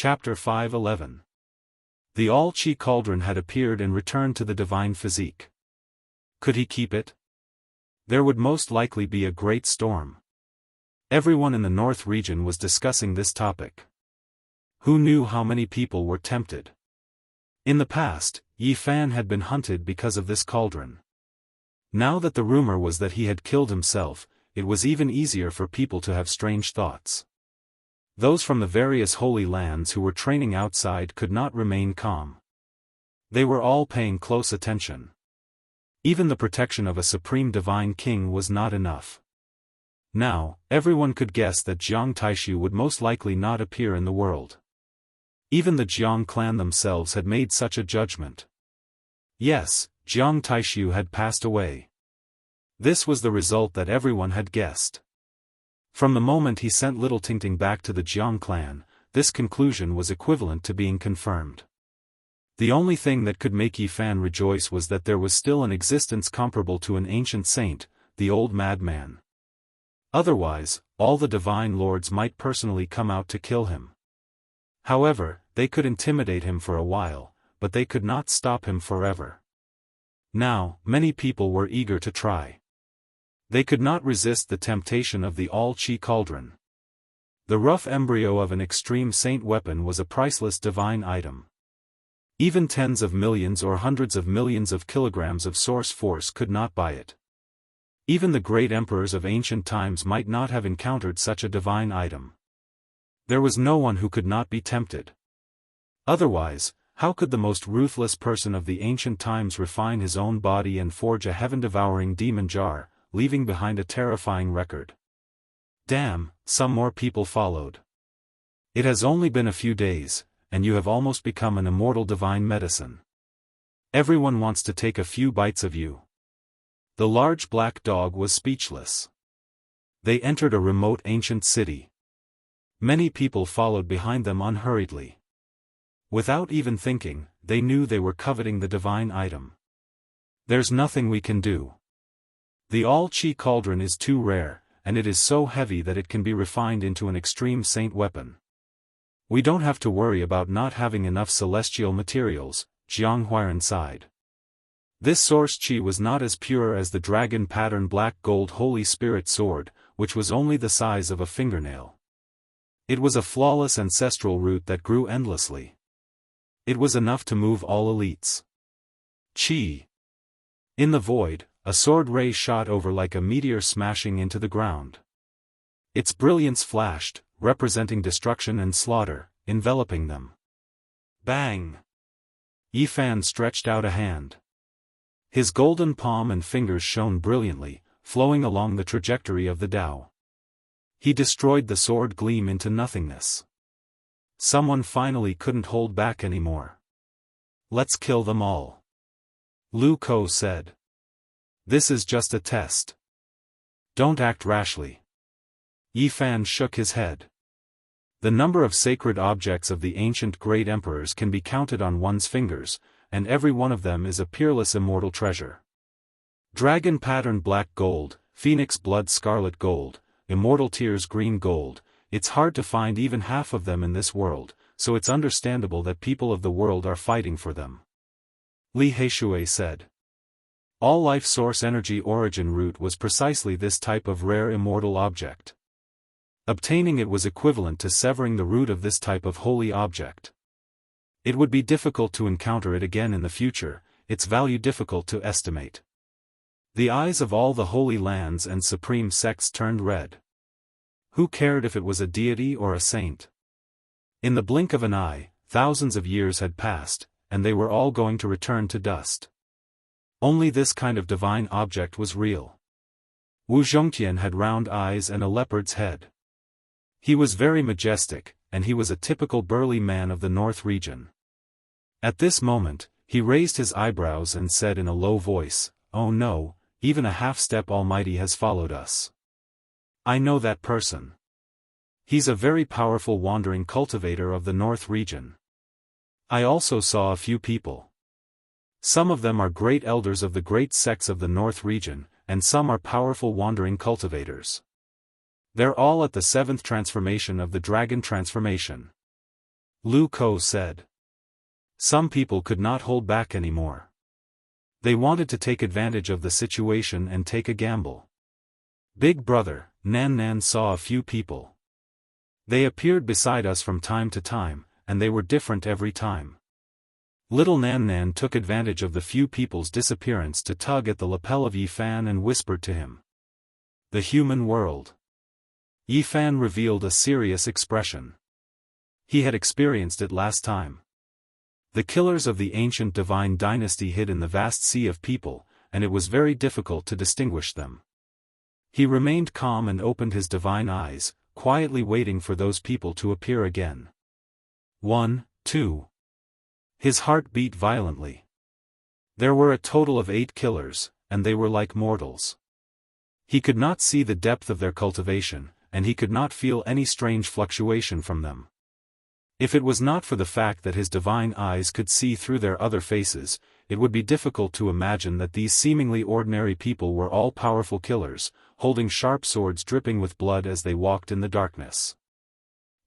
Chapter 5:11. The all-chi cauldron had appeared and returned to the divine physique. Could he keep it? There would most likely be a great storm. Everyone in the north region was discussing this topic. Who knew how many people were tempted? In the past, Yi Fan had been hunted because of this cauldron. Now that the rumor was that he had killed himself, it was even easier for people to have strange thoughts. Those from the various holy lands who were training outside could not remain calm. They were all paying close attention. Even the protection of a supreme divine king was not enough. Now, everyone could guess that Jiang Taishu would most likely not appear in the world. Even the Jiang clan themselves had made such a judgment. Yes, Jiang Taishu had passed away. This was the result that everyone had guessed. From the moment he sent Little Tingting back to the Jiang clan, this conclusion was equivalent to being confirmed. The only thing that could make Yi Fan rejoice was that there was still an existence comparable to an ancient saint, the old madman. Otherwise, all the divine lords might personally come out to kill him. However, they could intimidate him for a while, but they could not stop him forever. Now, many people were eager to try. They could not resist the temptation of the all-chi cauldron. The rough embryo of an extreme saint weapon was a priceless divine item. Even tens of millions or hundreds of millions of kilograms of source force could not buy it. Even the great emperors of ancient times might not have encountered such a divine item. There was no one who could not be tempted. Otherwise, how could the most ruthless person of the ancient times refine his own body and forge a heaven-devouring demon jar, leaving behind a terrifying record? Damn, some more people followed. It has only been a few days, and you have almost become an immortal divine medicine. Everyone wants to take a few bites of you. The large black dog was speechless. They entered a remote ancient city. Many people followed behind them unhurriedly. Without even thinking, they knew they were coveting the divine item. There's nothing we can do. The all-chi cauldron is too rare, and it is so heavy that it can be refined into an extreme saint weapon. We don't have to worry about not having enough celestial materials, Jiang Huiran sighed. This source chi was not as pure as the dragon pattern black gold Holy Spirit sword, which was only the size of a fingernail. It was a flawless ancestral root that grew endlessly. It was enough to move all elites. Chi. In the void, a sword ray shot over like a meteor smashing into the ground. Its brilliance flashed, representing destruction and slaughter, enveloping them. Bang! Yi Fan stretched out a hand. His golden palm and fingers shone brilliantly, flowing along the trajectory of the Tao. He destroyed the sword gleam into nothingness. Someone finally couldn't hold back anymore. Let's kill them all. Lu Ko said. This is just a test. Don't act rashly. Yi Fan shook his head. The number of sacred objects of the ancient great emperors can be counted on one's fingers, and every one of them is a peerless immortal treasure. Dragon pattern black gold, phoenix blood scarlet gold, immortal tears green gold, it's hard to find even half of them in this world, so it's understandable that people of the world are fighting for them. Li Heishui said. All life source energy origin root was precisely this type of rare immortal object. Obtaining it was equivalent to severing the root of this type of holy object. It would be difficult to encounter it again in the future, its value difficult to estimate. The eyes of all the holy lands and supreme sects turned red. Who cared if it was a deity or a saint? In the blink of an eye, thousands of years had passed, and they were all going to return to dust. Only this kind of divine object was real. Wu Zhongtian had round eyes and a leopard's head. He was very majestic, and he was a typical burly man of the north region. At this moment, he raised his eyebrows and said in a low voice, "Oh no, even a half-step Almighty has followed us. I know that person. He's a very powerful wandering cultivator of the north region. I also saw a few people. Some of them are great elders of the great sects of the north region, and some are powerful wandering cultivators. They're all at the 7th transformation of the dragon transformation. Lu Ko said. Some people could not hold back anymore. They wanted to take advantage of the situation and take a gamble. Big brother, Nan Nan saw a few people. They appeared beside us from time to time, and they were different every time. Little Nan Nan took advantage of the few people's disappearance to tug at the lapel of Yifan and whispered to him. The human world. Yifan revealed a serious expression. He had experienced it last time. The killers of the ancient divine dynasty hid in the vast sea of people, and it was very difficult to distinguish them. He remained calm and opened his divine eyes, quietly waiting for those people to appear again. 1, 2. His heart beat violently. There were a total of 8 killers, and they were like mortals. He could not see the depth of their cultivation, and he could not feel any strange fluctuation from them. If it was not for the fact that his divine eyes could see through their other faces, it would be difficult to imagine that these seemingly ordinary people were all powerful killers, holding sharp swords dripping with blood as they walked in the darkness.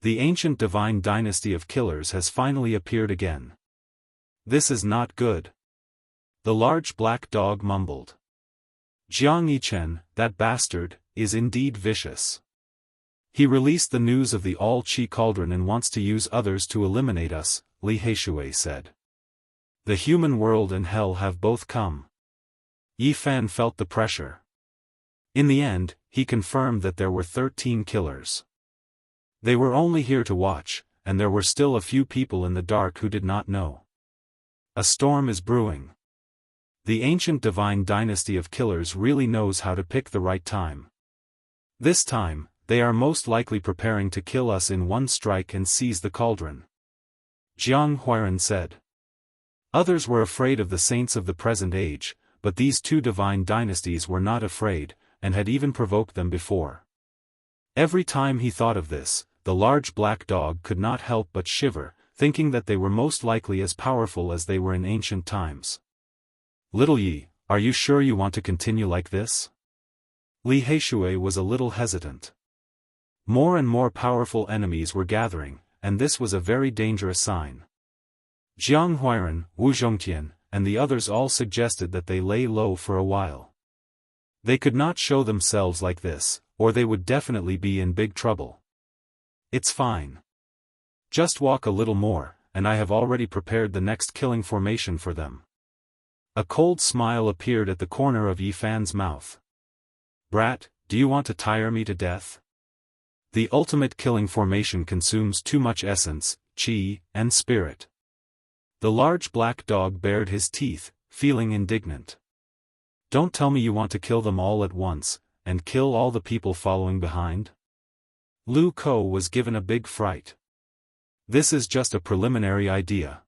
The ancient divine dynasty of killers has finally appeared again. This is not good. The large black dog mumbled. Jianghu, that bastard, is indeed vicious. He released the news of the all-chi cauldron and wants to use others to eliminate us, Li Heishui said. The human world and hell have both come. Yifan felt the pressure. In the end, he confirmed that there were 13 killers. They were only here to watch, and there were still a few people in the dark who did not know. A storm is brewing. The ancient divine dynasty of killers really knows how to pick the right time. This time, they are most likely preparing to kill us in one strike and seize the cauldron. Jianghu said. Others were afraid of the saints of the present age, but these 2 divine dynasties were not afraid, and had even provoked them before. Every time he thought of this, the large black dog could not help but shiver, thinking that they were most likely as powerful as they were in ancient times. Little Yi, are you sure you want to continue like this? Li Heishui was a little hesitant. More and more powerful enemies were gathering, and this was a very dangerous sign. Jianghu, Wu Zhongtian, and the others all suggested that they lay low for a while. They could not show themselves like this, or they would definitely be in big trouble. It's fine. Just walk a little more, and I have already prepared the next killing formation for them. A cold smile appeared at the corner of Yifan's mouth. Brat, do you want to tire me to death? The ultimate killing formation consumes too much essence, chi, and spirit. The large black dog bared his teeth, feeling indignant. Don't tell me you want to kill them all at once, and kill all the people following behind? Lu Ko was given a big fright. This is just a preliminary idea.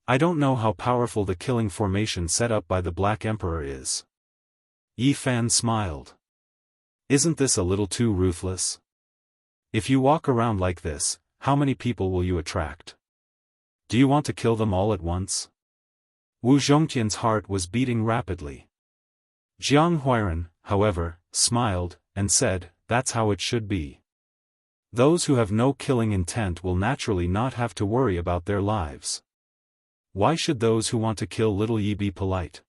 I don't know how powerful the killing formation set up by the Black Emperor is. Yifan smiled. Isn't this a little too ruthless? If you walk around like this, how many people will you attract? Do you want to kill them all at once? Wu Zhongtian's heart was beating rapidly. Jianghu, however, smiled, and said, that's how it should be. Those who have no killing intent will naturally not have to worry about their lives. Why should those who want to kill little Yi be polite?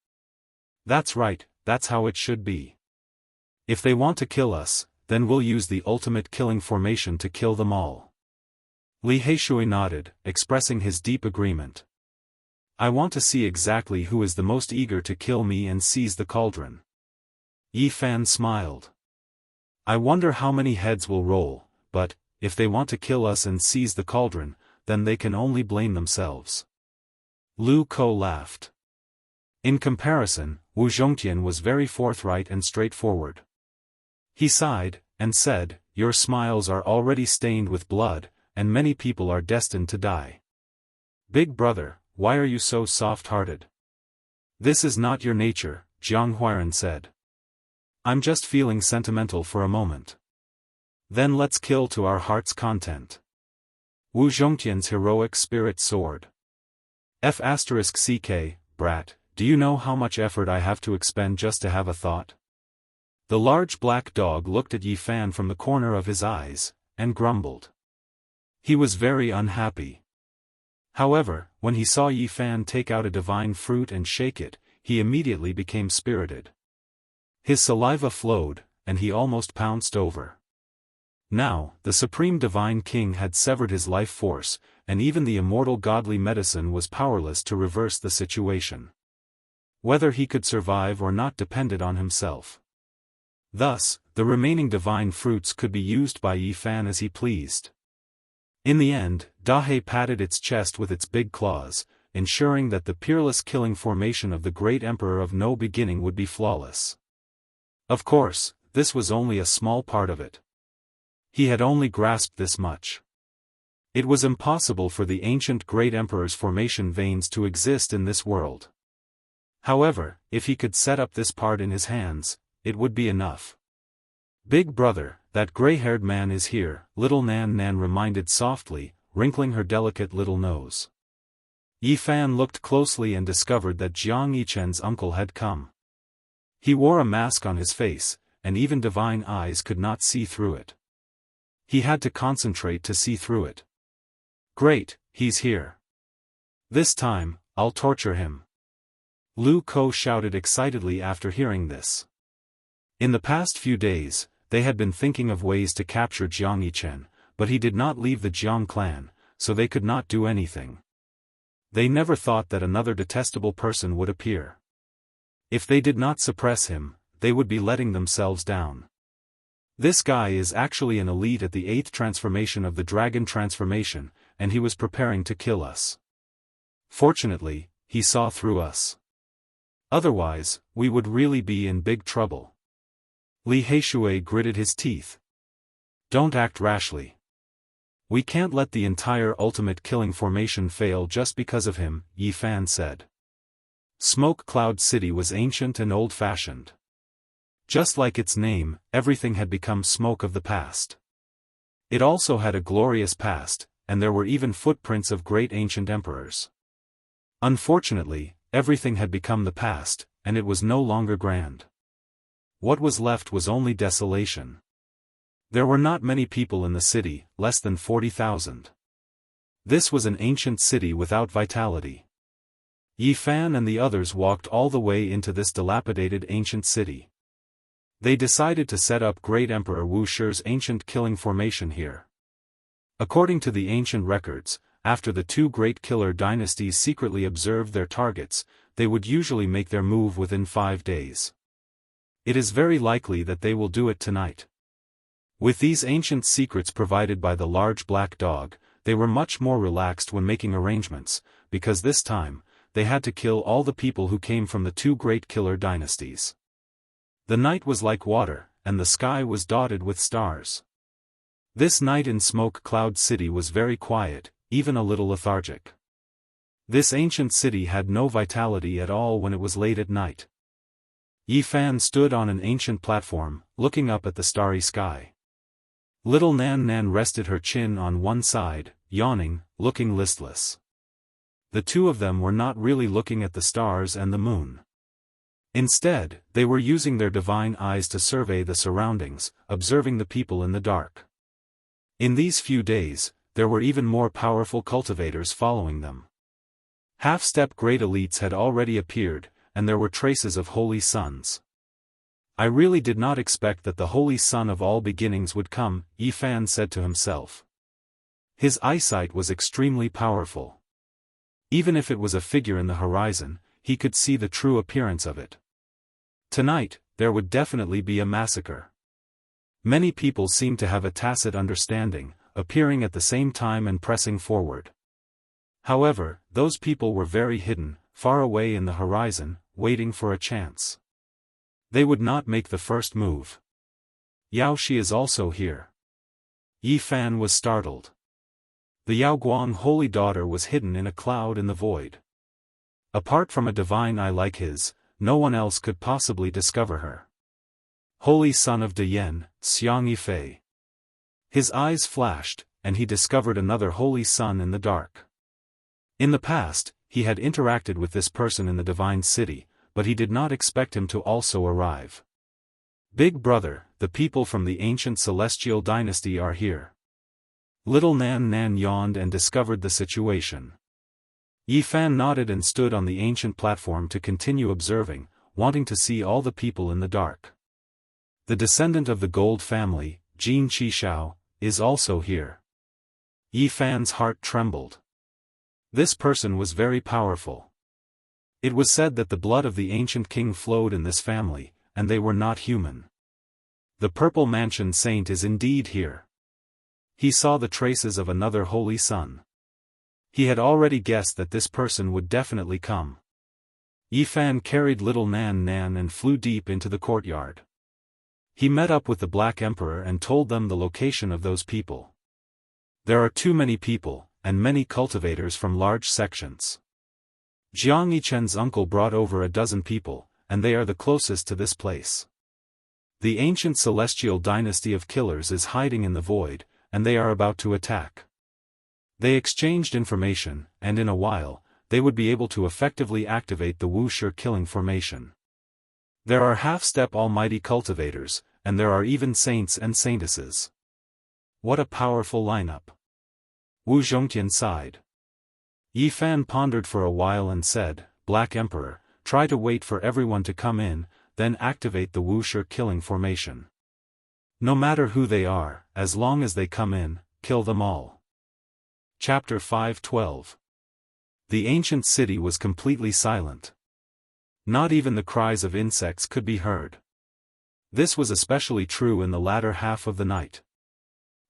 That's right, that's how it should be. If they want to kill us, then we'll use the ultimate killing formation to kill them all. Li Heishui nodded, expressing his deep agreement. I want to see exactly who is the most eager to kill me and seize the cauldron. Yifan smiled. I wonder how many heads will roll, but, if they want to kill us and seize the cauldron, then they can only blame themselves. Lu Ko laughed. In comparison, Wu Zhongtian was very forthright and straightforward. He sighed, and said, your smiles are already stained with blood, and many people are destined to die. Big brother, why are you so soft-hearted? This is not your nature, Jianghu said. I'm just feeling sentimental for a moment. Then let's kill to our heart's content. Wu Zhongtian's heroic spirit soared. F***ck, brat, do you know how much effort I have to expend just to have a thought? The large black dog looked at Yifan from the corner of his eyes, and grumbled. He was very unhappy. However, when he saw Yi Fan take out a divine fruit and shake it, he immediately became spirited. His saliva flowed, and he almost pounced over. Now, the Supreme Divine King had severed his life force, and even the immortal godly medicine was powerless to reverse the situation. Whether he could survive or not depended on himself. Thus, the remaining divine fruits could be used by Yi Fan as he pleased. In the end, Dahe patted its chest with its big claws, ensuring that the peerless killing formation of the great emperor of no beginning would be flawless. Of course, this was only a small part of it. He had only grasped this much. It was impossible for the ancient great emperor's formation veins to exist in this world. However, if he could set up this part in his hands, it would be enough. "Big brother, that gray-haired man is here," little Nan Nan reminded softly, wrinkling her delicate little nose. Yi Fan looked closely and discovered that Jiang Yichen's uncle had come. He wore a mask on his face, and even divine eyes could not see through it. He had to concentrate to see through it. "Great, he's here. This time, I'll torture him." Lu Ko shouted excitedly after hearing this. In the past few days, they had been thinking of ways to capture Jiang Yichen, but he did not leave the Jiang clan, so they could not do anything. They never thought that another detestable person would appear. If they did not suppress him, they would be letting themselves down. This guy is actually an elite at the 8th transformation of the dragon transformation, and he was preparing to kill us. Fortunately, he saw through us. Otherwise, we would really be in big trouble. Li Heishui gritted his teeth. "Don't act rashly. We can't let the entire ultimate killing formation fail just because of him," Yi Fan said. Smoke Cloud City was ancient and old-fashioned. Just like its name, everything had become smoke of the past. It also had a glorious past, and there were even footprints of great ancient emperors. Unfortunately, everything had become the past, and it was no longer grand. What was left was only desolation. There were not many people in the city, less than 40,000. This was an ancient city without vitality. Yi Fan and the others walked all the way into this dilapidated ancient city. They decided to set up Great Emperor Wu Shi's ancient killing formation here. According to the ancient records, after the two great killer dynasties secretly observed their targets, they would usually make their move within 5 days. It is very likely that they will do it tonight. With these ancient secrets provided by the large black dog, they were much more relaxed when making arrangements, because this time, they had to kill all the people who came from the two great killer dynasties. The night was like water, and the sky was dotted with stars. This night in Smoke Cloud City was very quiet, even a little lethargic. This ancient city had no vitality at all when it was late at night. Yi Fan stood on an ancient platform, looking up at the starry sky. Little Nan Nan rested her chin on one side, yawning, looking listless. The two of them were not really looking at the stars and the moon. Instead, they were using their divine eyes to survey the surroundings, observing the people in the dark. In these few days, there were even more powerful cultivators following them. Half-step great elites had already appeared, and there were traces of holy sons. "I really did not expect that the holy son of all beginnings would come," Yi Fan said to himself. His eyesight was extremely powerful. Even if it was a figure in the horizon, he could see the true appearance of it. Tonight, there would definitely be a massacre. Many people seemed to have a tacit understanding, appearing at the same time and pressing forward. However, those people were very hidden, far away in the horizon, waiting for a chance. They would not make the first move. "Yao Shi is also here." Yi Fan was startled. The Yao Guang holy daughter was hidden in a cloud in the void. Apart from a divine eye like his, no one else could possibly discover her. Holy son of Dayan, Xiang Yifei. His eyes flashed, and he discovered another holy son in the dark. In the past, he had interacted with this person in the divine city, but he did not expect him to also arrive. "Big brother, the people from the ancient celestial dynasty are here." Little Nan Nan yawned and discovered the situation. Yi Fan nodded and stood on the ancient platform to continue observing, wanting to see all the people in the dark. The descendant of the Gold family, Jin Qishao, is also here. Yi Fan's heart trembled. This person was very powerful. It was said that the blood of the ancient king flowed in this family, and they were not human. The Purple Mansion Saint is indeed here. He saw the traces of another holy son. He had already guessed that this person would definitely come. Yi Fan carried little Nan Nan and flew deep into the courtyard. He met up with the Black Emperor and told them the location of those people. There are too many people, and many cultivators from large sections. Jiang Yichen's uncle brought over a dozen people, and they are the closest to this place. The ancient celestial dynasty of killers is hiding in the void, and they are about to attack. They exchanged information, and in a while, they would be able to effectively activate the Wuxia killing formation. There are half-step almighty cultivators, and there are even saints and saintesses. What a powerful lineup. Wu Zhongtian sighed. Yi Fan pondered for a while and said, Black Emperor, try to wait for everyone to come in, then activate the Wuxia killing formation. No matter who they are, as long as they come in, kill them all. Chapter 5:12. The ancient city was completely silent. Not even the cries of insects could be heard. This was especially true in the latter half of the night.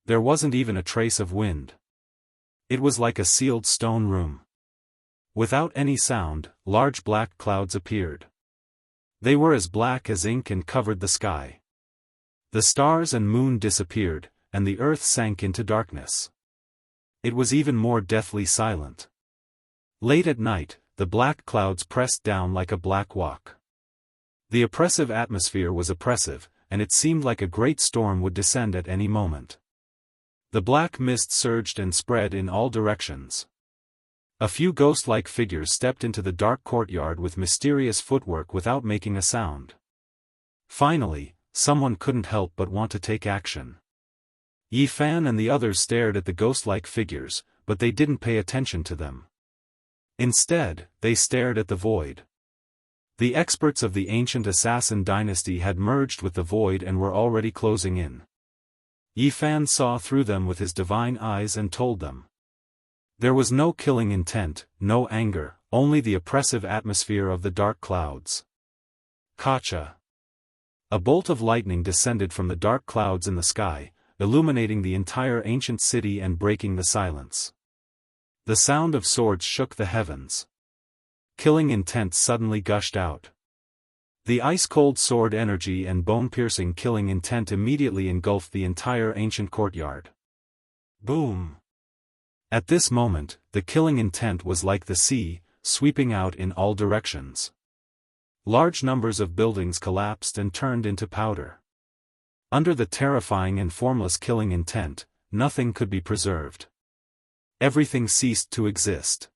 There wasn't even a trace of wind. It was like a sealed stone room. Without any sound, large black clouds appeared. They were as black as ink and covered the sky. The stars and moon disappeared, and the earth sank into darkness. It was even more deathly silent. Late at night, the black clouds pressed down like a black walk. The oppressive atmosphere was oppressive, and it seemed like a great storm would descend at any moment. The black mist surged and spread in all directions. A few ghost-like figures stepped into the dark courtyard with mysterious footwork without making a sound. Finally, someone couldn't help but want to take action. Yi Fan and the others stared at the ghost-like figures, but they didn't pay attention to them. Instead, they stared at the void. The experts of the ancient assassin dynasty had merged with the void and were already closing in. Yi Fan saw through them with his divine eyes and told them. There was no killing intent, no anger, only the oppressive atmosphere of the dark clouds. Kacha. A bolt of lightning descended from the dark clouds in the sky, illuminating the entire ancient city and breaking the silence. The sound of swords shook the heavens. Killing intent suddenly gushed out. The ice-cold sword energy and bone-piercing killing intent immediately engulfed the entire ancient courtyard. Boom! At this moment, the killing intent was like the sea, sweeping out in all directions. Large numbers of buildings collapsed and turned into powder. Under the terrifying and formless killing intent, nothing could be preserved. Everything ceased to exist.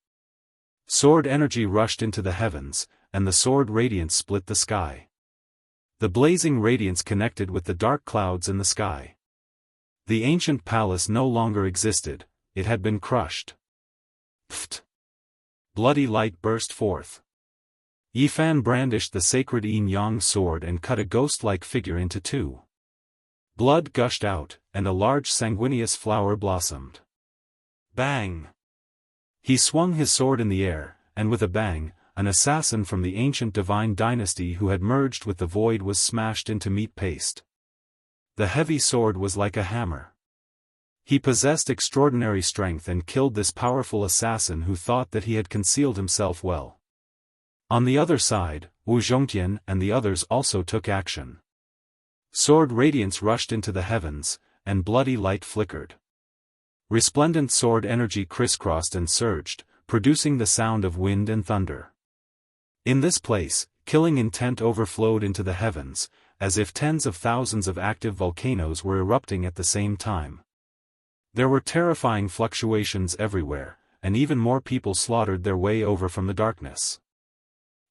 Sword energy rushed into the heavens, and the sword radiance split the sky. The blazing radiance connected with the dark clouds in the sky. The ancient palace no longer existed, it had been crushed. Pfft! Bloody light burst forth. Yi Fan brandished the sacred yin-yang sword and cut a ghost-like figure into two. Blood gushed out, and a large sanguineous flower blossomed. Bang! He swung his sword in the air, and with a bang, an assassin from the ancient divine dynasty who had merged with the void was smashed into meat paste. The heavy sword was like a hammer. He possessed extraordinary strength and killed this powerful assassin who thought that he had concealed himself well. On the other side, Wu Zhongtian and the others also took action. Sword radiance rushed into the heavens, and bloody light flickered. Resplendent sword energy crisscrossed and surged, producing the sound of wind and thunder. In this place, killing intent overflowed into the heavens, as if tens of thousands of active volcanoes were erupting at the same time. There were terrifying fluctuations everywhere, and even more people slaughtered their way over from the darkness.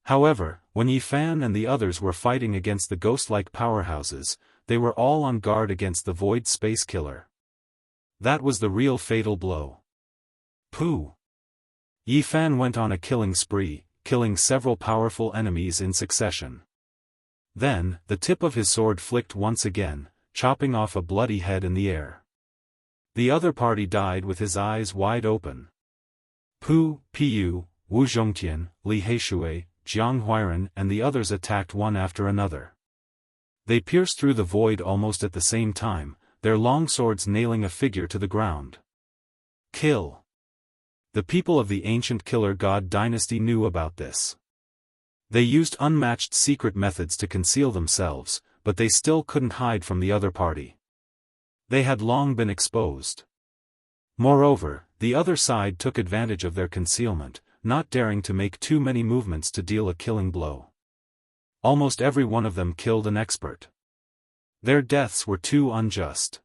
However, when Yi Fan and the others were fighting against the ghost-like powerhouses, they were all on guard against the void space killer. That was the real fatal blow. Pooh! Yi Fan went on a killing spree, killing several powerful enemies in succession. Then, the tip of his sword flicked once again, chopping off a bloody head in the air. The other party died with his eyes wide open. Pu, Piu, Wu Zhongtian, Li Heishui, Jianghu and the others attacked one after another. They pierced through the void almost at the same time, their long swords nailing a figure to the ground. Kill. The people of the ancient killer god dynasty knew about this. They used unmatched secret methods to conceal themselves, but they still couldn't hide from the other party. They had long been exposed. Moreover, the other side took advantage of their concealment, not daring to make too many movements to deal a killing blow. Almost every one of them killed an expert. Their deaths were too unjust.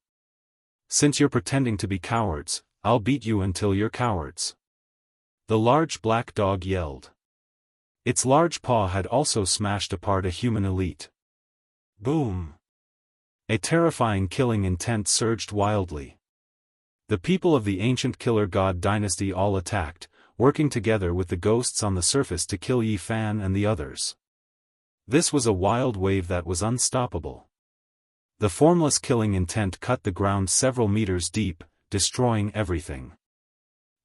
Since you're pretending to be cowards, I'll beat you until you're cowards. The large black dog yelled. Its large paw had also smashed apart a human elite. Boom! A terrifying killing intent surged wildly. The people of the ancient killer god dynasty all attacked, working together with the ghosts on the surface to kill Yi Fan and the others. This was a wild wave that was unstoppable. The formless killing intent cut the ground several meters deep, destroying everything.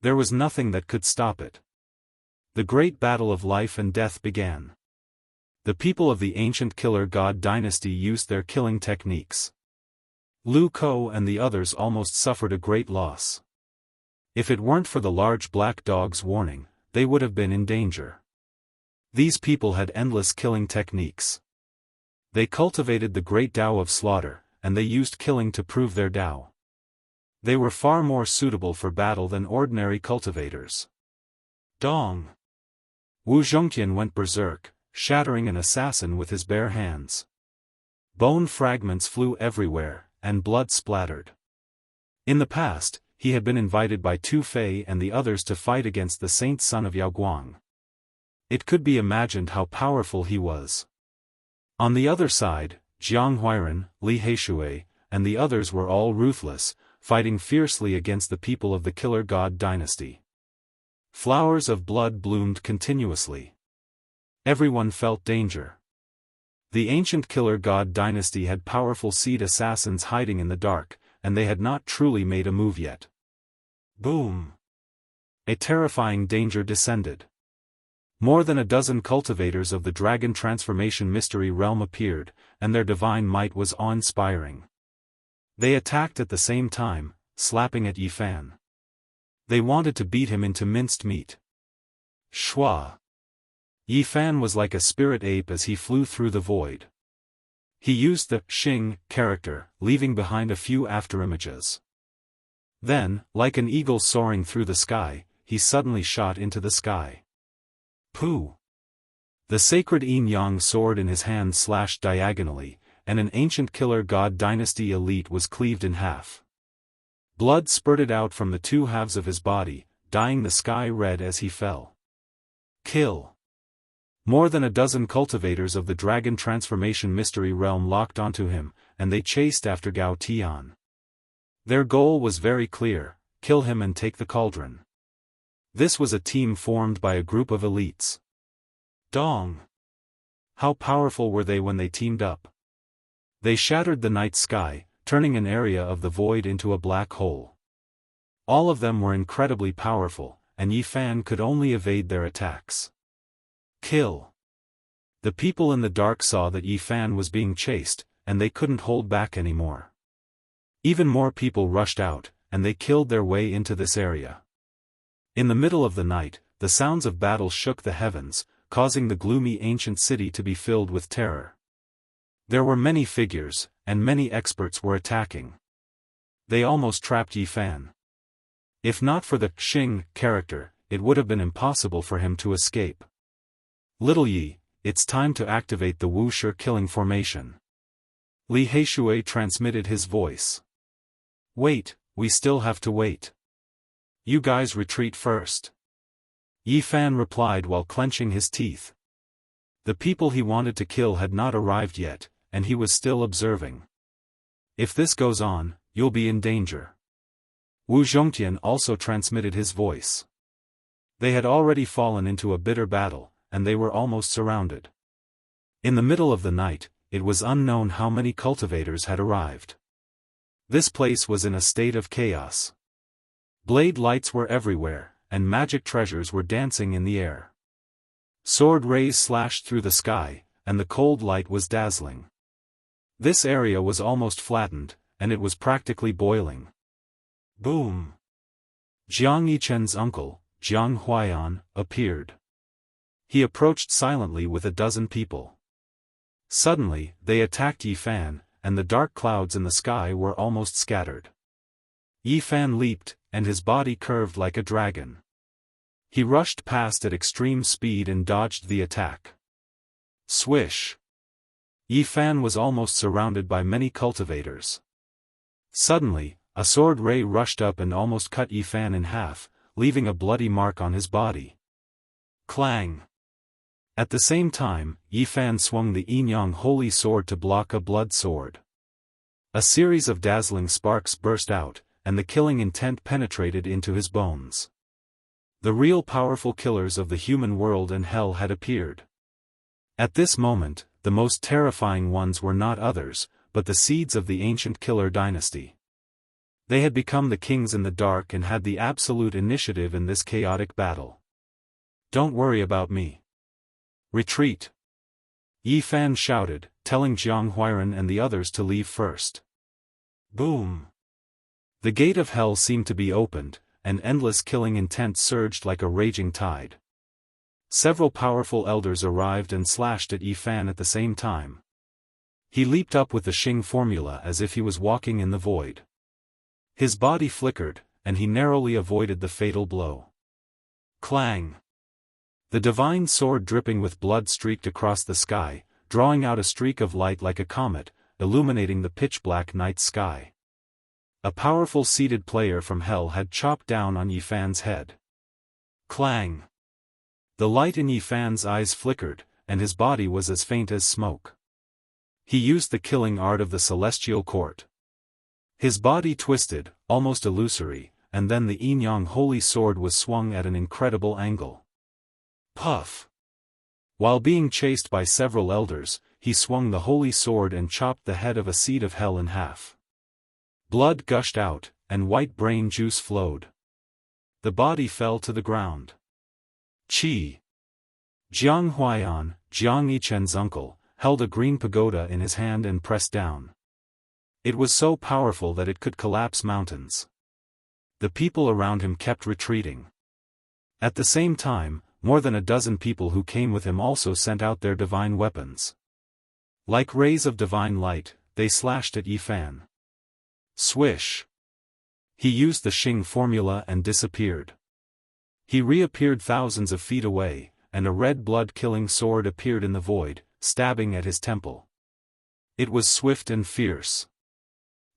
There was nothing that could stop it. The great battle of life and death began. The people of the ancient killer god dynasty used their killing techniques. Lu Ko and the others almost suffered a great loss. If it weren't for the large black dog's warning, they would have been in danger. These people had endless killing techniques. They cultivated the great Tao of slaughter, and they used killing to prove their Tao. They were far more suitable for battle than ordinary cultivators. Dong! Wu Zhongtian went berserk, shattering an assassin with his bare hands. Bone fragments flew everywhere, and blood splattered. In the past, he had been invited by Tu Fei and the others to fight against the saint son of Yaoguang. It could be imagined how powerful he was. On the other side, Jianghu, Li Heishui, and the others were all ruthless, fighting fiercely against the people of the killer god dynasty. Flowers of blood bloomed continuously. Everyone felt danger. The ancient killer god dynasty had powerful seed assassins hiding in the dark, and they had not truly made a move yet. Boom! A terrifying danger descended. More than a dozen cultivators of the dragon transformation mystery realm appeared, and their divine might was awe-inspiring. They attacked at the same time, slapping at Yi Fan. They wanted to beat him into minced meat. Shua! Yi Fan was like a spirit ape as he flew through the void. He used the Xing character, leaving behind a few afterimages. Then, like an eagle soaring through the sky, he suddenly shot into the sky. Pooh! The sacred yin-yang sword in his hand slashed diagonally, and an ancient killer god dynasty elite was cleaved in half. Blood spurted out from the two halves of his body, dyeing the sky red as he fell. Kill! More than a dozen cultivators of the dragon transformation mystery realm locked onto him, and they chased after Gao Tian. Their goal was very clear: kill him and take the cauldron. This was a team formed by a group of elites. Dong! How powerful were they when they teamed up? They shattered the night sky, turning an area of the void into a black hole. All of them were incredibly powerful, and Yi Fan could only evade their attacks. Kill! The people in the dark saw that Yi Fan was being chased, and they couldn't hold back anymore. Even more people rushed out, and they killed their way into this area. In the middle of the night, the sounds of battle shook the heavens, causing the gloomy ancient city to be filled with terror. There were many figures, and many experts were attacking. They almost trapped Yi Fan. If not for the Xing character, it would have been impossible for him to escape. Little Yi, it's time to activate the Wuxia killing formation. Li Heishui transmitted his voice. Wait, we still have to wait. You guys retreat first. Yi Fan replied while clenching his teeth. The people he wanted to kill had not arrived yet, and he was still observing. If this goes on, you'll be in danger. Wu Zhongtian also transmitted his voice. They had already fallen into a bitter battle, and they were almost surrounded. In the middle of the night, it was unknown how many cultivators had arrived. This place was in a state of chaos. Blade lights were everywhere, and magic treasures were dancing in the air. Sword rays slashed through the sky, and the cold light was dazzling. This area was almost flattened, and it was practically boiling. Boom! Jiang Yichen's uncle, Jiang Huaiyan, appeared. He approached silently with a dozen people. Suddenly, they attacked Yi Fan, and the dark clouds in the sky were almost scattered. Yi Fan leaped, and his body curved like a dragon. He rushed past at extreme speed and dodged the attack. Swish! Yi Fan was almost surrounded by many cultivators. Suddenly, a sword ray rushed up and almost cut Yi Fan in half, leaving a bloody mark on his body. Clang! At the same time, Yi Fan swung the Yinyang holy sword to block a blood sword. A series of dazzling sparks burst out, and the killing intent penetrated into his bones. The real powerful killers of the human world and hell had appeared. At this moment, the most terrifying ones were not others, but the seeds of the ancient killer dynasty. They had become the kings in the dark and had the absolute initiative in this chaotic battle. Don't worry about me. Retreat! Yi Fan shouted, telling Jiang Huairan and the others to leave first. Boom! The gate of hell seemed to be opened, and endless killing intent surged like a raging tide. Several powerful elders arrived and slashed at Yi Fan at the same time. He leaped up with the Xing formula as if he was walking in the void. His body flickered, and he narrowly avoided the fatal blow. Clang! The divine sword dripping with blood streaked across the sky, drawing out a streak of light like a comet, illuminating the pitch-black night sky. A powerful seated player from hell had chopped down on Yi Fan's head. Clang! The light in Yi Fan's eyes flickered, and his body was as faint as smoke. He used the killing art of the celestial court. His body twisted, almost illusory, and then the Yinyang holy sword was swung at an incredible angle. Puff! While being chased by several elders, he swung the holy sword and chopped the head of a seed of hell in half. Blood gushed out, and white brain juice flowed. The body fell to the ground. Qi! Jiang Huaiyan, Jiang Yichen's uncle, held a green pagoda in his hand and pressed down. It was so powerful that it could collapse mountains. The people around him kept retreating. At the same time, more than a dozen people who came with him also sent out their divine weapons. Like rays of divine light, they slashed at Yi Fan. Swish! He used the Xing formula and disappeared. He reappeared thousands of feet away, and a red blood-killing sword appeared in the void, stabbing at his temple. It was swift and fierce.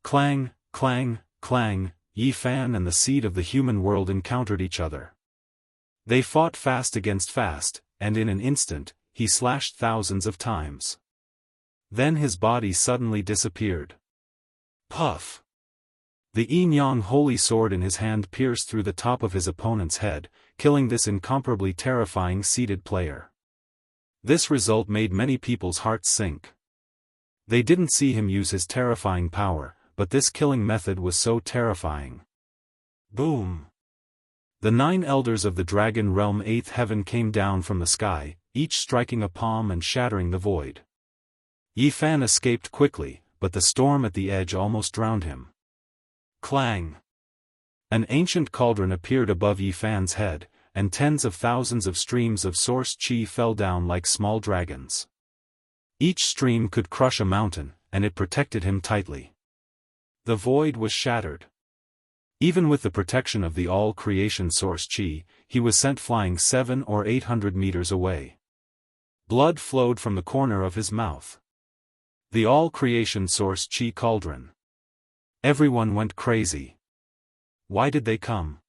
Clang, clang, clang, Yi Fan and the seed of the human world encountered each other. They fought fast against fast, and in an instant, he slashed thousands of times. Then his body suddenly disappeared. Puff! The Yinyang holy sword in his hand pierced through the top of his opponent's head, killing this incomparably terrifying seated player. This result made many people's hearts sink. They didn't see him use his terrifying power, but this killing method was so terrifying. Boom! The 9 elders of the dragon realm 8th heaven came down from the sky, each striking a palm and shattering the void. Yi Fan escaped quickly, but the storm at the edge almost drowned him. Clang! An ancient cauldron appeared above Yi Fan's head, and tens of thousands of streams of source qi fell down like small dragons. Each stream could crush a mountain, and it protected him tightly. The void was shattered. Even with the protection of the all-creation source qi, he was sent flying 700 or 800 meters away. Blood flowed from the corner of his mouth. The all-creation source qi cauldron. Everyone went crazy. Why did they come?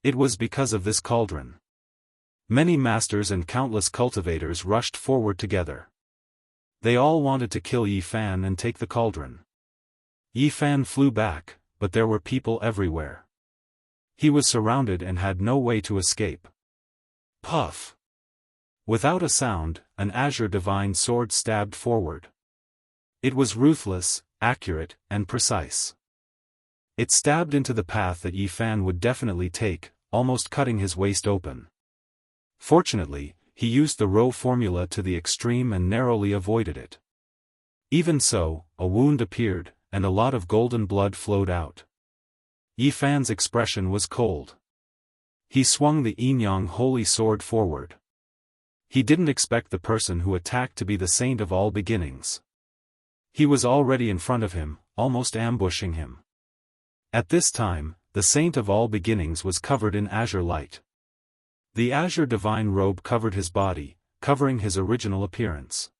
It was because of this cauldron. Many masters and countless cultivators rushed forward together. They all wanted to kill Yi Fan and take the cauldron. Yi Fan flew back, but there were people everywhere. He was surrounded and had no way to escape. Puff! Without a sound, an azure divine sword stabbed forward. It was ruthless, accurate, and precise. It stabbed into the path that Yi Fan would definitely take, almost cutting his waist open. Fortunately, he used the Rho formula to the extreme and narrowly avoided it. Even so, a wound appeared, and a lot of golden blood flowed out. Yi Fan's expression was cold. He swung the Yin-Yang holy sword forward. He didn't expect the person who attacked to be the Saint of all beginnings. He was already in front of him, almost ambushing him. At this time, the Saint of all beginnings was covered in azure light. The azure divine robe covered his body, covering his original appearance.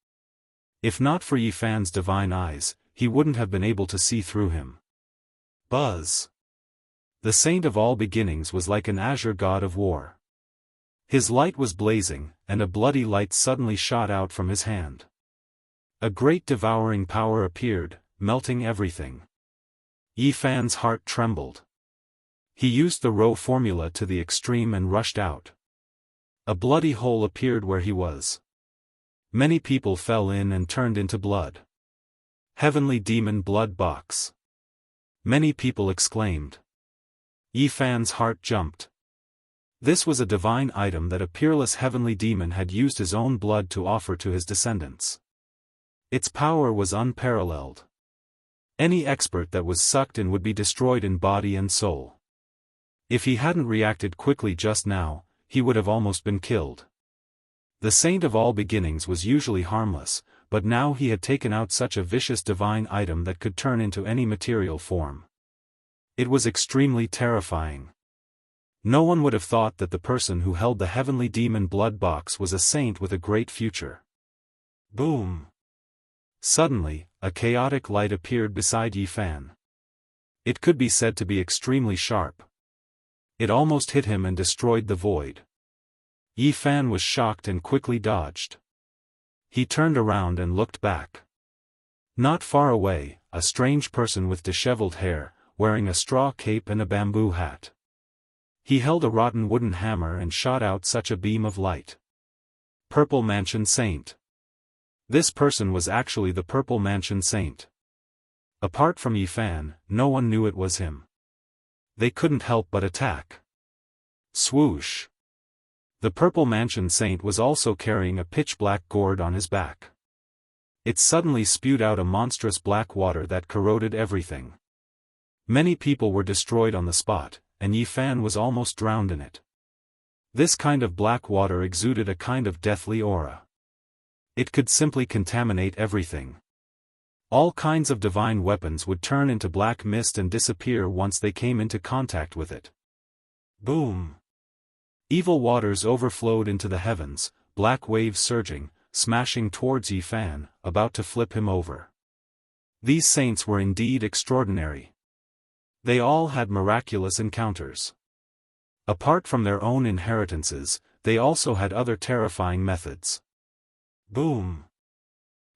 If not for Yi Fan's divine eyes, he wouldn't have been able to see through him. Buzz! The Saint of all beginnings was like an azure god of war. His light was blazing, and a bloody light suddenly shot out from his hand. A great devouring power appeared, melting everything. Yi Fan's heart trembled. He used the Rho formula to the extreme and rushed out. A bloody hole appeared where he was. Many people fell in and turned into blood. Heavenly demon blood box. Many people exclaimed. Yi Fan's heart jumped. This was a divine item that a peerless heavenly demon had used his own blood to offer to his descendants. Its power was unparalleled. Any expert that was sucked in would be destroyed in body and soul. If he hadn't reacted quickly just now, he would have almost been killed. The Saint of all beginnings was usually harmless, but now he had taken out such a vicious divine item that could turn into any material form. It was extremely terrifying. No one would have thought that the person who held the heavenly demon blood box was a saint with a great future. Boom! Suddenly, a chaotic light appeared beside Yi Fan. It could be said to be extremely sharp. It almost hit him and destroyed the void. Yi Fan was shocked and quickly dodged. He turned around and looked back. Not far away, a strange person with disheveled hair, wearing a straw cape and a bamboo hat. He held a rotten wooden hammer and shot out such a beam of light. Purple Mansion Saint. This person was actually the Purple Mansion Saint. Apart from Yi Fan, no one knew it was him. They couldn't help but attack. Swoosh! The Purple Mansion Saint was also carrying a pitch-black gourd on his back. It suddenly spewed out a monstrous black water that corroded everything. Many people were destroyed on the spot, and Yi Fan was almost drowned in it. This kind of black water exuded a kind of deathly aura. It could simply contaminate everything. All kinds of divine weapons would turn into black mist and disappear once they came into contact with it. Boom! Evil waters overflowed into the heavens, black waves surging, smashing towards Yi Fan, about to flip him over. These saints were indeed extraordinary. They all had miraculous encounters. Apart from their own inheritances, they also had other terrifying methods. Boom!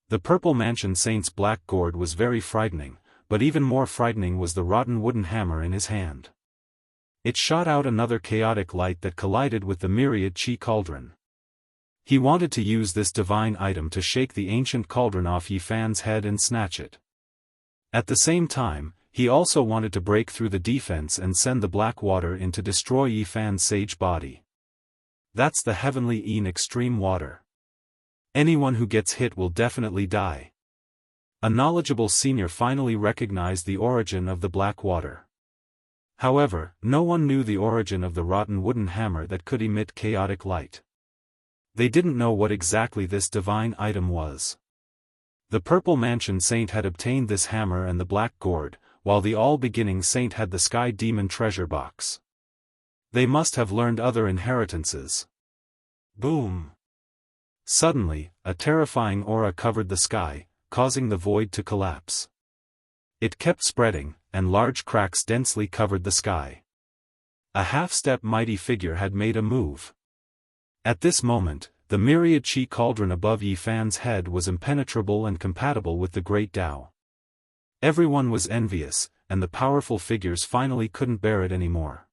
The Purple Mansion Saint's black gourd was very frightening, but even more frightening was the rotten wooden hammer in his hand. It shot out another chaotic light that collided with the myriad chi cauldron. He wanted to use this divine item to shake the ancient cauldron off Yi Fan's head and snatch it. At the same time, he also wanted to break through the defense and send the black water in to destroy Yi Fan's sage body. That's the heavenly Yin extreme water. Anyone who gets hit will definitely die. A knowledgeable senior finally recognized the origin of the black water. However, no one knew the origin of the rotten wooden hammer that could emit chaotic light. They didn't know what exactly this divine item was. The Purple Mansion Saint had obtained this hammer and the black gourd, while the all-beginning saint had the Sky Demon treasure box. They must have learned other inheritances. Boom! Suddenly, a terrifying aura covered the sky, causing the void to collapse. It kept spreading, and large cracks densely covered the sky. A half-step mighty figure had made a move. At this moment, the myriad chi cauldron above Yi Fan's head was impenetrable and compatible with the great Tao. Everyone was envious, and the powerful figures finally couldn't bear it anymore.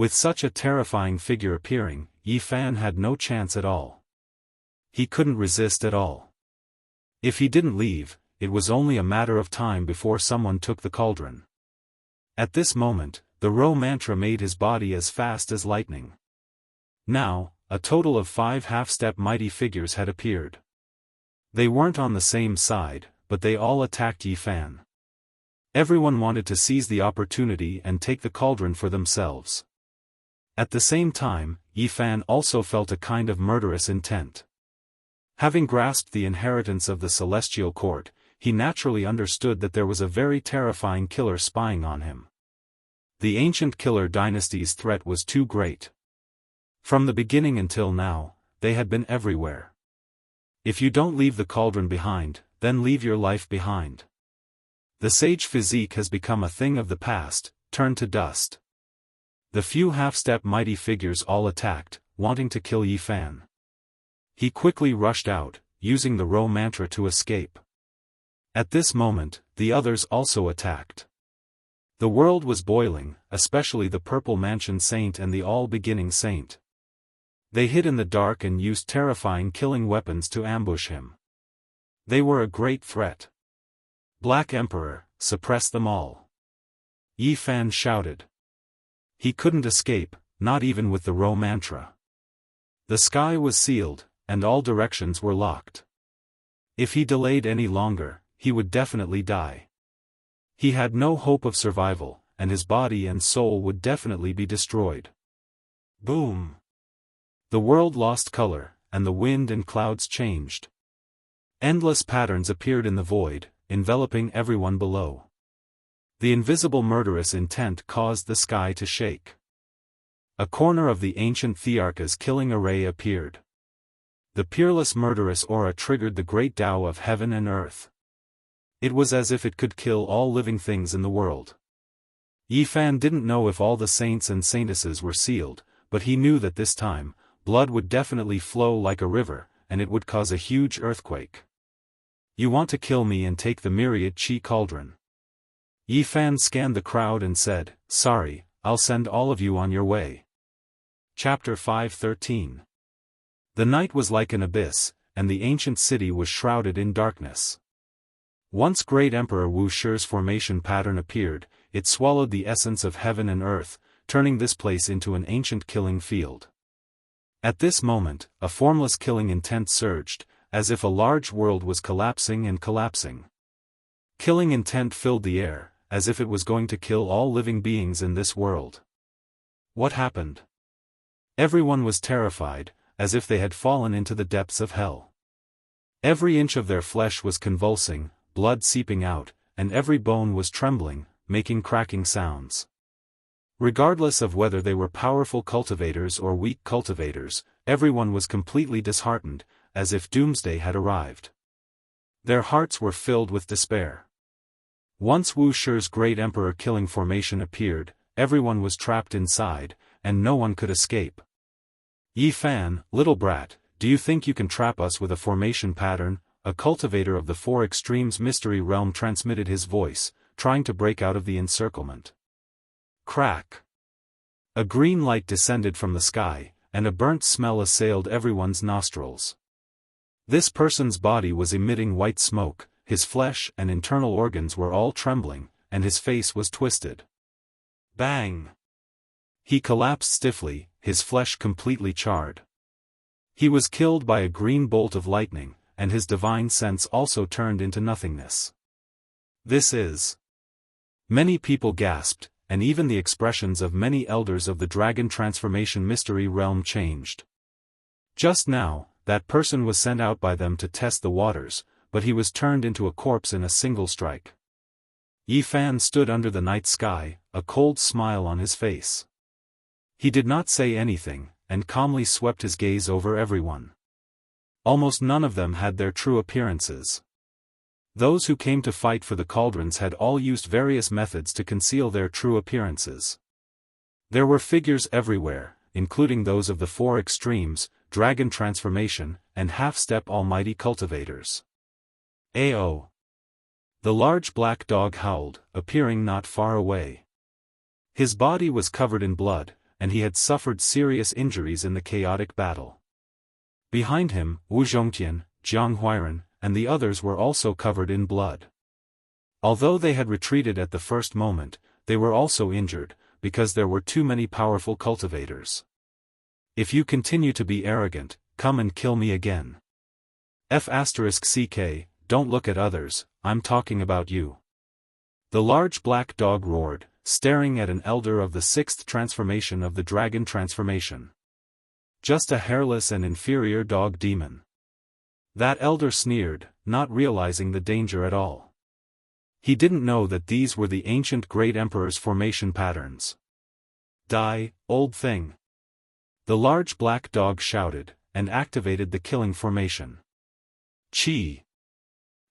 With such a terrifying figure appearing, Yi Fan had no chance at all. He couldn't resist at all. If he didn't leave, it was only a matter of time before someone took the cauldron. At this moment, the Ro mantra made his body as fast as lightning. Now, a total of 5 half-step mighty figures had appeared. They weren't on the same side, but they all attacked Yi Fan. Everyone wanted to seize the opportunity and take the cauldron for themselves. At the same time, Yi Fan also felt a kind of murderous intent. Having grasped the inheritance of the celestial court, he naturally understood that there was a very terrifying killer spying on him. The ancient killer dynasty's threat was too great. From the beginning until now, they had been everywhere. If you don't leave the cauldron behind, then leave your life behind. The sage physique has become a thing of the past, turned to dust. The few half-step mighty figures all attacked, wanting to kill Yi Fan. He quickly rushed out, using the Ro mantra to escape. At this moment, the others also attacked. The world was boiling, especially the Purple Mansion Saint and the All-Beginning Saint. They hid in the dark and used terrifying killing weapons to ambush him. They were a great threat. Black Emperor, suppress them all. Yi Fan shouted. He couldn't escape, not even with the Ro mantra. The sky was sealed, and all directions were locked. If he delayed any longer, he would definitely die. He had no hope of survival, and his body and soul would definitely be destroyed. Boom! The world lost color, and the wind and clouds changed. Endless patterns appeared in the void, enveloping everyone below. The invisible murderous intent caused the sky to shake. A corner of the ancient Thearcha's killing array appeared. The peerless murderous aura triggered the great Tao of heaven and earth. It was as if it could kill all living things in the world. Yi Fan didn't know if all the saints and saintesses were sealed, but he knew that this time, blood would definitely flow like a river, and it would cause a huge earthquake. You want to kill me and take the myriad chi cauldron? Yi Fan scanned the crowd and said, sorry, I'll send all of you on your way. Chapter 5:13. The night was like an abyss, and the ancient city was shrouded in darkness. Once great Emperor Wuxia's formation pattern appeared, it swallowed the essence of heaven and earth, turning this place into an ancient killing field. At this moment, a formless killing intent surged, as if a large world was collapsing and collapsing. Killing intent filled the air, as if it was going to kill all living beings in this world. What happened? Everyone was terrified, as if they had fallen into the depths of hell. Every inch of their flesh was convulsing, blood seeping out, and every bone was trembling, making cracking sounds. Regardless of whether they were powerful cultivators or weak cultivators, everyone was completely disheartened, as if doomsday had arrived. Their hearts were filled with despair. Once Wuxia's great emperor killing formation appeared, everyone was trapped inside, and no one could escape. Yi Fan, little brat, do you think you can trap us with a formation pattern? A cultivator of the Four Extremes mystery realm transmitted his voice, trying to break out of the encirclement. Crack! A green light descended from the sky, and a burnt smell assailed everyone's nostrils. This person's body was emitting white smoke, his flesh and internal organs were all trembling, and his face was twisted. Bang! He collapsed stiffly, his flesh completely charred. He was killed by a green bolt of lightning, and his divine sense also turned into nothingness. This is... Many people gasped, and even the expressions of many elders of the dragon transformation mystery realm changed. Just now, that person was sent out by them to test the waters, but he was turned into a corpse in a single strike. Yi Fan stood under the night sky, a cold smile on his face. He did not say anything, and calmly swept his gaze over everyone. Almost none of them had their true appearances. Those who came to fight for the cauldrons had all used various methods to conceal their true appearances. There were figures everywhere, including those of the Four Extremes, Dragon Transformation, and Half-Step Almighty Cultivators. Ao! The large black dog howled, appearing not far away. His body was covered in blood, and he had suffered serious injuries in the chaotic battle. Behind him, Wu Zhongtian, Jianghu, and the others were also covered in blood. Although they had retreated at the first moment, they were also injured, because there were too many powerful cultivators. If you continue to be arrogant, come and kill me again. *CK, don't look at others, I'm talking about you. The large black dog roared, staring at an elder of the sixth transformation of the dragon transformation. Just a hairless and inferior dog demon. That elder sneered, not realizing the danger at all. He didn't know that these were the ancient great emperor's formation patterns. Die, old thing. The large black dog shouted, and activated the killing formation. Chi.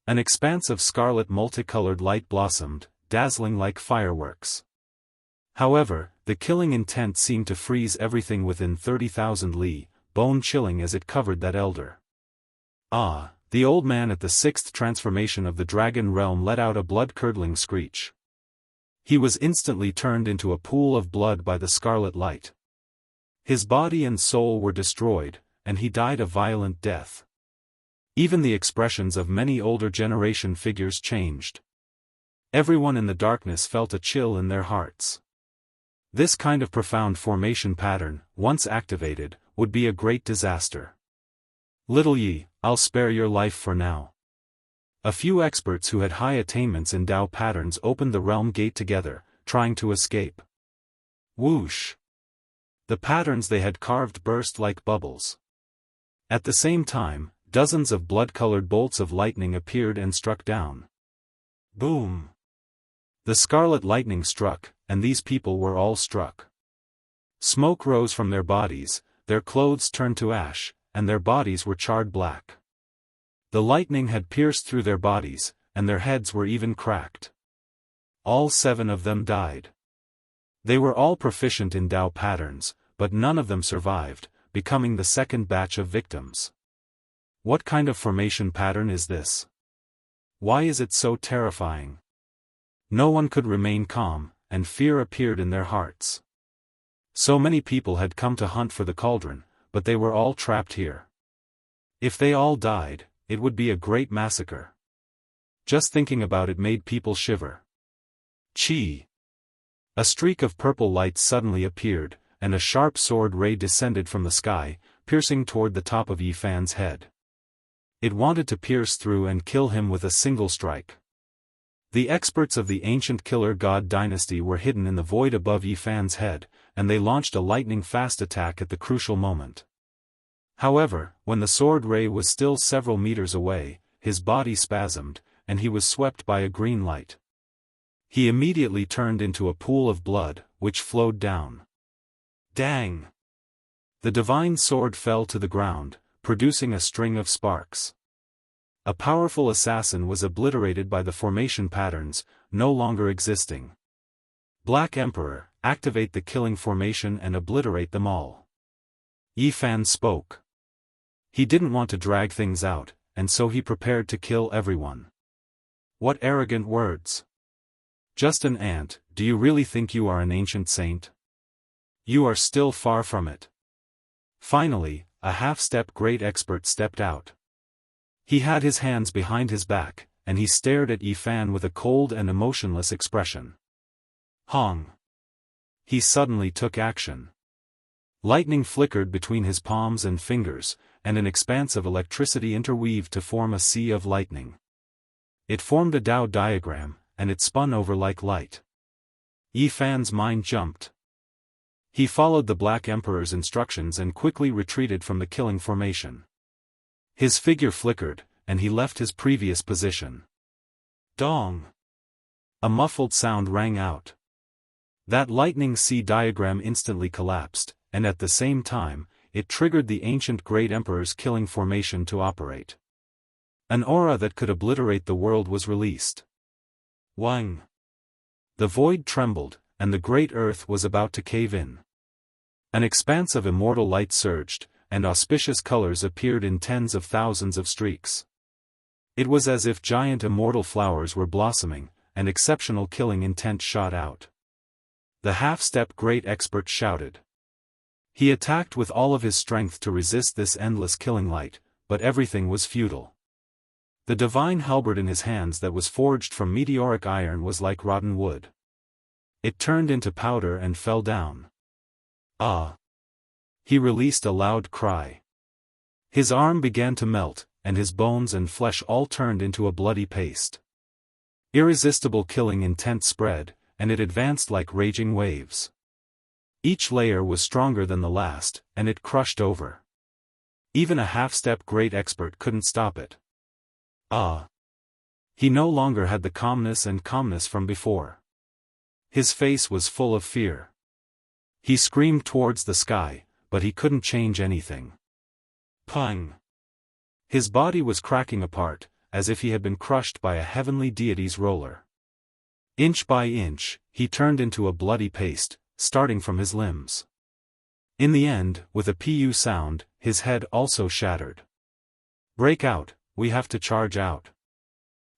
An expanse of scarlet multicolored light blossomed, dazzling like fireworks. However, the killing intent seemed to freeze everything within 30,000 li, bone-chilling as it covered that elder. Ah! The old man at the sixth transformation of the dragon realm let out a blood-curdling screech. He was instantly turned into a pool of blood by the scarlet light. His body and soul were destroyed, and he died a violent death. Even the expressions of many older generation figures changed. Everyone in the darkness felt a chill in their hearts. This kind of profound formation pattern, once activated, would be a great disaster. Little Yi, I'll spare your life for now. A few experts who had high attainments in Dao patterns opened the realm gate together, trying to escape. Whoosh! The patterns they had carved burst like bubbles. At the same time, dozens of blood-colored bolts of lightning appeared and struck down. Boom! The scarlet lightning struck, and these people were all struck. Smoke rose from their bodies, their clothes turned to ash, and their bodies were charred black. The lightning had pierced through their bodies, and their heads were even cracked. All 7 of them died. They were all proficient in Dao patterns, but none of them survived, becoming the second batch of victims. What kind of formation pattern is this? Why is it so terrifying? No one could remain calm, and fear appeared in their hearts. So many people had come to hunt for the cauldron, but they were all trapped here. If they all died, it would be a great massacre. Just thinking about it made people shiver. Chi! A streak of purple light suddenly appeared, and a sharp sword ray descended from the sky, piercing toward the top of Yifan's head. It wanted to pierce through and kill him with a single strike. The experts of the ancient killer god dynasty were hidden in the void above Yifan's head, and they launched a lightning-fast attack at the crucial moment. However, when the sword ray was still several meters away, his body spasmed, and he was swept by a green light. He immediately turned into a pool of blood, which flowed down. Dang! The divine sword fell to the ground, producing a string of sparks. A powerful assassin was obliterated by the formation patterns, no longer existing. Black Emperor, activate the killing formation and obliterate them all. Yifan spoke. He didn't want to drag things out, and so he prepared to kill everyone. What arrogant words! Just an ant, do you really think you are an ancient saint? You are still far from it. Finally, a half-step great expert stepped out. He had his hands behind his back, and he stared at Yifan with a cold and emotionless expression. Hong! He suddenly took action. Lightning flickered between his palms and fingers, and an expanse of electricity interweaved to form a sea of lightning. It formed a Dao diagram, and it spun over like light. Yifan's mind jumped. He followed the Black Emperor's instructions and quickly retreated from the killing formation. His figure flickered, and he left his previous position. Dong! A muffled sound rang out. That lightning sea diagram instantly collapsed, and at the same time, it triggered the ancient Great Emperor's killing formation to operate. An aura that could obliterate the world was released. Wang! The void trembled, and the great earth was about to cave in. An expanse of immortal light surged, and auspicious colors appeared in tens of thousands of streaks. It was as if giant immortal flowers were blossoming, and exceptional killing intent shot out. The half-step great expert shouted. He attacked with all of his strength to resist this endless killing light, but everything was futile. The divine halberd in his hands that was forged from meteoric iron was like rotten wood. It turned into powder and fell down. Ah! He released a loud cry. His arm began to melt, and his bones and flesh all turned into a bloody paste. Irresistible killing intent spread, and it advanced like raging waves. Each layer was stronger than the last, and it crushed over. Even a half-step great expert couldn't stop it. Ah! He no longer had the calmness from before. His face was full of fear. He screamed towards the sky, but he couldn't change anything. Pang! His body was cracking apart, as if he had been crushed by a heavenly deity's roller. Inch by inch, he turned into a bloody paste, starting from his limbs. In the end, with a pu sound, his head also shattered. Break out, we have to charge out.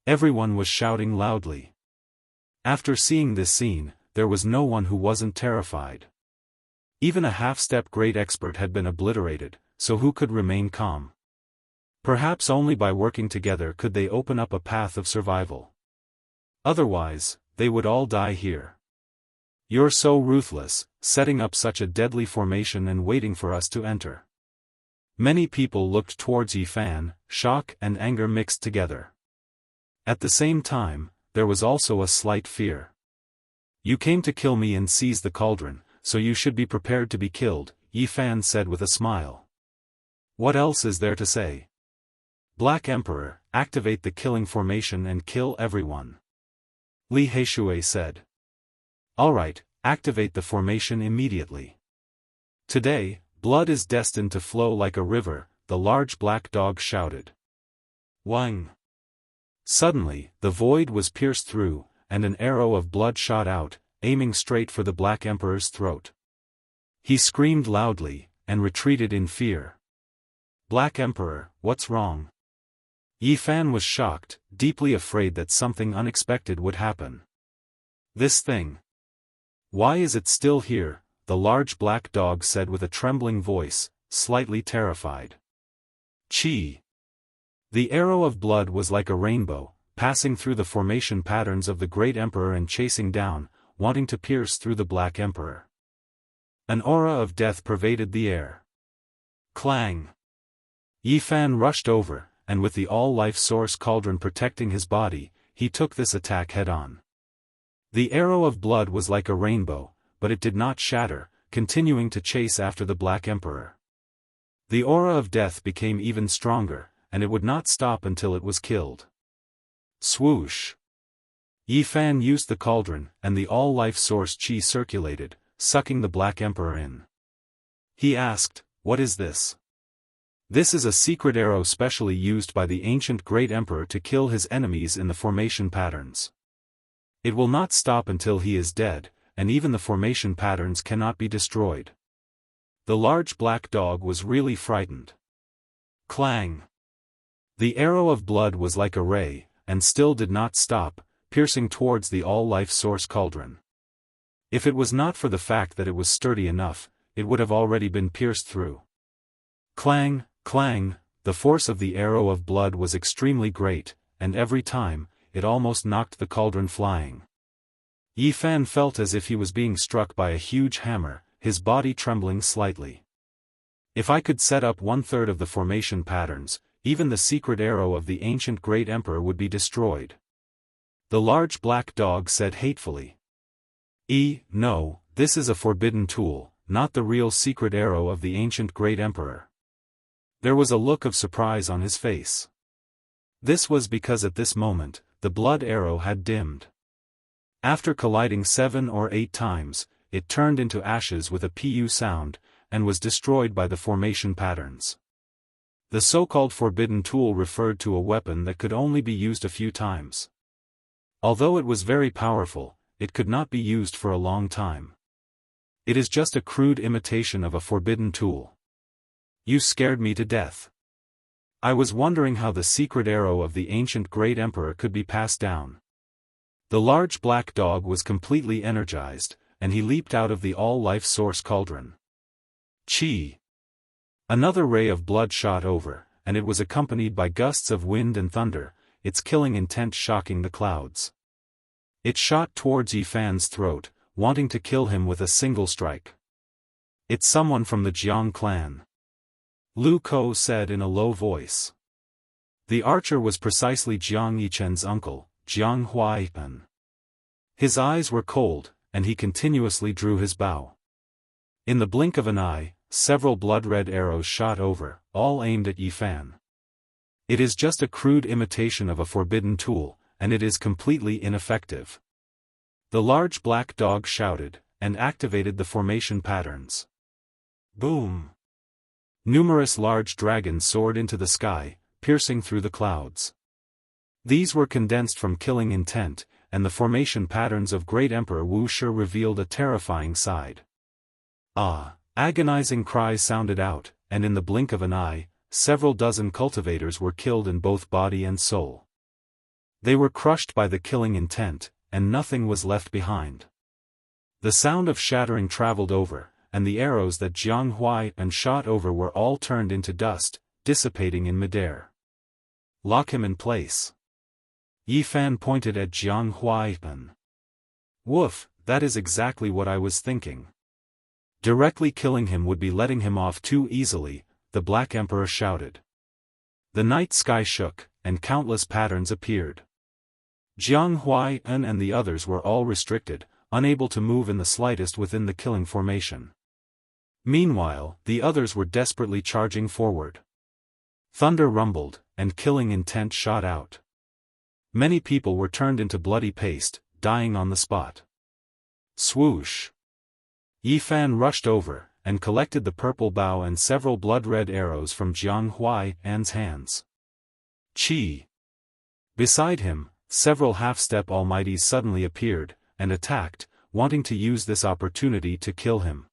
Everyone was shouting loudly. After seeing this scene, there was no one who wasn't terrified. Even a half-step great expert had been obliterated, so who could remain calm? Perhaps only by working together could they open up a path of survival. Otherwise, they would all die here. You're so ruthless, setting up such a deadly formation and waiting for us to enter. Many people looked towards Yi Fan, shock and anger mixed together. At the same time, there was also a slight fear. You came to kill me and seize the cauldron, so you should be prepared to be killed, Yi Fan said with a smile. What else is there to say? Black Emperor, activate the killing formation and kill everyone. Li Heishui said. Alright, activate the formation immediately. Today, blood is destined to flow like a river, the large black dog shouted. Wang! Suddenly, the void was pierced through, and an arrow of blood shot out, aiming straight for the Black Emperor's throat. He screamed loudly, and retreated in fear. Black Emperor, what's wrong? Yi Fan was shocked, deeply afraid that something unexpected would happen. This thing. Why is it still here? The large black dog said with a trembling voice, slightly terrified. Chi! The arrow of blood was like a rainbow, passing through the formation patterns of the Great Emperor and chasing down, wanting to pierce through the Black Emperor. An aura of death pervaded the air. Clang! Yi Fan rushed over, and with the all-life source cauldron protecting his body, he took this attack head-on. The arrow of blood was like a rainbow, but it did not shatter, continuing to chase after the Black Emperor. The aura of death became even stronger, and it would not stop until it was killed. Swoosh! Yi Fan used the cauldron, and the all-life source qi circulated, sucking the Black Emperor in. He asked, "What is this?" This is a secret arrow specially used by the ancient Great Emperor to kill his enemies in the formation patterns. It will not stop until he is dead, and even the formation patterns cannot be destroyed. The large black dog was really frightened. Clang! The arrow of blood was like a ray, and still did not stop, piercing towards the all-life source cauldron. If it was not for the fact that it was sturdy enough, it would have already been pierced through. Clang, clang, the force of the arrow of blood was extremely great, and every time, it almost knocked the cauldron flying. Yi Fan felt as if he was being struck by a huge hammer, his body trembling slightly. If I could set up 1/3 of the formation patterns, even the secret arrow of the ancient Great Emperor would be destroyed. The large black dog said hatefully. No, this is a forbidden tool, not the real secret arrow of the ancient Great Emperor. There was a look of surprise on his face. This was because at this moment, the blood arrow had dimmed. After colliding 7 or 8 times, it turned into ashes with a pu sound, and was destroyed by the formation patterns. The so-called forbidden tool referred to a weapon that could only be used a few times. Although it was very powerful, it could not be used for a long time. It is just a crude imitation of a forbidden tool. You scared me to death. I was wondering how the secret arrow of the ancient Great Emperor could be passed down. The large black dog was completely energized, and he leaped out of the all-life source cauldron. Chi! Another ray of blood shot over, and it was accompanied by gusts of wind and thunder, its killing intent shocking the clouds. It shot towards Yifan's throat, wanting to kill him with a single strike. It's someone from the Jiang clan. Lu Ko said in a low voice. The archer was precisely Jiang Yichen's uncle, Jiang Huaipan. His eyes were cold, and he continuously drew his bow. In the blink of an eye, several blood-red arrows shot over, all aimed at Yifan. It is just a crude imitation of a forbidden tool, and it is completely ineffective. The large black dog shouted, and activated the formation patterns. Boom! Numerous large dragons soared into the sky, piercing through the clouds. These were condensed from killing intent, and the formation patterns of Great Emperor Wuxia revealed a terrifying side. Ah! Agonizing cries sounded out, and in the blink of an eye, several dozen cultivators were killed in both body and soul. They were crushed by the killing intent, and nothing was left behind. The sound of shattering traveled over, and the arrows that Jiang Huaipan shot over were all turned into dust, dissipating in midair. Lock him in place. Yifan pointed at Jiang Huaipan. Woof, that is exactly what I was thinking. Directly killing him would be letting him off too easily, the Black Emperor shouted. The night sky shook, and countless patterns appeared. Jiang Huaipan and the others were all restricted, unable to move in the slightest within the killing formation. Meanwhile, the others were desperately charging forward. Thunder rumbled, and killing intent shot out. Many people were turned into bloody paste, dying on the spot. Swoosh! Yifan rushed over, and collected the purple bow and several blood-red arrows from Jiang Huaipan's hands. Chi! Beside him, several half-step almighties suddenly appeared, and attacked, wanting to use this opportunity to kill him.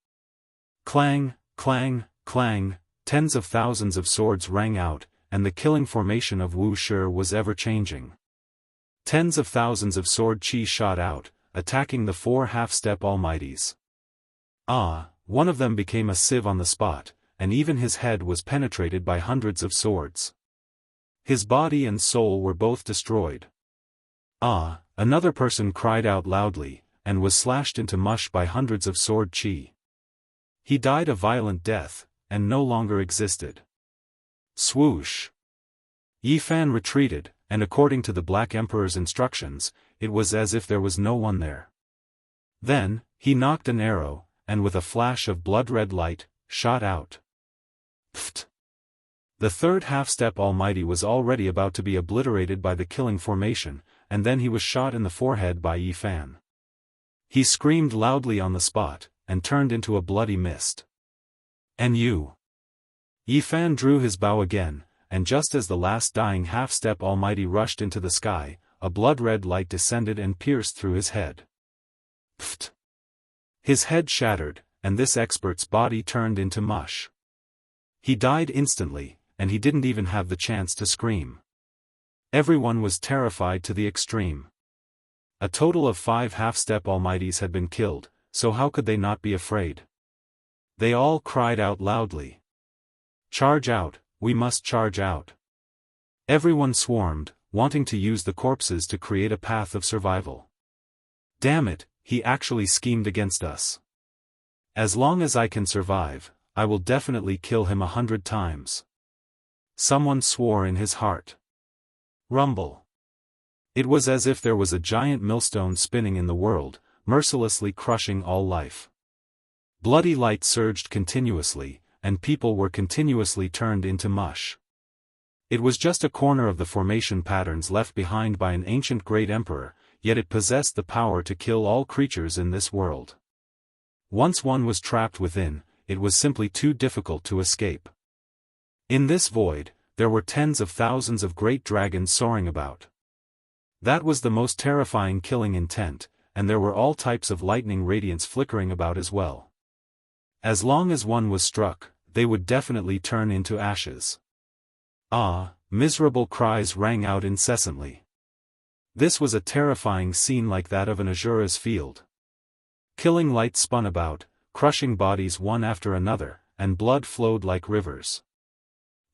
Clang, clang, clang, tens of thousands of swords rang out, and the killing formation of Wuxia was ever-changing. Tens of thousands of sword chi shot out, attacking the four half-step almighties. Ah, one of them became a sieve on the spot, and even his head was penetrated by hundreds of swords. His body and soul were both destroyed. Ah, another person cried out loudly, and was slashed into mush by hundreds of sword chi. He died a violent death, and no longer existed. Swoosh! Yifan retreated, and according to the Black Emperor's instructions, it was as if there was no one there. Then, he knocked an arrow, and with a flash of blood-red light, shot out. Pfft! The third half-step almighty was already about to be obliterated by the killing formation, and then he was shot in the forehead by Yifan. He screamed loudly on the spot, and turned into a bloody mist. And you? Yifan drew his bow again, and just as the last dying half-step almighty rushed into the sky, a blood-red light descended and pierced through his head. Pfft! His head shattered, and this expert's body turned into mush. He died instantly, and he didn't even have the chance to scream. Everyone was terrified to the extreme. A total of 5 half-step almighties had been killed, so how could they not be afraid? They all cried out loudly. Charge out, we must charge out. Everyone swarmed, wanting to use the corpses to create a path of survival. Damn it, he actually schemed against us. As long as I can survive, I will definitely kill him 100 times. Someone swore in his heart. Rumble. It was as if there was a giant millstone spinning in the world, mercilessly crushing all life. Bloody light surged continuously, and people were continuously turned into mush. It was just a corner of the formation patterns left behind by an ancient great emperor, yet it possessed the power to kill all creatures in this world. Once one was trapped within, it was simply too difficult to escape. In this void, there were tens of thousands of great dragons soaring about. That was the most terrifying killing intent, and there were all types of lightning radiance flickering about as well. As long as one was struck, they would definitely turn into ashes. Ah, miserable cries rang out incessantly. This was a terrifying scene like that of an Azura's field. Killing light spun about, crushing bodies one after another, and blood flowed like rivers.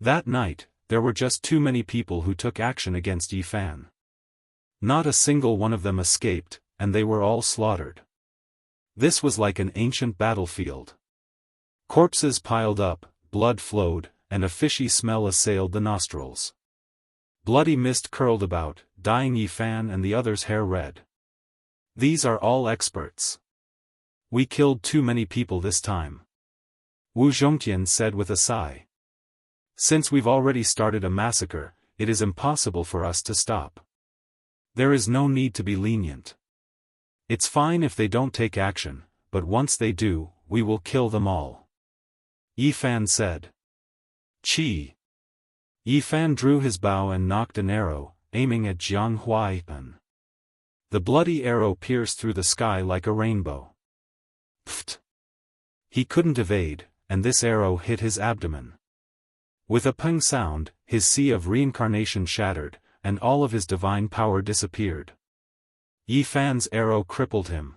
That night, there were just too many people who took action against Yi Fan. Not a single one of them escaped, and they were all slaughtered. This was like an ancient battlefield. Corpses piled up, blood flowed, and a fishy smell assailed the nostrils. Bloody mist curled about, dyeing Yi Fan and the others' hair red. These are all experts. We killed too many people this time. Wu Zhongtian said with a sigh. Since we've already started a massacre, it is impossible for us to stop. There is no need to be lenient. It's fine if they don't take action, but once they do, we will kill them all. Yi Fan said. Chi. Yi Fan drew his bow and knocked an arrow, aiming at Jianghu. The bloody arrow pierced through the sky like a rainbow. Pfft! He couldn't evade, and this arrow hit his abdomen. With a ping sound, his sea of reincarnation shattered, and all of his divine power disappeared. Yi Fan's arrow crippled him.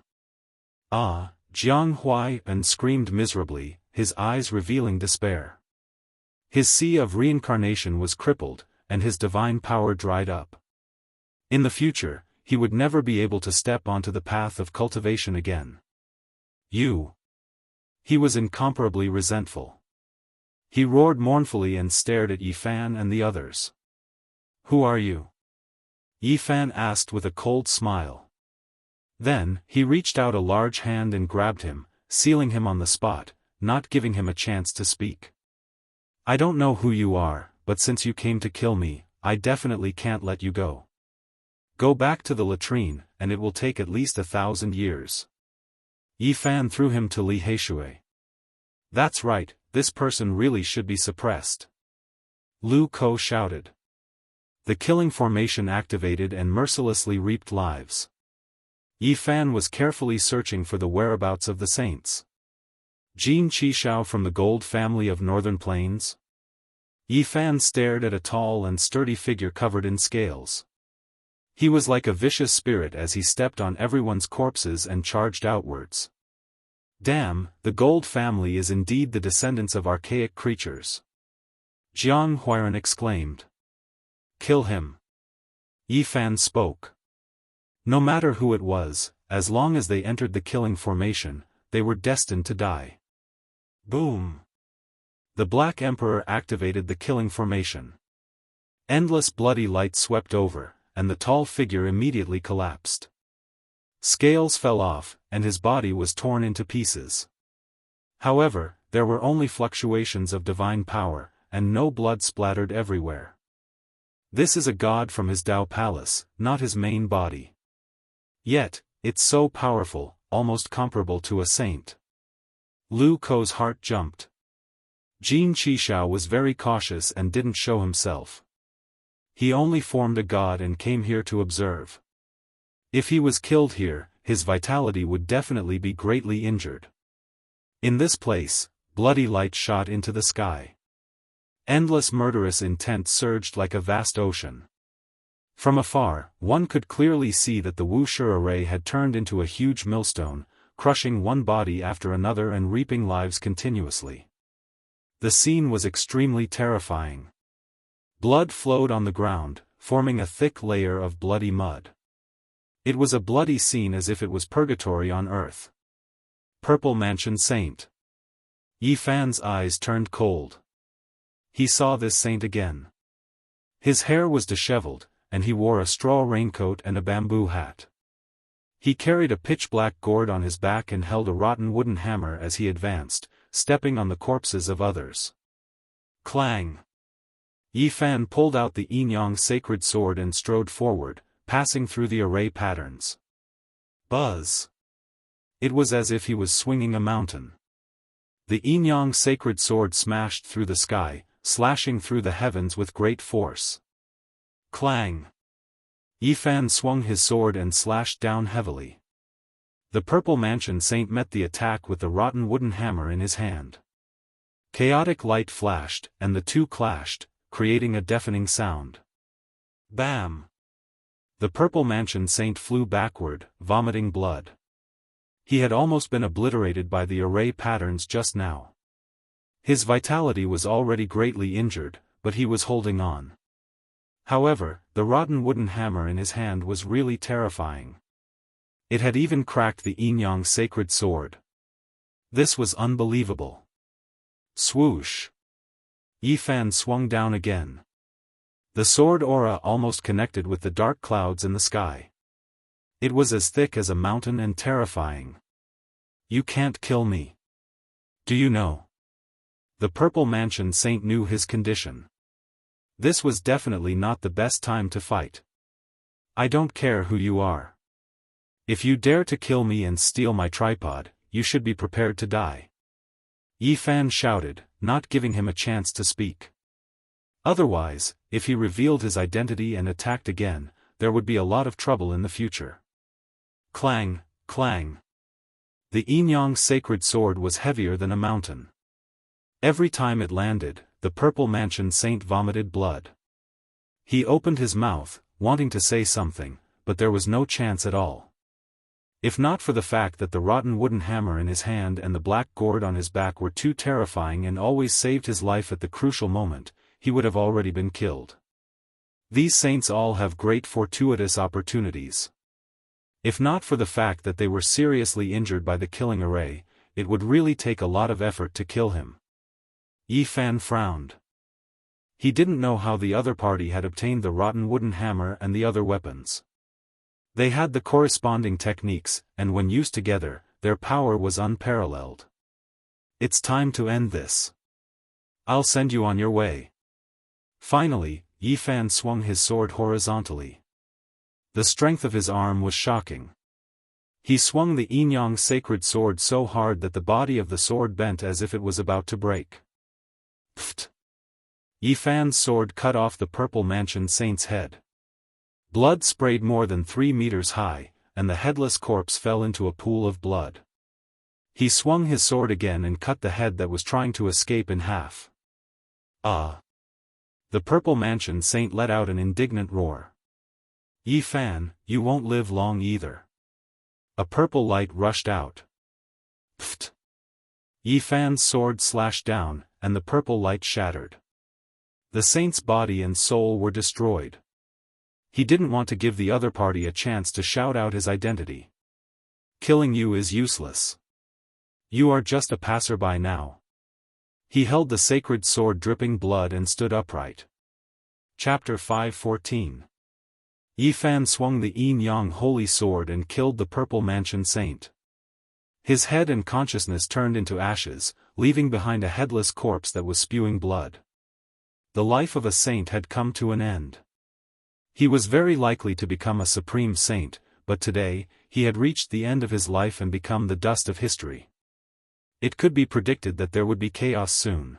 Ah, Jianghu screamed miserably, his eyes revealing despair. His sea of reincarnation was crippled, and his divine power dried up. In the future, he would never be able to step onto the path of cultivation again. You. He was incomparably resentful. He roared mournfully and stared at Yi Fan and the others. Who are you? Yi Fan asked with a cold smile. Then, he reached out a large hand and grabbed him, sealing him on the spot, not giving him a chance to speak. I don't know who you are, but since you came to kill me, I definitely can't let you go. Go back to the latrine, and it will take at least 1,000 years. Yi Fan threw him to Li Heishui. That's right, this person really should be suppressed. Lu Ko shouted. The killing formation activated and mercilessly reaped lives. Yi Fan was carefully searching for the whereabouts of the saints. Jin Qishao from the Gold family of Northern Plains? Yi Fan stared at a tall and sturdy figure covered in scales. He was like a vicious spirit as he stepped on everyone's corpses and charged outwards. Damn, the Gold family is indeed the descendants of archaic creatures. Jiang Huiran exclaimed. Kill him. Yi Fan spoke. No matter who it was, as long as they entered the killing formation, they were destined to die. Boom! The Black Emperor activated the killing formation. Endless bloody light swept over, and the tall figure immediately collapsed. Scales fell off, and his body was torn into pieces. However, there were only fluctuations of divine power, and no blood splattered everywhere. This is a god from his Dao palace, not his main body. Yet, it's so powerful, almost comparable to a saint. Lu Ko's heart jumped. Jin Qishao was very cautious and didn't show himself. He only formed a god and came here to observe. If he was killed here, his vitality would definitely be greatly injured. In this place, bloody light shot into the sky. Endless murderous intent surged like a vast ocean. From afar, one could clearly see that the Wuxia array had turned into a huge millstone, crushing one body after another and reaping lives continuously. The scene was extremely terrifying. Blood flowed on the ground, forming a thick layer of bloody mud. It was a bloody scene as if it was purgatory on earth. Purple Mansion Saint. Yi Fan's eyes turned cold. He saw this saint again. His hair was disheveled, and he wore a straw raincoat and a bamboo hat. He carried a pitch-black gourd on his back and held a rotten wooden hammer as he advanced, stepping on the corpses of others. Clang! Yi Fan pulled out the Yinyang sacred sword and strode forward, passing through the array patterns. Buzz! It was as if he was swinging a mountain. The Yinyang sacred sword smashed through the sky, slashing through the heavens with great force. Clang! Yi Fan swung his sword and slashed down heavily. The Purple Mansion Saint met the attack with the rotten wooden hammer in his hand. Chaotic light flashed, and the two clashed, creating a deafening sound. Bam! The Purple Mansion Saint flew backward, vomiting blood. He had almost been obliterated by the array patterns just now. His vitality was already greatly injured, but he was holding on. However, the rotten wooden hammer in his hand was really terrifying. It had even cracked the Yin-Yang sacred sword. This was unbelievable. Swoosh! Yi Fan swung down again. The sword aura almost connected with the dark clouds in the sky. It was as thick as a mountain and terrifying. You can't kill me. Do you know? The Purple Mansion Saint knew his condition. This was definitely not the best time to fight. I don't care who you are. If you dare to kill me and steal my tripod, you should be prepared to die. Yi Fan shouted, not giving him a chance to speak. Otherwise, if he revealed his identity and attacked again, there would be a lot of trouble in the future. Clang, clang. The Yin-Yang sacred sword was heavier than a mountain. Every time it landed, the Purple Mansion Saint vomited blood. He opened his mouth, wanting to say something, but there was no chance at all. If not for the fact that the rotten wooden hammer in his hand and the black gourd on his back were too terrifying and always saved his life at the crucial moment, he would have already been killed. These saints all have great fortuitous opportunities. If not for the fact that they were seriously injured by the killing array, it would really take a lot of effort to kill him. Yi Fan frowned. He didn't know how the other party had obtained the rotten wooden hammer and the other weapons. They had the corresponding techniques, and when used together, their power was unparalleled. It's time to end this. I'll send you on your way. Finally, Yi Fan swung his sword horizontally. The strength of his arm was shocking. He swung the Yin-Yang sacred sword so hard that the body of the sword bent as if it was about to break. Pfft! Yi Fan's sword cut off the Purple Mansion Saint's head. Blood sprayed more than 3 meters high, and the headless corpse fell into a pool of blood. He swung his sword again and cut the head that was trying to escape in half. Ah! The Purple Mansion Saint let out an indignant roar. Yi Fan, you won't live long either. A purple light rushed out. Pfft! Yi Fan's sword slashed down, and the purple light shattered. The saint's body and soul were destroyed. He didn't want to give the other party a chance to shout out his identity. Killing you is useless. You are just a passerby now. He held the sacred sword dripping blood and stood upright. Chapter 5:14. Yi Fan swung the Yin-Yang holy sword and killed the Purple Mansion Saint. His head and consciousness turned into ashes, leaving behind a headless corpse that was spewing blood. The life of a saint had come to an end. He was very likely to become a supreme saint, but today, he had reached the end of his life and become the dust of history. It could be predicted that there would be chaos soon.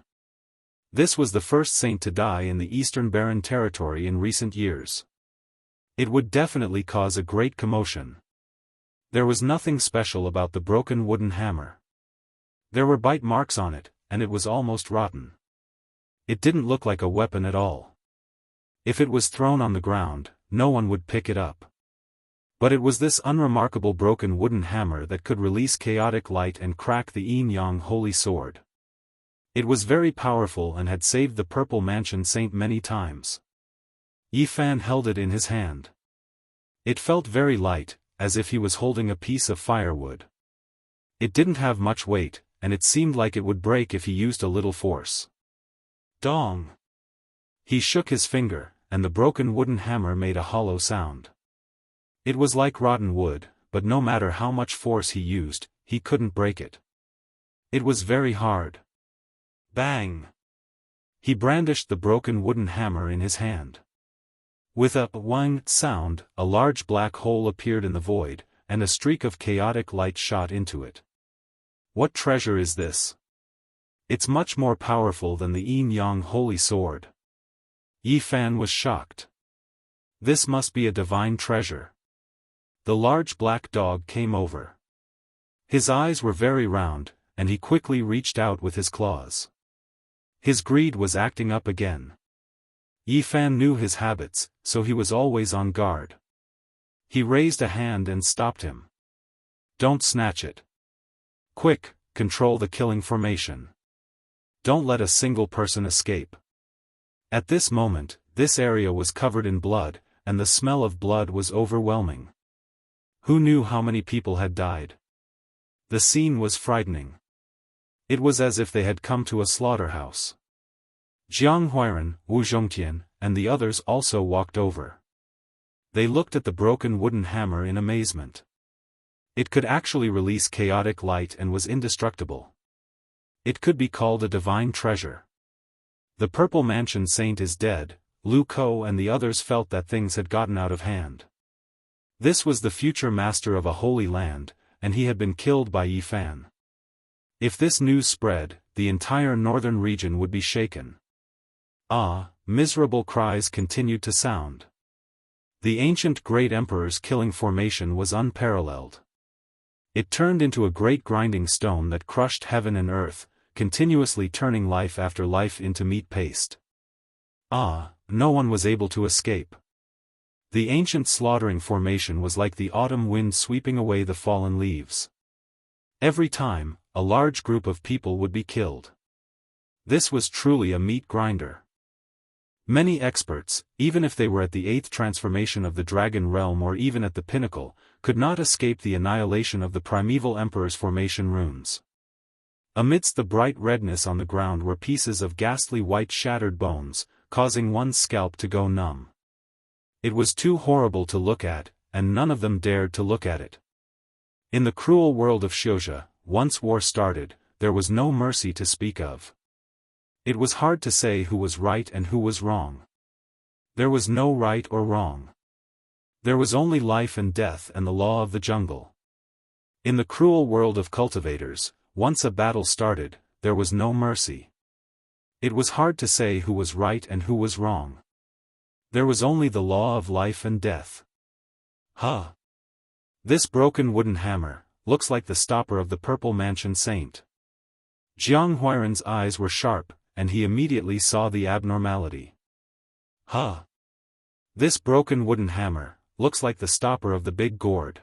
This was the first saint to die in the Eastern Barren Territory in recent years. It would definitely cause a great commotion. There was nothing special about the broken wooden hammer. There were bite marks on it, and it was almost rotten. It didn't look like a weapon at all. If it was thrown on the ground, no one would pick it up. But it was this unremarkable broken wooden hammer that could release chaotic light and crack the Yin-Yang holy sword. It was very powerful and had saved the Purple Mansion Saint many times. Yi Fan held it in his hand. It felt very light, as if he was holding a piece of firewood. It didn't have much weight, and it seemed like it would break if he used a little force. Dong! He shook his finger, and the broken wooden hammer made a hollow sound. It was like rotten wood, but no matter how much force he used, he couldn't break it. It was very hard. Bang! He brandished the broken wooden hammer in his hand. With a wang sound, a large black hole appeared in the void, and a streak of chaotic light shot into it. What treasure is this? It's much more powerful than the Yin-Yang holy sword. Yi Fan was shocked. This must be a divine treasure. The large black dog came over. His eyes were very round, and he quickly reached out with his claws. His greed was acting up again. Yi Fan knew his habits, so he was always on guard. He raised a hand and stopped him. Don't snatch it. Quick, control the killing formation. don't let a single person escape. At this moment, this area was covered in blood, and the smell of blood was overwhelming. Who knew how many people had died? The scene was frightening. It was as if they had come to a slaughterhouse. Jianghu, Wu Zhongtian, and the others also walked over. They looked at the broken wooden hammer in amazement. It could actually release chaotic light and was indestructible. It could be called a divine treasure. The Purple Mansion Saint is dead. Lu Ko and the others felt that things had gotten out of hand. This was the future master of a holy land, and he had been killed by Yi Fan. If this news spread, the entire northern region would be shaken. Ah, miserable cries continued to sound. The ancient great emperor's killing formation was unparalleled. It turned into a great grinding stone that crushed heaven and earth, continuously turning life after life into meat paste. Ah, no one was able to escape. The ancient slaughtering formation was like the autumn wind sweeping away the fallen leaves. Every time, a large group of people would be killed. This was truly a meat grinder. Many experts, even if they were at the 8th transformation of the dragon realm or even at the pinnacle, could not escape the annihilation of the primeval emperor's formation runes. Amidst the bright redness on the ground were pieces of ghastly white shattered bones, causing one's scalp to go numb. It was too horrible to look at, and none of them dared to look at it. In the cruel world of Xianxia, once war started, there was no mercy to speak of. It was hard to say who was right and who was wrong. There was no right or wrong. There was only life and death and the law of the jungle. In the cruel world of cultivators, once a battle started, there was no mercy. It was hard to say who was right and who was wrong. There was only the law of life and death. Huh! This broken wooden hammer looks like the stopper of the Purple Mansion Saint. Jiang Huiran's eyes were sharp, and he immediately saw the abnormality. Huh! This broken wooden hammer looks like the stopper of the big gourd.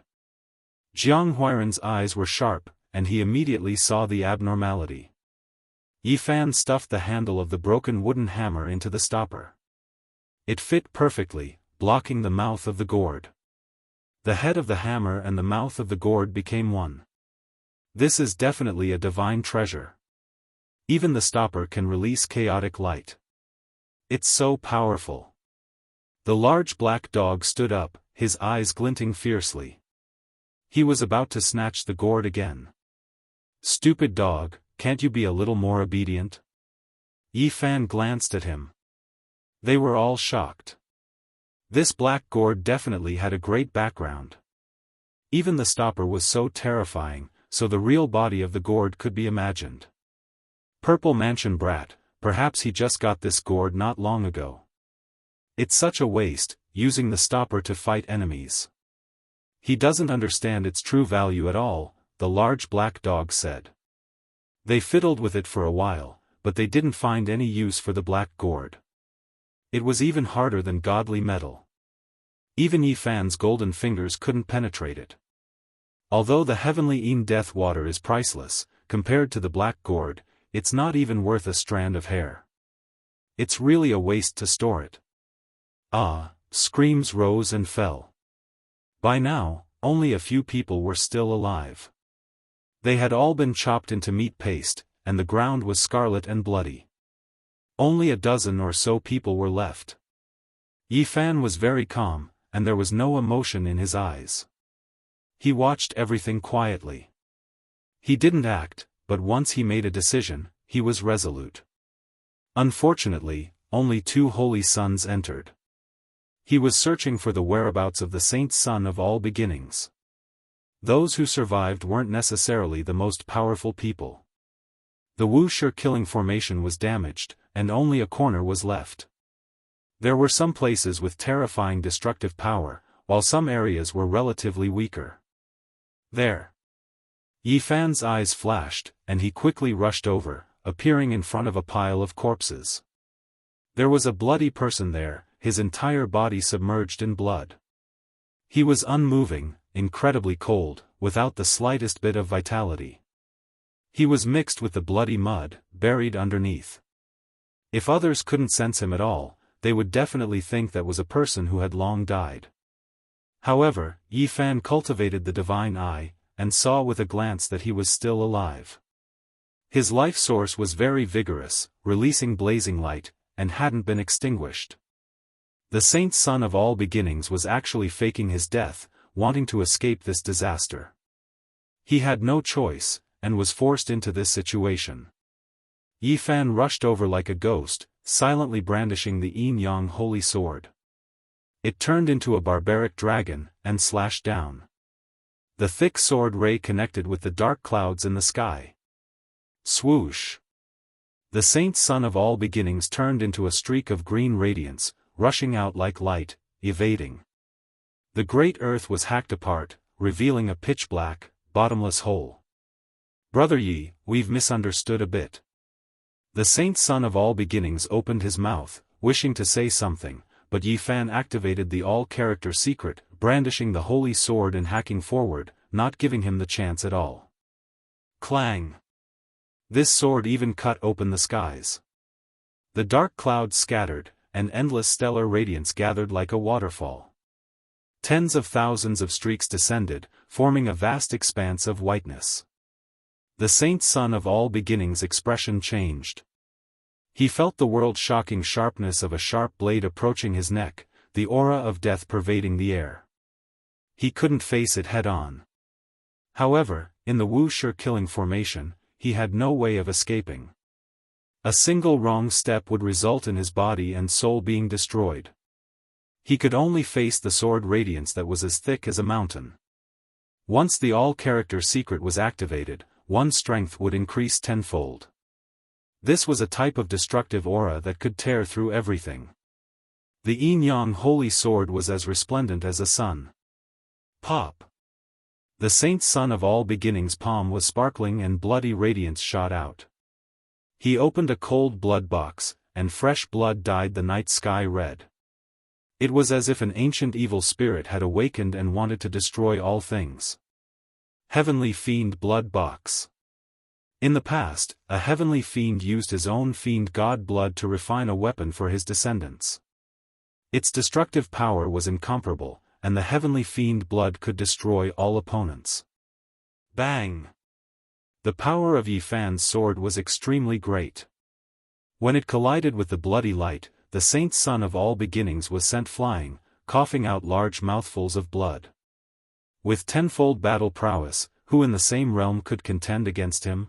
Jiang Huiran's eyes were sharp, and he immediately saw the abnormality. Yi Fan stuffed the handle of the broken wooden hammer into the stopper. It fit perfectly, blocking the mouth of the gourd. The head of the hammer and the mouth of the gourd became one. This is definitely a divine treasure. Even the stopper can release chaotic light. It's so powerful. The large black dog stood up, his eyes glinting fiercely. He was about to snatch the gourd again. Stupid dog, can't you be a little more obedient? Yi Fan glanced at him. They were all shocked. This black gourd definitely had a great background. Even the stopper was so terrifying, so the real body of the gourd could be imagined. Purple Mansion brat, perhaps he just got this gourd not long ago. It's such a waste, using the stopper to fight enemies. He doesn't understand its true value at all, the large black dog said. They fiddled with it for a while, but they didn't find any use for the black gourd. It was even harder than godly metal. Even Yi Fan's golden fingers couldn't penetrate it. Although the heavenly Een death water is priceless, compared to the black gourd, it's not even worth a strand of hair. It's really a waste to store it. Ah, screams rose and fell. By now, only a few people were still alive. They had all been chopped into meat paste, and the ground was scarlet and bloody. Only a dozen or so people were left. Yi Fan was very calm, and there was no emotion in his eyes. He watched everything quietly. He didn't act, but once he made a decision, he was resolute. Unfortunately, only 2 holy sons entered. He was searching for the whereabouts of the saint son of all beginnings. Those who survived weren't necessarily the most powerful people. The Wuxia killing formation was damaged, and only a corner was left. There were some places with terrifying destructive power, while some areas were relatively weaker. There. Yi Fan's eyes flashed, and he quickly rushed over, appearing in front of a pile of corpses. There was a bloody person there, his entire body submerged in blood. He was unmoving, incredibly cold, without the slightest bit of vitality. He was mixed with the bloody mud, buried underneath. If others couldn't sense him at all, they would definitely think that was a person who had long died. However, Yi Fan cultivated the divine eye, and saw with a glance that he was still alive. His life source was very vigorous, releasing blazing light, and hadn't been extinguished. The saint son of all beginnings was actually faking his death, wanting to escape this disaster. He had no choice, and was forced into this situation. Yi Fan rushed over like a ghost, silently brandishing the yin-yang holy sword. It turned into a barbaric dragon, and slashed down. The thick sword ray connected with the dark clouds in the sky. Swoosh! The saint son of all beginnings turned into a streak of green radiance, rushing out like light, evading. The great earth was hacked apart, revealing a pitch-black, bottomless hole. "Brother Yi, we've misunderstood a bit." The saint son of all beginnings opened his mouth, wishing to say something, but Yi Fan activated the all-character secret, brandishing the holy sword and hacking forward, not giving him the chance at all. Clang! This sword even cut open the skies. The dark clouds scattered, and endless stellar radiance gathered like a waterfall. Tens of thousands of streaks descended, forming a vast expanse of whiteness. The saint son of all beginnings' expression changed. He felt the world-shocking sharpness of a sharp blade approaching his neck, the aura of death pervading the air. He couldn't face it head-on. However, in the Wuxia killing formation, he had no way of escaping. A single wrong step would result in his body and soul being destroyed. He could only face the sword radiance that was as thick as a mountain. Once the all-character secret was activated, one's strength would increase tenfold. This was a type of destructive aura that could tear through everything. The yin-yang holy sword was as resplendent as a sun. Pop! The saint son of all beginnings' palm was sparkling and bloody radiance shot out. He opened a cold blood box, and fresh blood dyed the night sky red. It was as if an ancient evil spirit had awakened and wanted to destroy all things. Heavenly Fiend Blood Box. In the past, a heavenly fiend used his own fiend god blood to refine a weapon for his descendants. Its destructive power was incomparable, and the heavenly fiend blood could destroy all opponents. Bang! The power of Yi Fan's sword was extremely great. When it collided with the bloody light, the saint son of all beginnings was sent flying, coughing out large mouthfuls of blood. With tenfold battle prowess, who in the same realm could contend against him?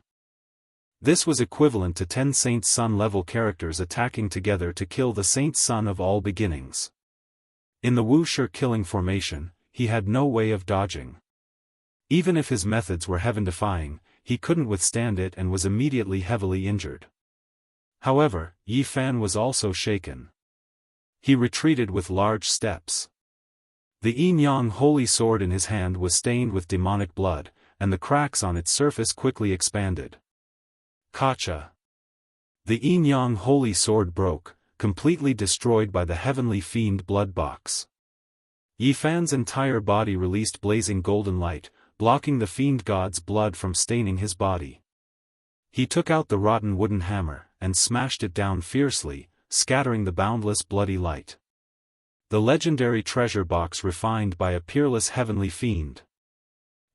This was equivalent to 10 saint son level characters attacking together to kill the saint son of all beginnings. In the Wuxia killing formation, he had no way of dodging. Even if his methods were heaven-defying, he couldn't withstand it and was immediately heavily injured. However, Yi Fan was also shaken. He retreated with large steps. The yin-yang holy sword in his hand was stained with demonic blood, and the cracks on its surface quickly expanded. Kacha! The yin-yang holy sword broke, completely destroyed by the heavenly fiend blood box. Yi Fan's entire body released blazing golden light, blocking the fiend god's blood from staining his body. He took out the rotten wooden hammer, and smashed it down fiercely, scattering the boundless bloody light. The legendary treasure box refined by a peerless heavenly fiend.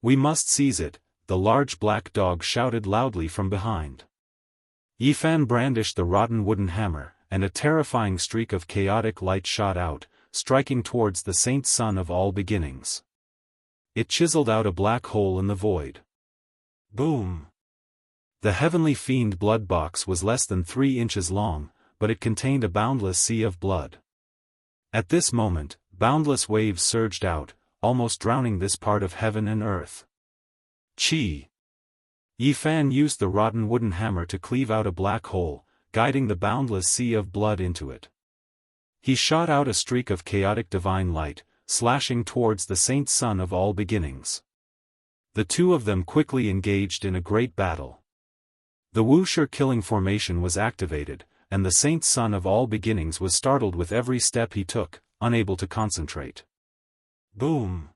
"We must seize it," the large black dog shouted loudly from behind. Yi Fan brandished the rotten wooden hammer, and a terrifying streak of chaotic light shot out, striking towards the saint son of all beginnings. It chiseled out a black hole in the void. Boom! The heavenly fiend blood box was less than 3 inches long, but it contained a boundless sea of blood. At this moment, boundless waves surged out, almost drowning this part of heaven and earth. Chi! Yi Fan used the rotten wooden hammer to cleave out a black hole, guiding the boundless sea of blood into it. He shot out a streak of chaotic divine light, slashing towards the saint son of all beginnings. The two of them quickly engaged in a great battle. The Wuxia killing formation was activated, and the saint son of all beginnings was startled with every step he took, unable to concentrate. Boom!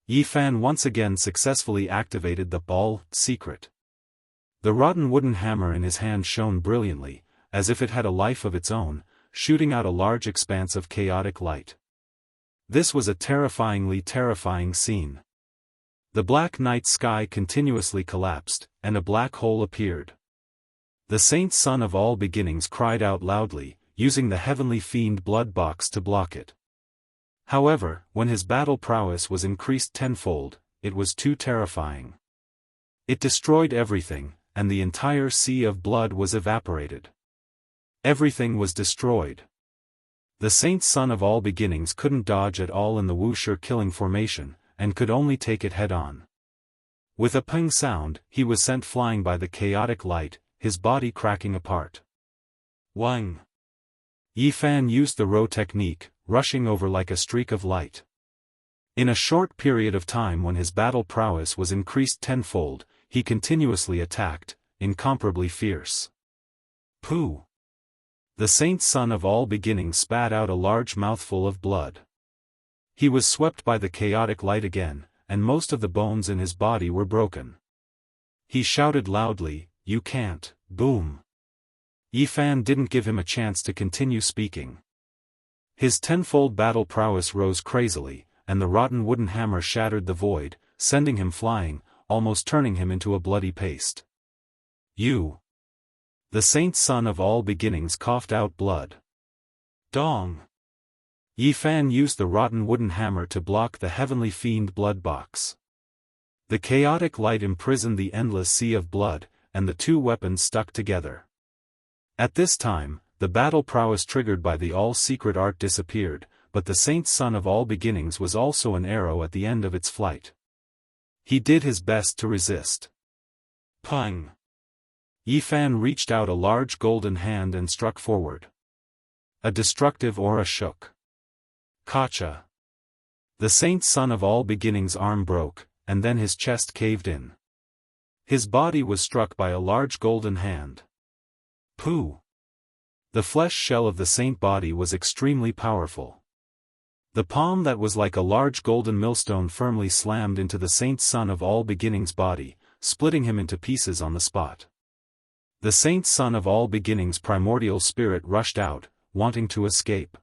Yi Fan once again successfully activated the ball secret. The rotten wooden hammer in his hand shone brilliantly, as if it had a life of its own, shooting out a large expanse of chaotic light. This was a terrifying scene. The black night sky continuously collapsed, and a black hole appeared. The saint son of all beginnings cried out loudly, using the heavenly fiend blood box to block it. However, when his battle prowess was increased tenfold, it was too terrifying. It destroyed everything, and the entire sea of blood was evaporated. Everything was destroyed. The saint son of all beginnings couldn't dodge at all in the Wuxia killing formation, and could only take it head-on. With a ping sound, he was sent flying by the chaotic light, his body cracking apart. Wang! Yifan used the row technique, rushing over like a streak of light. In a short period of time when his battle prowess was increased tenfold, he continuously attacked, incomparably fierce. Pooh! The saint son of all beginnings spat out a large mouthful of blood. He was swept by the chaotic light again, and most of the bones in his body were broken. He shouted loudly, "You can't!" Boom! Yifan didn't give him a chance to continue speaking. His tenfold battle prowess rose crazily, and the rotten wooden hammer shattered the void, sending him flying, almost turning him into a bloody paste. You! The saint son of all beginnings coughed out blood. Dong! Yifan used the rotten wooden hammer to block the heavenly fiend blood box. The chaotic light imprisoned the endless sea of blood, and the two weapons stuck together. At this time, the battle prowess triggered by the all-secret art disappeared, but the saint son of all beginnings was also an arrow at the end of its flight. He did his best to resist. Pang! Yifan reached out a large golden hand and struck forward. A destructive aura shook. Kacha! The saint son of all beginnings' arm broke, and then his chest caved in. His body was struck by a large golden hand. Pooh! The flesh shell of the saint body was extremely powerful. The palm that was like a large golden millstone firmly slammed into the saint son of all beginnings' body, splitting him into pieces on the spot. The saint son of all beginnings' primordial spirit rushed out, wanting to escape.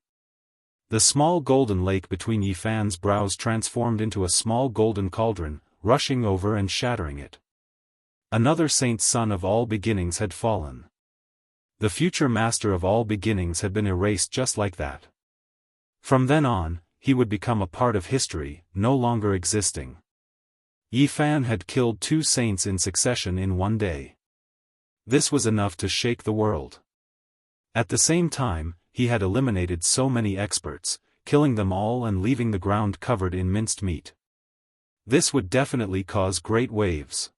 The small golden lake between Yifan's brows transformed into a small golden cauldron, rushing over and shattering it. Another saint son of all beginnings had fallen. The future master of all beginnings had been erased just like that. From then on, he would become a part of history, no longer existing. Yifan had killed 2 saints in succession in one day. This was enough to shake the world. At the same time, he had eliminated so many experts, killing them all and leaving the ground covered in minced meat. This would definitely cause great waves.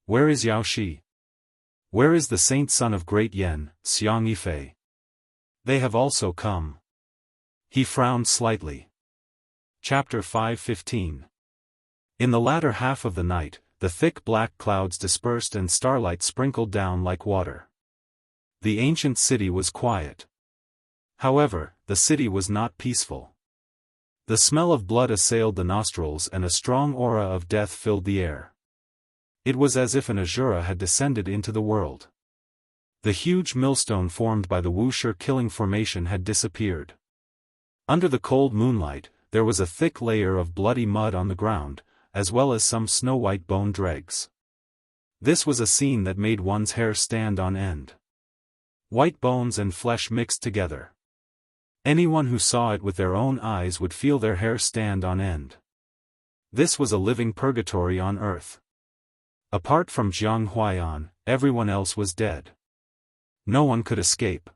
Where is Yao Shi? Where is the saint son of great Yen, Xiang Yifei? They have also come. He frowned slightly. Chapter 5:15. In the latter half of the night, the thick black clouds dispersed and starlight sprinkled down like water. The ancient city was quiet. However, the city was not peaceful. The smell of blood assailed the nostrils and a strong aura of death filled the air. It was as if an Azura had descended into the world. The huge millstone formed by the Wuxia killing formation had disappeared. Under the cold moonlight, there was a thick layer of bloody mud on the ground, as well as some snow-white bone dregs. This was a scene that made one's hair stand on end. White bones and flesh mixed together. Anyone who saw it with their own eyes would feel their hair stand on end. This was a living purgatory on earth. Apart from Jianghu, everyone else was dead. No one could escape.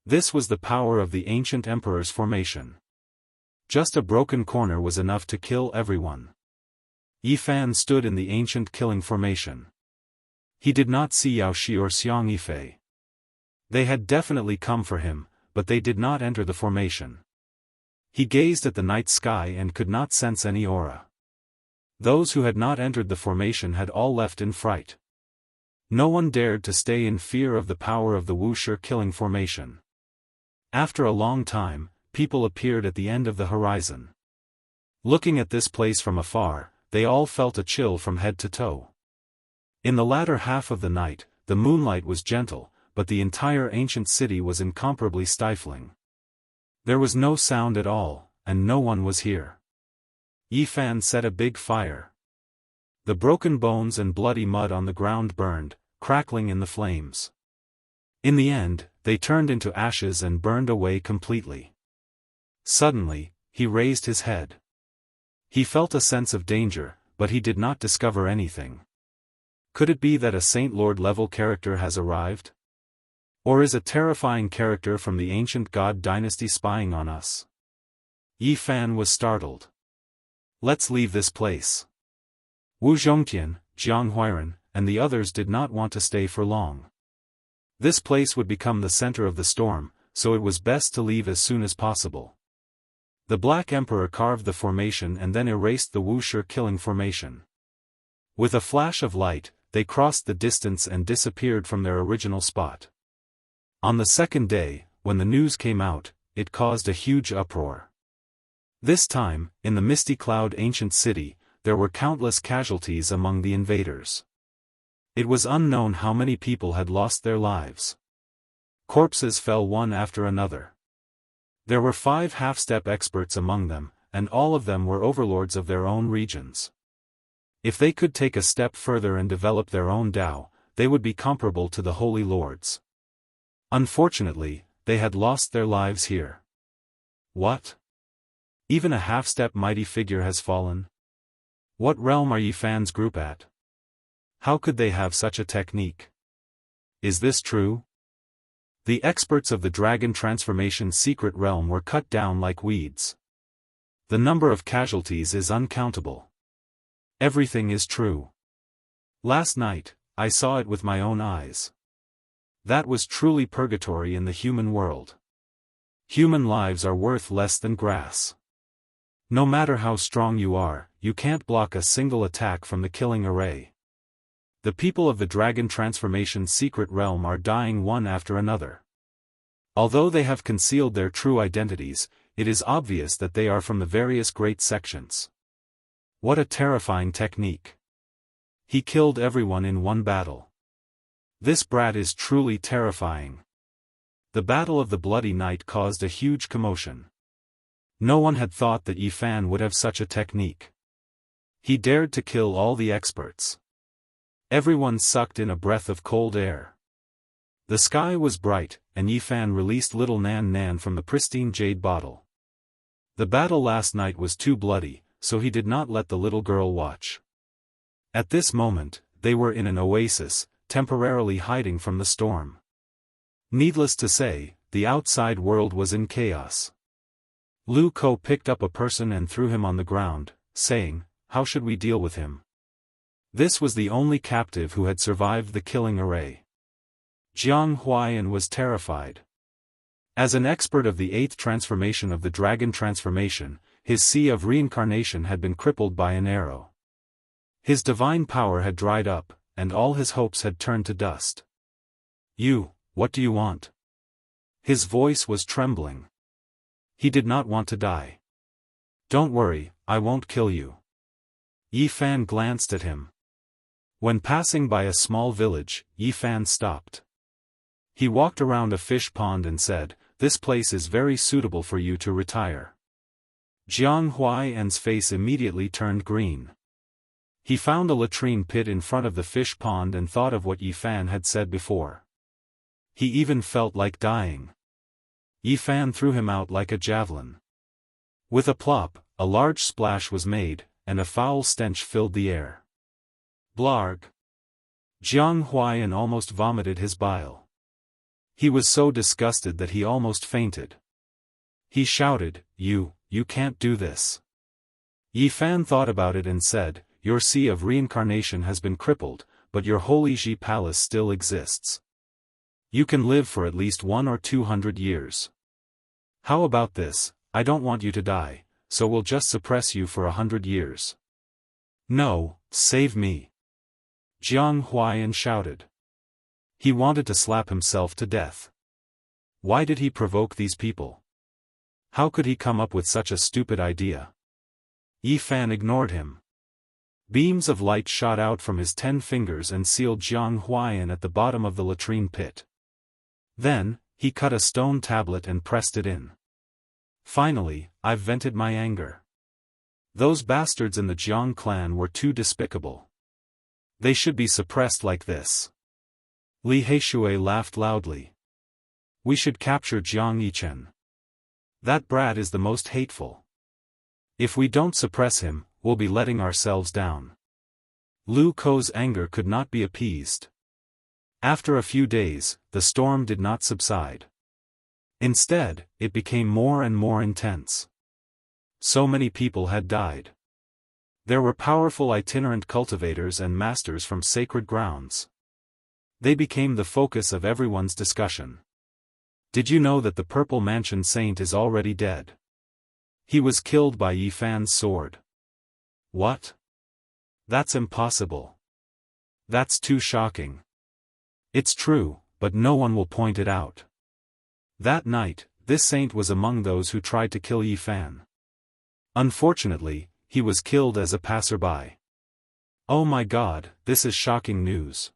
This was the power of the ancient emperor's formation. Just a broken corner was enough to kill everyone. Yifan stood in the ancient killing formation. He did not see Yao Shi or Xiang Yifei. They had definitely come for him, but they did not enter the formation. He gazed at the night sky and could not sense any aura. Those who had not entered the formation had all left in fright. No one dared to stay in fear of the power of the Wuxia killing formation. After a long time, people appeared at the end of the horizon. Looking at this place from afar, they all felt a chill from head to toe. In the latter half of the night, the moonlight was gentle, but the entire ancient city was incomparably stifling. There was no sound at all, and no one was here. Yi Fan set a big fire. The broken bones and bloody mud on the ground burned, crackling in the flames. In the end, they turned into ashes and burned away completely. Suddenly, he raised his head. He felt a sense of danger, but he did not discover anything. Could it be that a Saint Lord level character has arrived? Or is a terrifying character from the ancient god dynasty spying on us? Yi Fan was startled. Let's leave this place. Wu Zhongtian, Jiang Huiran, and the others did not want to stay for long. This place would become the center of the storm, so it was best to leave as soon as possible. The Black Emperor carved the formation and then erased the Wuxia killing formation. With a flash of light, they crossed the distance and disappeared from their original spot. On the second day, when the news came out, it caused a huge uproar. This time, in the misty cloud ancient city, there were countless casualties among the invaders. It was unknown how many people had lost their lives. Corpses fell one after another. There were 5 half-step experts among them, and all of them were overlords of their own regions. If they could take a step further and develop their own Dao, they would be comparable to the Holy Lords. Unfortunately, they had lost their lives here. What? Even a half-step mighty figure has fallen? What realm are Yi Fan's group at? How could they have such a technique? Is this true? The experts of the Dragon Transformation secret realm were cut down like weeds. The number of casualties is uncountable. Everything is true. Last night, I saw it with my own eyes. That was truly purgatory in the human world. Human lives are worth less than grass. No matter how strong you are, you can't block a single attack from the killing array. The people of the Dragon Transformation secret realm are dying one after another. Although they have concealed their true identities, it is obvious that they are from the various great sections. What a terrifying technique. He killed everyone in one battle. This brat is truly terrifying. The Battle of the Bloody Night caused a huge commotion. No one had thought that Yi Fan would have such a technique. He dared to kill all the experts. Everyone sucked in a breath of cold air. The sky was bright, and Yi Fan released little Nan Nan from the pristine jade bottle. The battle last night was too bloody, so he did not let the little girl watch. At this moment, they were in an oasis, temporarily hiding from the storm. Needless to say, the outside world was in chaos. Lu Ko picked up a person and threw him on the ground, saying, "How should we deal with him?" This was the only captive who had survived the killing array. Jiang Huiyan was terrified. As an expert of the 8th transformation of the Dragon Transformation, his sea of reincarnation had been crippled by an arrow. His divine power had dried up, and all his hopes had turned to dust. What do you want?" His voice was trembling. He did not want to die. "Don't worry, I won't kill you." Yi Fan glanced at him. When passing by a small village, Yi Fan stopped. He walked around a fish pond and said, "This place is very suitable for you to retire." Jiang Huiyan's face immediately turned green. He found a latrine pit in front of the fish pond and thought of what Yi Fan had said before. He even felt like dying. Yi Fan threw him out like a javelin. With a plop, a large splash was made, and a foul stench filled the air. Blarg! Jiang Huiyan almost vomited his bile. He was so disgusted that he almost fainted. He shouted, You can't do this." Yi Fan thought about it and said, "Your sea of reincarnation has been crippled, but your holy Ji palace still exists. You can live for at least 100 or 200 years. How about this? I don't want you to die, so we'll just suppress you for 100 years. No, save me." Jiang Huiyan shouted. He wanted to slap himself to death. Why did he provoke these people? How could he come up with such a stupid idea? Yi Fan ignored him. Beams of light shot out from his 10 fingers and sealed Jianghu in at the bottom of the latrine pit. Then, he cut a stone tablet and pressed it in. Finally, I've vented my anger. Those bastards in the Jiang clan were too despicable. They should be suppressed like this. Li Heishui laughed loudly. We should capture Jiang Yichen. That brat is the most hateful. If we don't suppress him, we'll be letting ourselves down. Lu Kou's anger could not be appeased. After a few days, the storm did not subside. Instead, it became more and more intense. So many people had died. There were powerful itinerant cultivators and masters from sacred grounds. They became the focus of everyone's discussion. Did you know that the Purple Mansion Saint is already dead? He was killed by Yi Fan's sword. What? That's impossible. That's too shocking. It's true, but no one will point it out. That night, this saint was among those who tried to kill Yi Fan. Unfortunately, he was killed as a passerby. Oh my God, this is shocking news.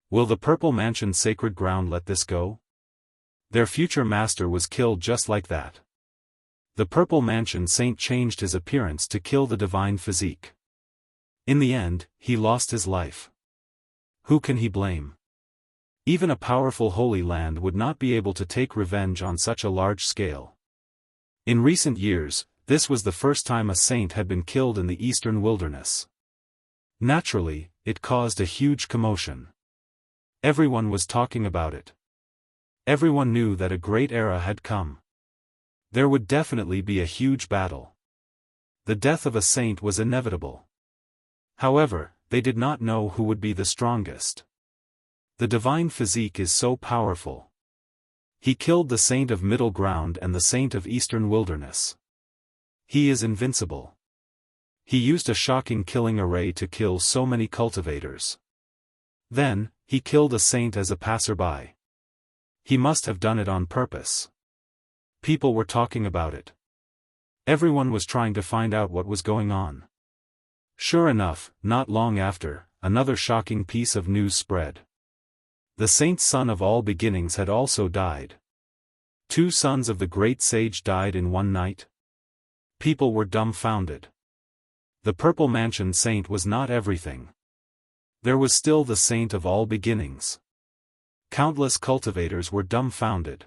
Will the Purple Mansion Sacred Ground let this go? Their future master was killed just like that. The Purple Mansion Saint changed his appearance to kill the divine physique. In the end, he lost his life. Who can he blame? Even a powerful Holy Land would not be able to take revenge on such a large scale. In recent years, this was the first time a saint had been killed in the eastern wilderness. Naturally, it caused a huge commotion. Everyone was talking about it. Everyone knew that a great era had come. There would definitely be a huge battle. The death of a saint was inevitable. However, they did not know who would be the strongest. The divine physique is so powerful. He killed the saint of middle ground and the saint of eastern wilderness. He is invincible. He used a shocking killing array to kill so many cultivators. Then, he killed a saint as a passerby. He must have done it on purpose. People were talking about it. Everyone was trying to find out what was going on. Sure enough, not long after, another shocking piece of news spread. The saint's son of all beginnings had also died. 2 sons of the great sage died in one night. People were dumbfounded. The Purple Mansion Saint was not everything. There was still the saint of all beginnings. Countless cultivators were dumbfounded.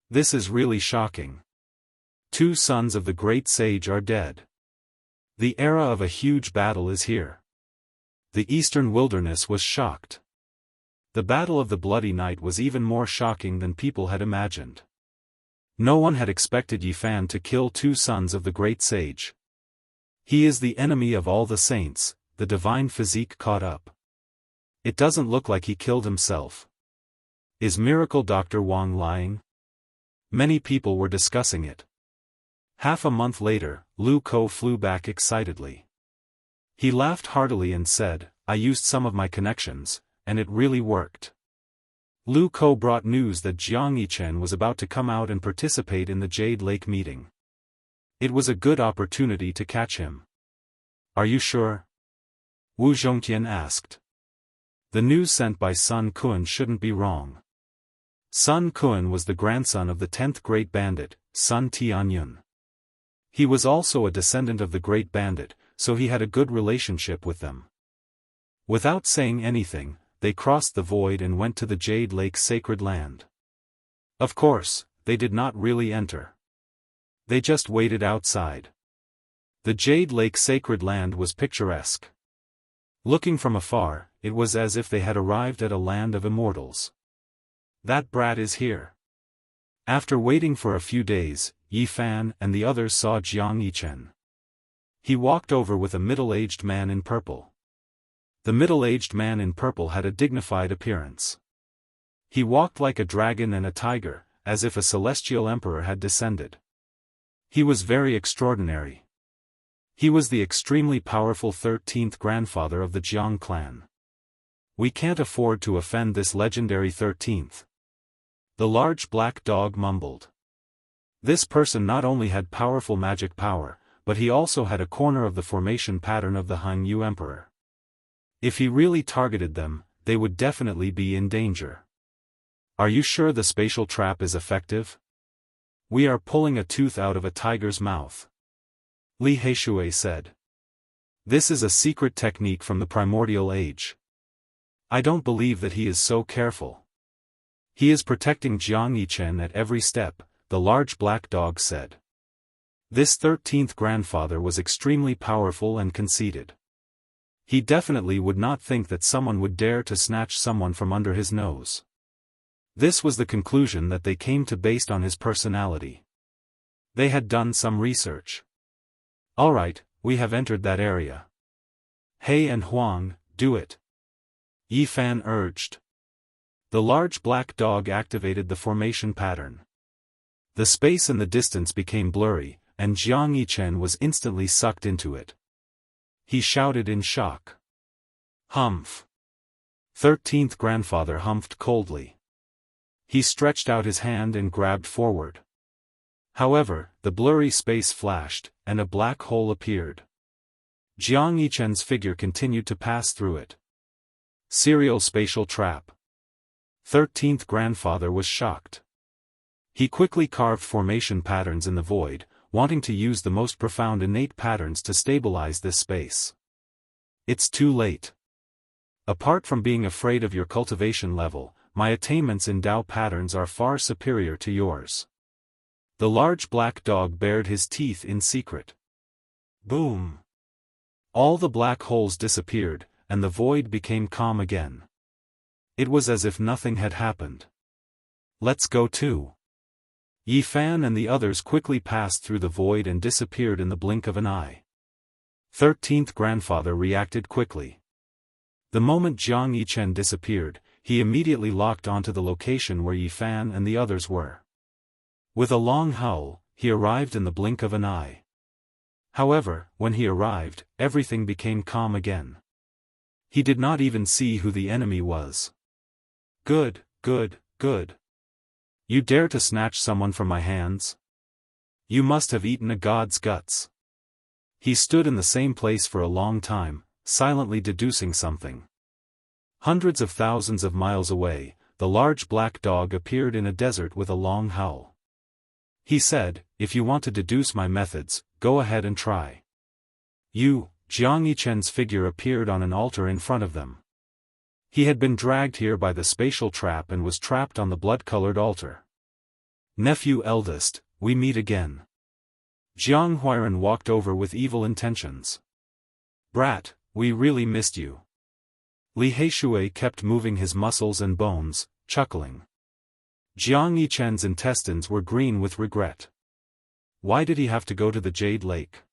This is really shocking. 2 sons of the great sage are dead. The era of a huge battle is here. The eastern wilderness was shocked. The Battle of the Bloody Night was even more shocking than people had imagined. No one had expected Yi Fan to kill 2 sons of the great sage. He is the enemy of all the saints, the divine physique caught up. It doesn't look like he killed himself. Is Miracle Dr. Wang lying? Many people were discussing it. Half a month later, Lu Kou flew back excitedly. He laughed heartily and said, I used some of my connections, and it really worked. Lu Kou brought news that Jiang Yichen was about to come out and participate in the Jade Lake meeting. It was a good opportunity to catch him. Are you sure? Wu Zhongtian asked. The news sent by Sun Kun shouldn't be wrong. Sun Kun was the grandson of the 10th Great Bandit, Sun Tianyun. He was also a descendant of the Great Bandit, so he had a good relationship with them. Without saying anything, they crossed the void and went to the Jade Lake Sacred Land. Of course, they did not really enter. They just waited outside. The Jade Lake Sacred Land was picturesque. Looking from afar, it was as if they had arrived at a land of immortals. That brat is here. After waiting for a few days, Yi Fan and the others saw Jiang Yichen. He walked over with a middle-aged man in purple. The middle-aged man in purple had a dignified appearance. He walked like a dragon and a tiger, as if a celestial emperor had descended. He was very extraordinary. He was the extremely powerful 13th grandfather of the Jiang clan. We can't afford to offend this legendary 13th. The large black dog mumbled. This person not only had powerful magic power, but he also had a corner of the formation pattern of the Han Yu Emperor. If he really targeted them, they would definitely be in danger. Are you sure the spatial trap is effective? We are pulling a tooth out of a tiger's mouth. Li Heishui said. This is a secret technique from the primordial age. I don't believe that he is so careful. He is protecting Jiang Yichen at every step, the large black dog said. This 13th grandfather was extremely powerful and conceited. He definitely would not think that someone would dare to snatch someone from under his nose. This was the conclusion that they came to based on his personality. They had done some research. Alright, we have entered that area. He and Huang, do it. Yi Fan urged. The large black dog activated the formation pattern. The space and the distance became blurry, and Jiang Yichen was instantly sucked into it. He shouted in shock. Humph. 13th grandfather humphed coldly. He stretched out his hand and grabbed forward. However, the blurry space flashed, and a black hole appeared. Jiang Yichen's figure continued to pass through it. Serial spatial trap. 13th grandfather was shocked. He quickly carved formation patterns in the void, wanting to use the most profound innate patterns to stabilize this space. It's too late. Apart from being afraid of your cultivation level, my attainments in Dao patterns are far superior to yours. The large black dog bared his teeth in secret. Boom! All the black holes disappeared, and the void became calm again. It was as if nothing had happened. Let's go too. Yi Fan and the others quickly passed through the void and disappeared in the blink of an eye. 13th grandfather reacted quickly. The moment Jiang Yichen disappeared, he immediately locked onto the location where Yi Fan and the others were. With a long howl, he arrived in the blink of an eye. However, when he arrived, everything became calm again. He did not even see who the enemy was. Good, good, good. You dare to snatch someone from my hands? You must have eaten a god's guts. He stood in the same place for a long time, silently deducing something. Hundreds of thousands of miles away, the large black dog appeared in a desert with a long howl. He said, if you want to deduce my methods, go ahead and try. Jiang Yichen's figure appeared on an altar in front of them. He had been dragged here by the spatial trap and was trapped on the blood-colored altar. Nephew eldest, we meet again. Jiang Huiran walked over with evil intentions. Brat, we really missed you. Li Heishui kept moving his muscles and bones, chuckling. Jiang Yichen's intestines were green with regret. Why did he have to go to the Jade Lake?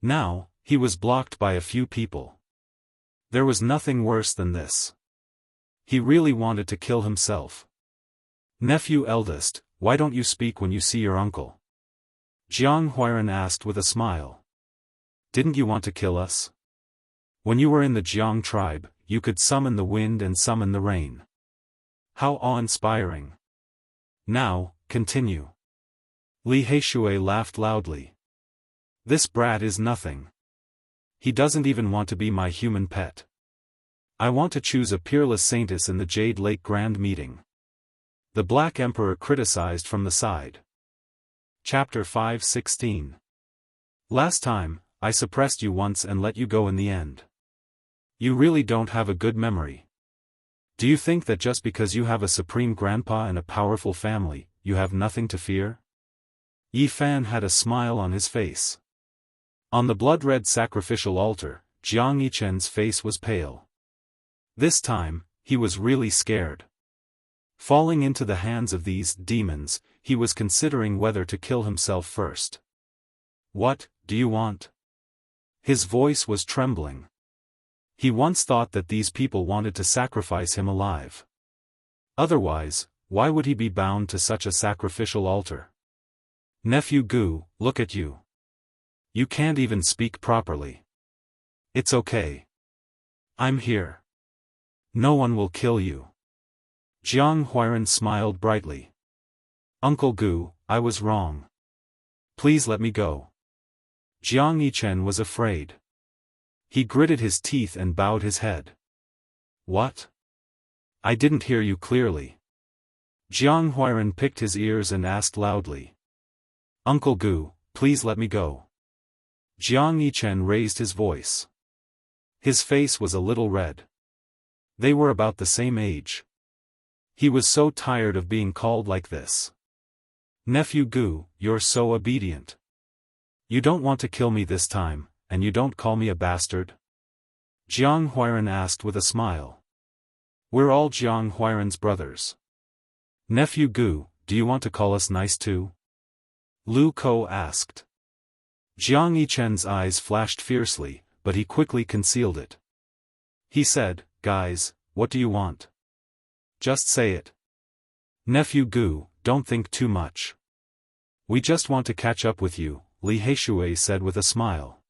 Now, he was blocked by a few people. There was nothing worse than this. He really wanted to kill himself. Nephew eldest, why don't you speak when you see your uncle? Jiang Huiran asked with a smile. Didn't you want to kill us? When you were in the Jiang tribe, you could summon the wind and summon the rain. How awe-inspiring. Now, continue. Li Heishui laughed loudly. This brat is nothing. He doesn't even want to be my human pet. I want to choose a peerless saintess in the Jade Lake Grand Meeting. The Black Emperor criticized from the side. Chapter 5:16. Last time, I suppressed you once and let you go in the end. You really don't have a good memory. Do you think that just because you have a supreme grandpa and a powerful family, you have nothing to fear? Yi Fan had a smile on his face. On the blood-red sacrificial altar, Jiang Yichen's face was pale. This time, he was really scared. Falling into the hands of these demons, he was considering whether to kill himself first. What do you want? His voice was trembling. He once thought that these people wanted to sacrifice him alive. Otherwise, why would he be bound to such a sacrificial altar? Nephew Gu, look at you. You can't even speak properly. It's okay. I'm here. No one will kill you. Jiang Huiran smiled brightly. Uncle Gu, I was wrong. Please let me go. Jiang Yichen was afraid. He gritted his teeth and bowed his head. What? I didn't hear you clearly. Jiang Huairan picked his ears and asked loudly. Uncle Gu, please let me go. Jiang Yichen raised his voice. His face was a little red. They were about the same age. He was so tired of being called like this. Nephew Gu, you're so obedient. You don't want to kill me this time, and you don't call me a bastard? Jiang Huairan asked with a smile. We're all Jiang Huairan's brothers. Nephew Gu, do you want to call us nice too? Lu Ko asked. Jiang Yichen's eyes flashed fiercely, but he quickly concealed it. He said, Guys, what do you want? Just say it. Nephew Gu, don't think too much. We just want to catch up with you, Li Heishui said with a smile.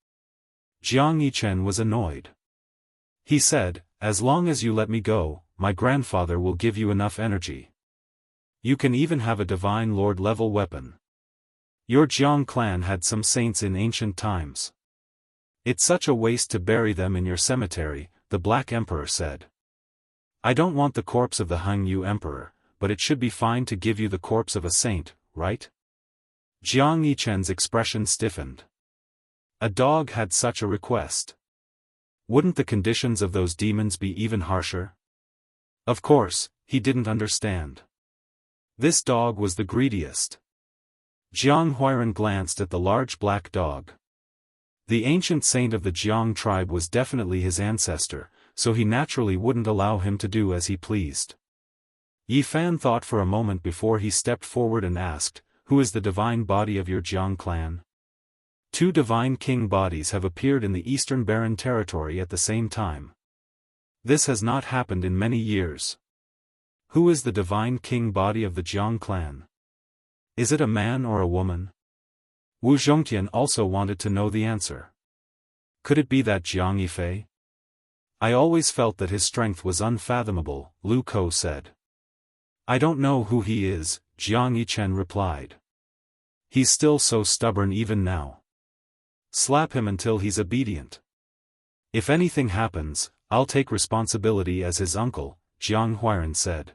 Jiang Yichen was annoyed. He said, as long as you let me go, my grandfather will give you enough energy. You can even have a divine lord level weapon. Your Jiang clan had some saints in ancient times. It's such a waste to bury them in your cemetery, the Black Emperor said. I don't want the corpse of the Hung Yu Emperor, but it should be fine to give you the corpse of a saint, right? Jiang Yichen's expression stiffened. A dog had such a request. Wouldn't the conditions of those demons be even harsher? Of course, he didn't understand. This dog was the greediest. Jiang Huairan glanced at the large black dog. The ancient saint of the Jiang tribe was definitely his ancestor, so he naturally wouldn't allow him to do as he pleased. Yi Fan thought for a moment before he stepped forward and asked, Who is the divine body of your Jiang clan? 2 divine king bodies have appeared in the Eastern Barren Territory at the same time. This has not happened in many years. Who is the divine king body of the Jiang clan? Is it a man or a woman? Wu Zhongtian also wanted to know the answer. Could it be that Jiang Yifei? I always felt that his strength was unfathomable, Lu Ko said. I don't know who he is, Jiang Yichen replied. He's still so stubborn even now. Slap him until he's obedient. If anything happens, I'll take responsibility as his uncle, Jiang Huairan said.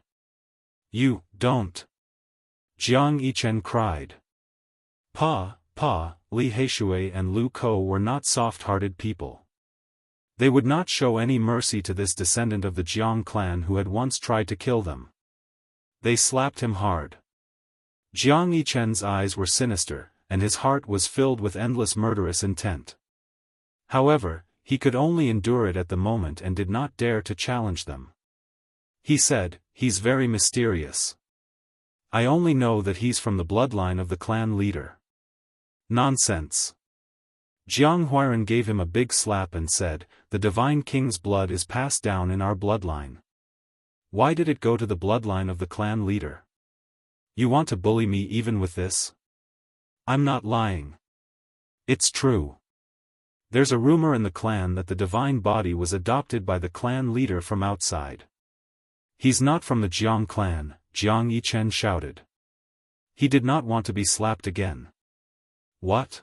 You, don't. Jiang Yichen cried. Pa, Li Heishui and Lu Ko were not soft-hearted people. They would not show any mercy to this descendant of the Jiang clan who had once tried to kill them. They slapped him hard. Jiang Yichen's eyes were sinister, and his heart was filled with endless murderous intent. However, he could only endure it at the moment and did not dare to challenge them. He said, He's very mysterious. I only know that he's from the bloodline of the clan leader. Nonsense. Jiang Huairan gave him a big slap and said, The divine king's blood is passed down in our bloodline. Why did it go to the bloodline of the clan leader? You want to bully me even with this? I'm not lying. It's true. There's a rumor in the clan that the divine body was adopted by the clan leader from outside. He's not from the Jiang clan, Jiang Yichen shouted. He did not want to be slapped again. What?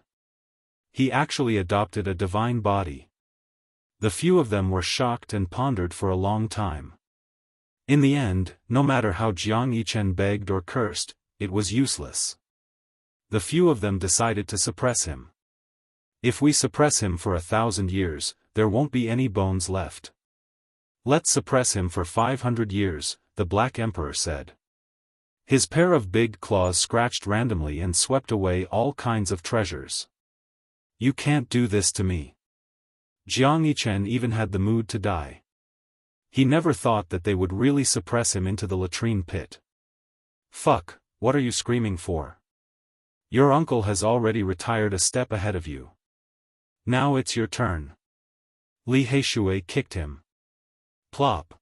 He actually adopted a divine body. The few of them were shocked and pondered for a long time. In the end, no matter how Jiang Yichen begged or cursed, it was useless. The few of them decided to suppress him. If we suppress him for 1,000 years, there won't be any bones left. Let's suppress him for 500 years, the Black Emperor said. His pair of big claws scratched randomly and swept away all kinds of treasures. You can't do this to me. Jiang Yichen even had the mood to die. He never thought that they would really suppress him into the latrine pit. Fuck, what are you screaming for? Your uncle has already retired a step ahead of you. Now it's your turn. Li Heishui kicked him. Plop.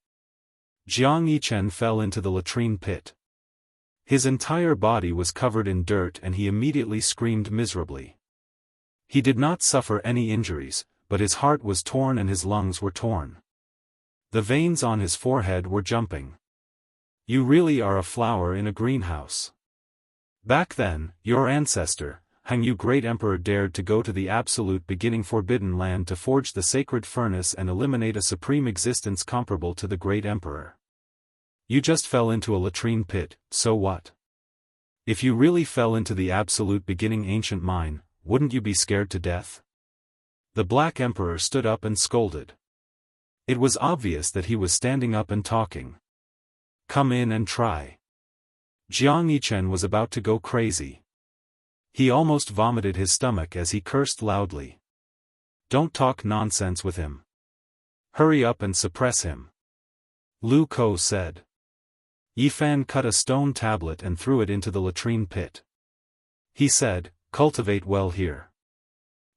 Jiang Yichen fell into the latrine pit. His entire body was covered in dirt and he immediately screamed miserably. He did not suffer any injuries, but his heart was torn and his lungs were torn. The veins on his forehead were jumping. You really are a flower in a greenhouse. Back then, your ancestor, Hang you great emperor dared to go to the absolute beginning forbidden land to forge the sacred furnace and eliminate a supreme existence comparable to the great emperor. You just fell into a latrine pit, so what? If you really fell into the absolute beginning ancient mine, wouldn't you be scared to death? The Black Emperor stood up and scolded. It was obvious that he was standing up and talking. Come in and try. Jianghu was about to go crazy. He almost vomited his stomach as he cursed loudly. Don't talk nonsense with him. Hurry up and suppress him. Lu Ko said. Yifan cut a stone tablet and threw it into the latrine pit. He said, cultivate well here.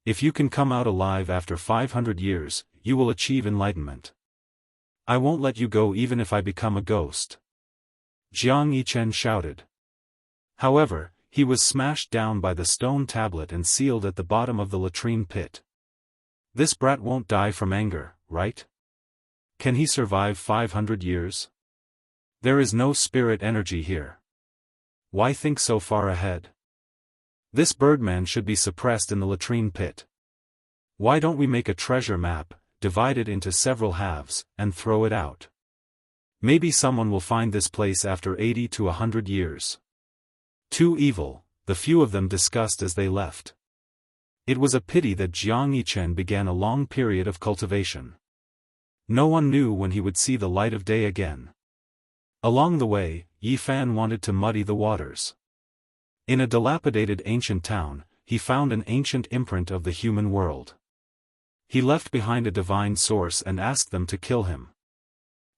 If you can come out alive after 500 years, you will achieve enlightenment. I won't let you go even if I become a ghost. Jiang Yichen shouted. However, he was smashed down by the stone tablet and sealed at the bottom of the latrine pit. This brat won't die from anger, right? Can he survive 500 years? There is no spirit energy here. Why think so far ahead? This birdman should be suppressed in the latrine pit. Why don't we make a treasure map, divide it into several halves, and throw it out? Maybe someone will find this place after 80 to 100 years. Too evil, the few of them discussed as they left. It was a pity that Jiang Yichen began a long period of cultivation. No one knew when he would see the light of day again. Along the way, Yifan wanted to muddy the waters. In a dilapidated ancient town, he found an ancient imprint of the human world. He left behind a divine source and asked them to kill him.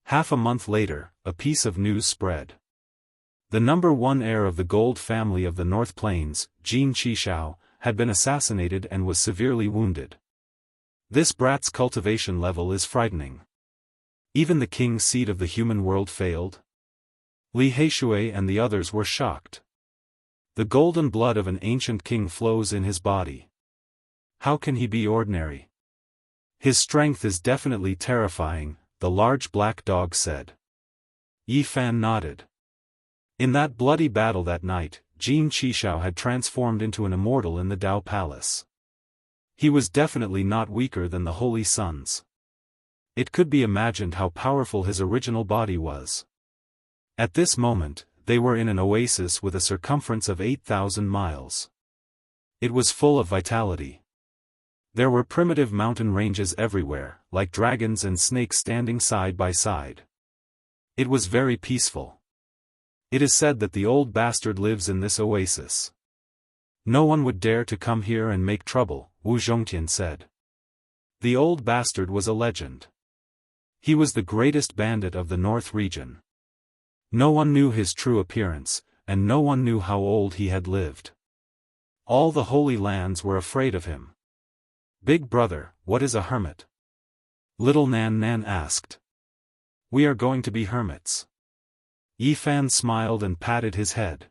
Half a month later, a piece of news spread. The number one heir of the gold family of the North Plains, Jin Qishao, had been assassinated and was severely wounded. This brat's cultivation level is frightening. Even the king's seed of the human world failed. Li Heishui and the others were shocked. The golden blood of an ancient king flows in his body. How can he be ordinary? His strength is definitely terrifying, the large black dog said. Yifan nodded. In that bloody battle that night, Jin Qishao had transformed into an immortal in the Dao Palace. He was definitely not weaker than the Holy Sons. It could be imagined how powerful his original body was. At this moment, they were in an oasis with a circumference of 8,000 miles. It was full of vitality. There were primitive mountain ranges everywhere, like dragons and snakes standing side by side. It was very peaceful. It is said that the old bastard lives in this oasis. No one would dare to come here and make trouble, Wu Zhongtian said. The old bastard was a legend. He was the greatest bandit of the North region. No one knew his true appearance, and no one knew how old he had lived. All the Holy Lands were afraid of him. Big brother, what is a hermit? Little Nan Nan asked. We are going to be hermits. Yifan smiled and patted his head.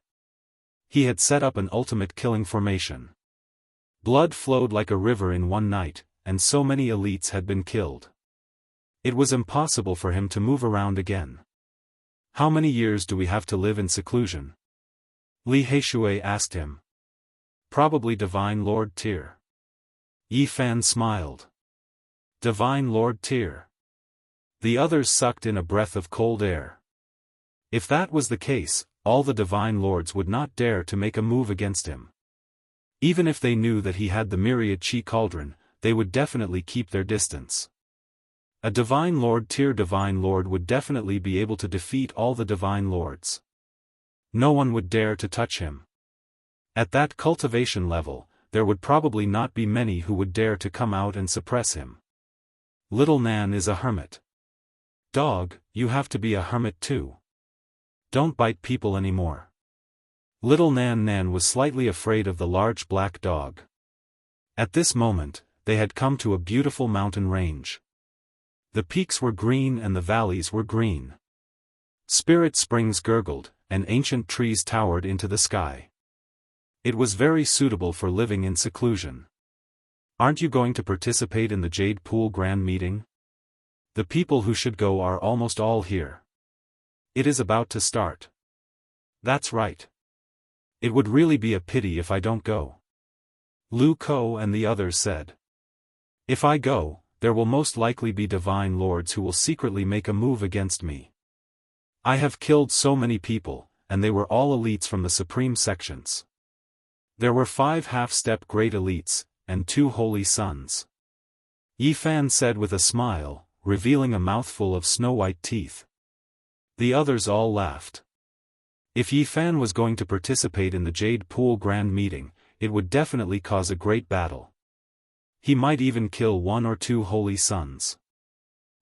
He had set up an ultimate killing formation. Blood flowed like a river in one night, and so many elites had been killed. It was impossible for him to move around again. How many years do we have to live in seclusion? Li Heishui asked him. Probably Divine Lord Tyr. Yifan smiled. Divine Lord Tyr. The others sucked in a breath of cold air. If that was the case, all the divine lords would not dare to make a move against him. Even if they knew that he had the myriad chi cauldron, they would definitely keep their distance. A divine lord Tyr divine lord would definitely be able to defeat all the divine lords. No one would dare to touch him. At that cultivation level, there would probably not be many who would dare to come out and suppress him. Little Nan is a hermit. Dog, you have to be a hermit too. Don't bite people anymore. Little Nan Nan was slightly afraid of the large black dog. At this moment, they had come to a beautiful mountain range. The peaks were green and the valleys were green. Spirit springs gurgled, and ancient trees towered into the sky. It was very suitable for living in seclusion. Aren't you going to participate in the Jade Pool Grand Meeting? The people who should go are almost all here. It is about to start. That's right. It would really be a pity if I don't go. Lu Ko and the others said. If I go, there will most likely be divine lords who will secretly make a move against me. I have killed so many people, and they were all elites from the supreme sections. There were 5 half-step great elites, and 2 holy sons. Yi Fan said with a smile, revealing a mouthful of snow-white teeth. The others all laughed. If Yi Fan was going to participate in the Jade Pool Grand Meeting, it would definitely cause a great battle. He might even kill 1 or 2 holy sons.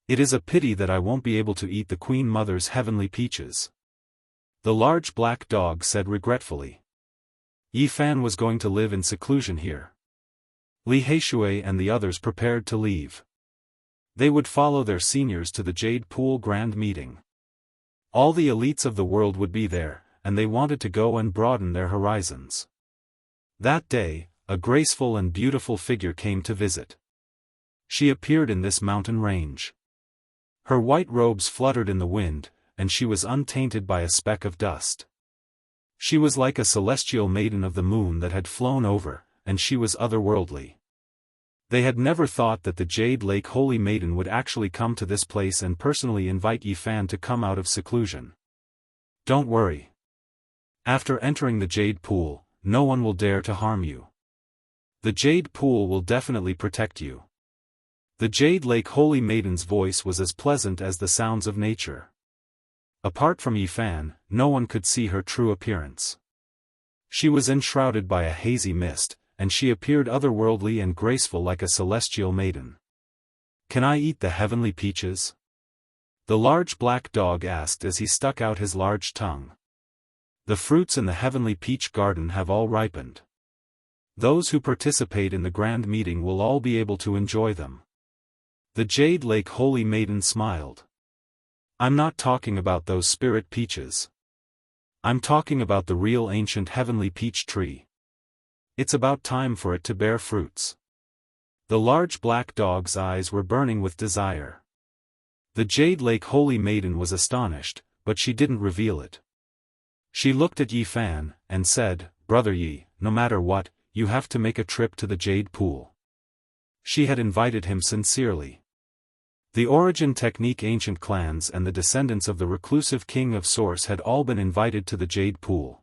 It is a pity that I won't be able to eat the Queen Mother's heavenly peaches. The large black dog said regretfully. Yi Fan was going to live in seclusion here. Li Heishui and the others prepared to leave. They would follow their seniors to the Jade Pool Grand Meeting. All the elites of the world would be there, and they wanted to go and broaden their horizons. That day, a graceful and beautiful figure came to visit. She appeared in this mountain range. Her white robes fluttered in the wind, and she was untainted by a speck of dust. She was like a celestial maiden of the moon that had flown over, and she was otherworldly. They had never thought that the Jade Lake Holy Maiden would actually come to this place and personally invite Yi Fan to come out of seclusion. Don't worry. After entering the Jade Pool, no one will dare to harm you. The Jade Pool will definitely protect you. The Jade Lake Holy Maiden's voice was as pleasant as the sounds of nature. Apart from Yi Fan, no one could see her true appearance. She was enshrouded by a hazy mist, and she appeared otherworldly and graceful like a celestial maiden. Can I eat the heavenly peaches? The large black dog asked as he stuck out his large tongue. The fruits in the heavenly peach garden have all ripened. Those who participate in the grand meeting will all be able to enjoy them. The Jade Lake Holy Maiden smiled. I'm not talking about those spirit peaches. I'm talking about the real ancient heavenly peach tree. It's about time for it to bear fruits. The large black dog's eyes were burning with desire. The Jade Lake Holy Maiden was astonished, but she didn't reveal it. She looked at Yi Fan, and said, Brother Yi, no matter what, you have to make a trip to the Jade Pool. She had invited him sincerely. The origin technique ancient clans and the descendants of the reclusive king of Source had all been invited to the Jade Pool.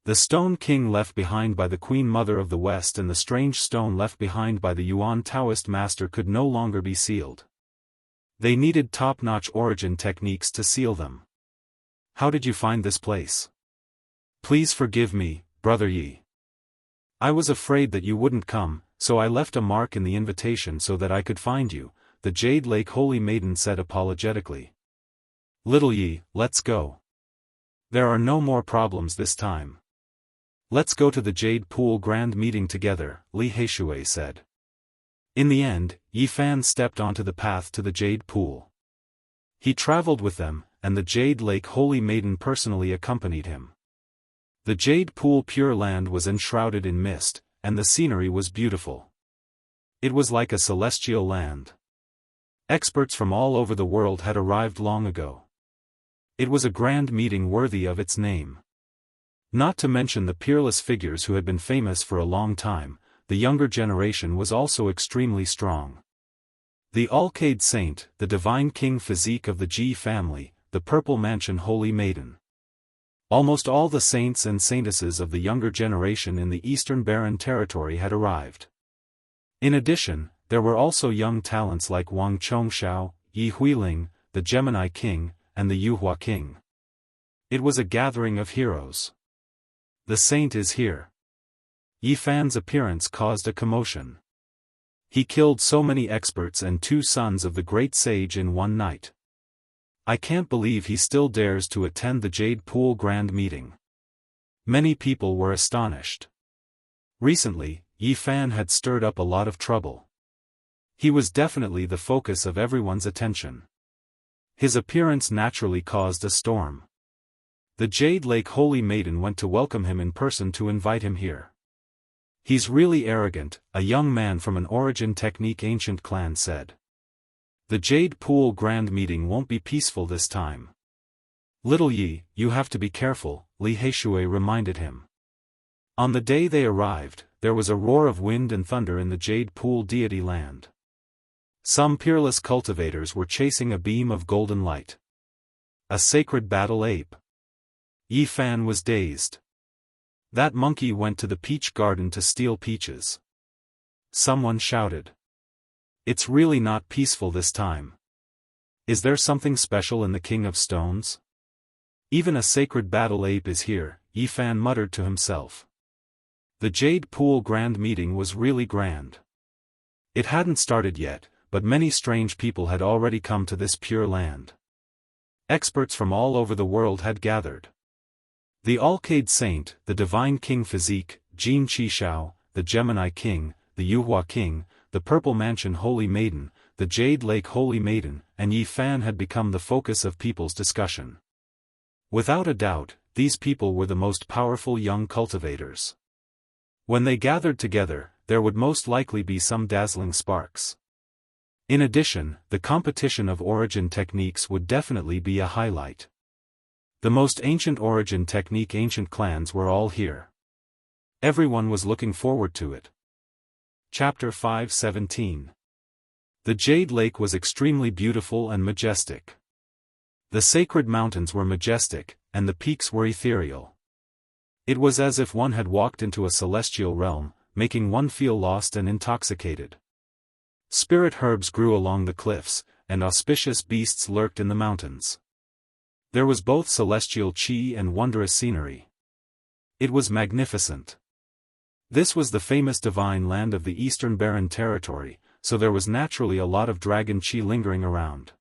The stone king left behind by the Queen Mother of the West and the strange stone left behind by the Yuan Taoist master could no longer be sealed. They needed top-notch origin techniques to seal them. How did you find this place? Please forgive me, Brother Yi. I was afraid that you wouldn't come, so I left a mark in the invitation so that I could find you, the Jade Lake Holy Maiden said apologetically. Little Yi, let's go. There are no more problems this time. Let's go to the Jade Pool Grand Meeting together, Li Heishui said. In the end, Yi Fan stepped onto the path to the Jade Pool. He traveled with them, and the Jade Lake Holy Maiden personally accompanied him. The Jade Pool Pure Land was enshrouded in mist, and the scenery was beautiful. It was like a celestial land. Experts from all over the world had arrived long ago. It was a grand meeting worthy of its name. Not to mention the peerless figures who had been famous for a long time, the younger generation was also extremely strong. The Alcade Saint, the divine king physique of the Ji family, the Purple Mansion Holy Maiden. Almost all the saints and saintesses of the younger generation in the Eastern Barren Territory had arrived. In addition, there were also young talents like Wang Chongshao, Yi Huiling, the Gemini King, and the Yuhua King. It was a gathering of heroes. The saint is here. Yi Fan's appearance caused a commotion. He killed so many experts and 2 sons of the great sage in one night. I can't believe he still dares to attend the Jade Pool Grand Meeting. Many people were astonished. Recently, Yi Fan had stirred up a lot of trouble. He was definitely the focus of everyone's attention. His appearance naturally caused a storm. The Jade Lake Holy Maiden went to welcome him in person to invite him here. He's really arrogant, a young man from an origin technique ancient clan said. The Jade Pool Grand Meeting won't be peaceful this time. Little Yi, you have to be careful, Li Heishui reminded him. On the day they arrived, there was a roar of wind and thunder in the Jade Pool deity land. Some peerless cultivators were chasing a beam of golden light. A sacred battle ape. Yi Fan was dazed. That monkey went to the peach garden to steal peaches. Someone shouted. It's really not peaceful this time. Is there something special in the King of Stones? Even a sacred battle ape is here, Yi Fan muttered to himself. The Jade Pool Grand Meeting was really grand. It hadn't started yet, but many strange people had already come to this pure land. Experts from all over the world had gathered. The Alcade Saint, the Divine King Physique, Jin Qishao, the Gemini King, the Yuhua King, the Purple Mansion Holy Maiden, the Jade Lake Holy Maiden, and Yi Fan had become the focus of people's discussion. Without a doubt, these people were the most powerful young cultivators. When they gathered together, there would most likely be some dazzling sparks. In addition, the competition of origin techniques would definitely be a highlight. The most ancient origin technique ancient clans were all here. Everyone was looking forward to it. Chapter 5:17. The Jade Lake was extremely beautiful and majestic. The sacred mountains were majestic, and the peaks were ethereal. It was as if one had walked into a celestial realm, making one feel lost and intoxicated. Spirit herbs grew along the cliffs, and auspicious beasts lurked in the mountains. There was both celestial chi and wondrous scenery. It was magnificent. This was the famous divine land of the Eastern Barren Territory, so there was naturally a lot of dragon chi lingering around.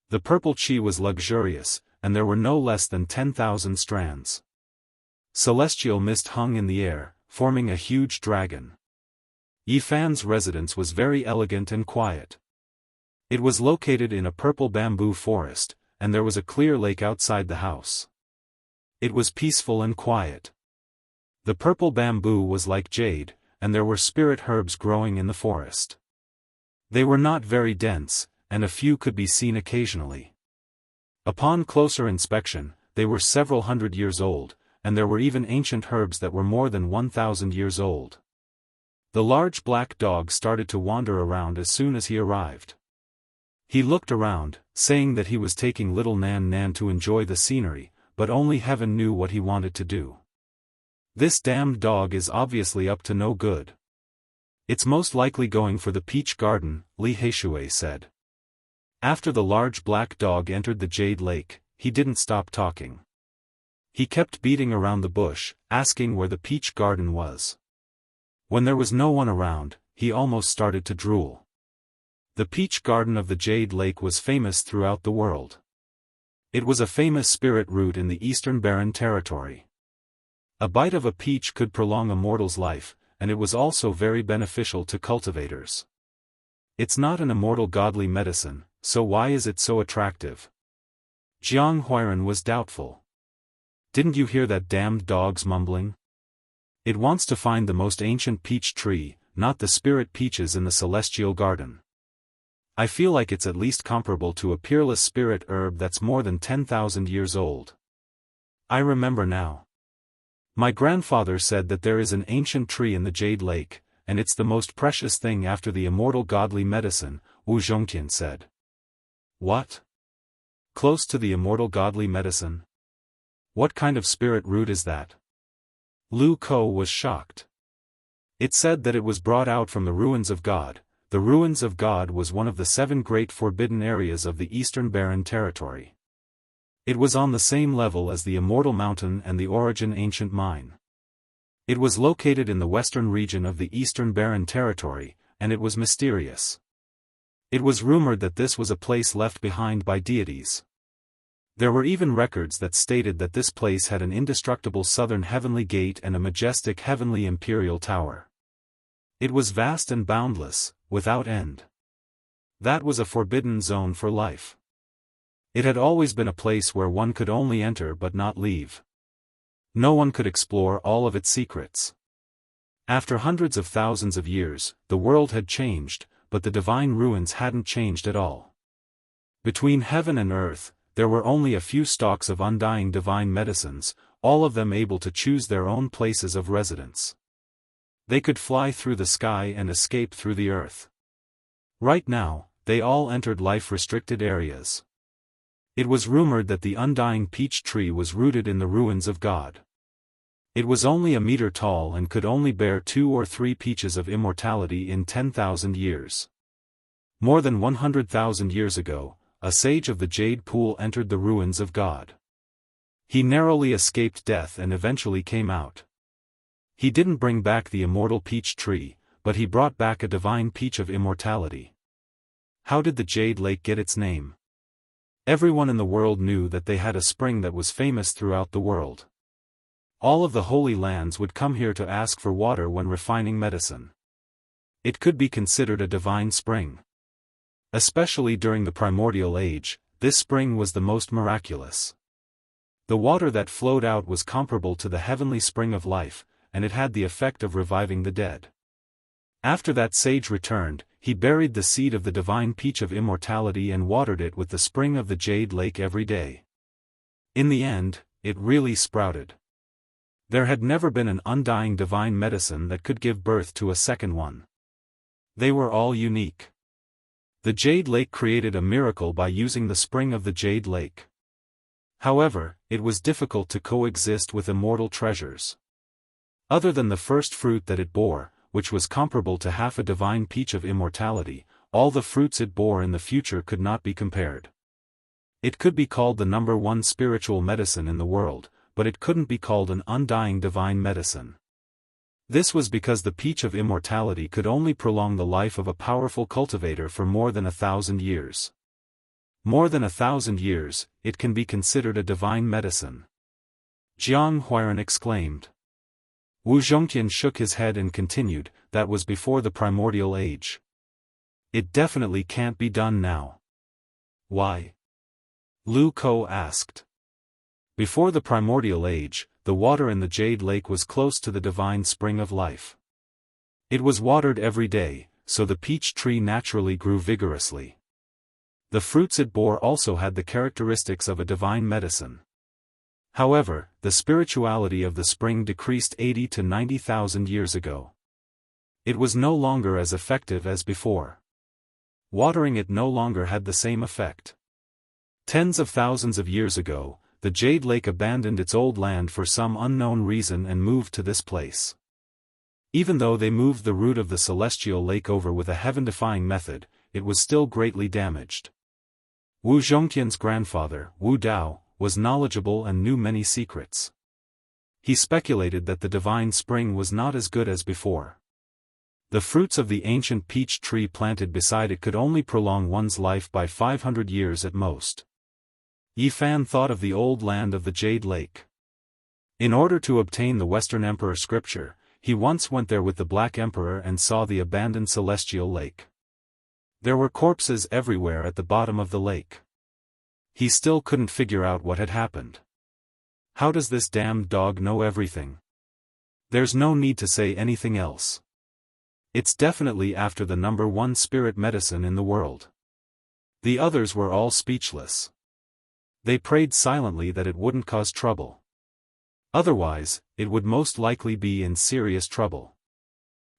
The purple chi was luxurious, and there were no less than 10,000 strands. Celestial mist hung in the air, forming a huge dragon. Yi Fan's residence was very elegant and quiet. It was located in a purple bamboo forest, and there was a clear lake outside the house. It was peaceful and quiet. The purple bamboo was like jade, and there were spirit herbs growing in the forest. They were not very dense, and a few could be seen occasionally. Upon closer inspection, they were several hundred years old, and there were even ancient herbs that were more than 1,000 years old. The large black dog started to wander around as soon as he arrived. He looked around, saying that he was taking little Nan Nan to enjoy the scenery, but only heaven knew what he wanted to do. This damned dog is obviously up to no good. It's most likely going for the peach garden, Li Heishui said. After the large black dog entered the Jade Lake, he didn't stop talking. He kept beating around the bush, asking where the peach garden was. When there was no one around, he almost started to drool. The peach garden of the Jade Lake was famous throughout the world. It was a famous spirit root in the Eastern Barren Territory. A bite of a peach could prolong a mortal's life, and it was also very beneficial to cultivators. It's not an immortal godly medicine, so why is it so attractive? Jiang Huiran was doubtful. Didn't you hear that damned dog's mumbling? It wants to find the most ancient peach tree, not the spirit peaches in the celestial garden. I feel like it's at least comparable to a peerless spirit herb that's more than 10,000 years old. I remember now. My grandfather said that there is an ancient tree in the Jade Lake, and it's the most precious thing after the immortal godly medicine, Wu Zhongqian said. What? Close to the immortal godly medicine? What kind of spirit root is that? Lu Ko was shocked. It said that it was brought out from the ruins of God. The ruins of God was one of the 7 great forbidden areas of the Eastern Barren Territory. It was on the same level as the Immortal Mountain and the Origin Ancient Mine. It was located in the western region of the Eastern Barren Territory, and it was mysterious. It was rumored that this was a place left behind by deities. There were even records that stated that this place had an indestructible southern heavenly gate and a majestic heavenly imperial tower. It was vast and boundless, without end. That was a forbidden zone for life. It had always been a place where one could only enter but not leave. No one could explore all of its secrets. After hundreds of thousands of years, the world had changed, but the divine ruins hadn't changed at all. Between heaven and earth, there were only a few stalks of undying divine medicines, all of them able to choose their own places of residence. They could fly through the sky and escape through the earth. Right now, they all entered life-restricted areas. It was rumored that the undying peach tree was rooted in the ruins of God. It was only a meter tall and could only bear 2 or 3 peaches of immortality in 10,000 years. More than 100,000 years ago, a sage of the Jade Pool entered the ruins of God. He narrowly escaped death and eventually came out. He didn't bring back the immortal peach tree, but he brought back a divine peach of immortality. How did the Jade Lake get its name? Everyone in the world knew that they had a spring that was famous throughout the world. All of the holy lands would come here to ask for water when refining medicine. It could be considered a divine spring. Especially during the primordial age, this spring was the most miraculous. The water that flowed out was comparable to the heavenly spring of life, and it had the effect of reviving the dead. After that sage returned, he buried the seed of the divine peach of immortality and watered it with the spring of the Jade Lake every day. In the end, it really sprouted. There had never been an undying divine medicine that could give birth to a second one. They were all unique. The Jade Lake created a miracle by using the spring of the Jade Lake. However, it was difficult to coexist with immortal treasures. Other than the first fruit that it bore, which was comparable to half a divine peach of immortality, all the fruits it bore in the future could not be compared. It could be called the number one spiritual medicine in the world, but it couldn't be called an undying divine medicine. This was because the peach of immortality could only prolong the life of a powerful cultivator for more than 1,000 years. More than 1,000 years, it can be considered a divine medicine. Jianghu exclaimed. Wu Zhongqian shook his head and continued, that was before the primordial age. It definitely can't be done now. Why? Lu Ko asked. Before the primordial age, the water in the Jade Lake was close to the divine spring of life. It was watered every day, so the peach tree naturally grew vigorously. The fruits it bore also had the characteristics of a divine medicine. However, the spirituality of the spring decreased 80 to 90,000 years ago. It was no longer as effective as before. Watering it no longer had the same effect. Tens of thousands of years ago, the Jade Lake abandoned its old land for some unknown reason and moved to this place. Even though they moved the root of the celestial lake over with a heaven-defying method, it was still greatly damaged. Wu Zhongqian's grandfather, Wu Dao, was knowledgeable and knew many secrets. He speculated that the divine spring was not as good as before. The fruits of the ancient peach tree planted beside it could only prolong one's life by 500 years at most. Yi Fan thought of the old land of the Jade Lake. In order to obtain the Western Emperor scripture, he once went there with the Black Emperor and saw the abandoned celestial lake. There were corpses everywhere at the bottom of the lake. He still couldn't figure out what had happened. How does this damned dog know everything? There's no need to say anything else. It's definitely after the number one spirit medicine in the world. The others were all speechless. They prayed silently that it wouldn't cause trouble. Otherwise, it would most likely be in serious trouble.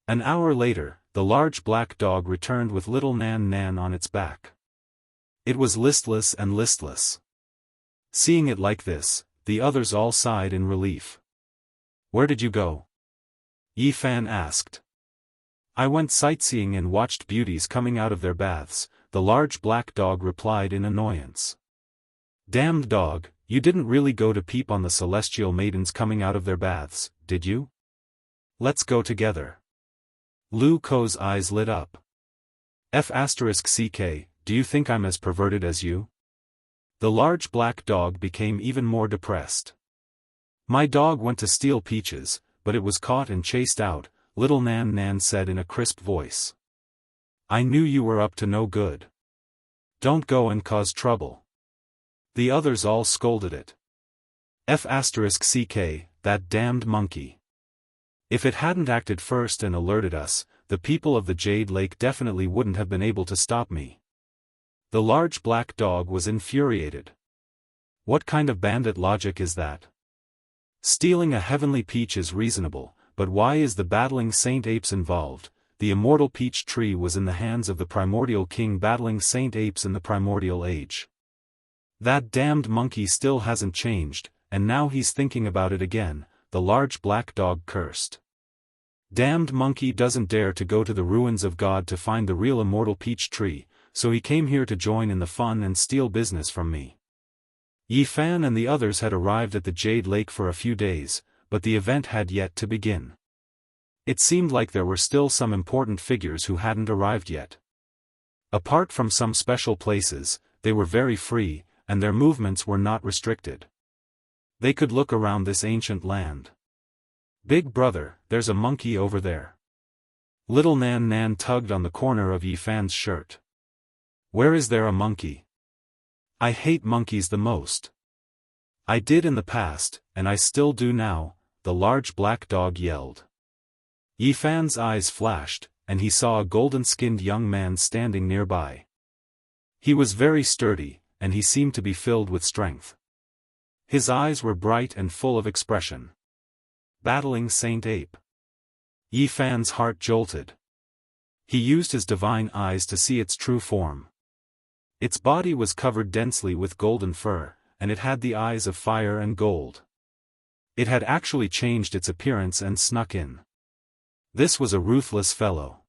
An hour later, the large black dog returned with little Nan Nan on its back. It was listless and listless. Seeing it like this, the others all sighed in relief. Where did you go? Yi Fan asked. I went sightseeing and watched beauties coming out of their baths, the large black dog replied in annoyance. Damned dog, you didn't really go to peep on the celestial maidens coming out of their baths, did you? Let's go together. Lu Ko's eyes lit up. F***ck, do you think I'm as perverted as you? The large black dog became even more depressed. My dog went to steal peaches, but it was caught and chased out, little Nan Nan said in a crisp voice. I knew you were up to no good. Don't go and cause trouble. The others all scolded it. F***ck, that damned monkey. If it hadn't acted first and alerted us, the people of the Jade Lake definitely wouldn't have been able to stop me. The large black dog was infuriated. What kind of bandit logic is that? Stealing a heavenly peach is reasonable, but why is the battling Saint Apes involved? The immortal peach tree was in the hands of the primordial king battling Saint Apes in the primordial age. That damned monkey still hasn't changed, and now he's thinking about it again, the large black dog cursed. Damned monkey doesn't dare to go to the ruins of God to find the real immortal peach tree, so he came here to join in the fun and steal business from me. Yi Fan and the others had arrived at the Jade Lake for a few days, but the event had yet to begin. It seemed like there were still some important figures who hadn't arrived yet. Apart from some special places, they were very free, and their movements were not restricted. They could look around this ancient land. Big brother, there's a monkey over there. Little Nan Nan tugged on the corner of Yi Fan's shirt. Where is there a monkey? I hate monkeys the most. I did in the past, and I still do now, the large black dog yelled. Yi Fan's eyes flashed, and he saw a golden-skinned young man standing nearby. He was very sturdy, and he seemed to be filled with strength. His eyes were bright and full of expression. Battling Saint Ape. Yi Fan's heart jolted. He used his divine eyes to see its true form. Its body was covered densely with golden fur, and it had the eyes of fire and gold. It had actually changed its appearance and snuck in. This was a ruthless fellow.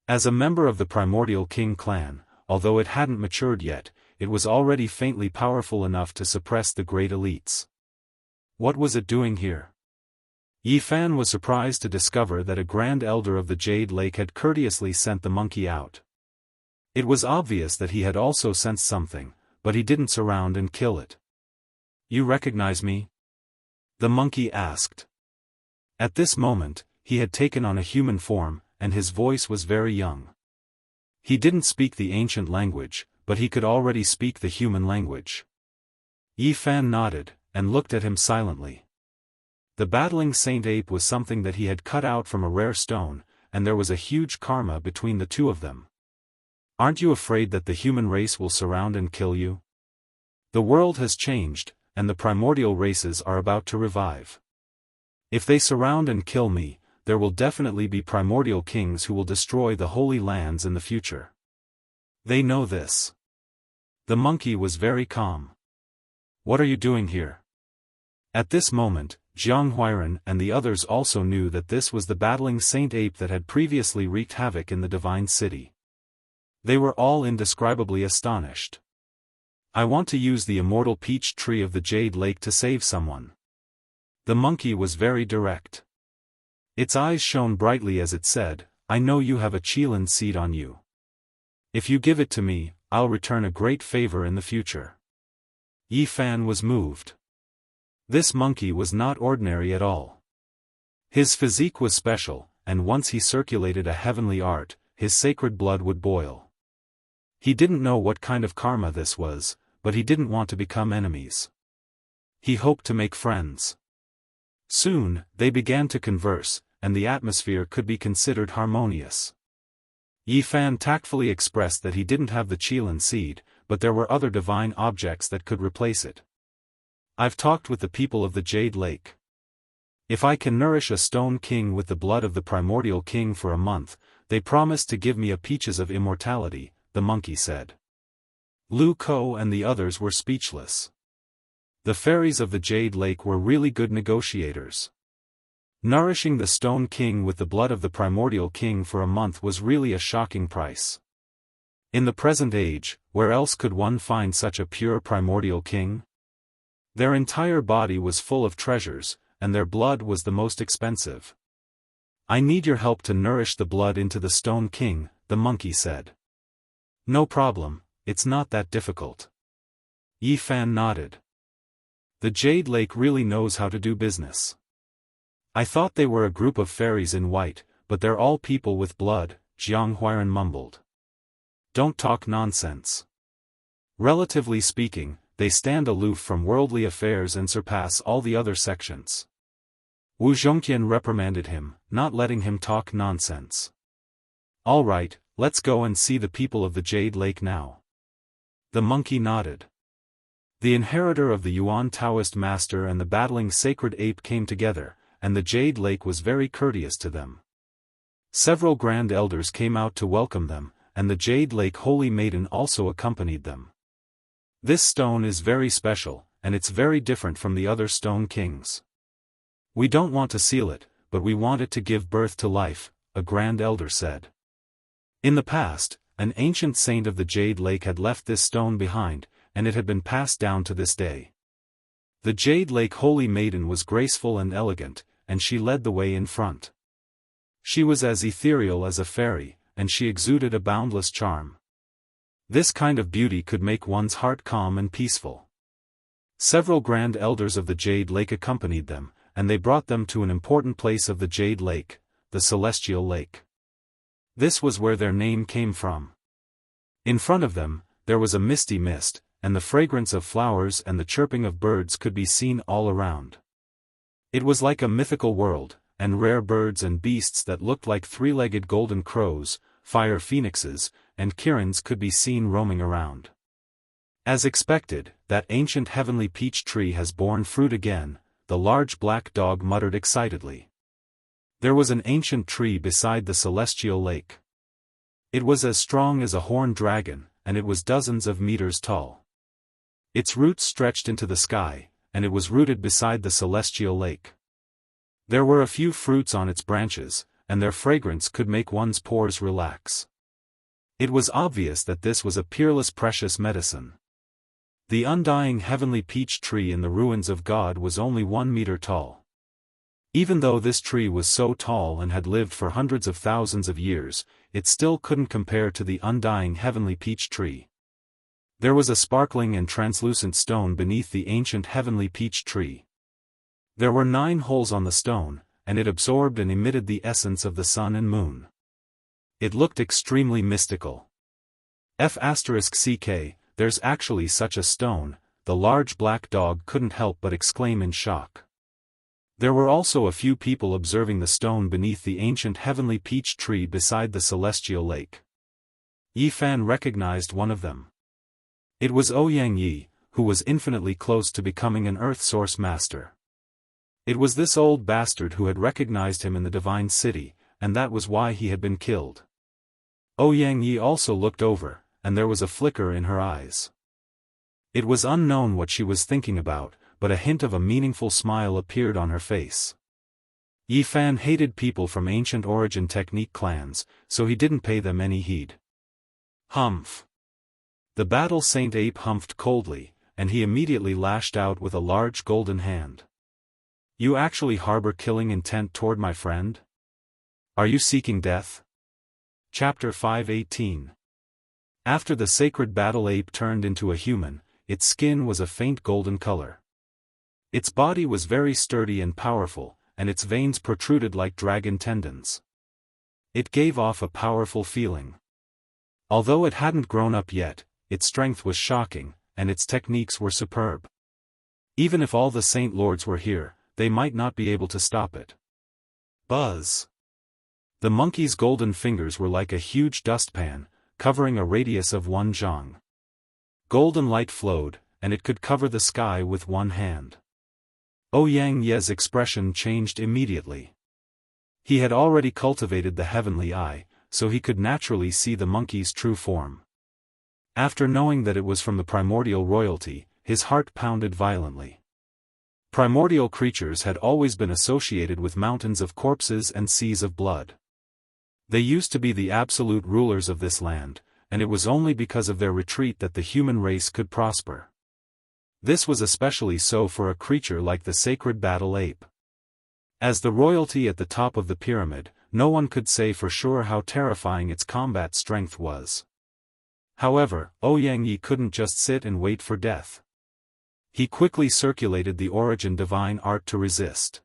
As a member of the Primordial King clan, although it hadn't matured yet, it was already faintly powerful enough to suppress the great elites. What was it doing here? Yi Fan was surprised to discover that a Grand Elder of the Jade Lake had courteously sent the monkey out. It was obvious that he had also sensed something, but he didn't surround and kill it. You recognize me? The monkey asked. At this moment, he had taken on a human form, and his voice was very young. He didn't speak the ancient language, but he could already speak the human language. Yi Fan nodded, and looked at him silently. The battling Saint Ape was something that he had cut out from a rare stone, and there was a huge karma between the two of them. Aren't you afraid that the human race will surround and kill you? The world has changed, and the primordial races are about to revive. If they surround and kill me, there will definitely be primordial kings who will destroy the holy lands in the future. They know this. The monkey was very calm. What are you doing here? At this moment, Jianghu and the others also knew that this was the battling Saint Ape that had previously wreaked havoc in the Divine City. They were all indescribably astonished. I want to use the immortal peach tree of the Jade Lake to save someone. The monkey was very direct. Its eyes shone brightly as it said, I know you have a Qilin seed on you. If you give it to me, I'll return a great favor in the future. Yi Fan was moved. This monkey was not ordinary at all. His physique was special, and once he circulated a heavenly art, his sacred blood would boil. He didn't know what kind of karma this was, but he didn't want to become enemies. He hoped to make friends. Soon, they began to converse, and the atmosphere could be considered harmonious. Yi Fan tactfully expressed that he didn't have the Qilin seed, but there were other divine objects that could replace it. I've talked with the people of the Jade Lake. If I can nourish a stone king with the blood of the primordial king for a month, they promise to give me a peaches of immortality, the monkey said. Lu Ko and the others were speechless. The fairies of the Jade Lake were really good negotiators. Nourishing the Stone King with the blood of the Primordial King for a month was really a shocking price. In the present age, where else could one find such a pure Primordial King? Their entire body was full of treasures, and their blood was the most expensive. I need your help to nourish the blood into the Stone King, the monkey said. No problem, it's not that difficult. Yi Fan nodded. The Jade Lake really knows how to do business. I thought they were a group of fairies in white, but they're all people with blood, Jianghu mumbled. Don't talk nonsense. Relatively speaking, they stand aloof from worldly affairs and surpass all the other sections. Wu Zhongqian reprimanded him, not letting him talk nonsense. All right, let's go and see the people of the Jade Lake now. The monkey nodded. The inheritor of the Yuan Taoist master and the battling sacred ape came together, and the Jade Lake was very courteous to them. Several grand elders came out to welcome them, and the Jade Lake Holy Maiden also accompanied them. This stone is very special, and it's very different from the other stone kings. We don't want to seal it, but we want it to give birth to life, a grand elder said. In the past, an ancient saint of the Jade Lake had left this stone behind, and it had been passed down to this day. The Jade Lake Holy Maiden was graceful and elegant, and she led the way in front. She was as ethereal as a fairy, and she exuded a boundless charm. This kind of beauty could make one's heart calm and peaceful. Several grand elders of the Jade Lake accompanied them, and they brought them to an important place of the Jade Lake, the Celestial Lake. This was where their name came from. In front of them, there was a misty mist, and the fragrance of flowers and the chirping of birds could be seen all around. It was like a mythical world, and rare birds and beasts that looked like three-legged golden crows, fire phoenixes, and kirans could be seen roaming around. As expected, that ancient heavenly peach tree has borne fruit again, the large black dog muttered excitedly. There was an ancient tree beside the Celestial Lake. It was as strong as a horned dragon, and it was dozens of meters tall. Its roots stretched into the sky, and it was rooted beside the Celestial Lake. There were a few fruits on its branches, and their fragrance could make one's pores relax. It was obvious that this was a peerless precious medicine. The undying heavenly peach tree in the ruins of God was only 1 meter tall. Even though this tree was so tall and had lived for hundreds of thousands of years, it still couldn't compare to the undying heavenly peach tree. There was a sparkling and translucent stone beneath the ancient heavenly peach tree. There were 9 holes on the stone, and it absorbed and emitted the essence of the sun and moon. It looked extremely mystical. F***ck, there's actually such a stone, the large black dog couldn't help but exclaim in shock. There were also a few people observing the stone beneath the ancient heavenly peach tree beside the Celestial Lake. Yi Fan recognized one of them. It was Ouyang Yi, who was infinitely close to becoming an Earth Source Master. It was this old bastard who had recognized him in the Divine City, and that was why he had been killed. Ouyang Yi also looked over, and there was a flicker in her eyes. It was unknown what she was thinking about, but a hint of a meaningful smile appeared on her face. Yi Fan hated people from ancient origin technique clans, so he didn't pay them any heed. Humph! The battle saint ape humphed coldly, and he immediately lashed out with a large golden hand. You actually harbor killing intent toward my friend? Are you seeking death? Chapter 5:18. After the sacred battle ape turned into a human, its skin was a faint golden color. Its body was very sturdy and powerful, and its veins protruded like dragon tendons. It gave off a powerful feeling. Although it hadn't grown up yet, its strength was shocking, and its techniques were superb. Even if all the Saint Lords were here, they might not be able to stop it. Buzz! The monkey's golden fingers were like a huge dustpan, covering a radius of 1 zhang. Golden light flowed, and it could cover the sky with one hand. Ouyang Ye's expression changed immediately. He had already cultivated the heavenly eye, so he could naturally see the monkey's true form. After knowing that it was from the primordial royalty, his heart pounded violently. Primordial creatures had always been associated with mountains of corpses and seas of blood. They used to be the absolute rulers of this land, and it was only because of their retreat that the human race could prosper. This was especially so for a creature like the sacred battle ape. As the royalty at the top of the pyramid, no one could say for sure how terrifying its combat strength was. However, Ouyang Yi couldn't just sit and wait for death. He quickly circulated the origin divine art to resist.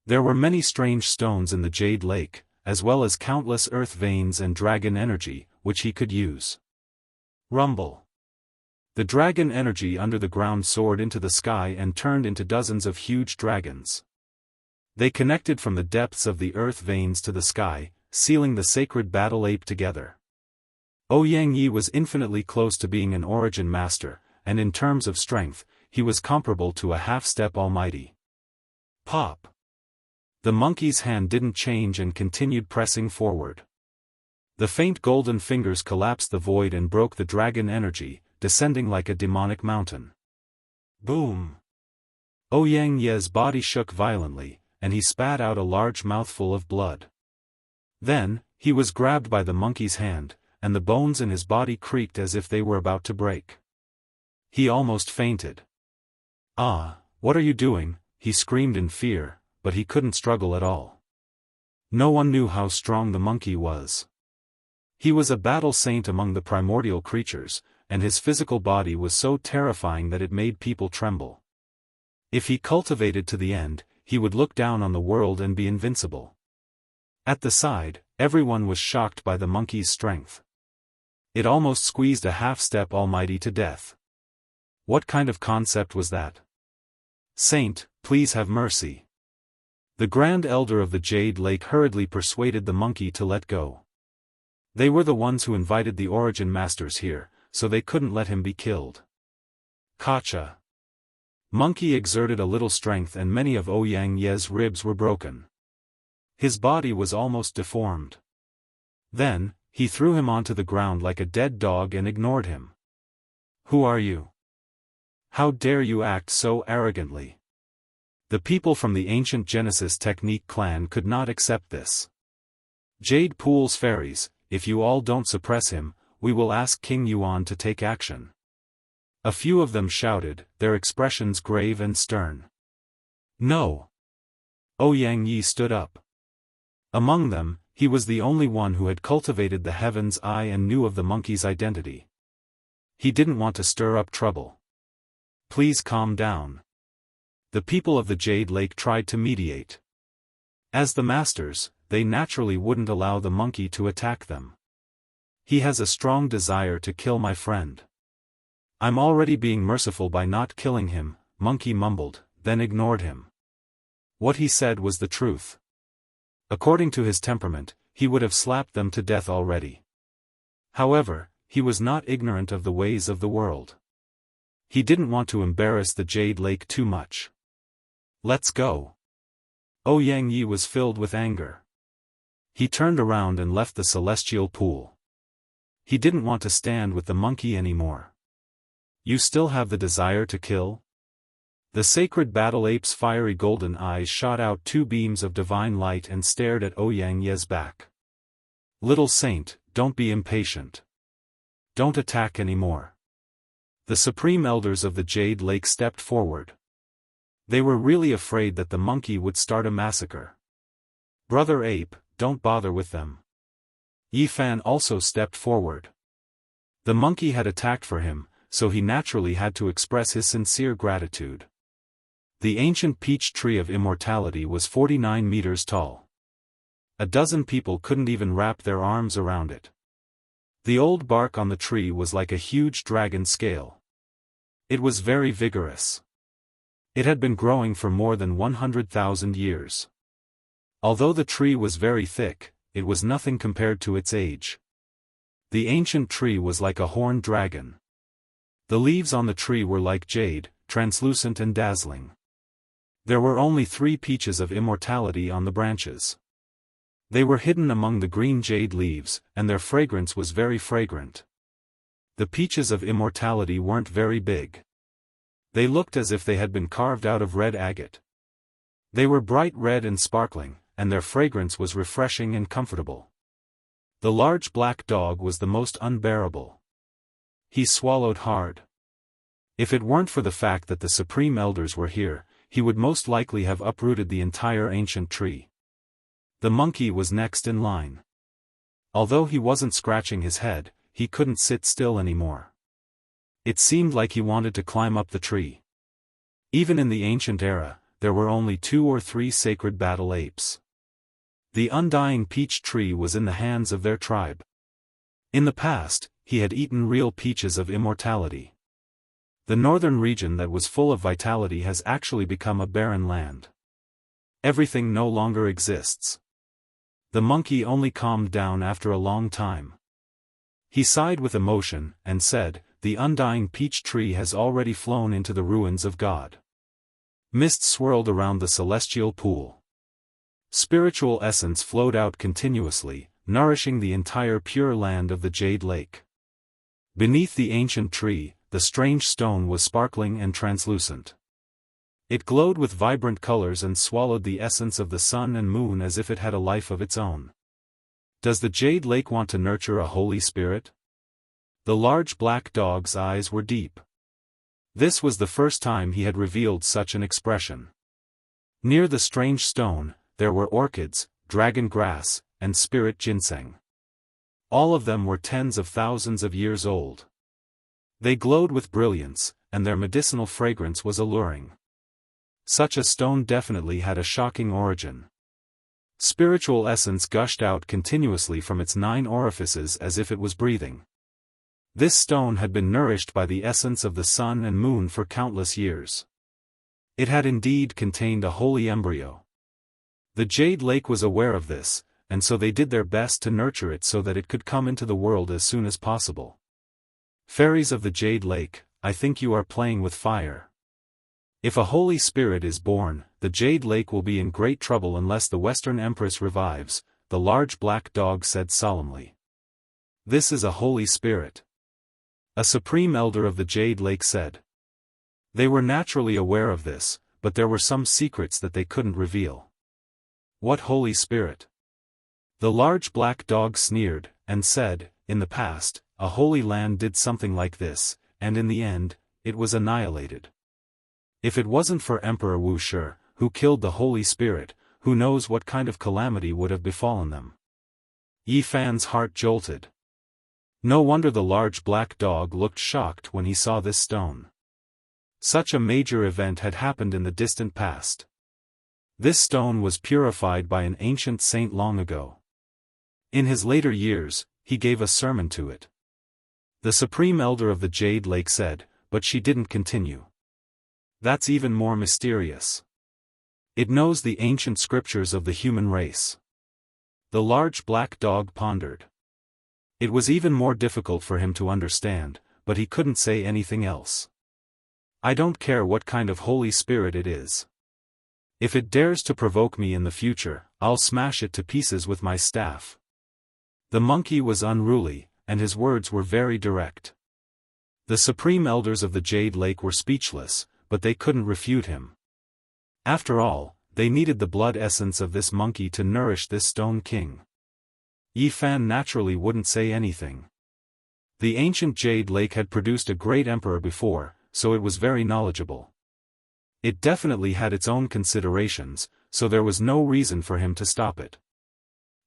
There were many strange stones in the Jade Lake, as well as countless earth veins and dragon energy, which he could use. Rumble. The dragon energy under the ground soared into the sky and turned into dozens of huge dragons. They connected from the depths of the earth veins to the sky, sealing the sacred battle ape together. Ouyang Yi was infinitely close to being an origin master, and in terms of strength, he was comparable to a half-step almighty. Pop! The monkey's hand didn't change and continued pressing forward. The faint golden fingers collapsed the void and broke the dragon energy, descending like a demonic mountain. Boom! Xianxia's body shook violently, and he spat out a large mouthful of blood. Then, he was grabbed by the monkey's hand, and the bones in his body creaked as if they were about to break. He almost fainted. "Ah, what are you doing?" he screamed in fear, but he couldn't struggle at all. No one knew how strong the monkey was. He was a battle saint among the primordial creatures, and his physical body was so terrifying that it made people tremble. If he cultivated to the end, he would look down on the world and be invincible. At the side, everyone was shocked by the monkey's strength. It almost squeezed a half-step almighty to death. What kind of concept was that? "Saint, please have mercy." The Grand Elder of the Jade Lake hurriedly persuaded the monkey to let go. They were the ones who invited the Origin Masters here, so they couldn't let him be killed. Gotcha! Monkey exerted a little strength and many of Xianxia's ribs were broken. His body was almost deformed. Then, he threw him onto the ground like a dead dog and ignored him. "Who are you? How dare you act so arrogantly?" The people from the ancient Genesis Technique clan could not accept this. "Jade Pool's fairies, if you all don't suppress him, we will ask King Yuan to take action." A few of them shouted, their expressions grave and stern. "No!" Xianxia stood up. Among them, he was the only one who had cultivated the heaven's eye and knew of the monkey's identity. He didn't want to stir up trouble. "Please calm down." The people of the Jade Lake tried to mediate. As the masters, they naturally wouldn't allow the monkey to attack them. "He has a strong desire to kill my friend. I'm already being merciful by not killing him," Monkey mumbled, then ignored him. What he said was the truth. According to his temperament, he would have slapped them to death already. However, he was not ignorant of the ways of the world. He didn't want to embarrass the Jade Lake too much. "Let's go." Xianxia was filled with anger. He turned around and left the celestial pool. He didn't want to stand with the monkey anymore. "You still have the desire to kill?" The sacred battle ape's fiery golden eyes shot out two beams of divine light and stared at Xianxia's back. "Little saint, don't be impatient. Don't attack anymore." The supreme elders of the Jade Lake stepped forward. They were really afraid that the monkey would start a massacre. "Brother Ape, don't bother with them." Yifan also stepped forward. The monkey had attacked for him, so he naturally had to express his sincere gratitude. The ancient peach tree of immortality was 49 meters tall. A dozen people couldn't even wrap their arms around it. The old bark on the tree was like a huge dragon scale. It was very vigorous. It had been growing for more than 100,000 years. Although the tree was very thick, it was nothing compared to its age. The ancient tree was like a horned dragon. The leaves on the tree were like jade, translucent and dazzling. There were only 3 peaches of immortality on the branches. They were hidden among the green jade leaves, and their fragrance was very fragrant. The peaches of immortality weren't very big. They looked as if they had been carved out of red agate. They were bright red and sparkling, and their fragrance was refreshing and comfortable. The large black dog was the most unbearable. He swallowed hard. If it weren't for the fact that the supreme elders were here, he would most likely have uprooted the entire ancient tree. The monkey was next in line. Although he wasn't scratching his head, he couldn't sit still anymore. It seemed like he wanted to climb up the tree. Even in the ancient era, there were only 2 or 3 sacred battle apes. The undying peach tree was in the hands of their tribe. In the past, he had eaten real peaches of immortality. The northern region that was full of vitality has actually become a barren land. Everything no longer exists. The monkey only calmed down after a long time. He sighed with emotion, and said, "The undying peach tree has already flown into the ruins of God." Mist swirled around the celestial pool. Spiritual essence flowed out continuously, nourishing the entire pure land of the Jade Lake. Beneath the ancient tree, the strange stone was sparkling and translucent. It glowed with vibrant colors and swallowed the essence of the sun and moon as if it had a life of its own. Does the Jade Lake want to nurture a holy spirit? The large black dog's eyes were deep. This was the first time he had revealed such an expression. Near the strange stone, there were orchids, dragon grass, and spirit ginseng. All of them were tens of thousands of years old. They glowed with brilliance, and their medicinal fragrance was alluring. Such a stone definitely had a shocking origin. Spiritual essence gushed out continuously from its 9 orifices as if it was breathing. This stone had been nourished by the essence of the sun and moon for countless years. It had indeed contained a holy embryo. The Jade Lake was aware of this, and so they did their best to nurture it so that it could come into the world as soon as possible. Fairies of the Jade Lake, I think you are playing with fire. If a holy spirit is born, the Jade Lake will be in great trouble unless the Western Empress revives, the large black dog said solemnly. This is a holy spirit. A supreme elder of the Jade Lake said. They were naturally aware of this, but there were some secrets that they couldn't reveal. What holy spirit? The large black dog sneered, and said, in the past, a holy land did something like this, and in the end, it was annihilated. If it wasn't for Emperor Wuxia, who killed the holy spirit, who knows what kind of calamity would have befallen them. Yi Fan's heart jolted. No wonder the large black dog looked shocked when he saw this stone. Such a major event had happened in the distant past. This stone was purified by an ancient saint long ago. In his later years, he gave a sermon to it. The supreme elder of the Jade Lake said, but she didn't continue. That's even more mysterious. It knows the ancient scriptures of the human race. The large black dog pondered. It was even more difficult for him to understand, but he couldn't say anything else. I don't care what kind of holy spirit it is. If it dares to provoke me in the future, I'll smash it to pieces with my staff. The monkey was unruly, and his words were very direct. The supreme elders of the Jade Lake were speechless, but they couldn't refute him. After all, they needed the blood essence of this monkey to nourish this stone king. Yi Fan naturally wouldn't say anything. The ancient Jade Lake had produced a great emperor before, so it was very knowledgeable. It definitely had its own considerations, so there was no reason for him to stop it.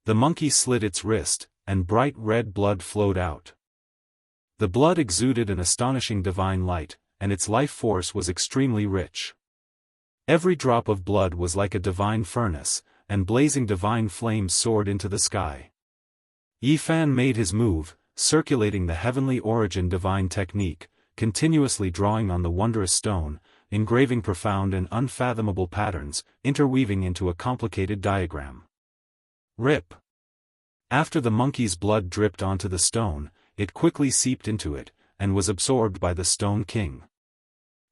The monkey slit its wrist, and bright red blood flowed out. The blood exuded an astonishing divine light, and its life force was extremely rich. Every drop of blood was like a divine furnace, and blazing divine flames soared into the sky. Yi Fan made his move, circulating the heavenly origin divine technique, continuously drawing on the wondrous stone, engraving profound and unfathomable patterns, interweaving into a complicated diagram. Rip! After the monkey's blood dripped onto the stone, it quickly seeped into it, and was absorbed by the Stone King.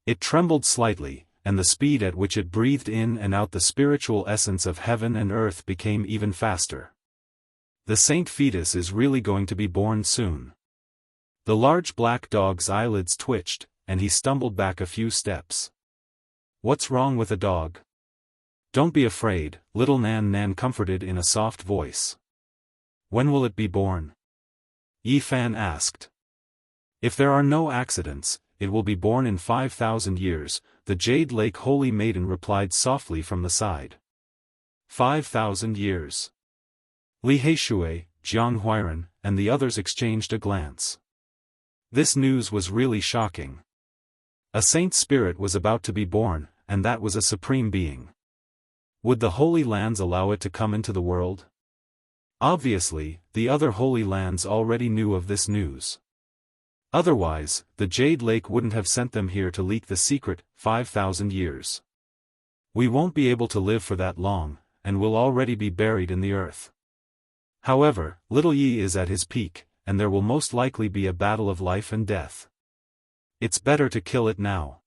It trembled slightly, and the speed at which it breathed in and out the spiritual essence of heaven and earth became even faster. The saint fetus is really going to be born soon. The large black dog's eyelids twitched, and he stumbled back a few steps. What's wrong with a dog? Don't be afraid, little Nan Nan comforted in a soft voice. When will it be born? Yi Fan asked. If there are no accidents, it will be born in 5,000 years, the Jade Lake Holy Maiden replied softly from the side. 5,000 years. Li Heishui, Jiang Huiran, and the others exchanged a glance. This news was really shocking. A saint spirit was about to be born, and that was a supreme being. Would the Holy Lands allow it to come into the world? Obviously, the other Holy Lands already knew of this news. Otherwise, the Jade Lake wouldn't have sent them here to leak the secret, 5,000 years. We won't be able to live for that long, and will already be buried in the earth. However, little Yi is at his peak, and there will most likely be a battle of life and death. It's better to kill it now.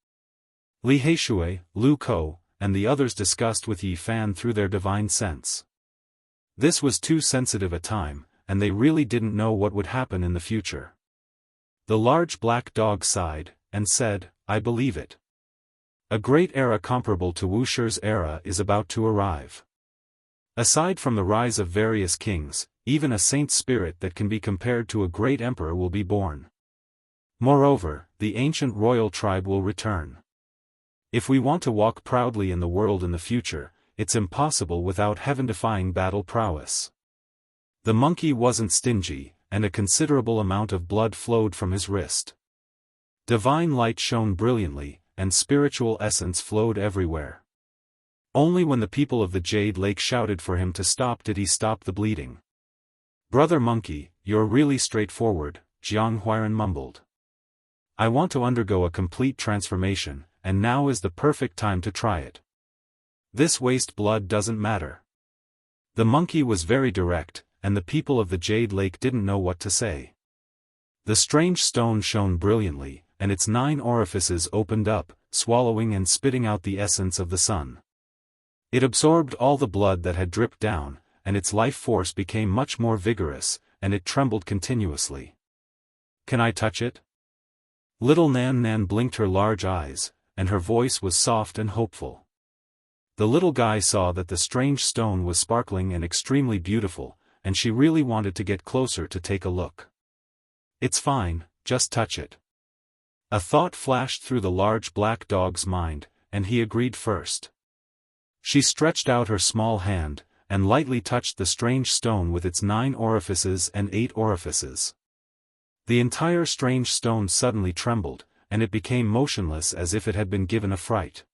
Li Heishui, Lu Ko, and the others discussed with Yi Fan through their divine sense. This was too sensitive a time, and they really didn't know what would happen in the future. The large black dog sighed, and said, "I believe it. A great era comparable to Wuxia's era is about to arrive. Aside from the rise of various kings, even a saint spirit that can be compared to a great emperor will be born. Moreover, the ancient royal tribe will return. If we want to walk proudly in the world in the future, it's impossible without heaven-defying battle prowess." The monkey wasn't stingy, and a considerable amount of blood flowed from his wrist. Divine light shone brilliantly, and spiritual essence flowed everywhere. Only when the people of the Jade Lake shouted for him to stop did he stop the bleeding. "Brother Monkey, you're really straightforward," Jianghu mumbled. "I want to undergo a complete transformation, and now is the perfect time to try it. This waste blood doesn't matter." The monkey was very direct, and the people of the Jade Lake didn't know what to say. The strange stone shone brilliantly, and its 9 orifices opened up, swallowing and spitting out the essence of the sun. It absorbed all the blood that had dripped down, and its life force became much more vigorous, and it trembled continuously. "Can I touch it?" Little Nan Nan blinked her large eyes, and her voice was soft and hopeful. The little guy saw that the strange stone was sparkling and extremely beautiful, and she really wanted to get closer to take a look. "It's fine, just touch it." A thought flashed through the large black dog's mind, and he agreed first. She stretched out her small hand, and lightly touched the strange stone with its 9 orifices and 8 orifices. The entire strange stone suddenly trembled, and it became motionless as if it had been given a fright.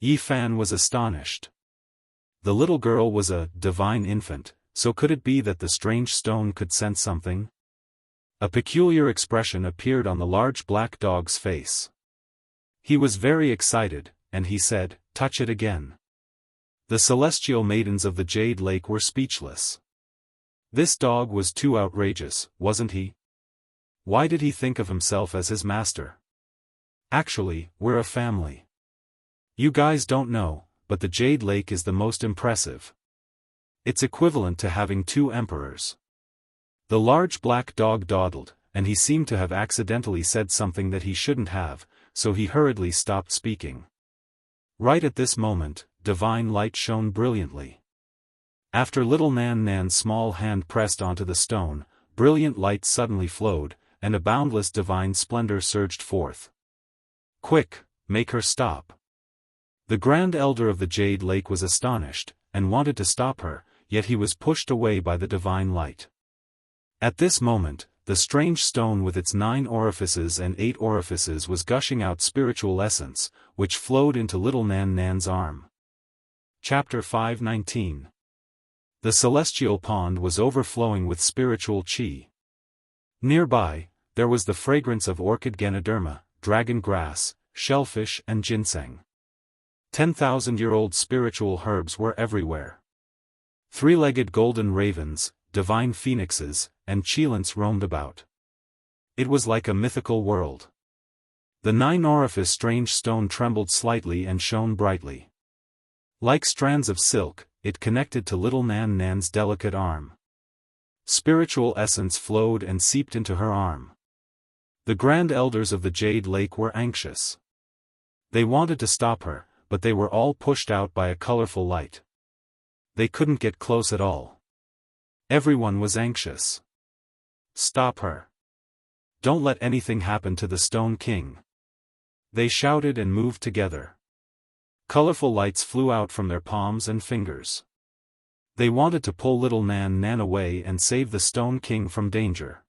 Yi Fan was astonished. The little girl was a divine infant, so could it be that the strange stone could sense something? A peculiar expression appeared on the large black dog's face. He was very excited, and he said, "Touch it again." The celestial maidens of the Jade Lake were speechless. This dog was too outrageous, wasn't he? Why did he think of himself as his master? Actually, we're a family. You guys don't know, but the Jade Lake is the most impressive. It's equivalent to having 2 emperors. The large black dog dawdled, and he seemed to have accidentally said something that he shouldn't have, so he hurriedly stopped speaking. Right at this moment, divine light shone brilliantly. After little Nan Nan's small hand pressed onto the stone, brilliant light suddenly flowed, and a boundless divine splendor surged forth. "Quick, make her stop." The Grand Elder of the Jade Lake was astonished, and wanted to stop her, yet he was pushed away by the divine light. At this moment, the strange stone with its 9 orifices and 8 orifices was gushing out spiritual essence, which flowed into little Nan Nan's arm. Chapter 519. The celestial pond was overflowing with spiritual qi. Nearby, there was the fragrance of orchid ganoderma, dragon grass, shellfish and ginseng. 10,000-year-old spiritual herbs were everywhere. 3-legged golden ravens, divine phoenixes, and cheilants roamed about. It was like a mythical world. The 9-orifice strange stone trembled slightly and shone brightly. Like strands of silk, it connected to little Nan Nan's delicate arm. Spiritual essence flowed and seeped into her arm. The Grand Elders of the Jade Lake were anxious. They wanted to stop her, but they were all pushed out by a colorful light. They couldn't get close at all. Everyone was anxious. "Stop her. Don't let anything happen to the Stone King." They shouted and moved together. Colorful lights flew out from their palms and fingers. They wanted to pull little Nan Nan away and save the Stone King from danger.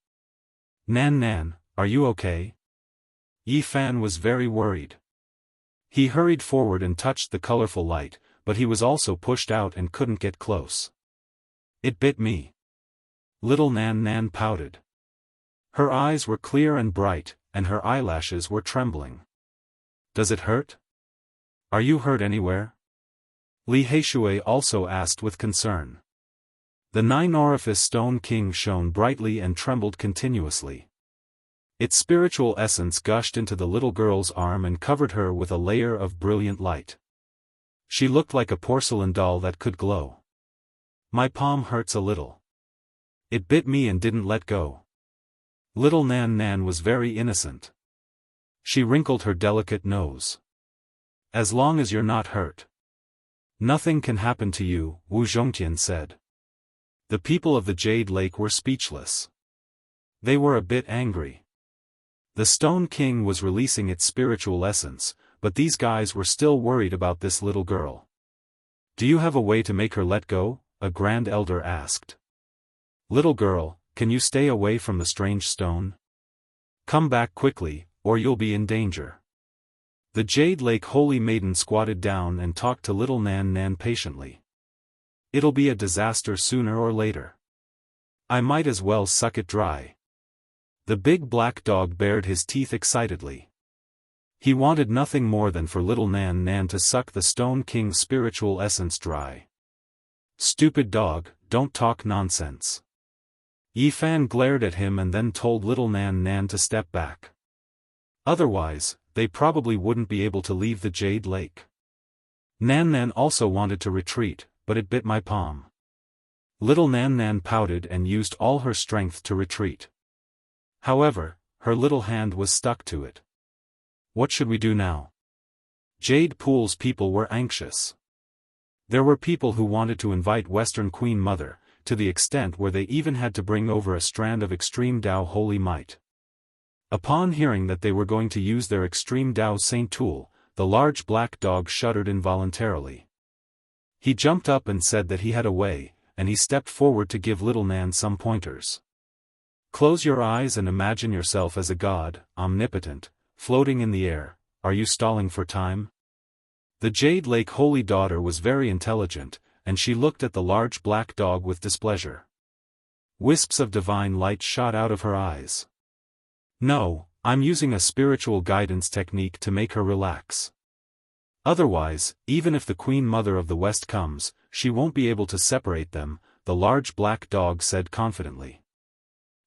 "Nan Nan, are you okay?" Yi Fan was very worried. He hurried forward and touched the colorful light, but he was also pushed out and couldn't get close. "It bit me." Little Nan Nan pouted. Her eyes were clear and bright, and her eyelashes were trembling. "Does it hurt? Are you hurt anywhere?" Li Heishui also asked with concern. The 9-orifice Stone King shone brightly and trembled continuously. Its spiritual essence gushed into the little girl's arm and covered her with a layer of brilliant light. She looked like a porcelain doll that could glow. My palm hurts a little. It bit me and didn't let go. Little Nan Nan was very innocent. She wrinkled her delicate nose. As long as you're not hurt, nothing can happen to you, Wu Zhongtian said. The people of the Jade Lake were speechless. They were a bit angry. The Stone King was releasing its spiritual essence, but these guys were still worried about this little girl. Do you have a way to make her let go? A Grand Elder asked. Little girl, can you stay away from the strange stone? Come back quickly, or you'll be in danger. The Jade Lake Holy Maiden squatted down and talked to little Nan Nan patiently. It'll be a disaster sooner or later. I might as well suck it dry. The big black dog bared his teeth excitedly. He wanted nothing more than for little Nan Nan to suck the Stone King's spiritual essence dry. Stupid dog, don't talk nonsense. Yi Fan glared at him and then told little Nan Nan to step back. Otherwise, they probably wouldn't be able to leave the Jade Lake. Nan Nan also wanted to retreat, but it bit my palm. Little Nan Nan pouted and used all her strength to retreat. However, her little hand was stuck to it. What should we do now? Jade Pool's people were anxious. There were people who wanted to invite Western Queen Mother, to the extent where they even had to bring over a strand of extreme Dao holy might. Upon hearing that they were going to use their extreme Dao Saint tool, the large black dog shuddered involuntarily. He jumped up and said that he had a way, and he stepped forward to give little Nan some pointers. Close your eyes and imagine yourself as a god, omnipotent, floating in the air. Are you stalling for time? The Jade Lake Holy Daughter was very intelligent, and she looked at the large black dog with displeasure. Wisps of divine light shot out of her eyes. No, I'm using a spiritual guidance technique to make her relax. Otherwise, even if the Queen Mother of the West comes, she won't be able to separate them, the large black dog said confidently.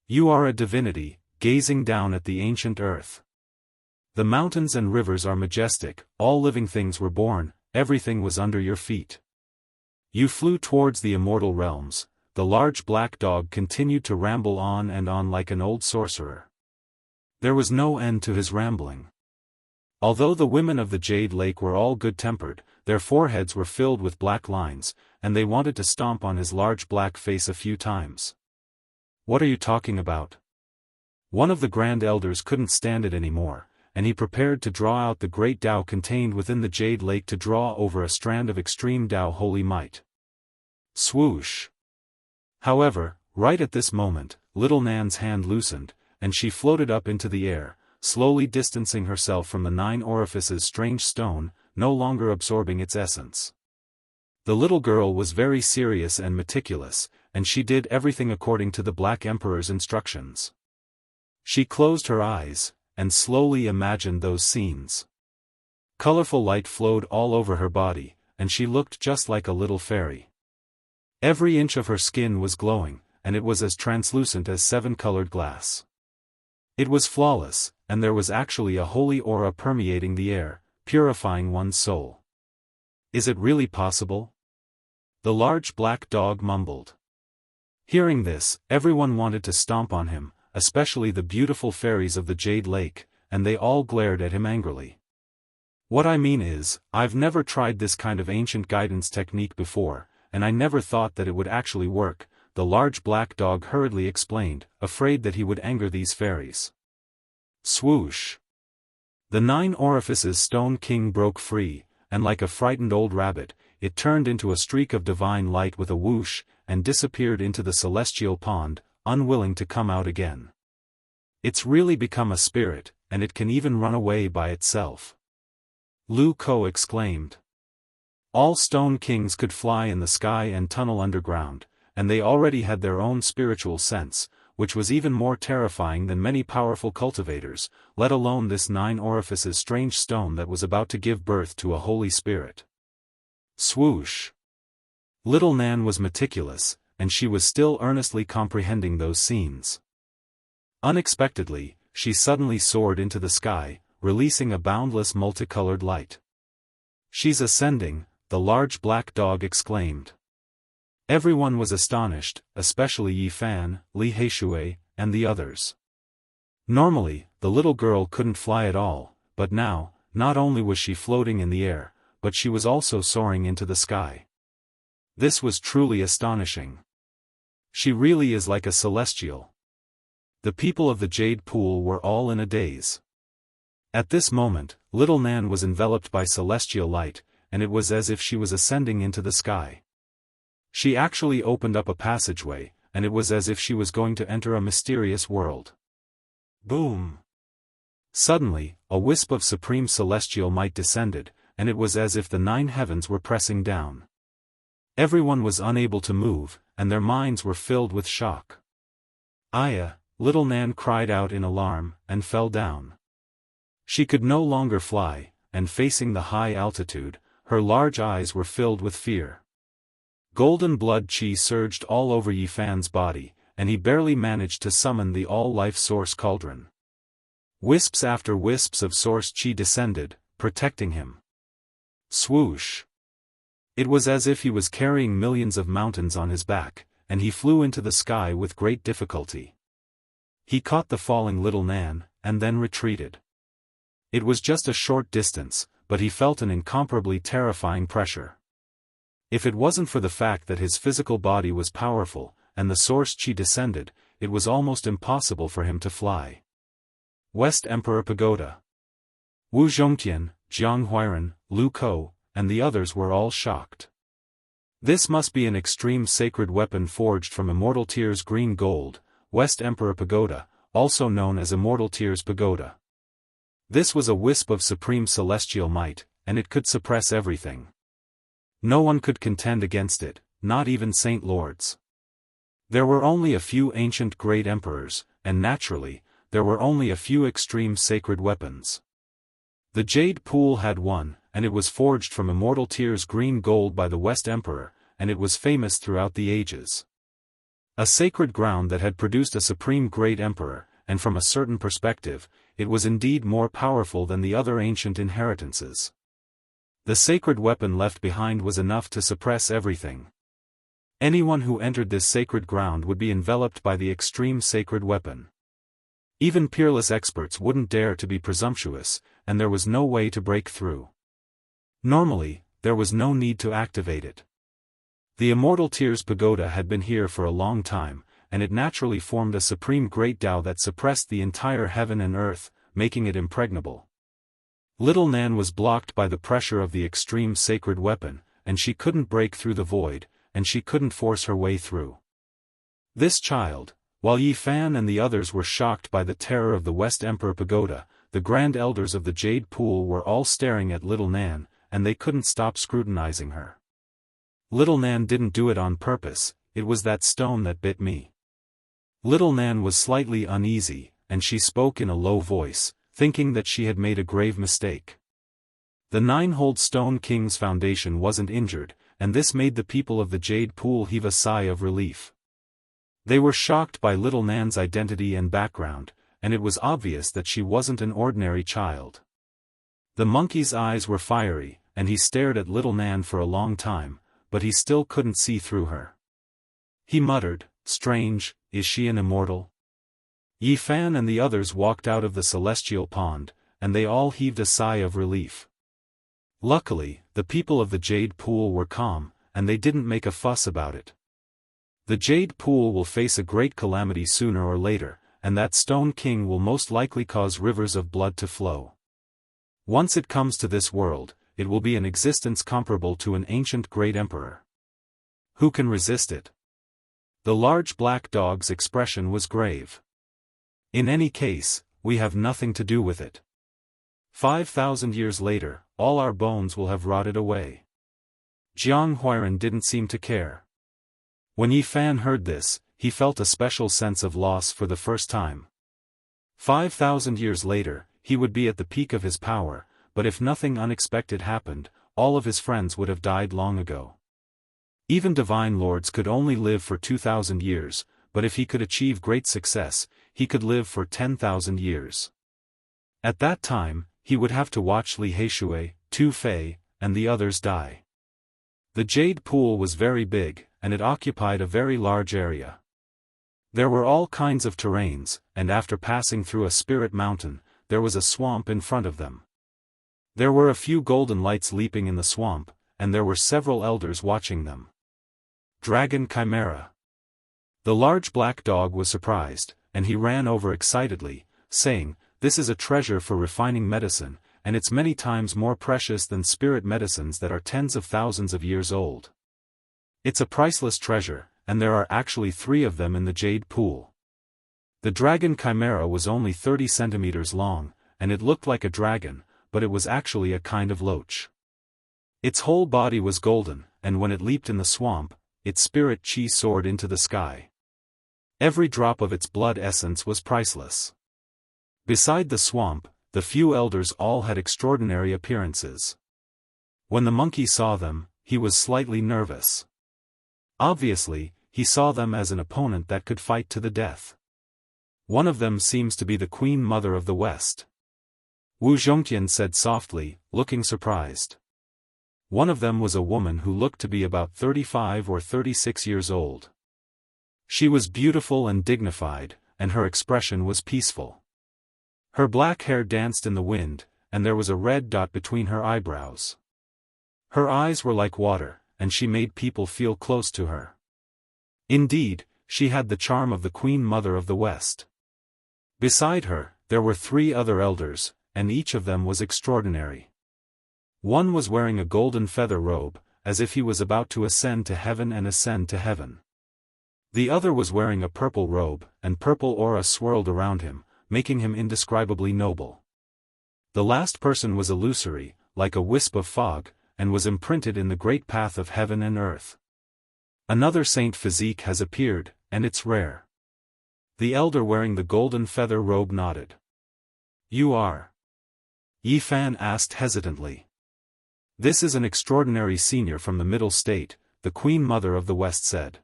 You are a divinity, gazing down at the ancient earth. The mountains and rivers are majestic, all living things were born, everything was under your feet. You flew towards the immortal realms. The large black dog continued to ramble on and on like an old sorcerer. There was no end to his rambling. Although the women of the Jade Lake were all good-tempered, their foreheads were filled with black lines, and they wanted to stomp on his large black face a few times. What are you talking about? One of the Grand Elders couldn't stand it anymore, and he prepared to draw out the great Dao contained within the Jade Lake to draw over a strand of extreme Dao holy might. Swoosh! However, right at this moment, little Nan's hand loosened, and she floated up into the air, slowly distancing herself from the 9 orifices strange stone, no longer absorbing its essence. The little girl was very serious and meticulous, and she did everything according to the Black Emperor's instructions. She closed her eyes, and slowly imagined those scenes. Colorful light flowed all over her body, and she looked just like a little fairy. Every inch of her skin was glowing, and it was as translucent as 7-colored glass. It was flawless, and there was actually a holy aura permeating the air, purifying one's soul. Is it really possible? The large black dog mumbled. Hearing this, everyone wanted to stomp on him, especially the beautiful fairies of the Jade Lake, and they all glared at him angrily. What I mean is, I've never tried this kind of ancient guidance technique before, and I never thought that it would actually work, the large black dog hurriedly explained, afraid that he would anger these fairies. Swoosh! The 9 orifices Stone King broke free, and like a frightened old rabbit, it turned into a streak of divine light with a whoosh, and disappeared into the celestial pond, unwilling to come out again. It's really become a spirit, and it can even run away by itself. Lu Ko exclaimed. All Stone Kings could fly in the sky and tunnel underground, and they already had their own spiritual sense, which was even more terrifying than many powerful cultivators, let alone this 9 orifices strange stone that was about to give birth to a holy spirit. Swoosh! Little Nan was meticulous, and she was still earnestly comprehending those scenes. Unexpectedly, she suddenly soared into the sky, releasing a boundless multicolored light. She's ascending, the large black dog exclaimed. Everyone was astonished, especially Yi Fan, Li Heishui, and the others. Normally, the little girl couldn't fly at all, but now, not only was she floating in the air, but she was also soaring into the sky. This was truly astonishing. She really is like a celestial. The people of the Jade Pool were all in a daze. At this moment, little Nan was enveloped by celestial light, and it was as if she was ascending into the sky. She actually opened up a passageway, and it was as if she was going to enter a mysterious world. Boom! Suddenly, a wisp of supreme celestial might descended, and it was as if the 9 heavens were pressing down. Everyone was unable to move, and their minds were filled with shock. Aya, little Nan cried out in alarm, and fell down. She could no longer fly, and facing the high altitude, her large eyes were filled with fear. Golden blood qi surged all over Yi Fan's body, and he barely managed to summon the all-life source cauldron. Wisps after wisps of source qi descended, protecting him. Swoosh! It was as if he was carrying millions of mountains on his back, and he flew into the sky with great difficulty. He caught the falling little Nan, and then retreated. It was just a short distance, but he felt an incomparably terrifying pressure. If it wasn't for the fact that his physical body was powerful, and the source qi descended, it was almost impossible for him to fly. West Emperor Pagoda. Wu Zhongtian, Jiang Huiran, Lu Kou, and the others were all shocked. This must be an extreme sacred weapon forged from Immortal Tears green gold, West Emperor Pagoda, also known as Immortal Tears Pagoda. This was a wisp of supreme celestial might, and it could suppress everything. No one could contend against it, not even Saint Lords. There were only a few ancient great emperors, and naturally, there were only a few extreme sacred weapons. The Jade Pool had one, and it was forged from Immortal Tears green gold by the West Emperor, and it was famous throughout the ages. A sacred ground that had produced a supreme great emperor, and from a certain perspective, it was indeed more powerful than the other ancient inheritances. The sacred weapon left behind was enough to suppress everything. Anyone who entered this sacred ground would be enveloped by the extreme sacred weapon. Even peerless experts wouldn't dare to be presumptuous, and there was no way to break through. Normally, there was no need to activate it. The Immortal Tears Pagoda had been here for a long time, and it naturally formed a supreme great Tao that suppressed the entire heaven and earth, making it impregnable. Little Nan was blocked by the pressure of the extreme sacred weapon, and she couldn't break through the void, and she couldn't force her way through. This child, while Yi Fan and the others were shocked by the terror of the West Emperor Pagoda, the Grand Elders of the Jade Pool were all staring at little Nan, and they couldn't stop scrutinizing her. Little Nan didn't do it on purpose, it was that stone that bit me. Little Nan was slightly uneasy, and she spoke in a low voice, thinking that she had made a grave mistake. The 9-hold Stone King's foundation wasn't injured, and this made the people of the Jade Pool heave a sigh of relief. They were shocked by little Nan's identity and background, and it was obvious that she wasn't an ordinary child. The monkey's eyes were fiery, and he stared at little Nan for a long time, but he still couldn't see through her. He muttered, "Strange, is she an immortal?" Yi Fan and the others walked out of the celestial pond, and they all heaved a sigh of relief. Luckily, the people of the Jade Pool were calm, and they didn't make a fuss about it. The Jade Pool will face a great calamity sooner or later, and that Stone King will most likely cause rivers of blood to flow. Once it comes to this world, it will be an existence comparable to an ancient great emperor. Who can resist it? The large black dog's expression was grave. In any case, we have nothing to do with it. 5,000 years later, all our bones will have rotted away. Jiang Huiran didn't seem to care. When Yi Fan heard this, he felt a special sense of loss for the first time. 5,000 years later, he would be at the peak of his power, but if nothing unexpected happened, all of his friends would have died long ago. Even divine lords could only live for 2,000 years, but if he could achieve great success, he could live for 10,000 years. At that time, he would have to watch Li Heishui, Tu Fei, and the others die. The jade pool was very big, and it occupied a very large area. There were all kinds of terrains, and after passing through a spirit mountain, there was a swamp in front of them. There were a few golden lights leaping in the swamp, and there were several elders watching them. Dragon Chimera. The large black dog was surprised, and he ran over excitedly, saying, "This is a treasure for refining medicine, and it's many times more precious than spirit medicines that are tens of thousands of years old. It's a priceless treasure, and there are actually 3 of them in the jade pool." The dragon chimera was only 30 centimeters long, and it looked like a dragon, but it was actually a kind of loach. Its whole body was golden, and when it leaped in the swamp, its spirit chi soared into the sky. Every drop of its blood essence was priceless. Beside the swamp, the few elders all had extraordinary appearances. When the monkey saw them, he was slightly nervous. Obviously, he saw them as an opponent that could fight to the death. One of them seems to be the Queen Mother of the West. Wu Zhongtian said softly, looking surprised. One of them was a woman who looked to be about 35 or 36 years old. She was beautiful and dignified, and her expression was peaceful. Her black hair danced in the wind, and there was a red dot between her eyebrows. Her eyes were like water, and she made people feel close to her. Indeed, she had the charm of the Queen Mother of the West. Beside her, there were 3 other elders, and each of them was extraordinary. One was wearing a golden feather robe, as if he was about to ascend to heaven and ascend to heaven. The other was wearing a purple robe, and purple aura swirled around him, making him indescribably noble. The last person was illusory, like a wisp of fog, and was imprinted in the great path of heaven and earth. Another saint physique has appeared, and it's rare. The elder wearing the golden feather robe nodded. "You are?" Yi Fan asked hesitantly. "This is an extraordinary senior from the Middle State," the Queen Mother of the West said.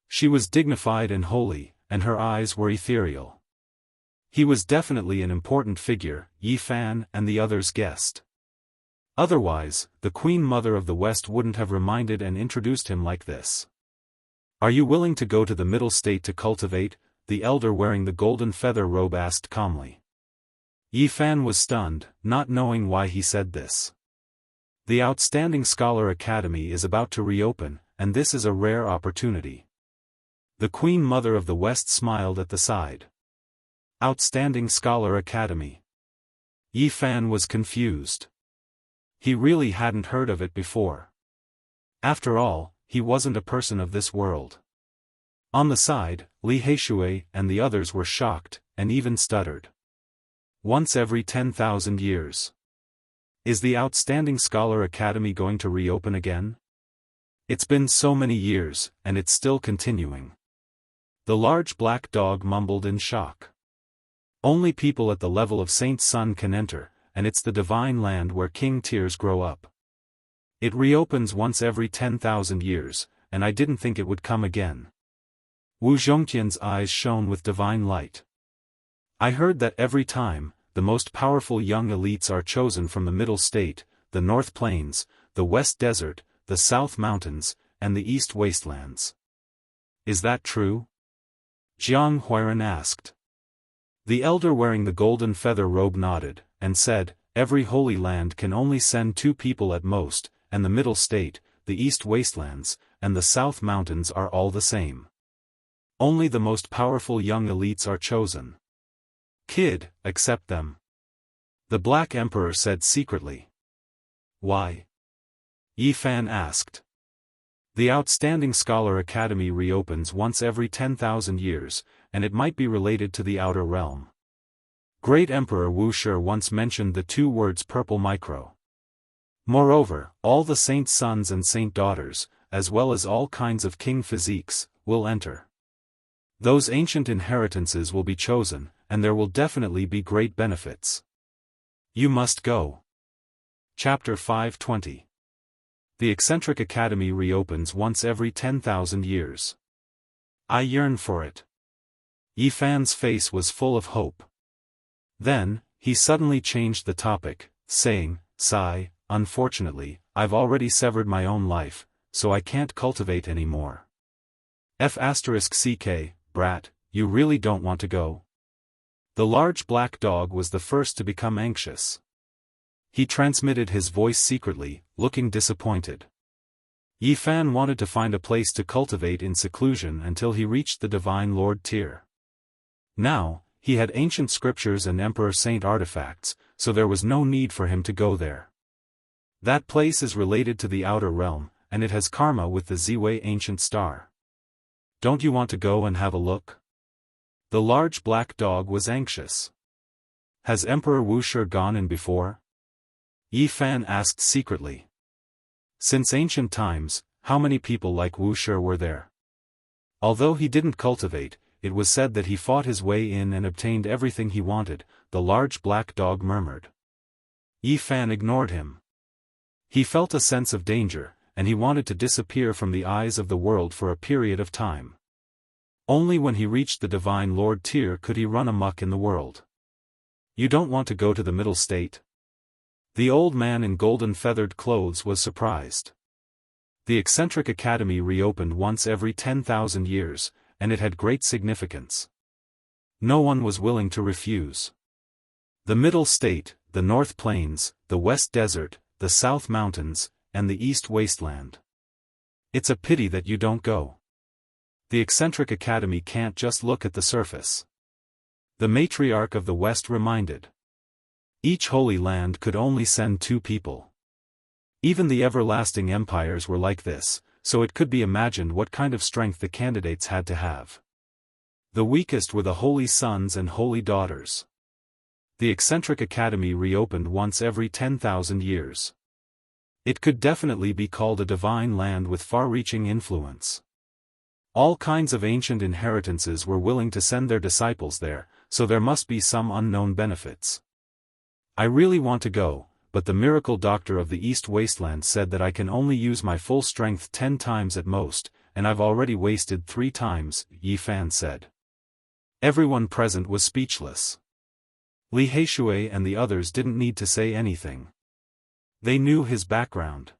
She was dignified and holy, and her eyes were ethereal. He was definitely an important figure, Yi Fan and the others guessed. Otherwise, the Queen Mother of the West wouldn't have reminded and introduced him like this. "Are you willing to go to the Middle State to cultivate?" the elder wearing the golden feather robe asked calmly. Yi Fan was stunned, not knowing why he said this. The Outstanding Scholar Academy is about to reopen, and this is a rare opportunity. The Queen Mother of the West smiled at the side. Outstanding Scholar Academy. Yi Fan was confused. He really hadn't heard of it before. After all, he wasn't a person of this world. On the side, Li Heishui and the others were shocked, and even stuttered. Once every 10,000 years. Is the Outstanding Scholar Academy going to reopen again? It's been so many years, and it's still continuing. The large black dog mumbled in shock. Only people at the level of Saint Sun can enter, and it's the divine land where king tears grow up. It reopens once every 10,000 years, and I didn't think it would come again. Wu Zhongtian's eyes shone with divine light. I heard that every time, the most powerful young elites are chosen from the Middle State, the North Plains, the West Desert, the South Mountains, and the East Wastelands. Is that true? Jiang Huiran asked. The elder wearing the golden feather robe nodded, and said, "Every holy land can only send 2 people at most, and the Middle State, the East Wastelands, and the South Mountains are all the same. Only the most powerful young elites are chosen. Kid, accept them." The Black Emperor said secretly. "Why?" Yi Fan asked. The Outstanding Scholar Academy reopens once every 10,000 years, and it might be related to the Outer Realm. Great Emperor Wu Shi once mentioned the 2 words purple micro. Moreover, all the saint sons and saint daughters, as well as all kinds of king physiques, will enter. Those ancient inheritances will be chosen, and there will definitely be great benefits. You must go. Chapter 520. The Eccentric Academy reopens once every 10,000 years. I yearn for it. Yi Fan's face was full of hope. Then, he suddenly changed the topic, saying, "Sigh, unfortunately, I've already severed my own life, so I can't cultivate anymore. F***ck, brat, you really don't want to go? The large black dog was the first to become anxious. He transmitted his voice secretly, looking disappointed. Yi Fan wanted to find a place to cultivate in seclusion until he reached the Divine Lord tier. Now, he had ancient scriptures and Emperor Saint artifacts, so there was no need for him to go there. That place is related to the outer realm, and it has karma with the Ziwei ancient star. Don't you want to go and have a look? The large black dog was anxious. Has Emperor Wuxia gone in before? Yi Fan asked secretly. Since ancient times, how many people like Wuxia were there? Although he didn't cultivate, it was said that he fought his way in and obtained everything he wanted, the large black dog murmured. Yi Fan ignored him. He felt a sense of danger, and he wanted to disappear from the eyes of the world for a period of time. Only when he reached the Divine Lord tier could he run amok in the world. You don't want to go to the middle state? The old man in golden feathered clothes was surprised. The eccentric academy reopened once every 10,000 years, and it had great significance. No one was willing to refuse. The middle state, the North Plains, the West Desert, the South Mountains, and the East Wasteland. It's a pity that you don't go. The eccentric academy can't just look at the surface. The matriarch of the West reminded. Each holy land could only send 2 people. Even the everlasting empires were like this, so it could be imagined what kind of strength the candidates had to have. The weakest were the holy sons and holy daughters. The eccentric academy reopened once every 10,000 years. It could definitely be called a divine land with far-reaching influence. All kinds of ancient inheritances were willing to send their disciples there, so there must be some unknown benefits. I really want to go, but the miracle doctor of the East Wasteland said that I can only use my full strength 10 times at most, and I've already wasted 3 times, Yi Fan said. Everyone present was speechless. Li Heishui and the others didn't need to say anything. They knew his background.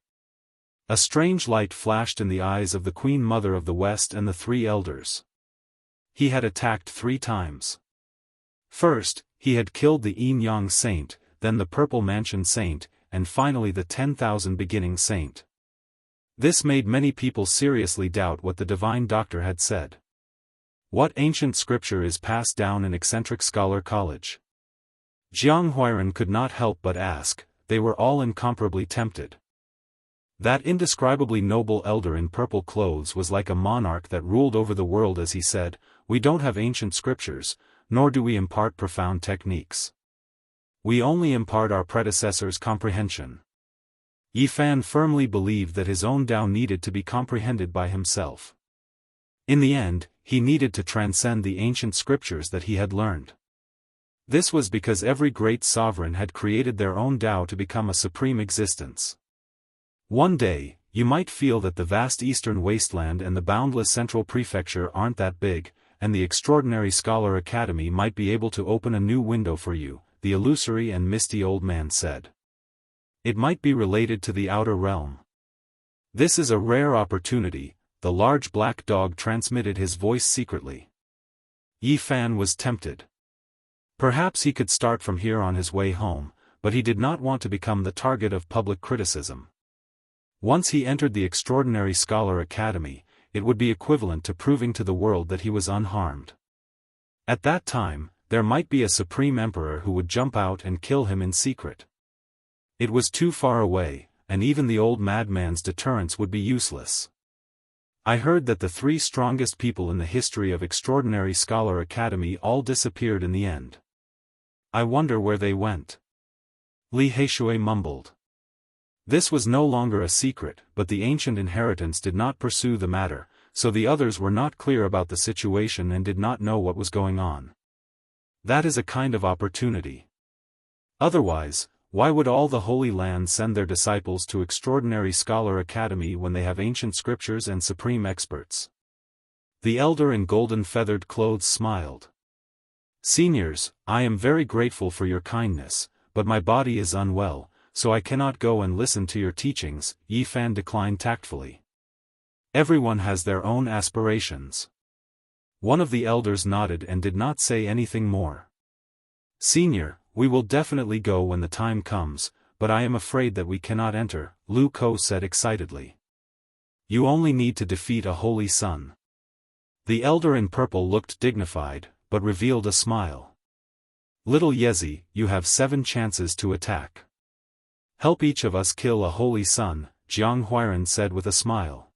A strange light flashed in the eyes of the Queen Mother of the West and the 3 elders. He had attacked 3 times. First, he had killed the Yin-Yang Saint, then the Purple Mansion Saint, and finally the 10,000 Beginning Saint. This made many people seriously doubt what the Divine Doctor had said. What ancient scripture is passed down in eccentric scholar college? Jianghu could not help but ask. They were all incomparably tempted. That indescribably noble elder in purple clothes was like a monarch that ruled over the world as he said, "We don't have ancient scriptures, nor do we impart profound techniques. We only impart our predecessors' comprehension." Yi Fan firmly believed that his own Tao needed to be comprehended by himself. In the end, he needed to transcend the ancient scriptures that he had learned. This was because every great sovereign had created their own Tao to become a supreme existence. One day, you might feel that the vast eastern wasteland and the boundless central prefecture aren't that big, and the extraordinary scholar academy might be able to open a new window for you, the illusory and misty old man said. It might be related to the outer realm. This is a rare opportunity, the large black dog transmitted his voice secretly. Yi Fan was tempted. Perhaps he could start from here on his way home, but he did not want to become the target of public criticism. Once he entered the extraordinary scholar academy, it would be equivalent to proving to the world that he was unharmed. At that time, there might be a supreme emperor who would jump out and kill him in secret. It was too far away, and even the old madman's deterrence would be useless. I heard that the 3 strongest people in the history of Extraordinary Scholar Academy all disappeared in the end. I wonder where they went. Li Heishui mumbled. This was no longer a secret, but the ancient inheritance did not pursue the matter, so the others were not clear about the situation and did not know what was going on. That is a kind of opportunity. Otherwise, why would all the Holy Land send their disciples to Extraordinary Scholar Academy when they have ancient scriptures and supreme experts? The elder in golden feathered clothes smiled. Seniors, I am very grateful for your kindness, but my body is unwell, so I cannot go and listen to your teachings, Yi Fan declined tactfully. Everyone has their own aspirations. One of the elders nodded and did not say anything more. Senior, we will definitely go when the time comes, but I am afraid that we cannot enter, Lu Ko said excitedly. You only need to defeat a holy sun. The elder in purple looked dignified, but revealed a smile. Little Yezi, you have 7 chances to attack. Help each of us kill a holy sun, Jiang Huiran said with a smile.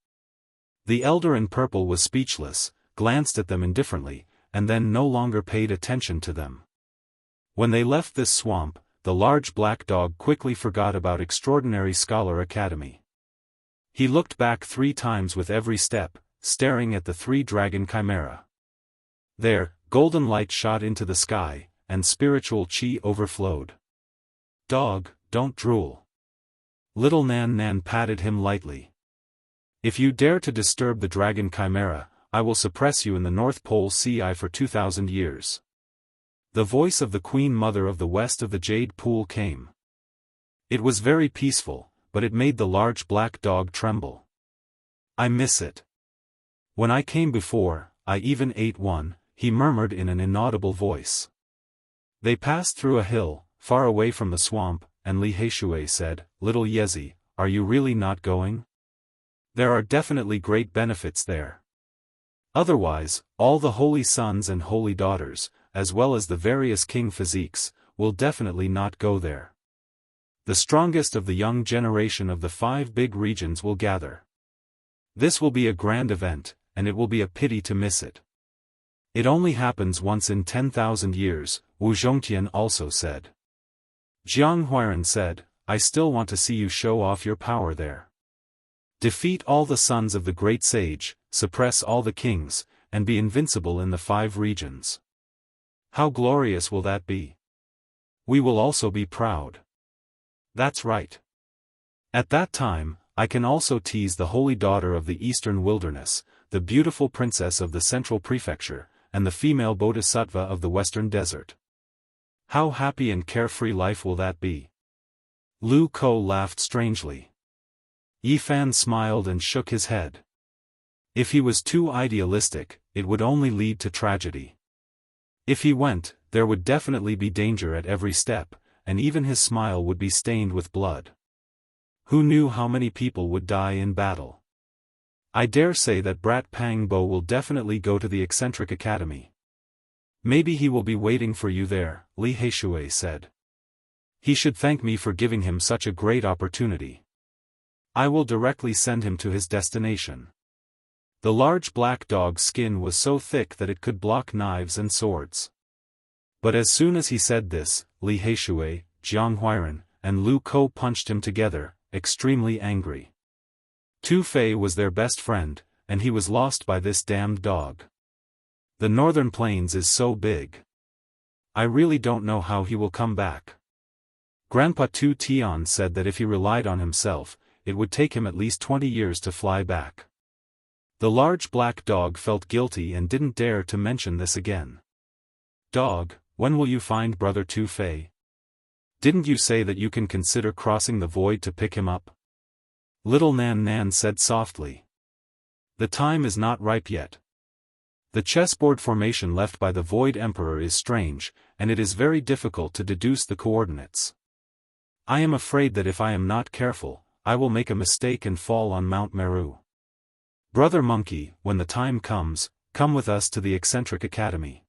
The elder in purple was speechless, glanced at them indifferently, and then no longer paid attention to them. When they left this swamp, the large black dog quickly forgot about Extraordinary Scholar Academy. He looked back 3 times with every step, staring at the 3-dragon chimera. There, golden light shot into the sky, and spiritual chi overflowed. Dog, don't drool. Little Nan Nan patted him lightly. If you dare to disturb the dragon chimera, I will suppress you in the North Pole Sea for 2,000 years. The voice of the Queen Mother of the West of the Jade Pool came. It was very peaceful, but it made the large black dog tremble. I miss it. When I came before, I even ate one, he murmured in an inaudible voice. They passed through a hill, far away from the swamp, and Li Heishui said, Little Yezi, are you really not going? There are definitely great benefits there. Otherwise, all the holy sons and holy daughters, as well as the various king physiques, will definitely not go there. The strongest of the young generation of the 5 big regions will gather. This will be a grand event, and it will be a pity to miss it. It only happens once in 10,000 years, Wu Zhongtian also said. Jiang Huiran said, I still want to see you show off your power there. Defeat all the sons of the great sage, suppress all the kings, and be invincible in the 5 regions. How glorious will that be? We will also be proud. That's right. At that time, I can also tease the holy daughter of the eastern wilderness, the beautiful princess of the central prefecture, and the female bodhisattva of the western desert. How happy and carefree life will that be? Lu Ko laughed strangely. Yi Fan smiled and shook his head. If he was too idealistic, it would only lead to tragedy. If he went, there would definitely be danger at every step, and even his smile would be stained with blood. Who knew how many people would die in battle? I dare say that Brat Pang Bo will definitely go to the eccentric academy. Maybe he will be waiting for you there, Li Heishui said. He should thank me for giving him such a great opportunity. I will directly send him to his destination. The large black dog's skin was so thick that it could block knives and swords. But as soon as he said this, Li Heishui, Jiang Huiran, and Lu Ko punched him together, extremely angry. Tu Fei was their best friend, and he was lost by this damned dog. The northern plains is so big. I really don't know how he will come back. Grandpa Tu Tian said that if he relied on himself, it would take him at least 20 years to fly back. The large black dog felt guilty and didn't dare to mention this again. Dog, when will you find brother Tu Fei? Didn't you say that you can consider crossing the void to pick him up? Little Nan Nan said softly. The time is not ripe yet. The chessboard formation left by the Void Emperor is strange, and it is very difficult to deduce the coordinates. I am afraid that if I am not careful, I will make a mistake and fall on Mount Meru. Brother Monkey, when the time comes, come with us to the eccentric academy.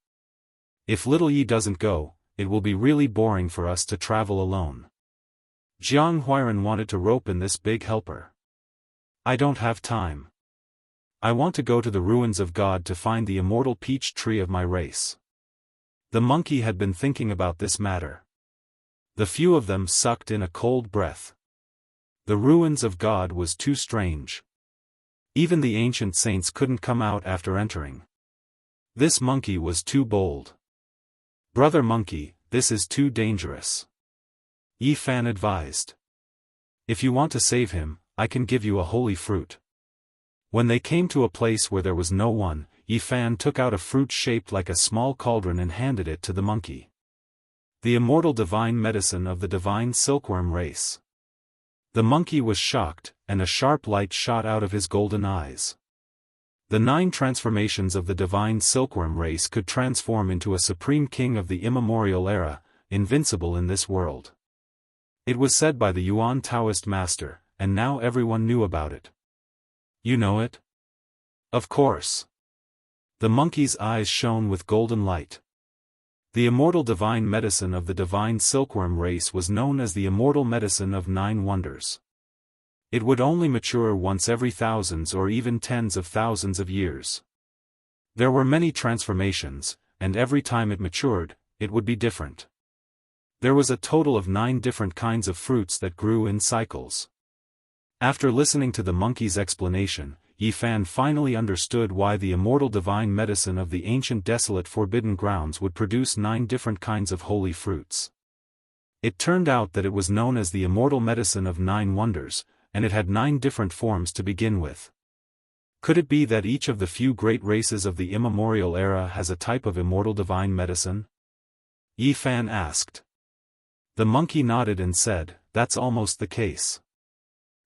If Little Yi doesn't go, it will be really boring for us to travel alone. Jiang Huiran wanted to rope in this big helper. I don't have time. I want to go to the ruins of God to find the immortal peach tree of my race. The monkey had been thinking about this matter. The few of them sucked in a cold breath. The ruins of God was too strange. Even the ancient saints couldn't come out after entering. This monkey was too bold. Brother Monkey, this is too dangerous. Yi Fan advised. If you want to save him, I can give you a holy fruit. When they came to a place where there was no one, Yi Fan took out a fruit shaped like a small cauldron and handed it to the monkey. The immortal divine medicine of the divine silkworm race. The monkey was shocked, and a sharp light shot out of his golden eyes. The 9 transformations of the divine silkworm race could transform into a supreme king of the immemorial era, invincible in this world. It was said by the Yuan Taoist master, and now everyone knew about it. You know it? Of course. The monkey's eyes shone with golden light. The immortal divine medicine of the divine silkworm race was known as the immortal medicine of 9 wonders. It would only mature once every thousands or even tens of thousands of years. There were many transformations, and every time it matured, it would be different. There was a total of 9 different kinds of fruits that grew in cycles. After listening to the monkey's explanation, Yi Fan finally understood why the immortal divine medicine of the ancient desolate forbidden grounds would produce 9 different kinds of holy fruits. It turned out that it was known as the immortal medicine of 9 wonders, and it had 9 different forms to begin with. Could it be that each of the few great races of the immemorial era has a type of immortal divine medicine? Yi Fan asked. The monkey nodded and said, that's almost the case.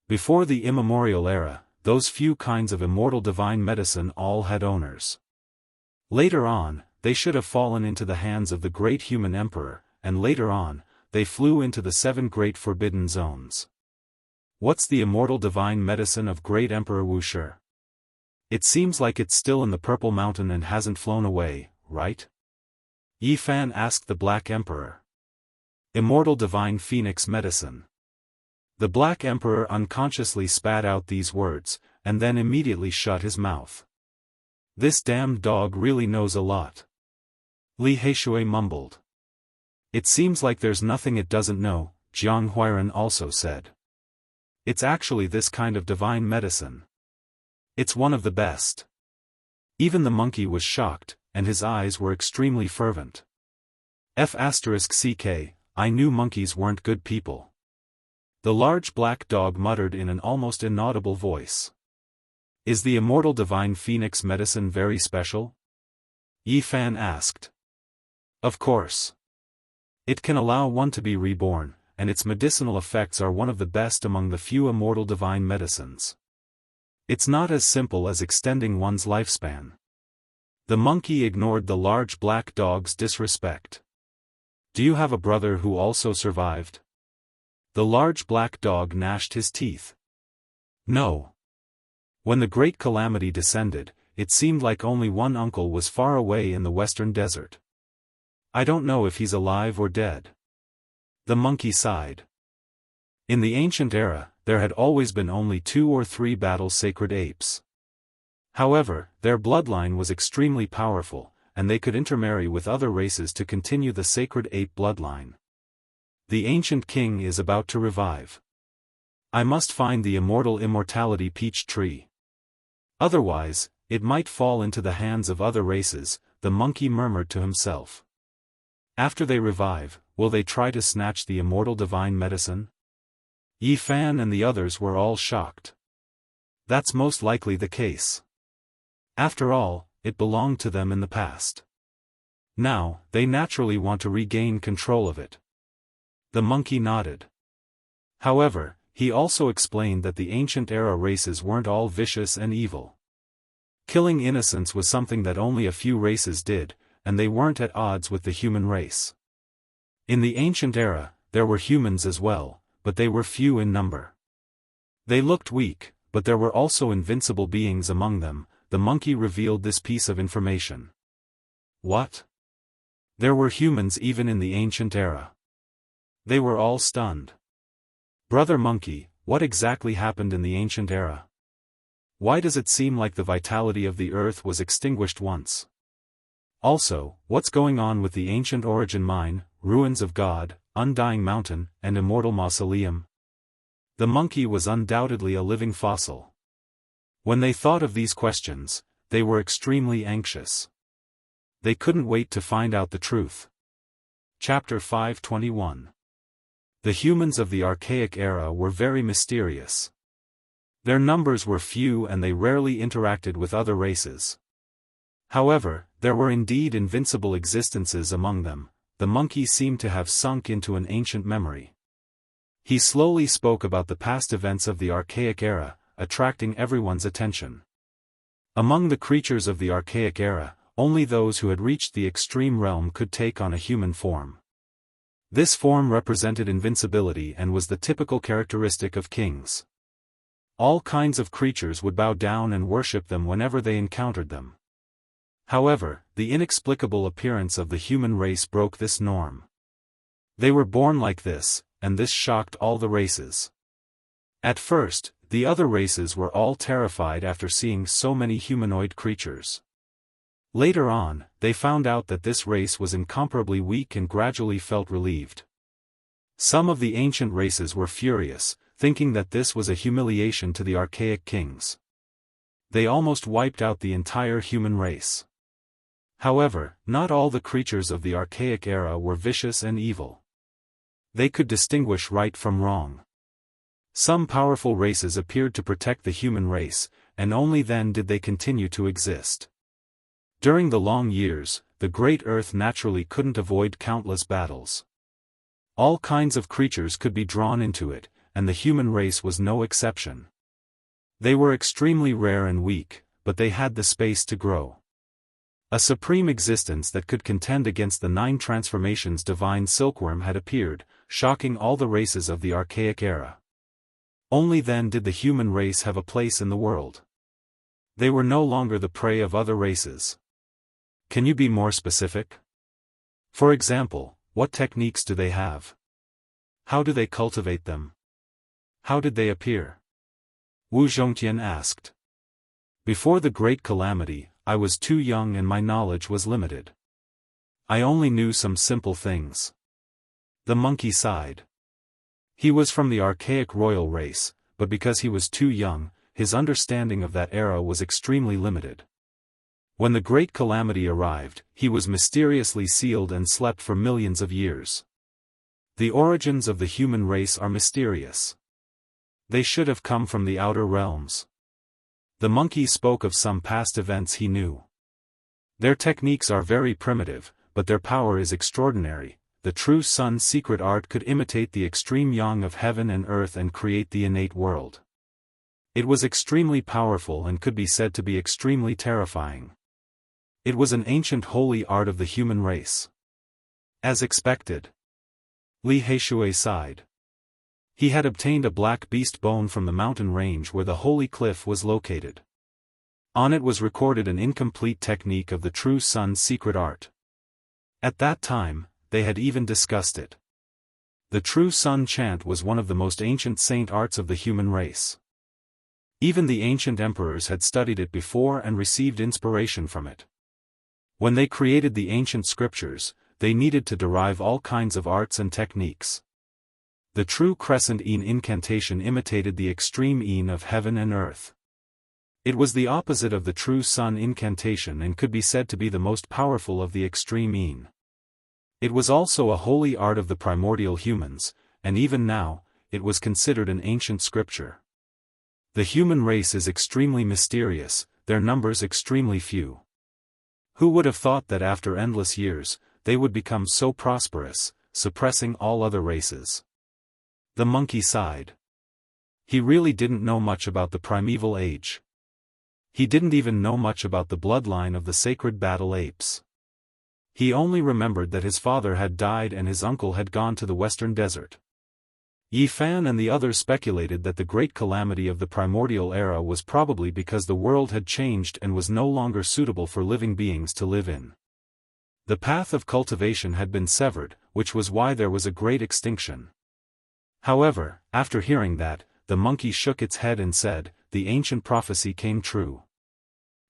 Before the immemorial era, those few kinds of immortal divine medicine all had owners. Later on, they should have fallen into the hands of the great human emperor, and later on, they flew into the 7 great forbidden zones. What's the immortal divine medicine of great Emperor Wuxia? It seems like it's still in the Purple Mountain and hasn't flown away, right? Yi Fan asked the Black Emperor. Immortal divine phoenix medicine. The Black Emperor unconsciously spat out these words, and then immediately shut his mouth. This damned dog really knows a lot. Li Heishui mumbled. It seems like there's nothing it doesn't know, Jiang Huiran also said. It's actually this kind of divine medicine. It's one of the best. Even the monkey was shocked, and his eyes were extremely fervent. *CK, I knew monkeys weren't good people. The large black dog muttered in an almost inaudible voice. Is the immortal divine phoenix medicine very special? Yi Fan asked. Of course. It can allow one to be reborn, and its medicinal effects are one of the best among the few immortal divine medicines. It's not as simple as extending one's lifespan. The monkey ignored the large black dog's disrespect. Do you have a brother who also survived? The large black dog gnashed his teeth. No. When the great calamity descended, it seemed like only one uncle was far away in the western desert. I don't know if he's alive or dead. The monkey sighed. In the ancient era, there had always been only 2 or 3 battle sacred apes. However, their bloodline was extremely powerful, and they could intermarry with other races to continue the sacred ape bloodline. The ancient king is about to revive. I must find the immortal immortality peach tree. Otherwise, it might fall into the hands of other races, the monkey murmured to himself. After they revive, will they try to snatch the immortal divine medicine? Yi Fan and the others were all shocked. That's most likely the case. After all, it belonged to them in the past. Now, they naturally want to regain control of it. The monkey nodded. However, he also explained that the ancient era races weren't all vicious and evil. Killing innocents was something that only a few races did, and they weren't at odds with the human race. In the ancient era, there were humans as well, but they were few in number. They looked weak, but there were also invincible beings among them. The monkey revealed this piece of information. What? There were humans even in the ancient era. They were all stunned. Brother Monkey, what exactly happened in the ancient era? Why does it seem like the vitality of the earth was extinguished once? Also, what's going on with the ancient origin mine, ruins of God, undying mountain, and immortal mausoleum? The monkey was undoubtedly a living fossil. When they thought of these questions, they were extremely anxious. They couldn't wait to find out the truth. Chapter 521. The humans of the archaic era were very mysterious. Their numbers were few and they rarely interacted with other races. However, there were indeed invincible existences among them. The monkey seemed to have sunk into an ancient memory. He slowly spoke about the past events of the Archaic Era, attracting everyone's attention. Among the creatures of the Archaic Era, only those who had reached the extreme realm could take on a human form. This form represented invincibility and was the typical characteristic of kings. All kinds of creatures would bow down and worship them whenever they encountered them. However, the inexplicable appearance of the human race broke this norm. They were born like this, and this shocked all the races. At first, the other races were all terrified after seeing so many humanoid creatures. Later on, they found out that this race was incomparably weak and gradually felt relieved. Some of the ancient races were furious, thinking that this was a humiliation to the archaic kings. They almost wiped out the entire human race. However, not all the creatures of the Archaic Era were vicious and evil. They could distinguish right from wrong. Some powerful races appeared to protect the human race, and only then did they continue to exist. During the long years, the Great Earth naturally couldn't avoid countless battles. All kinds of creatures could be drawn into it, and the human race was no exception. They were extremely rare and weak, but they had the space to grow. A supreme existence that could contend against the 9 transformations divine silkworm had appeared, shocking all the races of the Archaic Era. Only then did the human race have a place in the world. They were no longer the prey of other races. Can you be more specific? For example, what techniques do they have? How do they cultivate them? How did they appear? Wu Zhongtian asked. Before the Great Calamity, I was too young and my knowledge was limited. I only knew some simple things. The monkey sighed. He was from the archaic royal race, but because he was too young, his understanding of that era was extremely limited. When the Great Calamity arrived, he was mysteriously sealed and slept for millions of years. The origins of the human race are mysterious. They should have come from the outer realms. The monkey spoke of some past events he knew. Their techniques are very primitive, but their power is extraordinary. The true sun's secret art could imitate the extreme yang of heaven and earth and create the innate world. It was extremely powerful and could be said to be extremely terrifying. It was an ancient holy art of the human race. As expected. Li Heishui sighed. He had obtained a black beast bone from the mountain range where the holy cliff was located. On it was recorded an incomplete technique of the true sun's secret art. At that time, they had even discussed it. The true sun chant was one of the most ancient saint arts of the human race. Even the ancient emperors had studied it before and received inspiration from it. When they created the ancient scriptures, they needed to derive all kinds of arts and techniques. The true crescent Yin incantation imitated the extreme Yin of heaven and earth. It was the opposite of the true sun incantation and could be said to be the most powerful of the extreme Yin. It was also a holy art of the primordial humans, and even now, it was considered an ancient scripture. The human race is extremely mysterious, their numbers extremely few. Who would have thought that after endless years, they would become so prosperous, suppressing all other races? The monkey sighed. He really didn't know much about the primeval age. He didn't even know much about the bloodline of the sacred battle apes. He only remembered that his father had died and his uncle had gone to the western desert. Yi Fan and the others speculated that the great calamity of the primordial era was probably because the world had changed and was no longer suitable for living beings to live in. The path of cultivation had been severed, which was why there was a great extinction. However, after hearing that, the monkey shook its head and said, the ancient prophecy came true.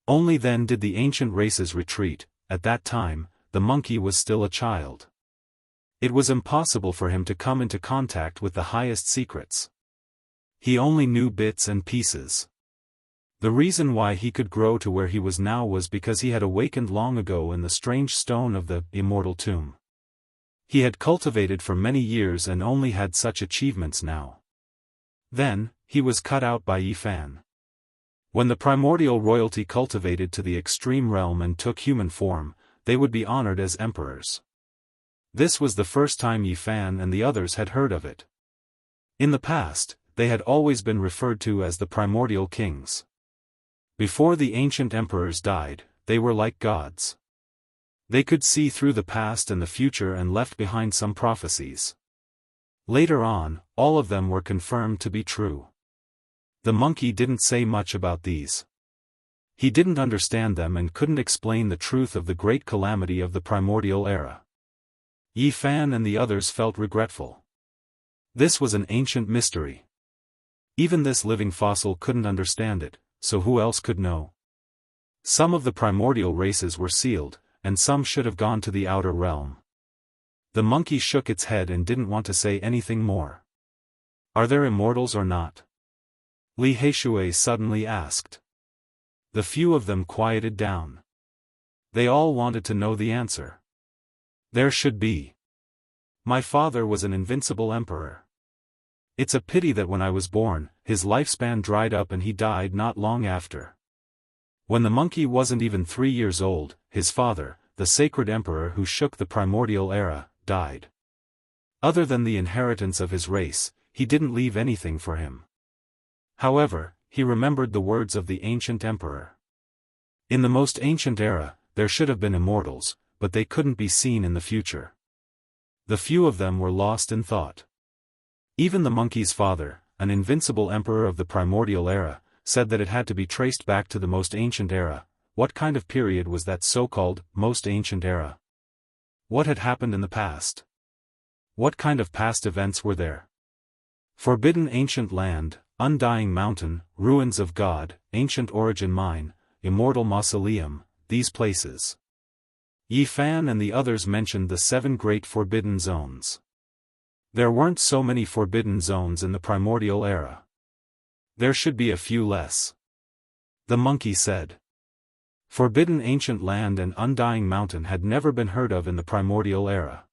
Only then did the ancient races retreat. At that time, the monkey was still a child. It was impossible for him to come into contact with the highest secrets. He only knew bits and pieces. The reason why he could grow to where he was now was because he had awakened long ago in the strange stone of the immortal tomb. He had cultivated for many years and only had such achievements now. Then, he was cut out by Yi Fan. When the primordial royalty cultivated to the extreme realm and took human form, they would be honored as emperors. This was the first time Yi Fan and the others had heard of it. In the past, they had always been referred to as the primordial kings. Before the ancient emperors died, they were like gods. They could see through the past and the future and left behind some prophecies. Later on, all of them were confirmed to be true. The monkey didn't say much about these. He didn't understand them and couldn't explain the truth of the great calamity of the primordial era. Yi Fan and the others felt regretful. This was an ancient mystery. Even this living fossil couldn't understand it, so who else could know? Some of the primordial races were sealed, and some should have gone to the outer realm. The monkey shook its head and didn't want to say anything more. Are there immortals or not? Li Heishui suddenly asked. The few of them quieted down. They all wanted to know the answer. There should be. My father was an invincible emperor. It's a pity that when I was born, his lifespan dried up and he died not long after. When the monkey wasn't even 3 years old, his father, the sacred emperor who shook the primordial era, died. Other than the inheritance of his race, he didn't leave anything for him. However, he remembered the words of the ancient emperor. In the most ancient era, there should have been immortals, but they couldn't be seen in the future. The few of them were lost in thought. Even the monkey's father, an invincible emperor of the primordial era, said that it had to be traced back to the most ancient era. What kind of period was that so-called most ancient era? What had happened in the past? What kind of past events were there? Forbidden ancient land, undying mountain, ruins of God, ancient origin mine, immortal mausoleum, these places. Yi Fan and the others mentioned the 7 great forbidden zones. There weren't so many forbidden zones in the primordial era. There should be a few less. The monkey said. Forbidden ancient land and undying mountain had never been heard of in the primordial era.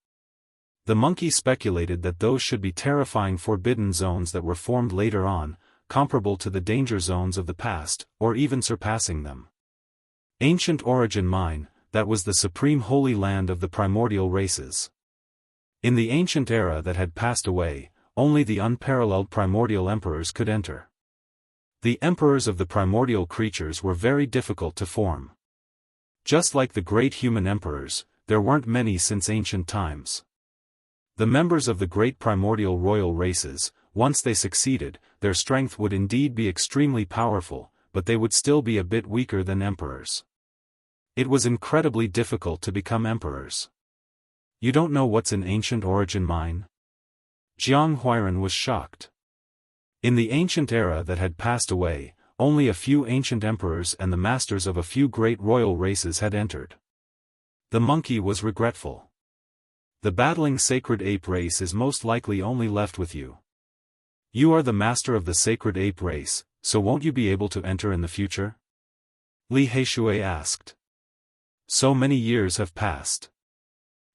The monkey speculated that those should be terrifying forbidden zones that were formed later on, comparable to the danger zones of the past, or even surpassing them. Ancient origin mine, that was the supreme holy land of the primordial races. In the ancient era that had passed away, only the unparalleled primordial emperors could enter. The emperors of the primordial creatures were very difficult to form. Just like the great human emperors, there weren't many since ancient times. The members of the great primordial royal races, once they succeeded, their strength would indeed be extremely powerful, but they would still be a bit weaker than emperors. It was incredibly difficult to become emperors. You don't know what's an ancient origin mine? Jiang Huiran was shocked. In the ancient era that had passed away, only a few ancient emperors and the masters of a few great royal races had entered. The monkey was regretful. The battling sacred ape race is most likely only left with you. You are the master of the sacred ape race, so won't you be able to enter in the future? Li Heishui asked. So many years have passed.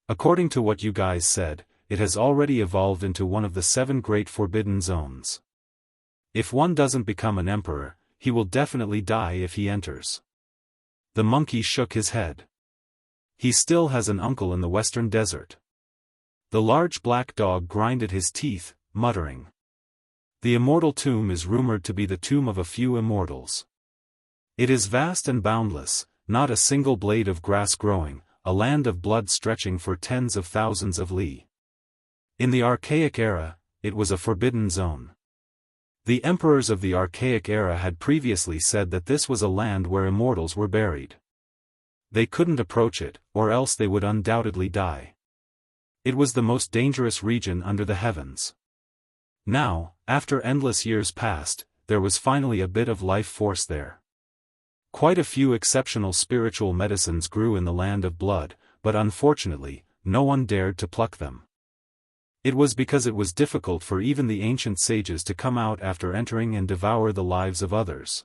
According to what you guys said, it has already evolved into one of the 7 great forbidden zones. If one doesn't become an emperor, he will definitely die if he enters. The monkey shook his head. He still has an uncle in the western desert. The large black dog grinded his teeth, muttering. The immortal tomb is rumored to be the tomb of a few immortals. It is vast and boundless, not a single blade of grass growing, a land of blood stretching for tens of thousands of li. In the archaic era, it was a forbidden zone. The emperors of the archaic era had previously said that this was a land where immortals were buried. They couldn't approach it, or else they would undoubtedly die. It was the most dangerous region under the heavens. Now, after endless years passed, there was finally a bit of life force there. Quite a few exceptional spiritual medicines grew in the land of blood, but unfortunately, no one dared to pluck them. It was because it was difficult for even the ancient sages to come out after entering and devour the lives of others.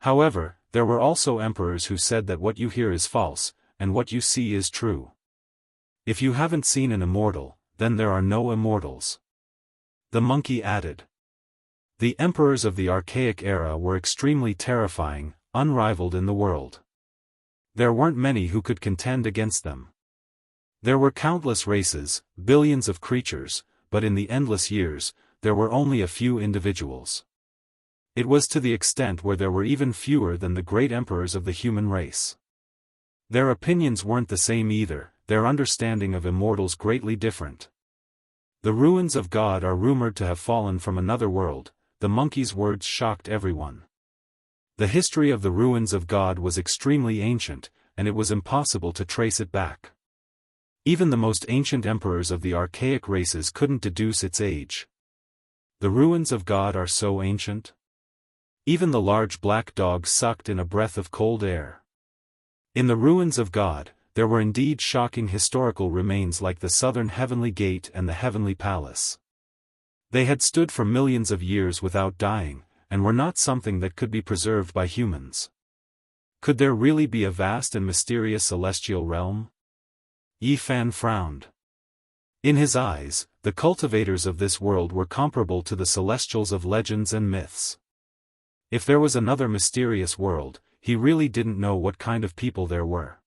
However, there were also emperors who said that what you hear is false, and what you see is true. If you haven't seen an immortal, then there are no immortals. The monkey added. The emperors of the archaic era were extremely terrifying, unrivaled in the world. There weren't many who could contend against them. There were countless races, billions of creatures, but in the endless years, there were only a few individuals. It was to the extent where there were even fewer than the great emperors of the human race. Their opinions weren't the same either, their understanding of immortals greatly different. The ruins of God are rumored to have fallen from another world. The monkey's words shocked everyone. The history of the ruins of God was extremely ancient, and it was impossible to trace it back. Even the most ancient emperors of the archaic races couldn't deduce its age. The ruins of God are so ancient? Even the large black dog sucked in a breath of cold air. In the ruins of God, there were indeed shocking historical remains like the southern heavenly gate and the heavenly palace. They had stood for millions of years without dying, and were not something that could be preserved by humans. Could there really be a vast and mysterious celestial realm? Yi Fan frowned. In his eyes, the cultivators of this world were comparable to the celestials of legends and myths. If there was another mysterious world, he really didn't know what kind of people there were.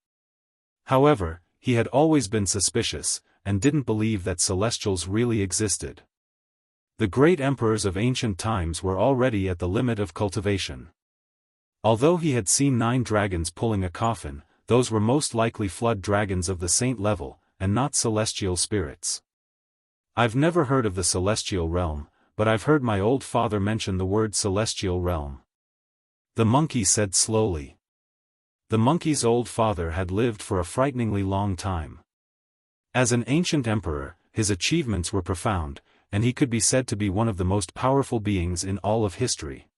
However, he had always been suspicious, and didn't believe that celestials really existed. The great emperors of ancient times were already at the limit of cultivation. Although he had seen 9 dragons pulling a coffin, those were most likely flood dragons of the saint level, and not celestial spirits. I've never heard of the celestial realm, but I've heard my old father mention the word celestial realm. The monkey said slowly. The monkey's old father had lived for a frighteningly long time. As an ancient emperor, his achievements were profound, and he could be said to be one of the most powerful beings in all of history.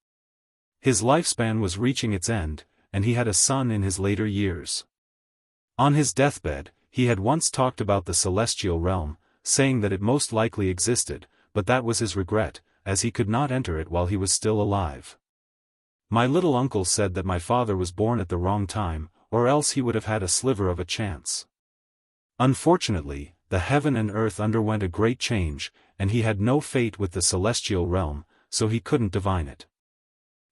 His lifespan was reaching its end, and he had a son in his later years. On his deathbed, he had once talked about the celestial realm, saying that it most likely existed, but that was his regret, as he could not enter it while he was still alive. My little uncle said that my father was born at the wrong time, or else he would have had a sliver of a chance. Unfortunately, the heaven and earth underwent a great change, and he had no fate with the celestial realm, so he couldn't divine it.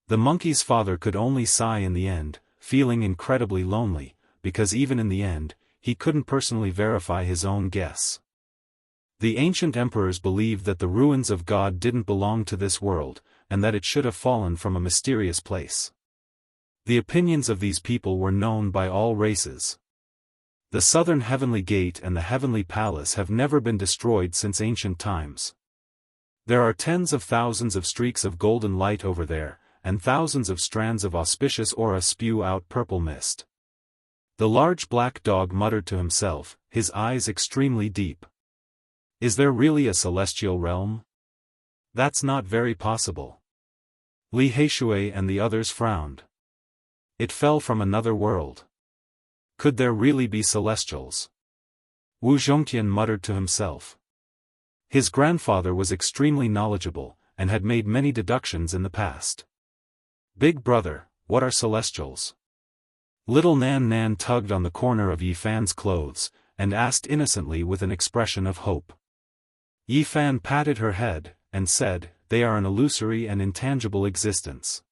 The monkey's father could only sigh in the end, feeling incredibly lonely, because even in the end, he couldn't personally verify his own guess. The ancient emperors believed that the ruins of God didn't belong to this world, and that it should have fallen from a mysterious place. The opinions of these people were known by all races. The southern heavenly gate and the heavenly palace have never been destroyed since ancient times. There are tens of thousands of streaks of golden light over there, and thousands of strands of auspicious aura spew out purple mist. The large black dog muttered to himself, his eyes extremely deep. Is there really a celestial realm? That's not very possible. Li Heishui and the others frowned. It fell from another world. Could there really be celestials? Wu Zhongtian muttered to himself. His grandfather was extremely knowledgeable, and had made many deductions in the past. Big brother, what are celestials? Little Nan Nan tugged on the corner of Yi Fan's clothes, and asked innocently with an expression of hope. Yi Fan patted her head, and said, they are an illusory and intangible existence.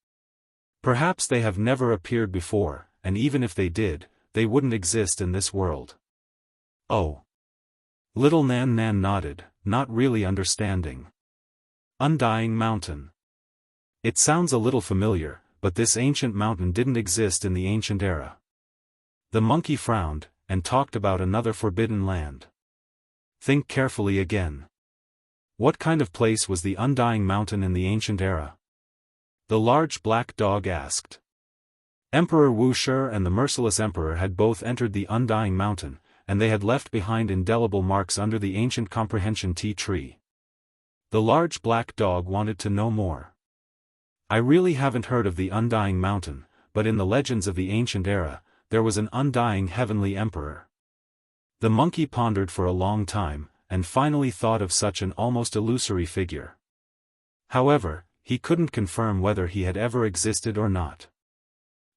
Perhaps they have never appeared before, and even if they did, they wouldn't exist in this world. Oh. Little Nan Nan nodded, not really understanding. Undying Mountain. It sounds a little familiar, but this ancient mountain didn't exist in the ancient era. The monkey frowned, and talked about another forbidden land. Think carefully again. What kind of place was the Undying Mountain in the ancient era? The large black dog asked. Emperor Wu Shi and the merciless emperor had both entered the Undying Mountain, and they had left behind indelible marks under the ancient comprehension tea tree. The large black dog wanted to know more. I really haven't heard of the Undying Mountain, but in the legends of the ancient era, there was an undying heavenly emperor. The monkey pondered for a long time, and finally thought of such an almost illusory figure. However, he couldn't confirm whether he had ever existed or not.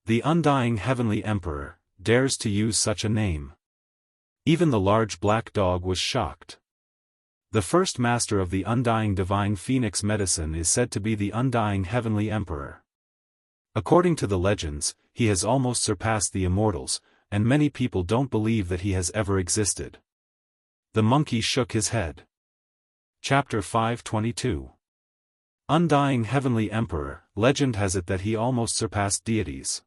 The undying heavenly emperor dares to use such a name. Even the large black dog was shocked. The first master of the undying divine phoenix medicine is said to be the undying heavenly emperor. According to the legends, he has almost surpassed the immortals, and many people don't believe that he has ever existed. The monkey shook his head. Chapter 522. Undying Heavenly Emperor, legend has it that he almost surpassed deities.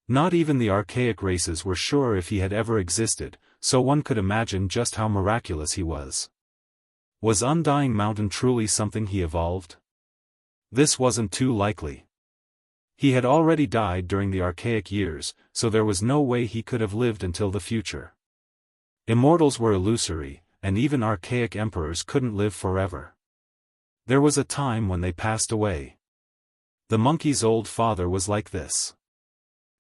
Not even the archaic races were sure if he had ever existed, so one could imagine just how miraculous he was. Was Undying Mountain truly something he evolved? This wasn't too likely. He had already died during the archaic years, so there was no way he could have lived until the future. Immortals were illusory, and even archaic emperors couldn't live forever. There was a time when they passed away. The monkey's old father was like this.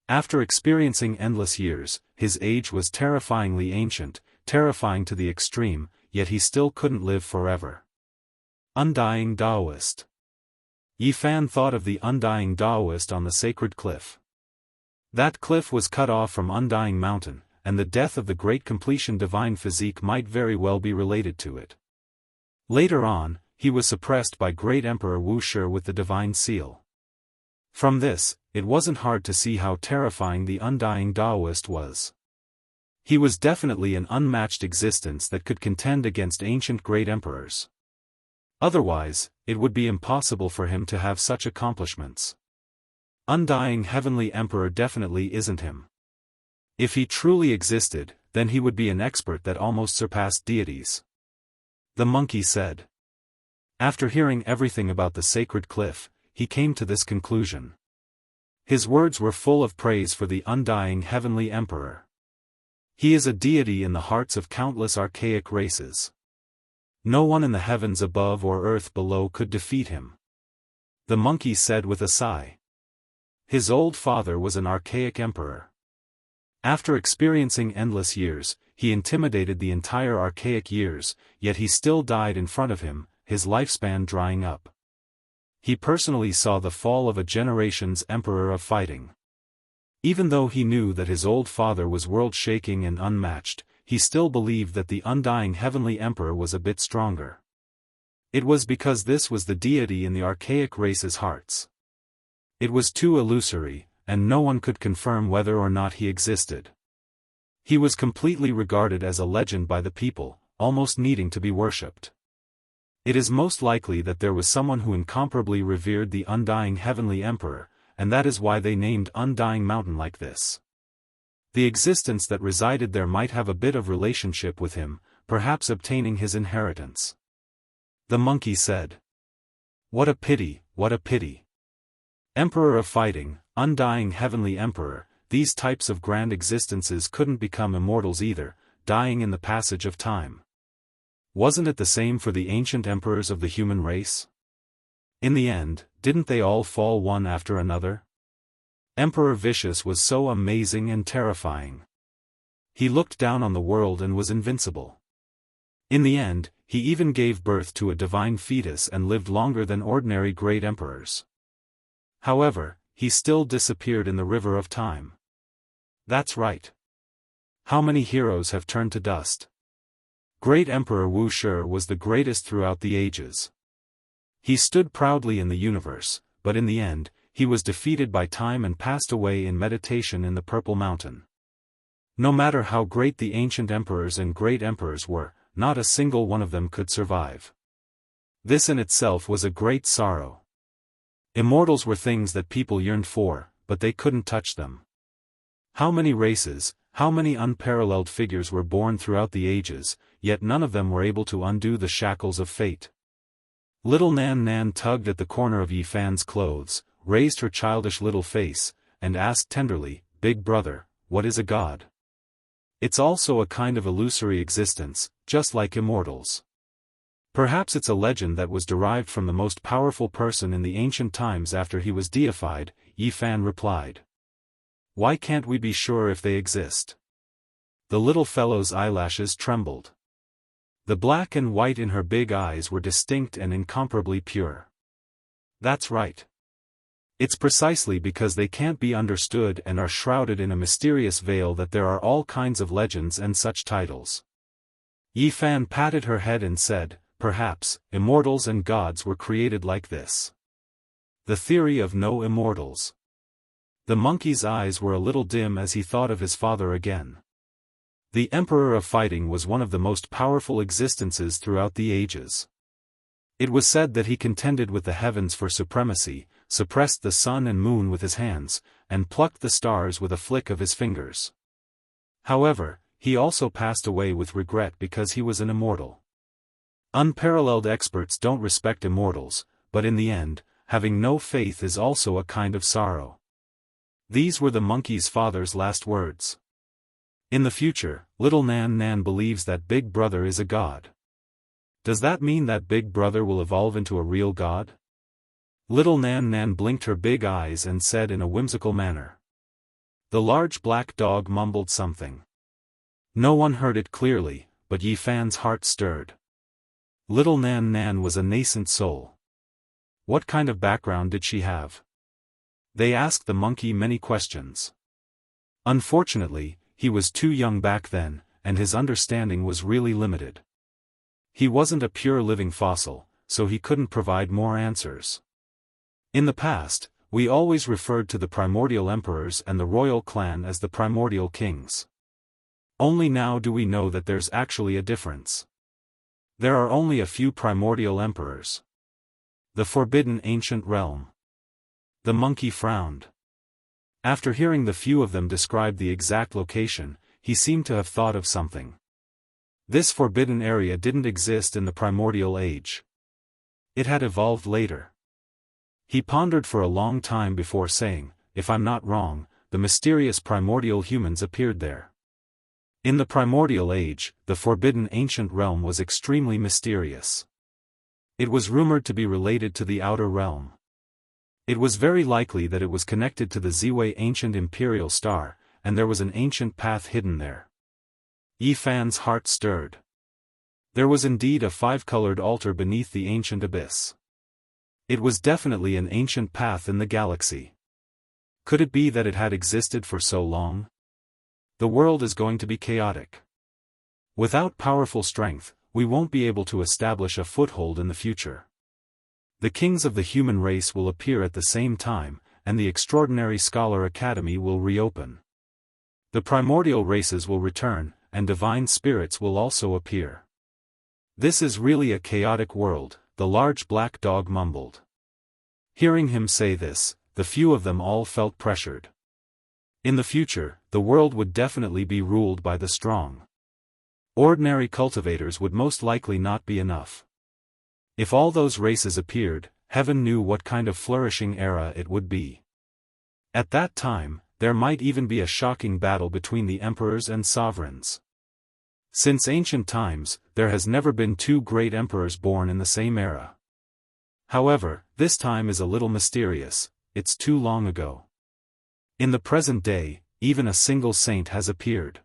After experiencing endless years, his age was terrifyingly ancient, terrifying to the extreme, yet he still couldn't live forever. Undying Daoist. Yi Fan thought of the undying Daoist on the sacred cliff. That cliff was cut off from Undying Mountain, and the death of the great completion divine physique might very well be related to it. Later on, he was suppressed by great Emperor Wuxia with the divine seal. From this, it wasn't hard to see how terrifying the undying Daoist was. He was definitely an unmatched existence that could contend against ancient great emperors. Otherwise, it would be impossible for him to have such accomplishments. Undying Heavenly Emperor definitely isn't him. If he truly existed, then he would be an expert that almost surpassed deities. The monkey said. After hearing everything about the sacred cliff, he came to this conclusion. His words were full of praise for the undying Heavenly Emperor. He is a deity in the hearts of countless archaic races. No one in the heavens above or earth below could defeat him. The monkey said with a sigh. His old father was an archaic emperor. After experiencing endless years, he intimidated the entire archaic years, yet he still died in front of him, his lifespan drying up. He personally saw the fall of a generation's emperor of fighting. Even though he knew that his old father was world-shaking and unmatched, he still believed that the undying Heavenly Emperor was a bit stronger. It was because this was the deity in the archaic race's hearts. It was too illusory, and no one could confirm whether or not he existed. He was completely regarded as a legend by the people, almost needing to be worshipped. It is most likely that there was someone who incomparably revered the undying Heavenly Emperor, and that is why they named Undying Mountain like this. The existence that resided there might have a bit of relationship with him, perhaps obtaining his inheritance. The monkey said. What a pity, what a pity. Emperor of fighting, undying Heavenly Emperor, these types of grand existences couldn't become immortals either, dying in the passage of time. Wasn't it the same for the ancient emperors of the human race? In the end, didn't they all fall one after another? Emperor Vicious was so amazing and terrifying. He looked down on the world and was invincible. In the end, he even gave birth to a divine fetus and lived longer than ordinary great emperors. However, he still disappeared in the river of time. That's right. How many heroes have turned to dust? Great Emperor Wuxia was the greatest throughout the ages. He stood proudly in the universe, but in the end, he was defeated by time and passed away in meditation in the Purple Mountain. No matter how great the ancient emperors and great emperors were, not a single one of them could survive. This in itself was a great sorrow. Immortals were things that people yearned for, but they couldn't touch them. How many races, how many unparalleled figures were born throughout the ages, yet none of them were able to undo the shackles of fate. Little Nan Nan tugged at the corner of Yi Fan's clothes, raised her childish little face, and asked tenderly, "Big brother, what is a god?" It's also a kind of illusory existence, just like immortals. Perhaps it's a legend that was derived from the most powerful person in the ancient times after he was deified, Yi Fan replied. Why can't we be sure if they exist? The little fellow's eyelashes trembled. The black and white in her big eyes were distinct and incomparably pure. That's right. It's precisely because they can't be understood and are shrouded in a mysterious veil that there are all kinds of legends and such titles. Yi Fan patted her head and said, perhaps, immortals and gods were created like this. The theory of no immortals. The monkey's eyes were a little dim as he thought of his father again. The Emperor of Fighting was one of the most powerful existences throughout the ages. It was said that he contended with the heavens for supremacy, suppressed the sun and moon with his hands, and plucked the stars with a flick of his fingers. However, he also passed away with regret because he was an immortal. Unparalleled experts don't respect immortals, but in the end, having no faith is also a kind of sorrow. These were the monkey's father's last words. In the future, little Nan Nan believes that Big Brother is a god. Does that mean that Big Brother will evolve into a real god? Little Nan Nan blinked her big eyes and said in a whimsical manner. The large black dog mumbled something. No one heard it clearly, but Yi Fan's heart stirred. Little Nan Nan was a nascent soul. What kind of background did she have? They asked the monkey many questions. Unfortunately, he was too young back then, and his understanding was really limited. He wasn't a pure living fossil, so he couldn't provide more answers. In the past, we always referred to the primordial emperors and the royal clan as the primordial kings. Only now do we know that there's actually a difference. There are only a few primordial emperors. The forbidden ancient realm. The monkey frowned. After hearing the few of them describe the exact location, he seemed to have thought of something. This forbidden area didn't exist in the primordial age. It had evolved later. He pondered for a long time before saying, if I'm not wrong, the mysterious primordial humans appeared there. In the primordial age, the forbidden ancient realm was extremely mysterious. It was rumored to be related to the outer realm. It was very likely that it was connected to the Ziwei ancient imperial star, and there was an ancient path hidden there. Yi Fan's heart stirred. There was indeed a five-colored altar beneath the ancient abyss. It was definitely an ancient path in the galaxy. Could it be that it had existed for so long? The world is going to be chaotic. Without powerful strength, we won't be able to establish a foothold in the future. The kings of the human race will appear at the same time, and the Extraordinary Scholar Academy will reopen. The primordial races will return, and divine spirits will also appear. This is really a chaotic world, the large black dog mumbled. Hearing him say this, the few of them all felt pressured. In the future, the world would definitely be ruled by the strong. Ordinary cultivators would most likely not be enough. If all those races appeared, heaven knew what kind of flourishing era it would be. At that time, there might even be a shocking battle between the emperors and sovereigns. Since ancient times, there has never been two great emperors born in the same era. However, this time is a little mysterious, it's too long ago. In the present day, even a single saint has appeared.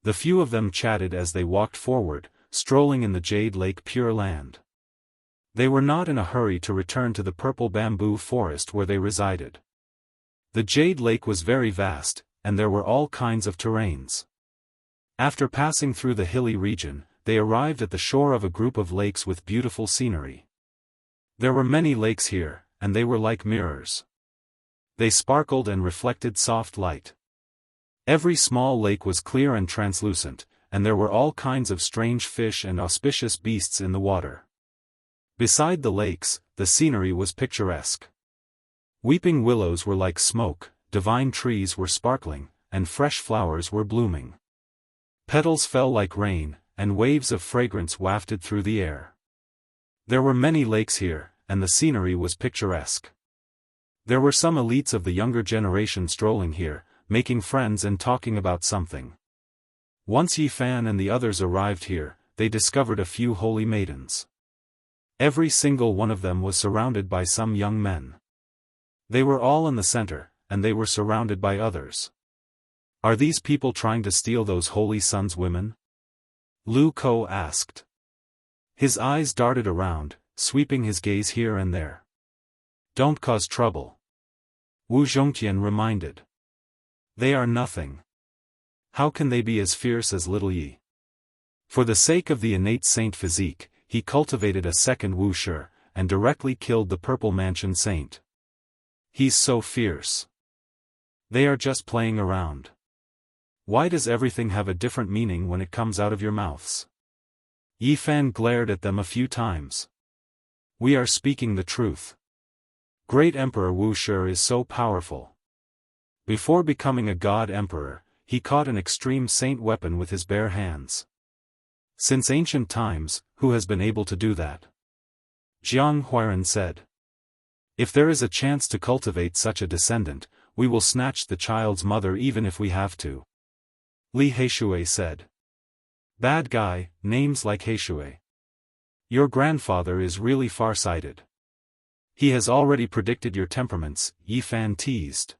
The few of them chatted as they walked forward, strolling in the Jade Lake Pure Land. They were not in a hurry to return to the purple bamboo forest where they resided. The Jade Lake was very vast, and there were all kinds of terrains. After passing through the hilly region, they arrived at the shore of a group of lakes with beautiful scenery. There were many lakes here, and they were like mirrors. They sparkled and reflected soft light. Every small lake was clear and translucent, and there were all kinds of strange fish and auspicious beasts in the water. Beside the lakes, the scenery was picturesque. Weeping willows were like smoke, divine trees were sparkling, and fresh flowers were blooming. Petals fell like rain, and waves of fragrance wafted through the air. There were many lakes here, and the scenery was picturesque. There were some elites of the younger generation strolling here, making friends and talking about something. Once Yi Fan and the others arrived here, they discovered a few holy maidens. Every single one of them was surrounded by some young men. They were all in the center, and they were surrounded by others. Are these people trying to steal those holy sons' women? Lu Ko asked. His eyes darted around, sweeping his gaze here and there. Don't cause trouble. Wu Zhongtian reminded. They are nothing. How can they be as fierce as little Yi? For the sake of the innate saint physique, he cultivated a second Wu Shi, and directly killed the Purple Mansion Saint. He's so fierce. They are just playing around. Why does everything have a different meaning when it comes out of your mouths? Yi Fan glared at them a few times. We are speaking the truth. Great Emperor Wuxia is so powerful. Before becoming a god emperor, he caught an extreme saint weapon with his bare hands. Since ancient times, who has been able to do that? Jianghu said. If there is a chance to cultivate such a descendant, we will snatch the child's mother even if we have to. Li Heishui said. Bad guy, names like Heishui. Your grandfather is really far-sighted. He has already predicted your temperaments, Yi Fan teased.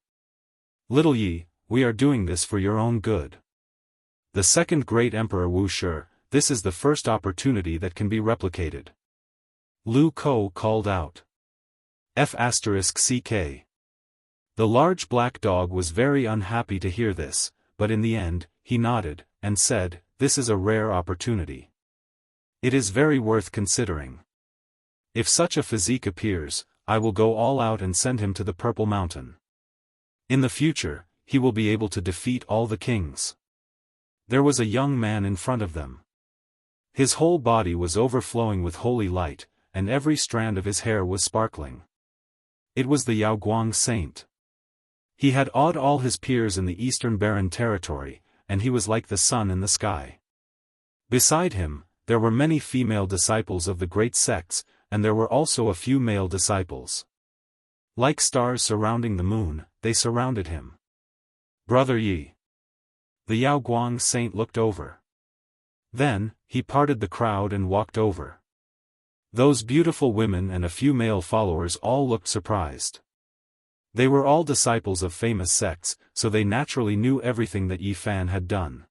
Little Yi, we are doing this for your own good. The second great emperor Wuxia, this is the first opportunity that can be replicated. Lu Ko called out. F***ck. The large black dog was very unhappy to hear this, but in the end, he nodded, and said, this is a rare opportunity. It is very worth considering. If such a physique appears, I will go all out and send him to the Purple Mountain. In the future, he will be able to defeat all the kings. There was a young man in front of them. His whole body was overflowing with holy light, and every strand of his hair was sparkling. It was the Yaoguang saint. He had awed all his peers in the Eastern Barren territory, and he was like the sun in the sky. Beside him, there were many female disciples of the great sects, and there were also a few male disciples. Like stars surrounding the moon, they surrounded him. Brother Yi. The Yaoguang saint looked over. Then, he parted the crowd and walked over. Those beautiful women and a few male followers all looked surprised. They were all disciples of famous sects, so they naturally knew everything that Yi Fan had done.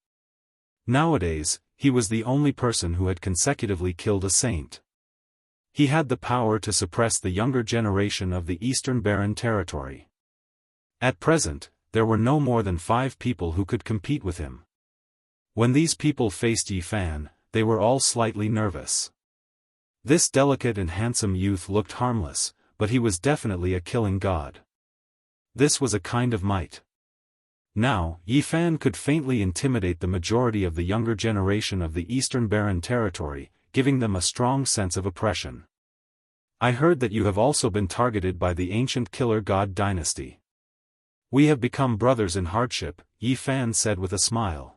Nowadays, he was the only person who had consecutively killed a saint. He had the power to suppress the younger generation of the Eastern Barren territory. At present, there were no more than 5 people who could compete with him. When these people faced Yi Fan, they were all slightly nervous. This delicate and handsome youth looked harmless, but he was definitely a killing god. This was a kind of might. Now, Yi Fan could faintly intimidate the majority of the younger generation of the Eastern Barren territory, giving them a strong sense of oppression. I heard that you have also been targeted by the ancient killer god dynasty. We have become brothers in hardship, Yi Fan said with a smile.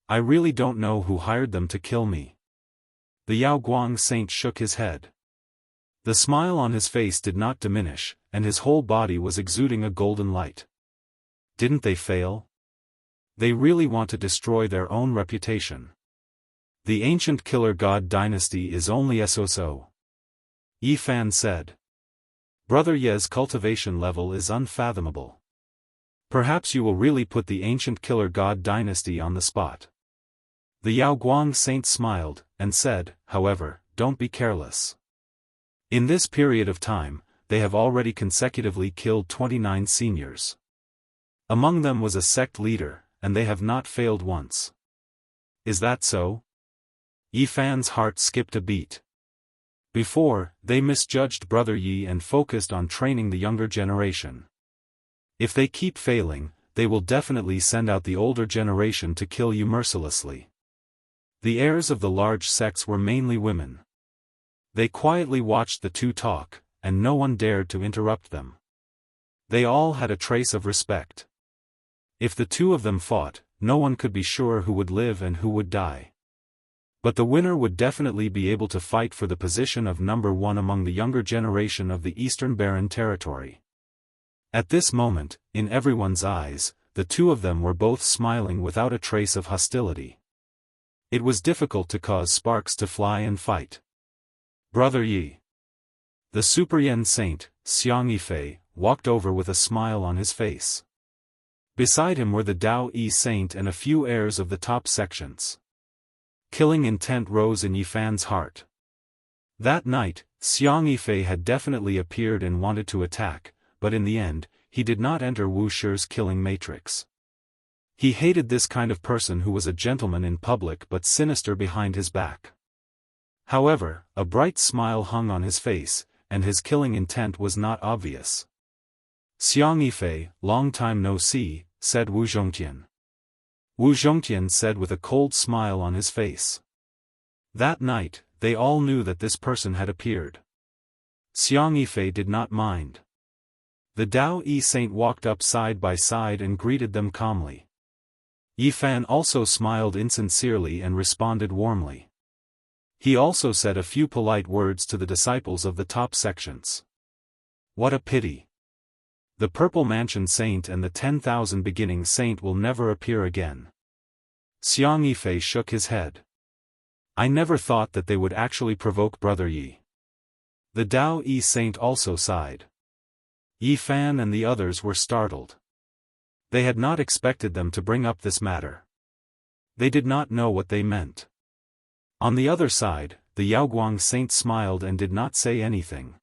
I really don't know who hired them to kill me. The Yaoguang saint shook his head. The smile on his face did not diminish, and his whole body was exuding a golden light. Didn't they fail? They really want to destroy their own reputation. The ancient killer god dynasty is only so. Yi Fan said. Brother Ye's cultivation level is unfathomable. Perhaps you will really put the ancient killer god dynasty on the spot. The Yaoguang saint smiled, and said, however, don't be careless. In this period of time, they have already consecutively killed 29 seniors. Among them was a sect leader, and they have not failed once. Is that so? Yi Fan's heart skipped a beat. Before, they misjudged Brother Yi and focused on training the younger generation. If they keep failing, they will definitely send out the older generation to kill you mercilessly. The heirs of the large sects were mainly women. They quietly watched the two talk, and no one dared to interrupt them. They all had a trace of respect. If the two of them fought, no one could be sure who would live and who would die. But the winner would definitely be able to fight for the position of number 1 among the younger generation of the Eastern Barren territory. At this moment, in everyone's eyes, the two of them were both smiling without a trace of hostility. It was difficult to cause sparks to fly and fight. Brother Yi. The Superyen saint, Xianxia, walked over with a smile on his face. Beside him were the Daoist saint and a few heirs of the top sections. Killing intent rose in Yi Fan's heart. That night, Xianxia had definitely appeared and wanted to attack, but in the end, he did not enter Wuxia's killing matrix. He hated this kind of person who was a gentleman in public but sinister behind his back. However, a bright smile hung on his face, and his killing intent was not obvious. Xianxia, long time no see, said Wu Zhongtian. Wu Zhongtian said with a cold smile on his face. That night, they all knew that this person had appeared. Xianxia did not mind. The Daoist saint walked up side by side and greeted them calmly. Yifan also smiled insincerely and responded warmly. He also said a few polite words to the disciples of the top sections. What a pity. The Purple Mansion Saint and the 10,000 Beginning Saint will never appear again. Xianxia shook his head. I never thought that they would actually provoke Brother Yi. The Daoist saint also sighed. Yifan and the others were startled. They had not expected them to bring up this matter. They did not know what they meant. On the other side, the Yaoguang saint smiled and did not say anything.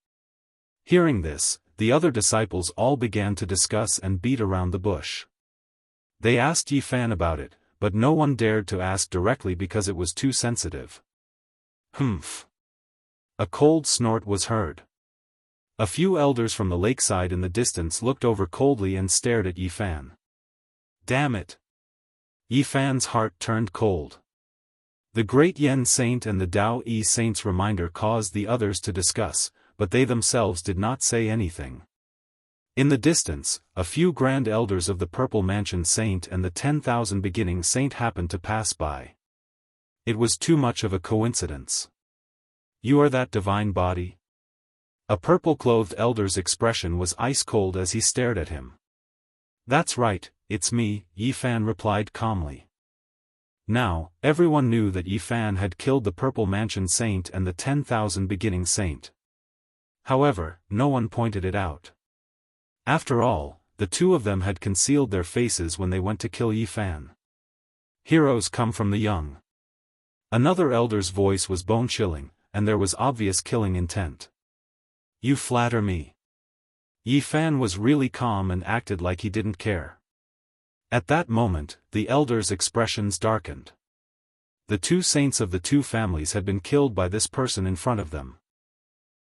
Hearing this, the other disciples all began to discuss and beat around the bush. They asked Yifan about it, but no one dared to ask directly because it was too sensitive. Humph. A cold snort was heard. A few elders from the lakeside in the distance looked over coldly and stared at Yifan. Damn it! Yifan's heart turned cold. The Great Yen Saint and the Daoist Saint's reminder caused the others to discuss, but they themselves did not say anything. In the distance, a few grand elders of the Purple Mansion Saint and the 10,000 Beginning Saint happened to pass by. It was too much of a coincidence. You are that divine body? A purple-clothed elder's expression was ice-cold as he stared at him. That's right, it's me, Yifan replied calmly. Now, everyone knew that Yifan had killed the Purple Mansion Saint and the 10,000 Beginning Saint. However, no one pointed it out. After all, the two of them had concealed their faces when they went to kill Yifan. Heroes come from the young. Another elder's voice was bone-chilling, and there was obvious killing intent. You flatter me. Yifan was really calm and acted like he didn't care. At that moment, the elders' expressions darkened. The two saints of the two families had been killed by this person in front of them.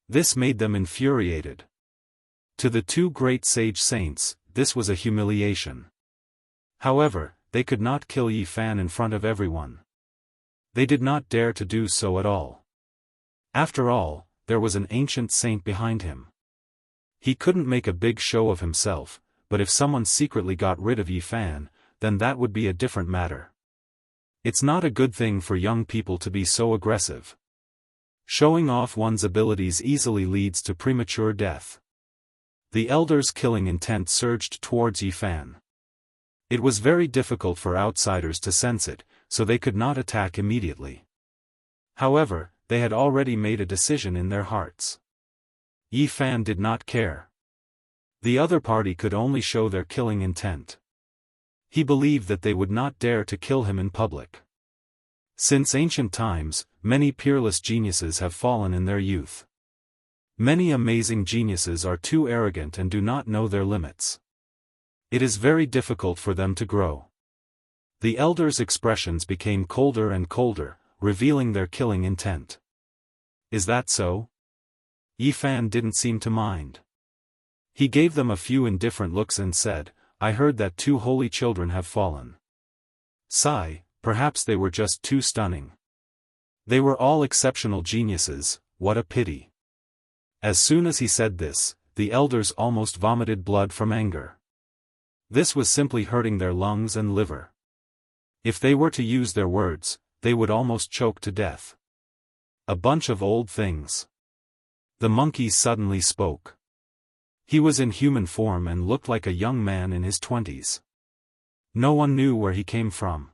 This made them infuriated. To the two great sage saints, this was a humiliation. However, they could not kill Yifan in front of everyone. They did not dare to do so at all. After all, there was an ancient saint behind him. He couldn't make a big show of himself, but if someone secretly got rid of Yifan, then that would be a different matter. It's not a good thing for young people to be so aggressive. Showing off one's abilities easily leads to premature death. The elders' killing intent surged towards Yifan. It was very difficult for outsiders to sense it, so they could not attack immediately. However, they had already made a decision in their hearts. Yifan did not care. The other party could only show their killing intent. He believed that they would not dare to kill him in public. Since ancient times, many peerless geniuses have fallen in their youth. Many amazing geniuses are too arrogant and do not know their limits. It is very difficult for them to grow. The elders' expressions became colder and colder, revealing their killing intent. Is that so? Yifan didn't seem to mind. He gave them a few indifferent looks and said, I heard that 2 holy children have fallen. Sigh, perhaps they were just too stunning. They were all exceptional geniuses, what a pity. As soon as he said this, the elders almost vomited blood from anger. This was simply hurting their lungs and liver. If they were to use their words, they would almost choke to death. A bunch of old things. The monkey suddenly spoke. He was in human form and looked like a young man in his 20s. No one knew where he came from.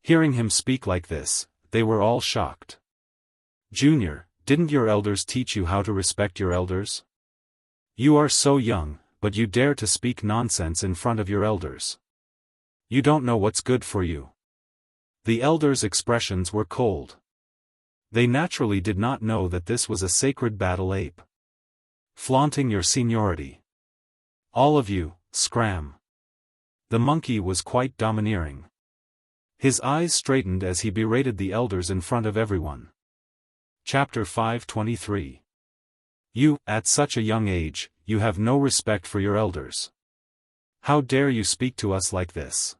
Hearing him speak like this, they were all shocked. Junior, didn't your elders teach you how to respect your elders? You are so young, but you dare to speak nonsense in front of your elders. You don't know what's good for you. The elders' expressions were cold. They naturally did not know that this was a sacred battle ape. Flaunting your seniority. All of you, scram. The monkey was quite domineering. His eyes straightened as he berated the elders in front of everyone. Chapter 523. You, at such a young age, you have no respect for your elders. How dare you speak to us like this?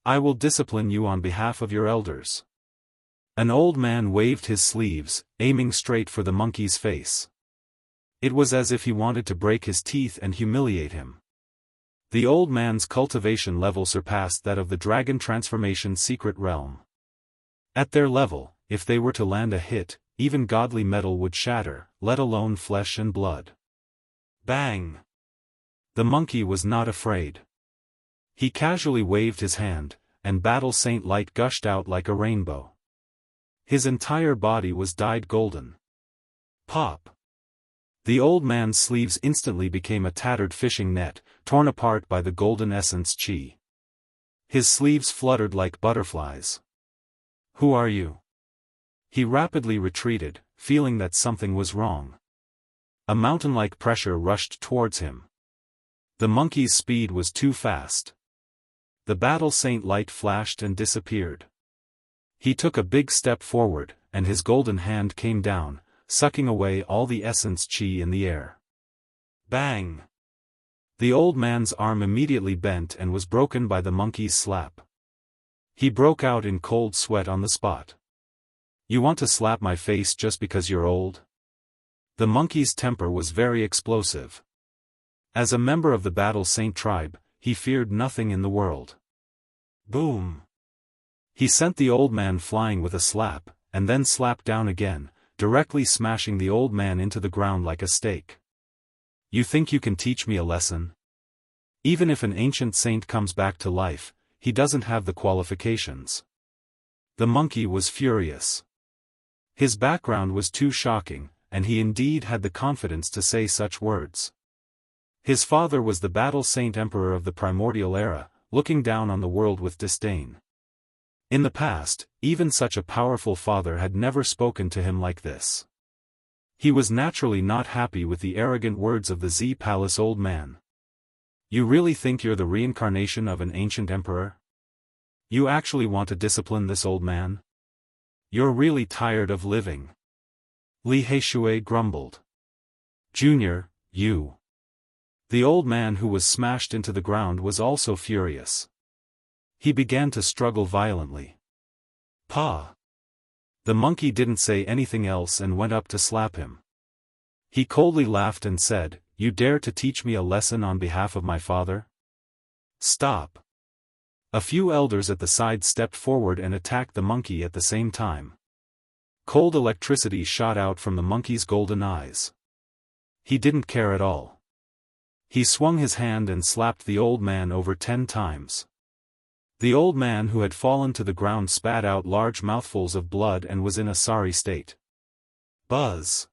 I will discipline you on behalf of your elders. An old man waved his sleeves, aiming straight for the monkey's face. It was as if he wanted to break his teeth and humiliate him. The old man's cultivation level surpassed that of the dragon transformation secret realm. At their level, if they were to land a hit, even godly metal would shatter, let alone flesh and blood. Bang! The monkey was not afraid. He casually waved his hand, and Battle Saint light gushed out like a rainbow. His entire body was dyed golden. Pop! The old man's sleeves instantly became a tattered fishing net, torn apart by the golden essence chi. His sleeves fluttered like butterflies. Who are you? He rapidly retreated, feeling that something was wrong. A mountain-like pressure rushed towards him. The monkey's speed was too fast. The Battle Saint light flashed and disappeared. He took a big step forward, and his golden hand came down, sucking away all the essence chi in the air. Bang! The old man's arm immediately bent and was broken by the monkey's slap. He broke out in cold sweat on the spot. You want to slap my face just because you're old? The monkey's temper was very explosive. As a member of the Battle Saint tribe, he feared nothing in the world. Boom! He sent the old man flying with a slap, and then slapped down again, directly smashing the old man into the ground like a stake. You think you can teach me a lesson? Even if an ancient saint comes back to life, he doesn't have the qualifications. The monkey was furious. His background was too shocking, and he indeed had the confidence to say such words. His father was the Battle Saint Emperor of the Primordial Era, looking down on the world with disdain. In the past, even such a powerful father had never spoken to him like this. He was naturally not happy with the arrogant words of the Z-Palace old man. You really think you're the reincarnation of an ancient emperor? You actually want to discipline this old man? You're really tired of living. Li Heishui grumbled. Junior, you. The old man who was smashed into the ground was also furious. He began to struggle violently. Pa! The monkey didn't say anything else and went up to slap him. He coldly laughed and said, You dare to teach me a lesson on behalf of my father? Stop! A few elders at the side stepped forward and attacked the monkey at the same time. Cold electricity shot out from the monkey's golden eyes. He didn't care at all. He swung his hand and slapped the old man over 10 times. The old man who had fallen to the ground spat out large mouthfuls of blood and was in a sorry state. Buzz!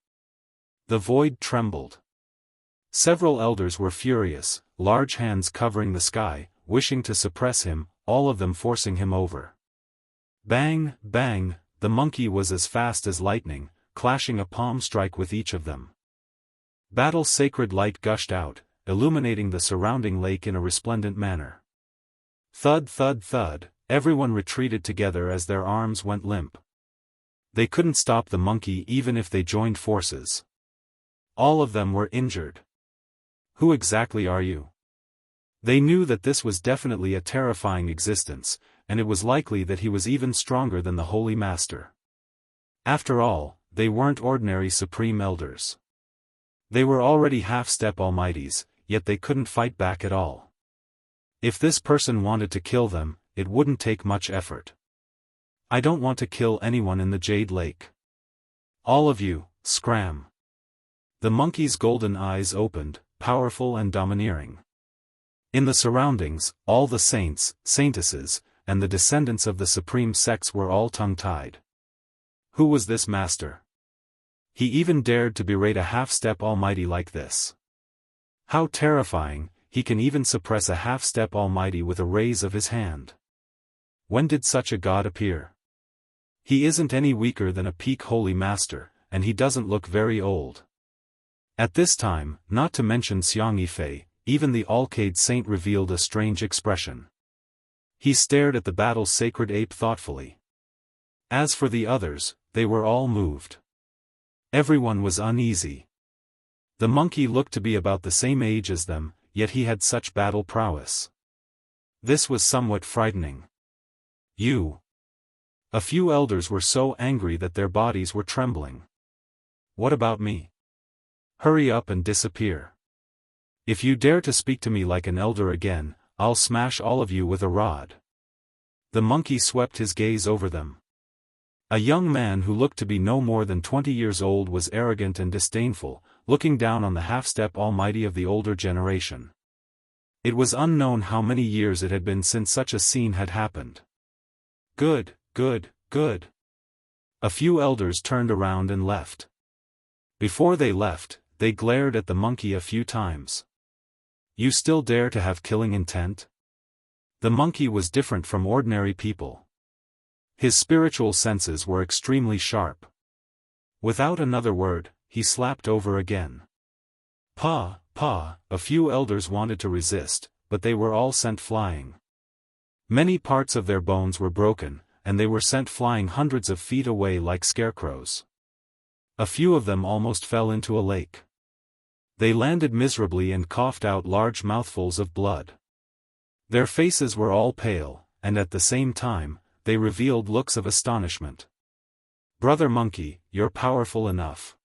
The void trembled. Several elders were furious, large hands covering the sky, wishing to suppress him, all of them forcing him over. Bang, bang, the monkey was as fast as lightning, clashing a palm strike with each of them. Battle sacred light gushed out, illuminating the surrounding lake in a resplendent manner. Thud thud thud, everyone retreated together as their arms went limp. They couldn't stop the monkey even if they joined forces. All of them were injured. Who exactly are you? They knew that this was definitely a terrifying existence, and it was likely that he was even stronger than the Holy Master. After all, they weren't ordinary Supreme Elders. They were already half-step almighties, yet they couldn't fight back at all. If this person wanted to kill them, it wouldn't take much effort. I don't want to kill anyone in the Jade Lake. All of you, scram. The monkey's golden eyes opened, powerful and domineering. In the surroundings, all the saints, saintesses, and the descendants of the supreme sects were all tongue-tied. Who was this master? He even dared to berate a half-step almighty like this. How terrifying! He can even suppress a half-step almighty with a raise of his hand. When did such a god appear? He isn't any weaker than a peak holy master, and he doesn't look very old. At this time, not to mention Xiang Yifei, even the Alcade saint revealed a strange expression. He stared at the battle's sacred ape thoughtfully. As for the others, they were all moved. Everyone was uneasy. The monkey looked to be about the same age as them, yet he had such battle prowess. This was somewhat frightening. You. A few elders were so angry that their bodies were trembling. What about me? Hurry up and disappear. If you dare to speak to me like an elder again, I'll smash all of you with a rod. The monkey swept his gaze over them. A young man who looked to be no more than 20 years old was arrogant and disdainful, looking down on the half-step almighty of the older generation. It was unknown how many years it had been since such a scene had happened. Good, good, good. A few elders turned around and left. Before they left, they glared at the monkey a few times. You still dare to have killing intent? The monkey was different from ordinary people. His spiritual senses were extremely sharp. Without another word, he slapped over again. Pa, pa, a few elders wanted to resist, but they were all sent flying. Many parts of their bones were broken, and they were sent flying hundreds of feet away like scarecrows. A few of them almost fell into a lake. They landed miserably and coughed out large mouthfuls of blood. Their faces were all pale, and at the same time, they revealed looks of astonishment. Brother Monkey, you're powerful enough.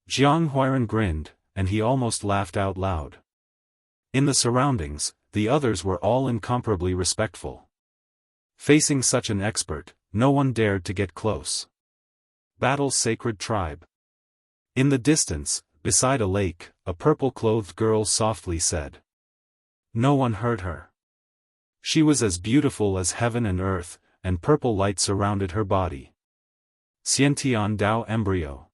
Jianghu grinned, and he almost laughed out loud. In the surroundings, the others were all incomparably respectful. Facing such an expert, no one dared to get close. Battle Sacred Tribe. In the distance, beside a lake, a purple-clothed girl softly said. No one heard her. She was as beautiful as heaven and earth, and purple light surrounded her body. Xiantian Dao embryo.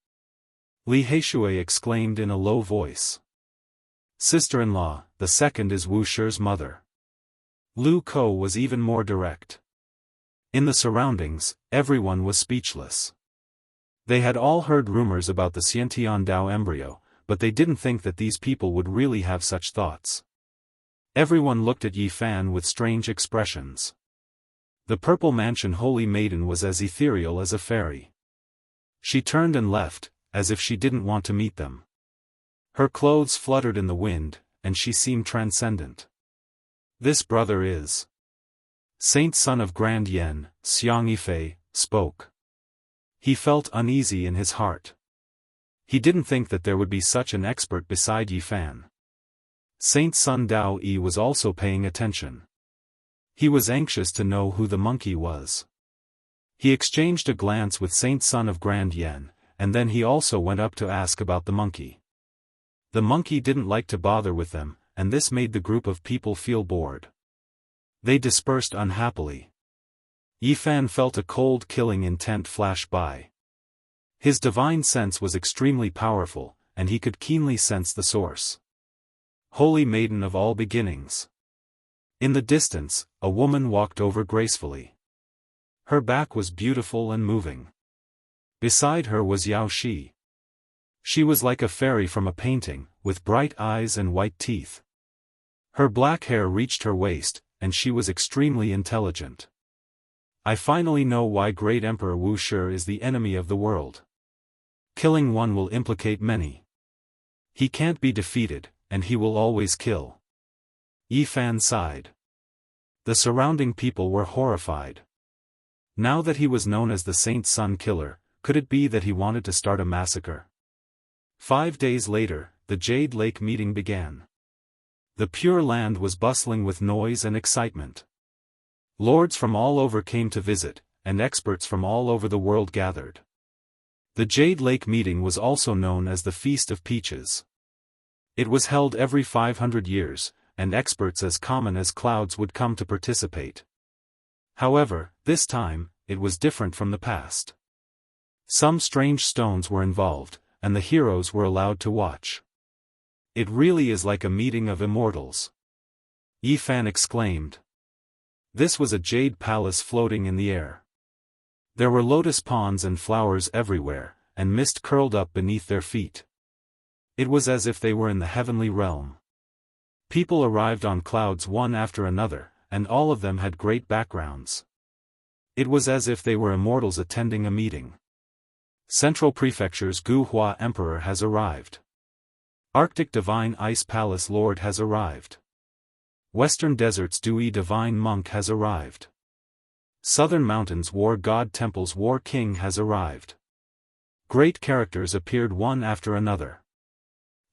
Li Heishui exclaimed in a low voice. Sister-in-law, the second is Wu Shi's mother. Lu Ko was even more direct. In the surroundings, everyone was speechless. They had all heard rumors about the Xiantian Dao embryo, but they didn't think that these people would really have such thoughts. Everyone looked at Yi Fan with strange expressions. The Purple Mansion Holy Maiden was as ethereal as a fairy. She turned and left, as if she didn't want to meet them. Her clothes fluttered in the wind, and she seemed transcendent. This brother is Saint Son of Grand Yen, Xiang Yifei, spoke. He felt uneasy in his heart. He didn't think that there would be such an expert beside Yi Fan. Saint Sun Dao Yi was also paying attention. He was anxious to know who the monkey was. He exchanged a glance with Saint Son of Grand Yen, and then he also went up to ask about the monkey. The monkey didn't like to bother with them, and this made the group of people feel bored. They dispersed unhappily. Yi Fan felt a cold killing intent flash by. His divine sense was extremely powerful, and he could keenly sense the source. Holy Maiden of all beginnings. In the distance, a woman walked over gracefully. Her back was beautiful and moving. Beside her was Yao Shi. She was like a fairy from a painting, with bright eyes and white teeth. Her black hair reached her waist, and she was extremely intelligent. I finally know why Great Emperor Wu Shi is the enemy of the world. Killing one will implicate many. He can't be defeated, and he will always kill. Yi Fan sighed. The surrounding people were horrified. Now that he was known as the Saint Sun Killer, could it be that he wanted to start a massacre? 5 days later, the Jade Lake meeting began. The Pure Land was bustling with noise and excitement. Lords from all over came to visit, and experts from all over the world gathered. The Jade Lake meeting was also known as the Feast of Peaches. It was held every 500 years, and experts as common as clouds would come to participate. However, this time, it was different from the past. Some strange stones were involved, and the heroes were allowed to watch. It really is like a meeting of immortals. Yi Fan exclaimed. This was a jade palace floating in the air. There were lotus ponds and flowers everywhere, and mist curled up beneath their feet. It was as if they were in the heavenly realm. People arrived on clouds one after another, and all of them had great backgrounds. It was as if they were immortals attending a meeting. Central Prefecture's Gu Hua Emperor has arrived. Arctic Divine Ice Palace Lord has arrived. Western Desert's Dewey Divine Monk has arrived. Southern Mountains War God Temple's War King has arrived. Great characters appeared one after another.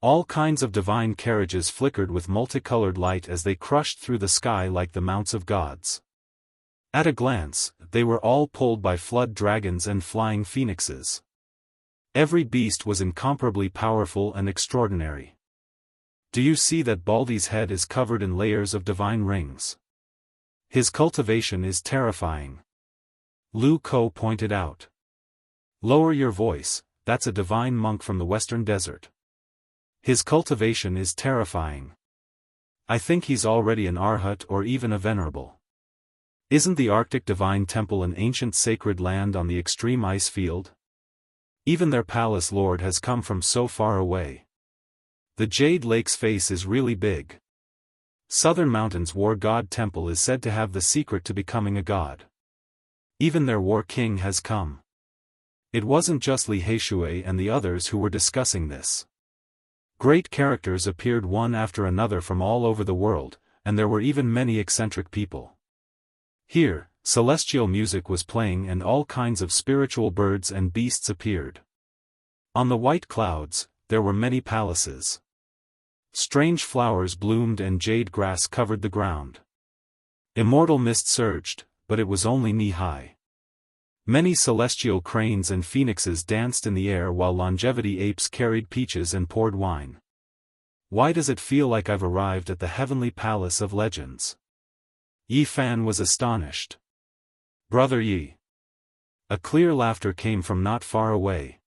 All kinds of divine carriages flickered with multicolored light as they crushed through the sky like the mounts of gods. At a glance, they were all pulled by flood dragons and flying phoenixes. Every beast was incomparably powerful and extraordinary. Do you see that Baldy's head is covered in layers of divine rings? His cultivation is terrifying. Lu Ko pointed out. Lower your voice, that's a divine monk from the western desert. His cultivation is terrifying. I think he's already an Arhat or even a venerable. Isn't the Arctic Divine Temple an ancient sacred land on the extreme ice field? Even their palace lord has come from so far away. The Jade Lake's face is really big. Southern Mountains War God Temple is said to have the secret to becoming a god. Even their war king has come. It wasn't just Li Heishui and the others who were discussing this. Great characters appeared one after another from all over the world, and there were even many eccentric people. Here, celestial music was playing and all kinds of spiritual birds and beasts appeared. On the white clouds, there were many palaces. Strange flowers bloomed and jade grass covered the ground. Immortal mist surged, but it was only knee-high. Many celestial cranes and phoenixes danced in the air while longevity apes carried peaches and poured wine. Why does it feel like I've arrived at the heavenly palace of legends? Yi Fan was astonished. Brother Yi. A clear laughter came from not far away.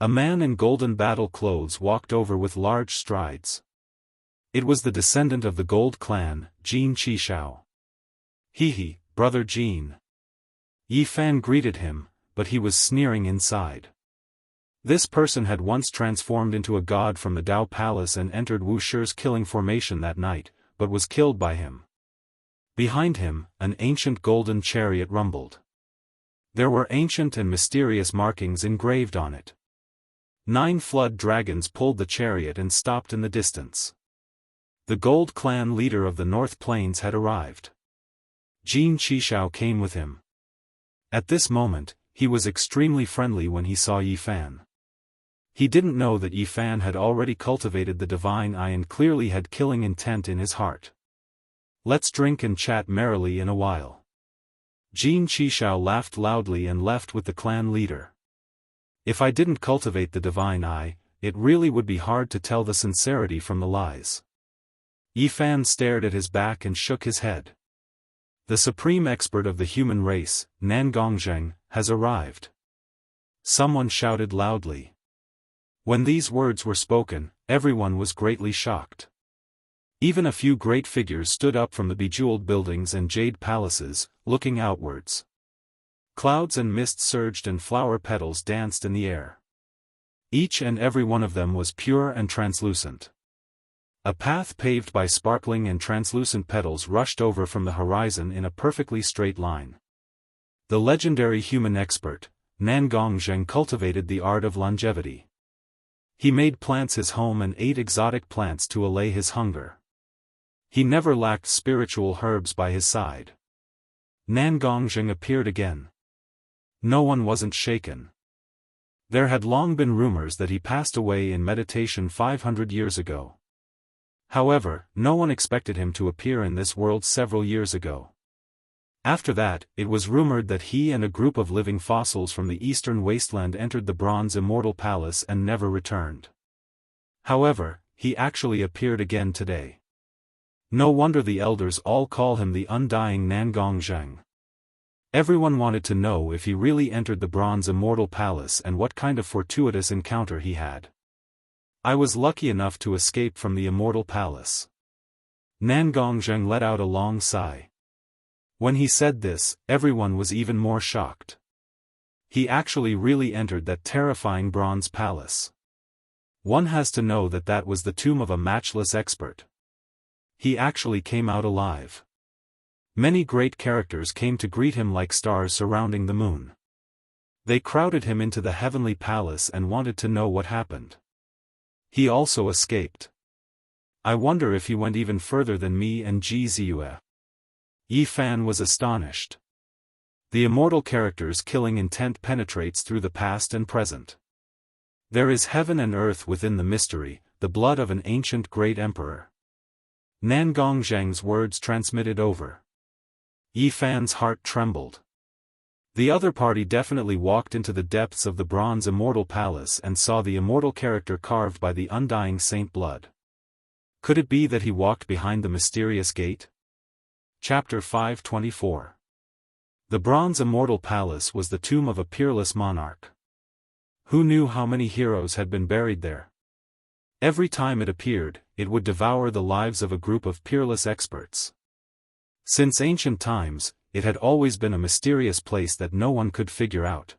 A man in golden battle clothes walked over with large strides. It was the descendant of the Gold Clan, Jin Qishao. Hee, Brother Jin. Yi Fan greeted him, but he was sneering inside. This person had once transformed into a god from the Dao Palace and entered Wu Shi's killing formation that night, but was killed by him. Behind him, an ancient golden chariot rumbled. There were ancient and mysterious markings engraved on it. 9 flood dragons pulled the chariot and stopped in the distance. The Gold Clan leader of the North Plains had arrived. Jin Qishao came with him. At this moment, he was extremely friendly when he saw Yi Fan. He didn't know that Yi Fan had already cultivated the divine eye and clearly had killing intent in his heart. Let's drink and chat merrily in a while. Jin Qishao laughed loudly and left with the clan leader. If I didn't cultivate the divine eye, it really would be hard to tell the sincerity from the lies. Yi Fan stared at his back and shook his head. The supreme expert of the human race, Nangongzheng, has arrived. Someone shouted loudly. When these words were spoken, everyone was greatly shocked. Even a few great figures stood up from the bejeweled buildings and jade palaces, looking outwards. Clouds and mist surged and flower petals danced in the air. Each and every one of them was pure and translucent. A path paved by sparkling and translucent petals rushed over from the horizon in a perfectly straight line. The legendary human expert, Nangongzheng, cultivated the art of longevity. He made plants his home and ate exotic plants to allay his hunger. He never lacked spiritual herbs by his side. Nangongzheng appeared again. No one wasn't shaken. There had long been rumors that he passed away in meditation 500 years ago. However, no one expected him to appear in this world several years ago. After that, it was rumored that he and a group of living fossils from the eastern wasteland entered the bronze Immortal Palace and never returned. However, he actually appeared again today. No wonder the elders all call him the undying Nangongzheng. Everyone wanted to know if he really entered the bronze Immortal Palace and what kind of fortuitous encounter he had. I was lucky enough to escape from the Immortal Palace. Nangongzheng let out a long sigh. When he said this, everyone was even more shocked. He actually really entered that terrifying bronze palace. One has to know that that was the tomb of a matchless expert. He actually came out alive. Many great characters came to greet him like stars surrounding the moon. They crowded him into the heavenly palace and wanted to know what happened. He also escaped. I wonder if he went even further than me and Ji Ziyue. Yi Fan was astonished. The immortal character's killing intent penetrates through the past and present. There is heaven and earth within the mystery, the blood of an ancient great emperor. Nan Gongzheng's words transmitted over. Yi Fan's heart trembled. The other party definitely walked into the depths of the bronze Immortal Palace and saw the immortal character carved by the undying Saint Blood. Could it be that he walked behind the mysterious gate? Chapter 524. The bronze Immortal Palace was the tomb of a peerless monarch. Who knew how many heroes had been buried there? Every time it appeared, it would devour the lives of a group of peerless experts. Since ancient times, it had always been a mysterious place that no one could figure out.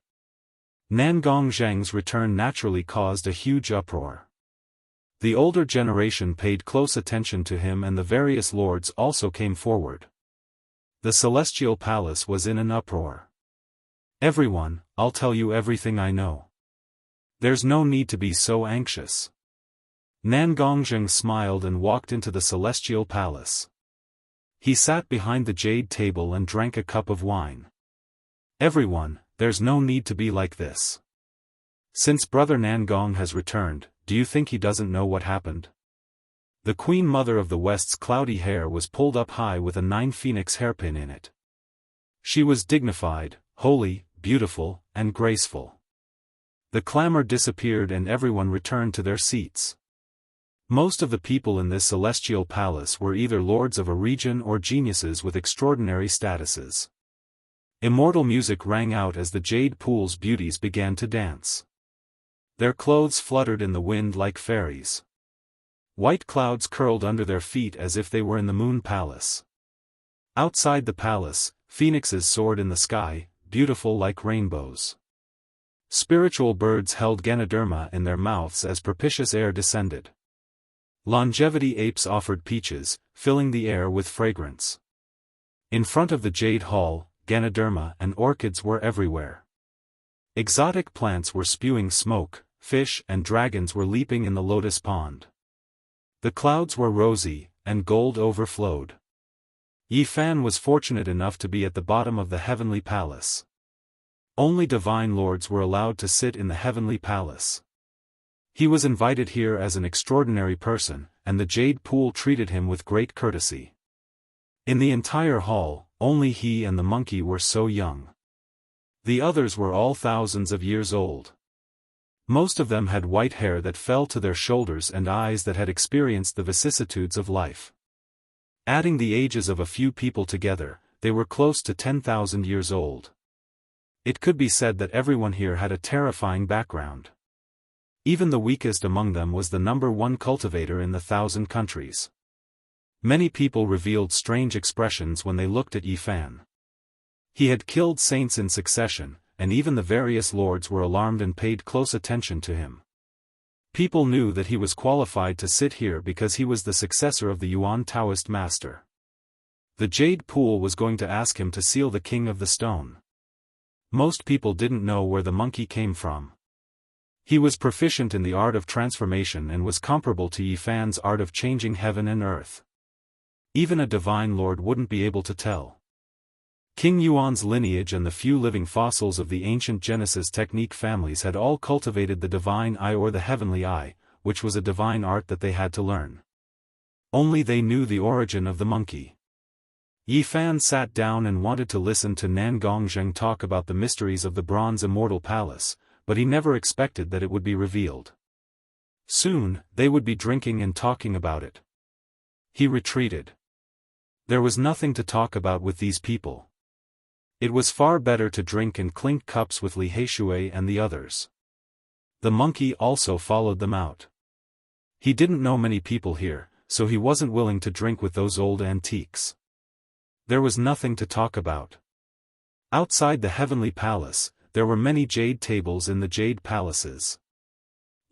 Nan Gongzheng's return naturally caused a huge uproar. The older generation paid close attention to him and the various lords also came forward. The Celestial Palace was in an uproar. Everyone, I'll tell you everything I know. There's no need to be so anxious. Nan Gongzheng smiled and walked into the Celestial Palace. He sat behind the jade table and drank a cup of wine. Everyone, there's no need to be like this. Since Brother Nangong has returned, do you think he doesn't know what happened? The Queen Mother of the West's cloudy hair was pulled up high with a 9-phoenix hairpin in it. She was dignified, holy, beautiful, and graceful. The clamor disappeared and everyone returned to their seats. Most of the people in this celestial palace were either lords of a region or geniuses with extraordinary statuses. Immortal music rang out as the jade pool's beauties began to dance. Their clothes fluttered in the wind like fairies. White clouds curled under their feet as if they were in the moon palace. Outside the palace, phoenixes soared in the sky, beautiful like rainbows. Spiritual birds held Ganoderma in their mouths as propitious air descended. Longevity apes offered peaches, filling the air with fragrance. In front of the jade hall, Ganoderma and orchids were everywhere. Exotic plants were spewing smoke, fish and dragons were leaping in the lotus pond. The clouds were rosy, and gold overflowed. Yi Fan was fortunate enough to be at the bottom of the heavenly palace. Only divine lords were allowed to sit in the heavenly palace. He was invited here as an extraordinary person, and the jade pool treated him with great courtesy. In the entire hall, only he and the monkey were so young. The others were all thousands of years old. Most of them had white hair that fell to their shoulders and eyes that had experienced the vicissitudes of life. Adding the ages of a few people together, they were close to 10,000 years old. It could be said that everyone here had a terrifying background. Even the weakest among them was the #1 cultivator in the 1,000 countries. Many people revealed strange expressions when they looked at Yi Fan. He had killed saints in succession, and even the various lords were alarmed and paid close attention to him. People knew that he was qualified to sit here because he was the successor of the Yuan Taoist master. The jade pool was going to ask him to seal the king of the stone. Most people didn't know where the monkey came from. He was proficient in the art of transformation and was comparable to Yi Fan's art of changing heaven and earth. Even a divine lord wouldn't be able to tell. King Yuan's lineage and the few living fossils of the ancient Genesis technique families had all cultivated the divine eye or the heavenly eye, which was a divine art that they had to learn. Only they knew the origin of the monkey. Yi Fan sat down and wanted to listen to Nan Gongzheng talk about the mysteries of the bronze Immortal Palace, but he never expected that it would be revealed. Soon, they would be drinking and talking about it. He retreated. There was nothing to talk about with these people. It was far better to drink and clink cups with Li Heishui and the others. The monkey also followed them out. He didn't know many people here, so he wasn't willing to drink with those old antiques. There was nothing to talk about. Outside the heavenly palace, there were many jade tables in the jade palaces.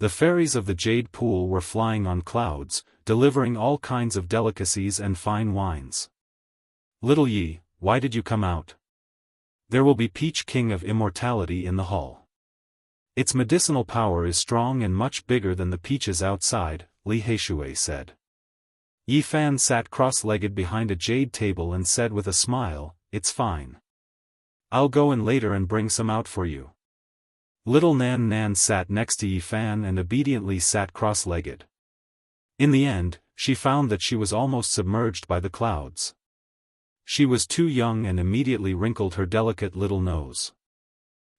The fairies of the jade pool were flying on clouds, delivering all kinds of delicacies and fine wines. Little Yi, why did you come out? There will be Peach King of Immortality in the hall. Its medicinal power is strong and much bigger than the peaches outside, Li Heishui said. Yi Fan sat cross-legged behind a jade table and said with a smile, "It's fine. I'll go in later and bring some out for you." Little Nan Nan sat next to Yi Fan and obediently sat cross-legged. In the end, she found that she was almost submerged by the clouds. She was too young and immediately wrinkled her delicate little nose.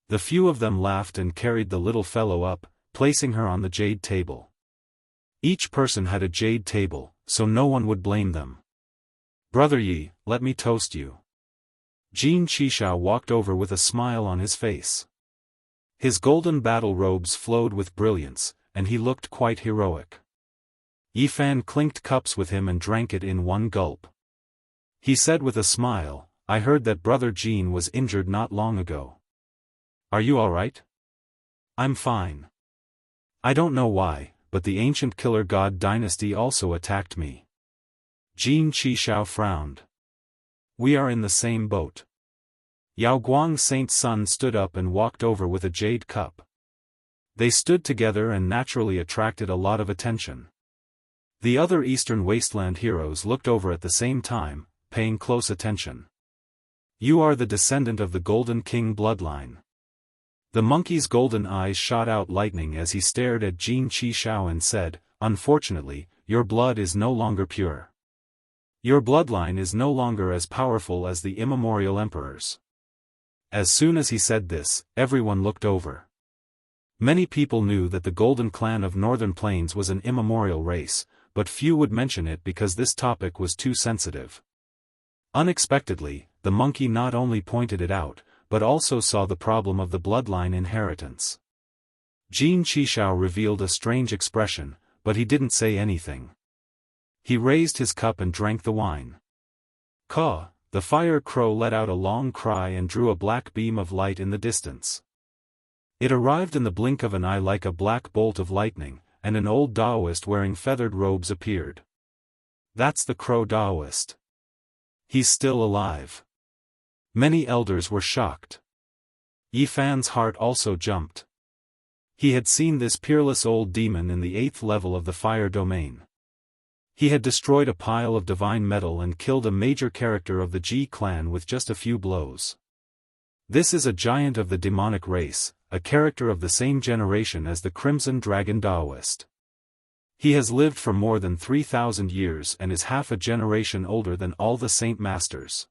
The few of them laughed and carried the little fellow up, placing her on the jade table. Each person had a jade table, so no one would blame them. "Brother Yi, let me toast you." Jin Qishao walked over with a smile on his face. His golden battle robes flowed with brilliance, and he looked quite heroic. Yi Fan clinked cups with him and drank it in one gulp. He said with a smile, "I heard that Brother Jin was injured not long ago. Are you alright?" "I'm fine. I don't know why, but the ancient killer god dynasty also attacked me." Jin Qishao frowned. "We are in the same boat." Yao Guang Saint's son stood up and walked over with a jade cup. They stood together and naturally attracted a lot of attention. The other Eastern Wasteland heroes looked over at the same time, paying close attention. "You are the descendant of the Golden King bloodline." The monkey's golden eyes shot out lightning as he stared at Jin Qishao and said, "Unfortunately, your blood is no longer pure. Your bloodline is no longer as powerful as the immemorial emperors." As soon as he said this, everyone looked over. Many people knew that the Golden Clan of Northern Plains was an immemorial race, but few would mention it because this topic was too sensitive. Unexpectedly, the monkey not only pointed it out, but also saw the problem of the bloodline inheritance. Jin Qishao revealed a strange expression, but he didn't say anything. He raised his cup and drank the wine. Caw! The fire crow let out a long cry and drew a black beam of light in the distance. It arrived in the blink of an eye like a black bolt of lightning, and an old Daoist wearing feathered robes appeared. "That's the crow Daoist. He's still alive." Many elders were shocked. Yi Fan's heart also jumped. He had seen this peerless old demon in the 8th level of the fire domain. He had destroyed a pile of divine metal and killed a major character of the Ji clan with just a few blows. This is a giant of the demonic race, a character of the same generation as the Crimson Dragon Daoist. He has lived for more than 3,000 years and is half a generation older than all the Saint Masters.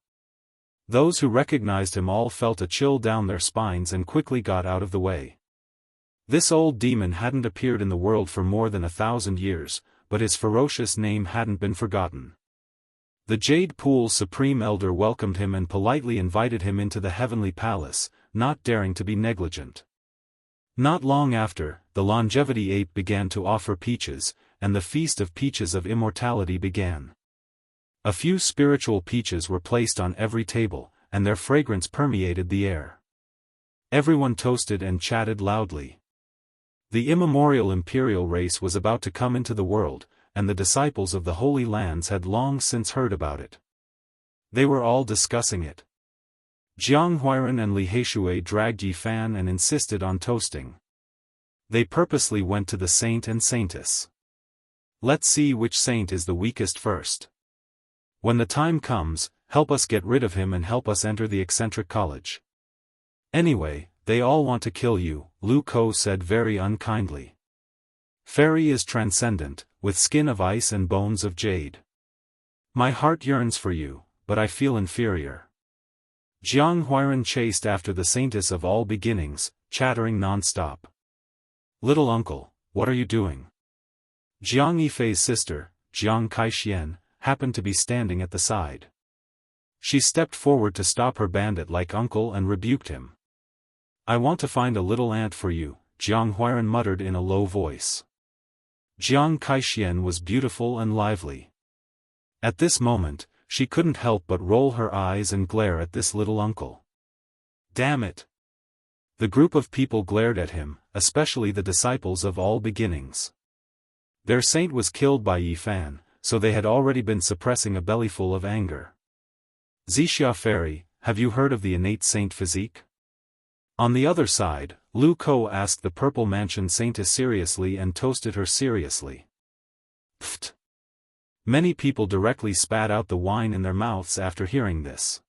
Those who recognized him all felt a chill down their spines and quickly got out of the way. This old demon hadn't appeared in the world for more than 1,000 years, but his ferocious name hadn't been forgotten. The Jade Pool's Supreme Elder welcomed him and politely invited him into the Heavenly Palace, not daring to be negligent. Not long after, the Longevity Ape began to offer peaches, and the Feast of Peaches of Immortality began. A few spiritual peaches were placed on every table, and their fragrance permeated the air. Everyone toasted and chatted loudly. The immemorial imperial race was about to come into the world, and the disciples of the Holy Lands had long since heard about it. They were all discussing it. Jianghu and Li Heishui dragged Yi Fan and insisted on toasting. They purposely went to the saint and saintess. "Let's see which saint is the weakest first. When the time comes, help us get rid of him and help us enter the eccentric college. Anyway, they all want to kill you," Lu Ko said very unkindly. "Fairy is transcendent, with skin of ice and bones of jade. My heart yearns for you, but I feel inferior." Jiang Huiran chased after the saintess of all beginnings, chattering non-stop. "Little uncle, what are you doing?" Jiang Yifei's sister, Jiang Kaixian, happened to be standing at the side. She stepped forward to stop her bandit-like uncle and rebuked him. "I want to find a little ant for you," Jiang Huiran muttered in a low voice. Jiang Kaixian was beautiful and lively. At this moment, she couldn't help but roll her eyes and glare at this little uncle. "Damn it!" The group of people glared at him, especially the disciples of all beginnings. Their saint was killed by Yi Fan, so they had already been suppressing a bellyful of anger. "Zixia Fairy, have you heard of the innate saint physique?" On the other side, Lu Ko asked the Purple Mansion saintess seriously and toasted her seriously. Pfft! Many people directly spat out the wine in their mouths after hearing this.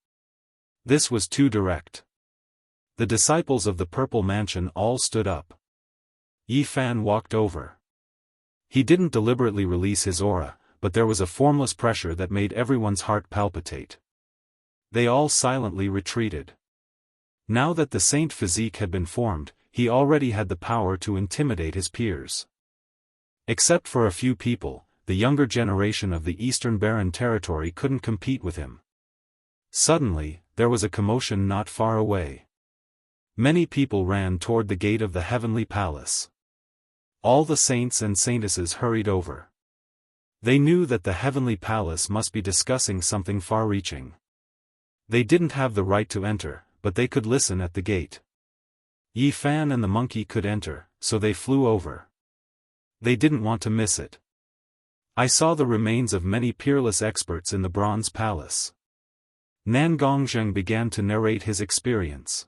This was too direct. The disciples of the Purple Mansion all stood up. Yi Fan walked over. He didn't deliberately release his aura, but there was a formless pressure that made everyone's heart palpitate. They all silently retreated. Now that the saint physique had been formed, he already had the power to intimidate his peers. Except for a few people, the younger generation of the Eastern Barren territory couldn't compete with him. Suddenly, there was a commotion not far away. Many people ran toward the gate of the heavenly palace. All the saints and saintesses hurried over. They knew that the heavenly palace must be discussing something far-reaching. They didn't have the right to enter, but they could listen at the gate. Yi Fan and the monkey could enter, so they flew over. They didn't want to miss it. I saw the remains of many peerless experts in the Bronze Palace. Nan Gongzheng began to narrate his experience.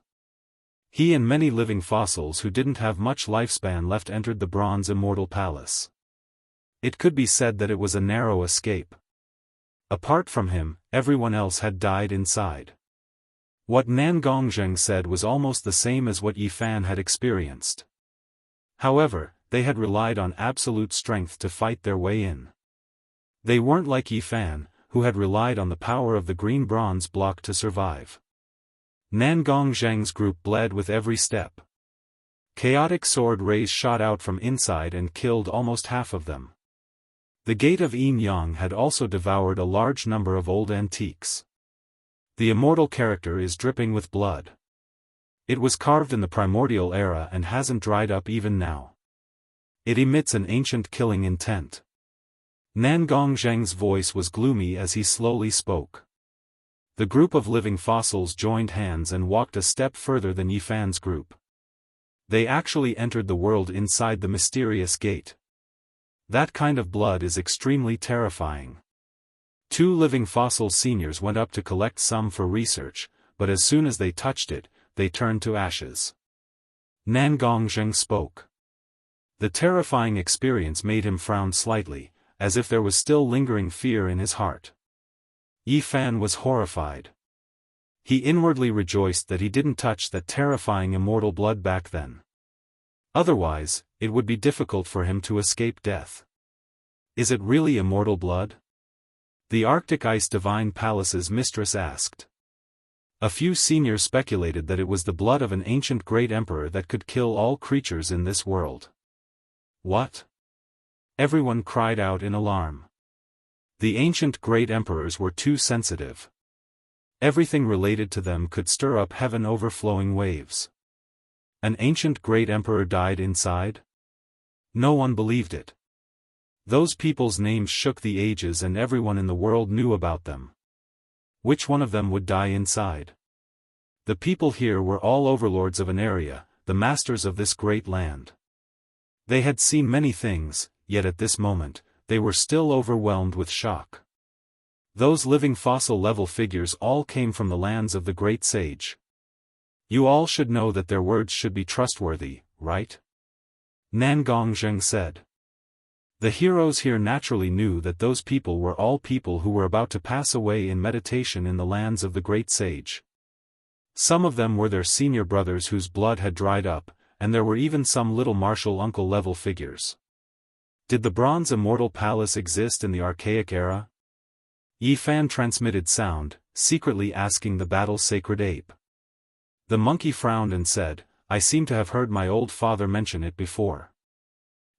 He and many living fossils who didn't have much lifespan left entered the Bronze Immortal Palace. It could be said that it was a narrow escape. Apart from him, everyone else had died inside. What Nan Gongzheng said was almost the same as what Yi Fan had experienced. However, they had relied on absolute strength to fight their way in. They weren't like Yi Fan, who had relied on the power of the green bronze block to survive. Nan Gongzheng's group bled with every step. Chaotic sword rays shot out from inside and killed almost half of them. The gate of Yin Yang had also devoured a large number of old antiques. The immortal character is dripping with blood. It was carved in the primordial era and hasn't dried up even now. It emits an ancient killing intent. Nan Gongzheng's voice was gloomy as he slowly spoke. The group of living fossils joined hands and walked a step further than Yi Fan's group. They actually entered the world inside the mysterious gate. That kind of blood is extremely terrifying. Two living fossil seniors went up to collect some for research, but as soon as they touched it, they turned to ashes. Nan Gongzheng spoke. The terrifying experience made him frown slightly, as if there was still lingering fear in his heart. Yi Fan was horrified. He inwardly rejoiced that he didn't touch that terrifying immortal blood back then. Otherwise, it would be difficult for him to escape death. Is it really immortal blood? The Arctic Ice Divine Palace's mistress asked. A few seniors speculated that it was the blood of an ancient great emperor that could kill all creatures in this world. What? Everyone cried out in alarm. The ancient great emperors were too sensitive. Everything related to them could stir up heaven overflowing waves. An ancient great emperor died inside? No one believed it. Those people's names shook the ages and everyone in the world knew about them. Which one of them would die inside? The people here were all overlords of an area, the masters of this great land. They had seen many things, yet at this moment, they were still overwhelmed with shock. Those living fossil-level figures all came from the lands of the great sage. You all should know that their words should be trustworthy, right? Nan Gongzheng said. The heroes here naturally knew that those people were all people who were about to pass away in meditation in the lands of the great sage. Some of them were their senior brothers whose blood had dried up, and there were even some little martial uncle-level figures. Did the Bronze Immortal Palace exist in the Archaic era? Yi Fan transmitted sound, secretly asking the battle-sacred ape. The monkey frowned and said, I seem to have heard my old father mention it before.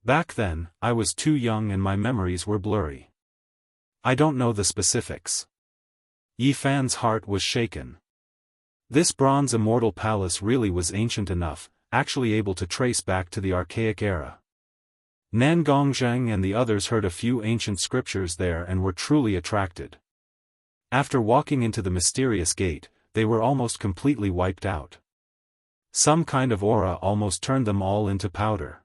Back then, I was too young and my memories were blurry. I don't know the specifics. Yi Fan's heart was shaken. This Bronze Immortal Palace really was ancient enough, actually able to trace back to the Archaic era. Nan Gongzheng and the others heard a few ancient scriptures there and were truly attracted. After walking into the mysterious gate, they were almost completely wiped out. Some kind of aura almost turned them all into powder.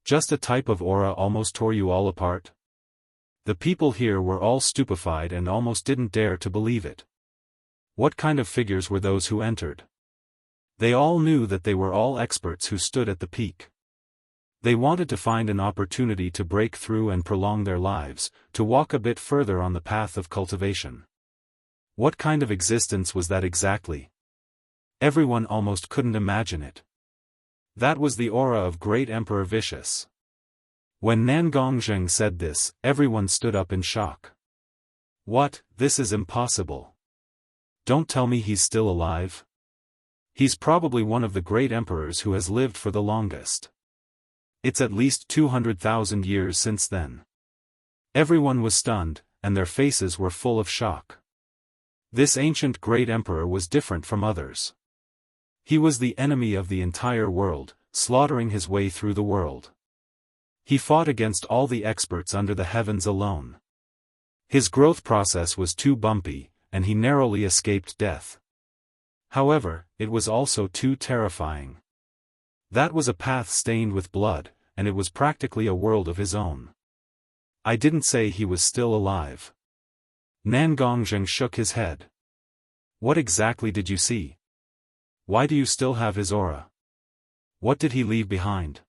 Just a type of aura almost tore you all apart? The people here were all stupefied and almost didn't dare to believe it. What kind of figures were those who entered? They all knew that they were all experts who stood at the peak. They wanted to find an opportunity to break through and prolong their lives, to walk a bit further on the path of cultivation. What kind of existence was that exactly? Everyone almost couldn't imagine it. That was the aura of Great Emperor Vicious. When Nan Gongzheng said this, everyone stood up in shock. What, this is impossible. Don't tell me he's still alive? He's probably one of the great emperors who has lived for the longest. It's at least 200,000 years since then. Everyone was stunned, and their faces were full of shock. This ancient great emperor was different from others. He was the enemy of the entire world, slaughtering his way through the world. He fought against all the experts under the heavens alone. His growth process was too bumpy, and he narrowly escaped death. However, it was also too terrifying. That was a path stained with blood, and it was practically a world of his own. I didn't say he was still alive. Nan Gongzheng shook his head. What exactly did you see? Why do you still have his aura? What did he leave behind?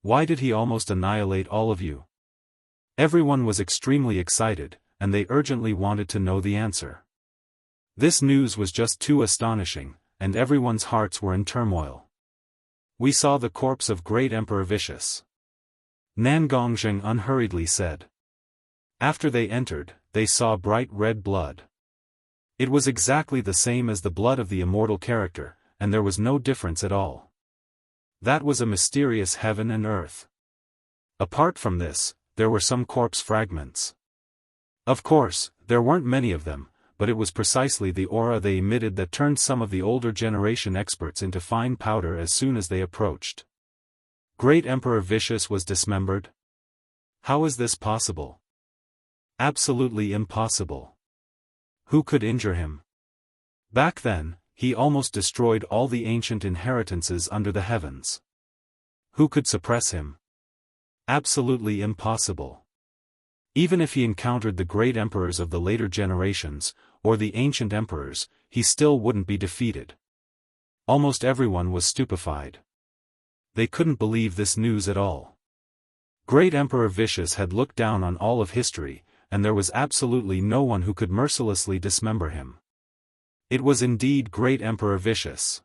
Why did he almost annihilate all of you? Everyone was extremely excited, and they urgently wanted to know the answer. This news was just too astonishing, and everyone's hearts were in turmoil. We saw the corpse of great Emperor Vicious. Nan Gongzheng unhurriedly said. After they entered, they saw bright red blood. It was exactly the same as the blood of the immortal character, and there was no difference at all. That was a mysterious heaven and earth. Apart from this, there were some corpse fragments. Of course, there weren't many of them, but it was precisely the aura they emitted that turned some of the older generation experts into fine powder as soon as they approached. Great Emperor Vicious was dismembered? How is this possible? Absolutely impossible. Who could injure him? Back then, he almost destroyed all the ancient inheritances under the heavens. Who could suppress him? Absolutely impossible. Even if he encountered the great emperors of the later generations, or the ancient emperors, he still wouldn't be defeated. Almost everyone was stupefied. They couldn't believe this news at all. Great Emperor Vicious had looked down on all of history, and there was absolutely no one who could mercilessly dismember him. It was indeed Great Emperor Vicious.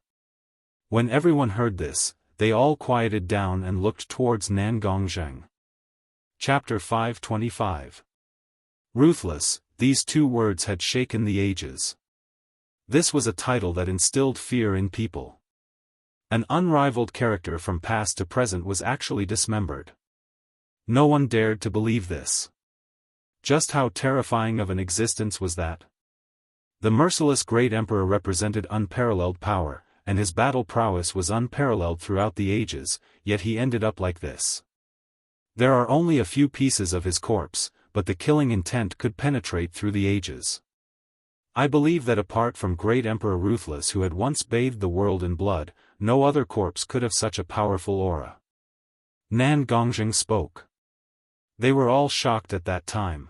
When everyone heard this, they all quieted down and looked towards Nan Gongzheng. Chapter 525. Ruthless, these two words had shaken the ages. This was a title that instilled fear in people. An unrivaled character from past to present was actually dismembered. No one dared to believe this. Just how terrifying of an existence was that? The merciless great emperor represented unparalleled power, and his battle prowess was unparalleled throughout the ages, yet he ended up like this. There are only a few pieces of his corpse, but the killing intent could penetrate through the ages. I believe that apart from great Emperor Ruthless, who had once bathed the world in blood, no other corpse could have such a powerful aura. Nan Gongzheng spoke. They were all shocked at that time.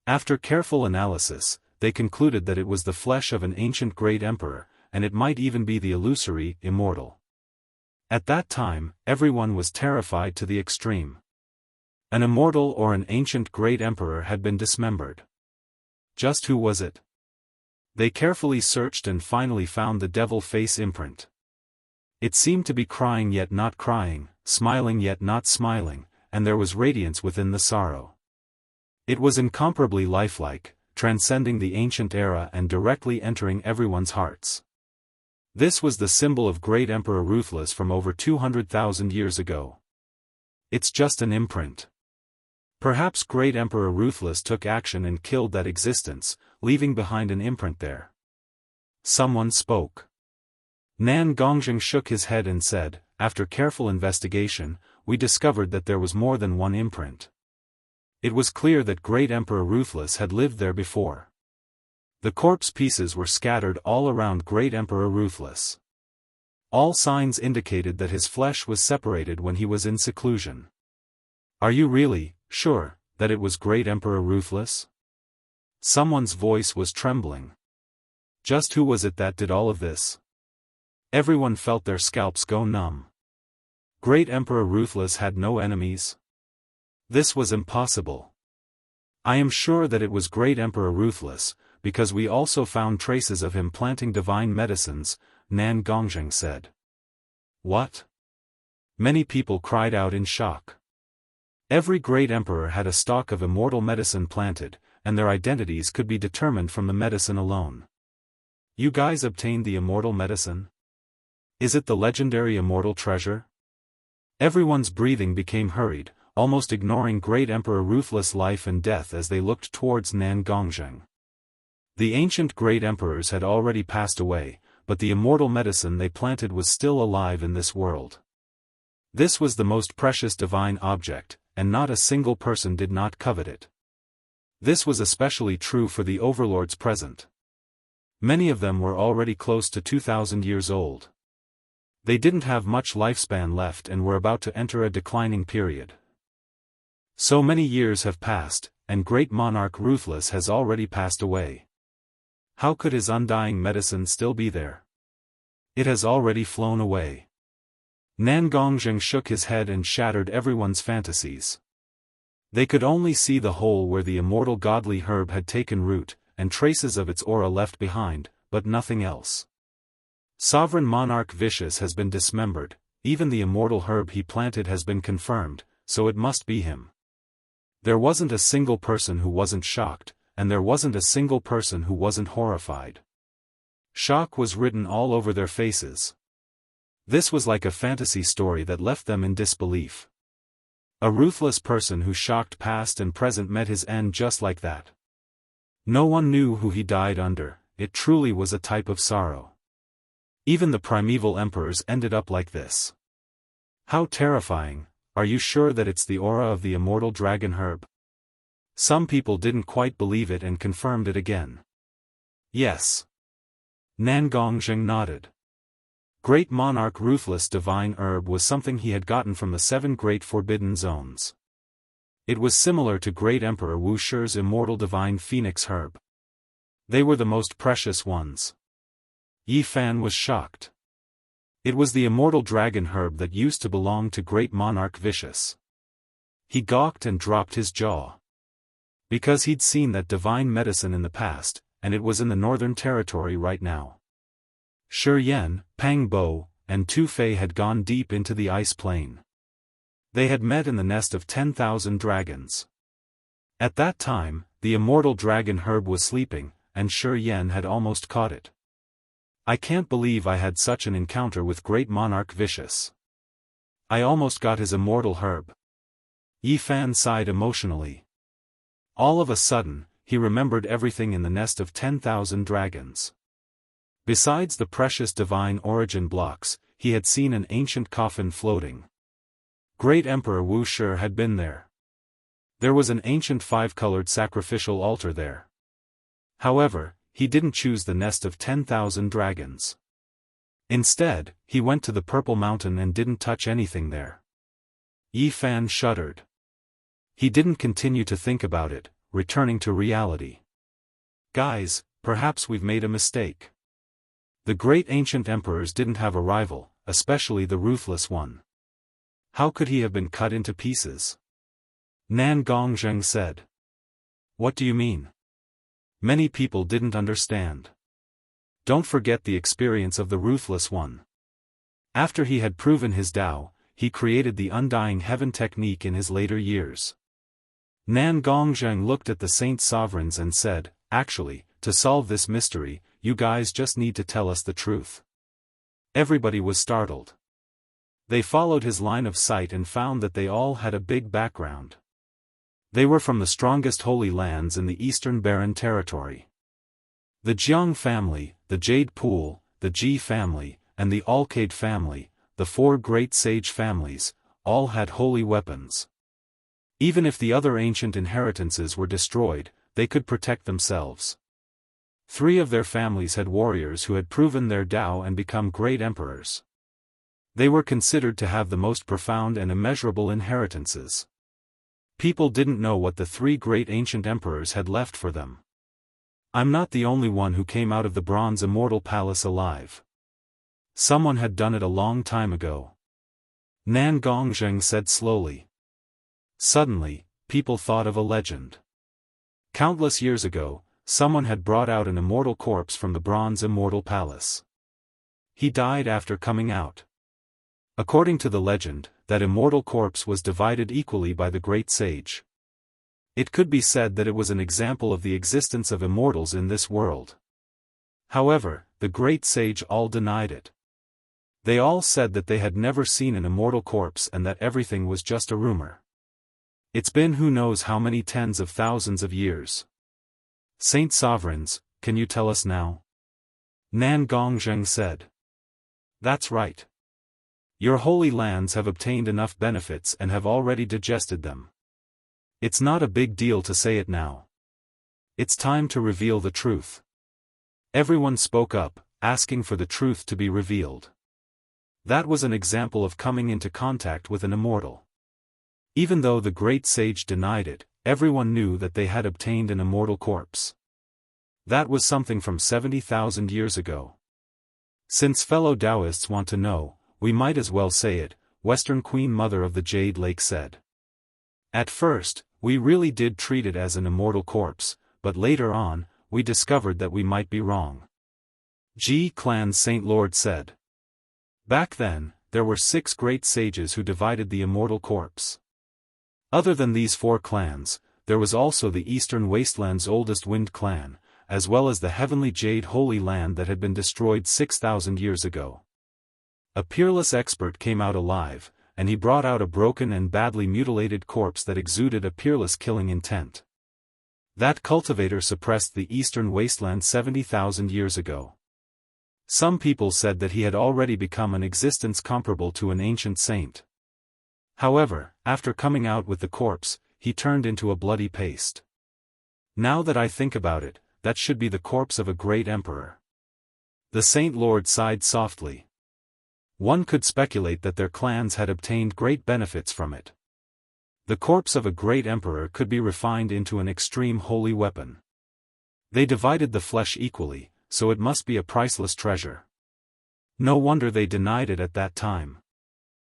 After careful analysis, they concluded that it was the flesh of an ancient great emperor, and it might even be the illusory Immortal. At that time, everyone was terrified to the extreme. An immortal or an ancient great emperor had been dismembered. Just who was it? They carefully searched and finally found the devil face imprint. It seemed to be crying yet not crying, smiling yet not smiling, and there was radiance within the sorrow. It was incomparably lifelike, transcending the ancient era and directly entering everyone's hearts. This was the symbol of great Emperor Ruthless from over 200,000 years ago. It's just an imprint. Perhaps great Emperor Ruthless took action and killed that existence, leaving behind an imprint there. Someone spoke. Nan Gongzheng shook his head and said, after careful investigation, we discovered that there was more than one imprint. It was clear that great Emperor Ruthless had lived there before. The corpse pieces were scattered all around great Emperor Ruthless. All signs indicated that his flesh was separated when he was in seclusion. Are you really sure that it was great Emperor Ruthless? Someone's voice was trembling. Just who was it that did all of this? Everyone felt their scalps go numb. Great Emperor Ruthless had no enemies? This was impossible. I am sure that it was great Emperor Ruthless, because we also found traces of him planting divine medicines, Nan Gongzheng said. What? Many people cried out in shock. Every great emperor had a stock of immortal medicine planted, and their identities could be determined from the medicine alone. You guys obtained the immortal medicine? Is it the legendary immortal treasure? Everyone's breathing became hurried, almost ignoring Great Emperor Ruthless life and death as they looked towards Nan Gongzheng. The ancient great emperors had already passed away, but the immortal medicine they planted was still alive in this world. This was the most precious divine object, and not a single person did not covet it. This was especially true for the overlords present. Many of them were already close to 2,000 years old. They didn't have much lifespan left and were about to enter a declining period. So many years have passed, and great monarch Ruthless has already passed away. How could his undying medicine still be there? It has already flown away. Nan Gongzheng shook his head and shattered everyone's fantasies. They could only see the hole where the immortal godly herb had taken root, and traces of its aura left behind, but nothing else. Sovereign monarch Vicious has been dismembered, even the immortal herb he planted has been confirmed, so it must be him. There wasn't a single person who wasn't shocked, and there wasn't a single person who wasn't horrified. Shock was written all over their faces. This was like a fantasy story that left them in disbelief. A ruthless person who shocked past and present met his end just like that. No one knew who he died under, it truly was a type of sorrow. Even the primeval emperors ended up like this. How terrifying, are you sure that it's the aura of the immortal dragon herb? Some people didn't quite believe it and confirmed it again. Yes. Nan Gongzheng nodded. Great monarch Ruthless divine herb was something he had gotten from the 7 great forbidden zones. It was similar to great emperor Wuxia's immortal divine phoenix herb. They were the most precious ones. Yi Fan was shocked. It was the immortal dragon herb that used to belong to great monarch Vicious. He gawked and dropped his jaw. Because he'd seen that divine medicine in the past, and it was in the northern territory right now. Shi Yan, Pang Bo, and Tu Fei had gone deep into the ice plain. They had met in the nest of 10,000 dragons. At that time, the immortal dragon herb was sleeping, and Shi Yan had almost caught it. I can't believe I had such an encounter with great monarch Vicious. I almost got his immortal herb. Yi Fan sighed emotionally. All of a sudden, he remembered everything in the nest of 10,000 dragons. Besides the precious divine origin blocks, he had seen an ancient coffin floating. Great Emperor Wuxia had been there. There was an ancient 5-colored sacrificial altar there. However, he didn't choose the nest of 10,000 dragons. Instead, he went to the Purple Mountain and didn't touch anything there. Yi Fan shuddered. He didn't continue to think about it, returning to reality. Guys, perhaps we've made a mistake. The great ancient emperors didn't have a rival, especially the ruthless one. How could he have been cut into pieces? Nan Gongzheng said. What do you mean? Many people didn't understand. Don't forget the experience of the ruthless one. After he had proven his Tao, he created the undying heaven technique in his later years. Nan Gongzheng looked at the saint sovereigns and said, actually, to solve this mystery, you guys just need to tell us the truth. Everybody was startled. They followed his line of sight and found that they all had a big background. They were from the strongest holy lands in the eastern barren territory. The Jianghu family, the Jade Pool, the Ji family, and the Alcade family, the 4 great sage families, all had holy weapons. Even if the other ancient inheritances were destroyed, they could protect themselves. 3 of their families had warriors who had proven their Tao and become great emperors. They were considered to have the most profound and immeasurable inheritances. People didn't know what the 3 great ancient emperors had left for them. I'm not the only one who came out of the bronze immortal palace alive. Someone had done it a long time ago. Nan Gongzheng said slowly. Suddenly, people thought of a legend. Countless years ago, someone had brought out an immortal corpse from the bronze immortal palace. He died after coming out. According to the legend, that immortal corpse was divided equally by the great sage. It could be said that it was an example of the existence of immortals in this world. However, the great sage all denied it. They all said that they had never seen an immortal corpse and that everything was just a rumor. It's been who knows how many tens of thousands of years. Saint Sovereigns, can you tell us now? Nan Gongzheng said. That's right. Your holy lands have obtained enough benefits and have already digested them. It's not a big deal to say it now. It's time to reveal the truth. Everyone spoke up, asking for the truth to be revealed. That was an example of coming into contact with an immortal. Even though the great sage denied it, everyone knew that they had obtained an immortal corpse. That was something from 70,000 years ago. Since fellow Daoists want to know, we might as well say it, Western Queen Mother of the Jade Lake said. At first, we really did treat it as an immortal corpse, but later on, we discovered that we might be wrong. Ji Clan's Saint Lord said. Back then, there were 6 great sages who divided the immortal corpse. Other than these 4 clans, there was also the Eastern Wasteland's oldest Wind clan, as well as the Heavenly Jade Holy Land that had been destroyed 6,000 years ago. A peerless expert came out alive, and he brought out a broken and badly mutilated corpse that exuded a peerless killing intent. That cultivator suppressed the Eastern Wasteland 70,000 years ago. Some people said that he had already become an existence comparable to an ancient saint. However, after coming out with the corpse, he turned into a bloody paste. Now that I think about it, that should be the corpse of a great emperor. The Saint Lord sighed softly. One could speculate that their clans had obtained great benefits from it. The corpse of a great emperor could be refined into an extreme holy weapon. They divided the flesh equally, so it must be a priceless treasure. No wonder they denied it at that time.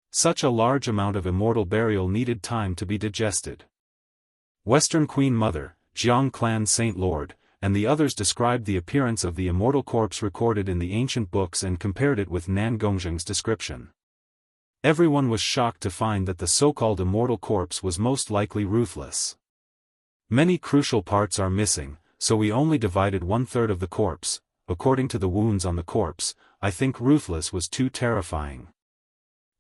Such a large amount of immortal burial needed time to be digested. Western Queen Mother, Jiang Clan's Saint Lord, and the others described the appearance of the immortal corpse recorded in the ancient books and compared it with Nan Gongzheng's description. Everyone was shocked to find that the so-called immortal corpse was most likely ruthless. Many crucial parts are missing, so we only divided 1/3 of the corpse. According to the wounds on the corpse, I think ruthless was too terrifying.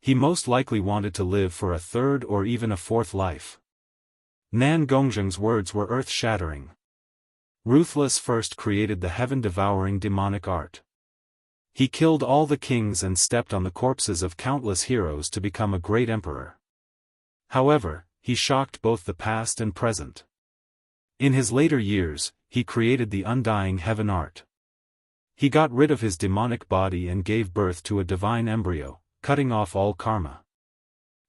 He most likely wanted to live for a 3rd or even a 4th life. Nan Gongzheng's words were earth-shattering. Ruthless first created the heaven-devouring demonic art. He killed all the kings and stepped on the corpses of countless heroes to become a great emperor. However, he shocked both the past and present. In his later years, he created the undying heaven art. He got rid of his demonic body and gave birth to a divine embryo, cutting off all karma.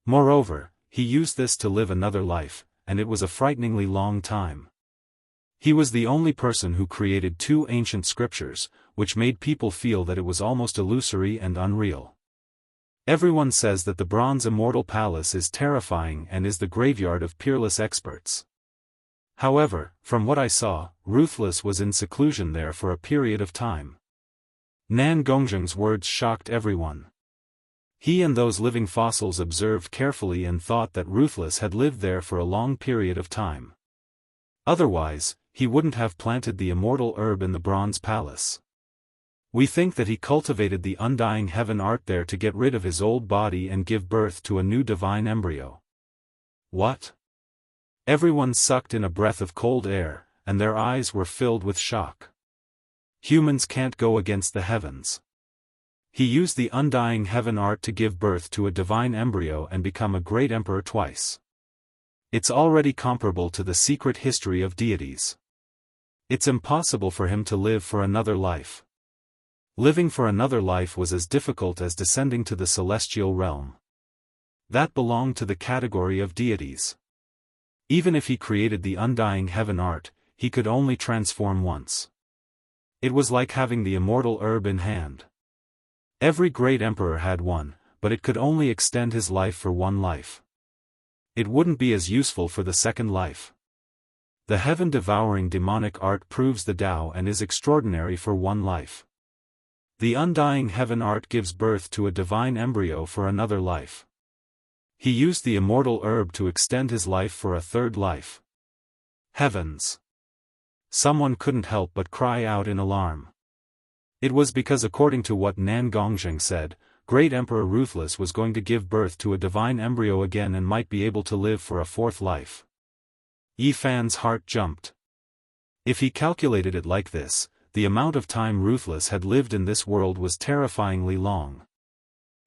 Moreover, he used this to live another life, and it was a frighteningly long time. He was the only person who created 2 ancient scriptures, which made people feel that it was almost illusory and unreal. Everyone says that the Bronze Immortal Palace is terrifying and is the graveyard of peerless experts. However, from what I saw, Ruthless was in seclusion there for a period of time. Nan Gongzheng's words shocked everyone. He and those living fossils observed carefully and thought that Ruthless had lived there for a long period of time. Otherwise, he wouldn't have planted the immortal herb in the Bronze Palace. We think that he cultivated the undying heaven art there to get rid of his old body and give birth to a new divine embryo. What? Everyone sucked in a breath of cold air, and their eyes were filled with shock. Humans can't go against the heavens. He used the undying heaven art to give birth to a divine embryo and become a great emperor twice. It's already comparable to the secret history of deities. It's impossible for him to live for another life. Living for another life was as difficult as descending to the celestial realm. That belonged to the category of deities. Even if he created the undying heaven art, he could only transform once. It was like having the immortal herb in hand. Every great emperor had one, but it could only extend his life for one life. It wouldn't be as useful for the second life. The heaven-devouring demonic art proves the Tao and is extraordinary for one life. The undying heaven art gives birth to a divine embryo for another life. He used the immortal herb to extend his life for a third life. Heavens! Someone couldn't help but cry out in alarm. It was because according to what Nan Gongzheng said, Great Emperor Ruthless was going to give birth to a divine embryo again and might be able to live for a fourth life. Yi Fan's heart jumped. If he calculated it like this, the amount of time Ruthless had lived in this world was terrifyingly long.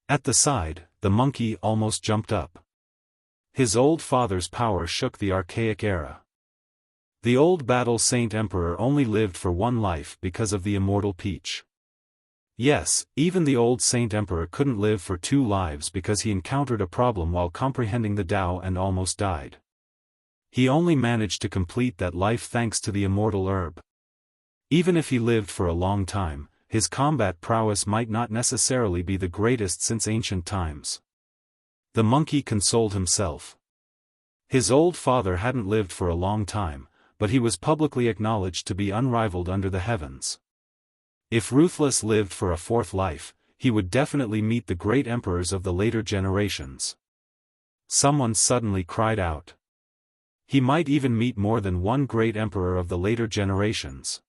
At the side, the monkey almost jumped up. His old father's power shook the archaic era. The old battle Saint Emperor only lived for one life because of the immortal peach. Yes, even the old Saint Emperor couldn't live for 2 lives because he encountered a problem while comprehending the Tao and almost died. He only managed to complete that life thanks to the immortal herb. Even if he lived for a long time, his combat prowess might not necessarily be the greatest since ancient times. The monkey consoled himself. His old father hadn't lived for a long time, but he was publicly acknowledged to be unrivaled under the heavens. If Ruthless lived for a fourth life, he would definitely meet the great emperors of the later generations. Someone suddenly cried out. He might even meet more than one great emperor of the later generations.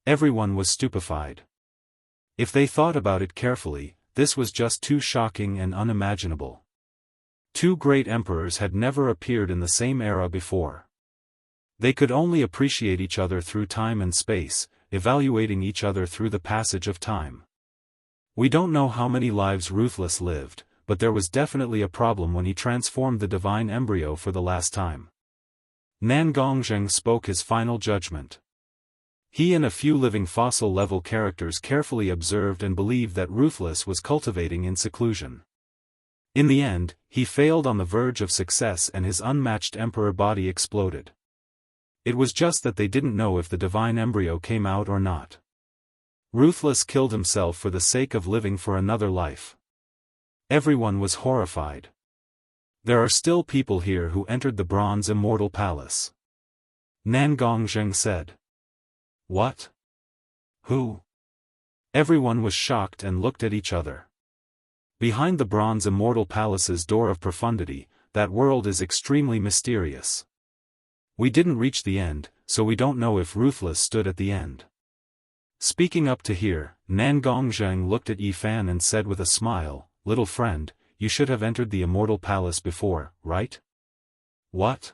Everyone was stupefied. If they thought about it carefully, this was just too shocking and unimaginable. 2 great emperors had never appeared in the same era before. They could only appreciate each other through time and space, evaluating each other through the passage of time. We don't know how many lives Ruthless lived, but there was definitely a problem when he transformed the divine embryo for the last time. Nan Gongzheng spoke his final judgment. He and a few living fossil-level characters carefully observed and believed that Ruthless was cultivating in seclusion. In the end, he failed on the verge of success and his unmatched emperor body exploded. It was just that they didn't know if the divine embryo came out or not. Ruthless killed himself for the sake of living for another life. Everyone was horrified. There are still people here who entered the bronze immortal palace. Nan Gongzheng said. What? Who? Everyone was shocked and looked at each other. Behind the bronze immortal palace's door of profundity, that world is extremely mysterious. We didn't reach the end, so we don't know if Ruthless stood at the end. Speaking up to here, Nan Gongzheng looked at Yi Fan and said with a smile, "Little friend, you should have entered the immortal palace before, right?" What?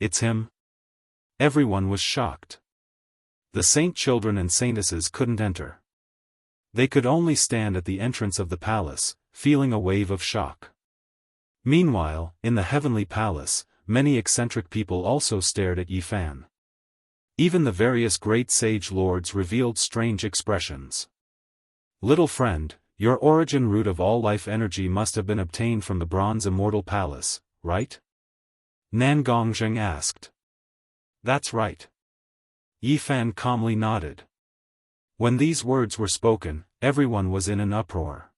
It's him? Everyone was shocked. The saint children and saintesses couldn't enter. They could only stand at the entrance of the palace, feeling a wave of shock. Meanwhile, in the heavenly palace, many eccentric people also stared at Yi Fan. Even the various great sage lords revealed strange expressions. Little friend, your origin root of all life energy must have been obtained from the bronze immortal palace, right? Nan Gongzheng asked. That's right. Yi Fan calmly nodded. When these words were spoken, everyone was in an uproar.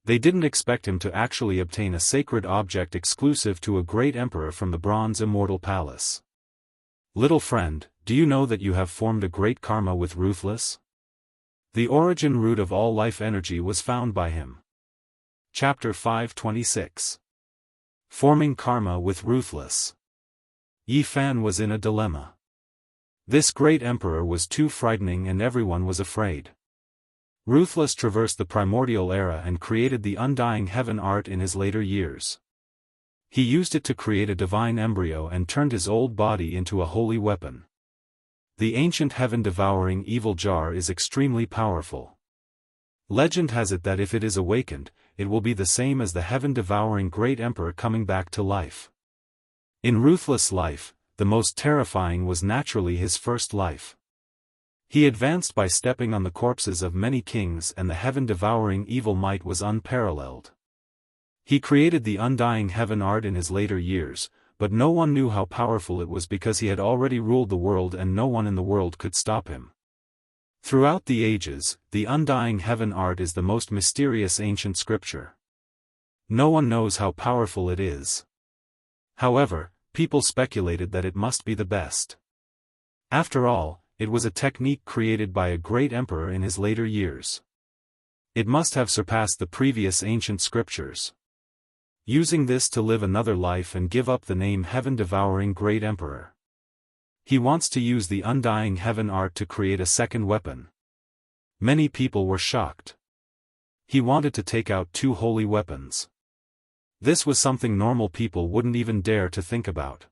They didn't expect him to actually obtain a sacred object exclusive to a great emperor from the bronze immortal palace. Little friend, do you know that you have formed a great karma with Ruthless? The origin root of all life energy was found by him. Chapter 526. Forming karma with Ruthless. Yi Fan was in a dilemma. This great emperor was too frightening and everyone was afraid. Ruthless traversed the primordial era and created the undying heaven art in his later years. He used it to create a divine embryo and turned his old body into a holy weapon. The ancient heaven-devouring evil jar is extremely powerful. Legend has it that if it is awakened, it will be the same as the heaven-devouring great emperor coming back to life. In Ruthless' life, the most terrifying was naturally his first life. He advanced by stepping on the corpses of many kings and the heaven-devouring evil might was unparalleled. He created the undying heaven art in his later years, but no one knew how powerful it was because he had already ruled the world and no one in the world could stop him. Throughout the ages, the undying heaven art is the most mysterious ancient scripture. No one knows how powerful it is. However, people speculated that it must be the best. After all, it was a technique created by a great emperor in his later years. It must have surpassed the previous ancient scriptures. Using this to live another life and give up the name heaven-devouring great emperor. He wants to use the undying heaven art to create a second weapon. Many people were shocked. He wanted to take out 2 holy weapons. This was something normal people wouldn't even dare to think about.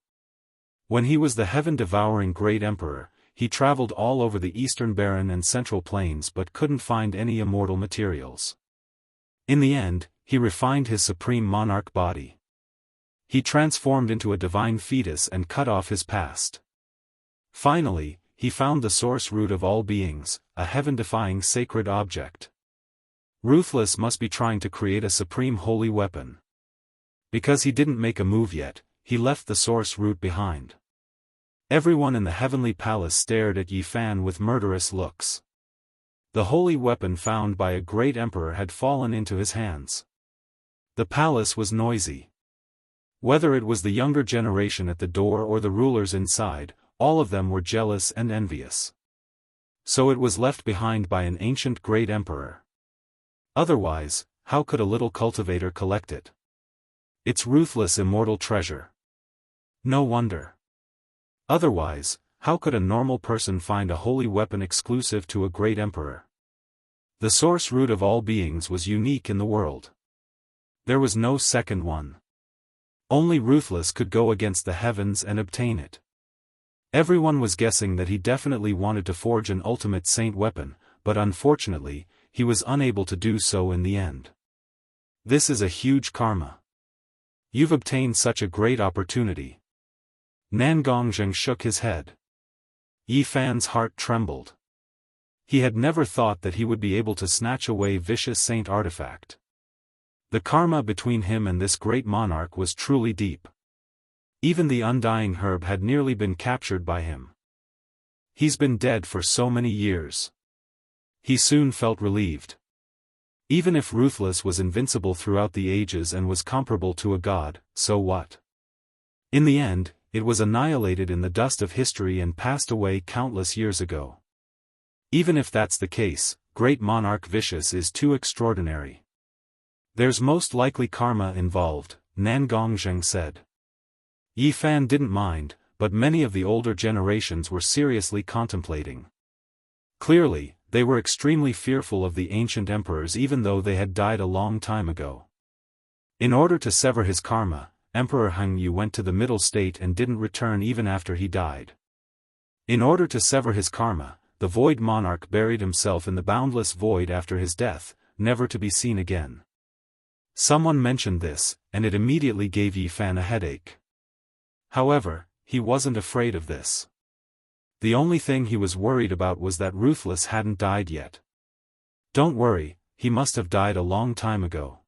When he was the heaven-devouring great emperor, he traveled all over the eastern barren and central plains but couldn't find any immortal materials. In the end, he refined his supreme monarch body. He transformed into a divine fetus and cut off his past. Finally, he found the source root of all beings, a heaven-defying sacred object. Ruthless must be trying to create a supreme holy weapon. Because he didn't make a move yet, he left the source root behind. Everyone in the heavenly palace stared at Yi Fan with murderous looks. The holy weapon found by a great emperor had fallen into his hands. The palace was noisy. Whether it was the younger generation at the door or the rulers inside, all of them were jealous and envious. So it was left behind by an ancient great emperor. Otherwise, how could a little cultivator collect it? It's ruthless immortal treasure. No wonder. Otherwise, how could a normal person find a holy weapon exclusive to a great emperor? The source root of all beings was unique in the world. There was no second one. Only Ruthless could go against the heavens and obtain it. Everyone was guessing that he definitely wanted to forge an ultimate saint weapon, but unfortunately, he was unable to do so in the end. This is a huge karma. You've obtained such a great opportunity. Nangongzheng shook his head. Yi Fan's heart trembled. He had never thought that he would be able to snatch away vicious saint artifact. The karma between him and this great monarch was truly deep. Even the undying herb had nearly been captured by him. He's been dead for so many years. He soon felt relieved. Even if Ruthless was invincible throughout the ages and was comparable to a god, so what? In the end, it was annihilated in the dust of history and passed away countless years ago. Even if that's the case, Great Monarch Vicious is too extraordinary. There's most likely karma involved, Nangongzheng said. Yi Fan didn't mind, but many of the older generations were seriously contemplating. Clearly, they were extremely fearful of the ancient emperors even though they had died a long time ago. In order to sever his karma, Emperor Hengyu went to the middle state and didn't return even after he died. In order to sever his karma, the Void Monarch buried himself in the boundless void after his death, never to be seen again. Someone mentioned this, and it immediately gave Yi Fan a headache. However, he wasn't afraid of this. The only thing he was worried about was that Ruthless hadn't died yet. Don't worry, he must have died a long time ago.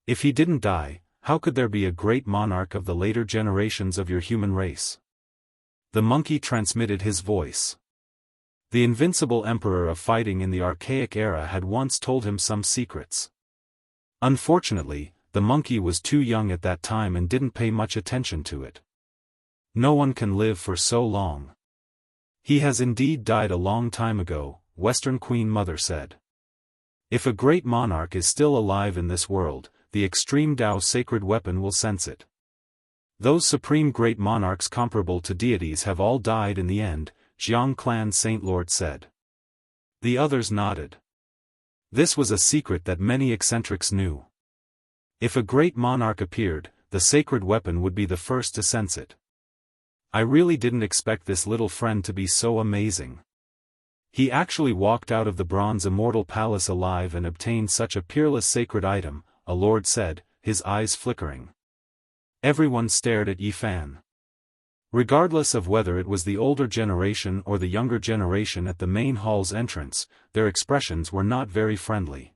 If he didn't die, how could there be a great monarch of the later generations of your human race? The monkey transmitted his voice. The invincible emperor of fighting in the archaic era had once told him some secrets. Unfortunately, the monkey was too young at that time and didn't pay much attention to it. No one can live for so long. He has indeed died a long time ago, Western Queen Mother said. If a great monarch is still alive in this world, the extreme Tao sacred weapon will sense it. Those supreme great monarchs comparable to deities have all died in the end, Jiang Clan Saint Lord said. The others nodded. This was a secret that many eccentrics knew. If a great monarch appeared, the sacred weapon would be the first to sense it. I really didn't expect this little friend to be so amazing. He actually walked out of the bronze immortal palace alive and obtained such a peerless sacred item, a lord said, his eyes flickering. Everyone stared at Yi Fan. Regardless of whether it was the older generation or the younger generation at the main hall's entrance, their expressions were not very friendly.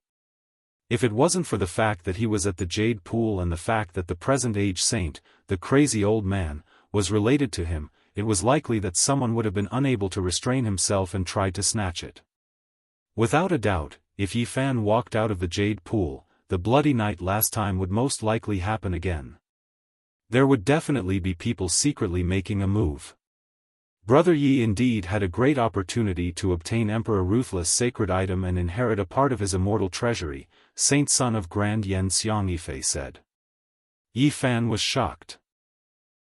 If it wasn't for the fact that he was at the Jade Pool and the fact that the present-age saint, the crazy old man, was related to him, it was likely that someone would have been unable to restrain himself and tried to snatch it. Without a doubt, if Yi Fan walked out of the Jade Pool, the bloody night last time would most likely happen again. There would definitely be people secretly making a move. Brother Yi indeed had a great opportunity to obtain Emperor Ruthless' sacred item and inherit a part of his immortal treasury, Saint Son of Grand Yen Xiang said. Yi Fan was shocked.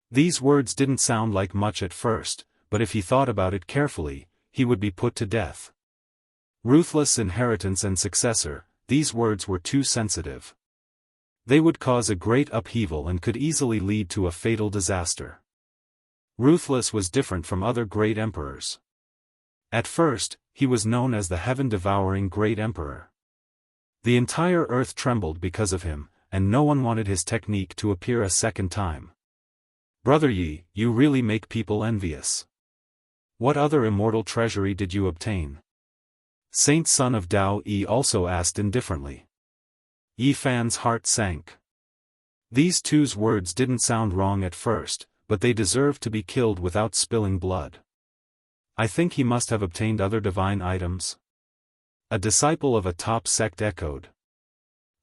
These words didn't sound like much at first, but if he thought about it carefully, he would be put to death. Ruthless inheritance and successor, these words were too sensitive. They would cause a great upheaval and could easily lead to a fatal disaster. Ruthless was different from other great emperors. At first, he was known as the heaven-devouring great emperor. The entire earth trembled because of him, and no one wanted his technique to appear a second time. Brother Yi, you really make people envious. What other immortal treasury did you obtain? Saint Son of Dao Yi also asked indifferently. Yi Fan's heart sank. These two's words didn't sound wrong at first, but they deserved to be killed without spilling blood. I think he must have obtained other divine items. A disciple of a top sect echoed.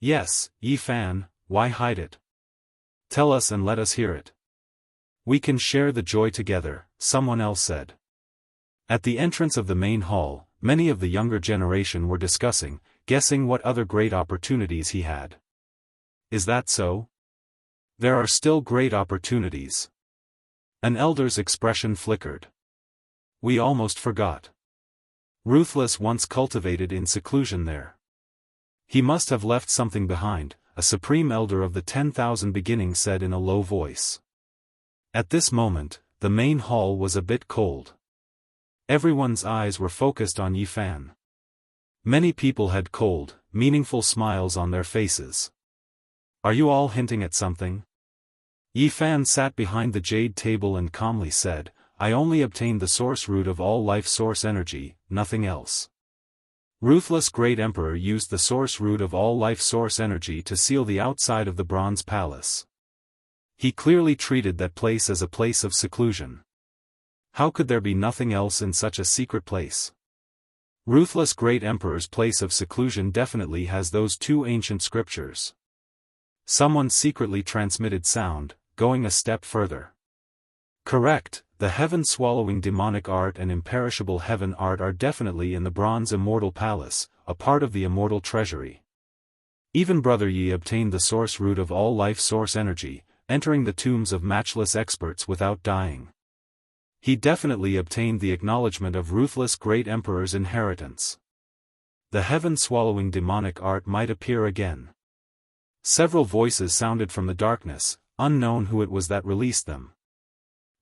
Yes, Yi Fan, why hide it? Tell us and let us hear it. We can share the joy together, someone else said. At the entrance of the main hall, many of the younger generation were discussing, guessing what other great opportunities he had. Is that so? There are still great opportunities. An elder's expression flickered. We almost forgot. Ruthless once cultivated in seclusion there. He must have left something behind, a supreme elder of the 10,000 beginnings said in a low voice. At this moment, the main hall was a bit cold. Everyone's eyes were focused on Yi Fan. Many people had cold, meaningful smiles on their faces. Are you all hinting at something? Yi Fan sat behind the jade table and calmly said, I only obtained the source root of all life source energy, nothing else. Ruthless Great Emperor used the source root of all life source energy to seal the outside of the Bronze Palace. He clearly treated that place as a place of seclusion. How could there be nothing else in such a secret place? Ruthless Great Emperor's place of seclusion definitely has those two ancient scriptures. Someone secretly transmitted sound, going a step further. Correct, the heaven-swallowing demonic art and imperishable heaven art are definitely in the Bronze Immortal Palace, a part of the immortal treasury. Even Brother Yi obtained the source root of all life source energy, entering the tombs of matchless experts without dying. He definitely obtained the acknowledgement of Ruthless Great Emperor's inheritance. The heaven-swallowing demonic art might appear again. Several voices sounded from the darkness, unknown who it was that released them.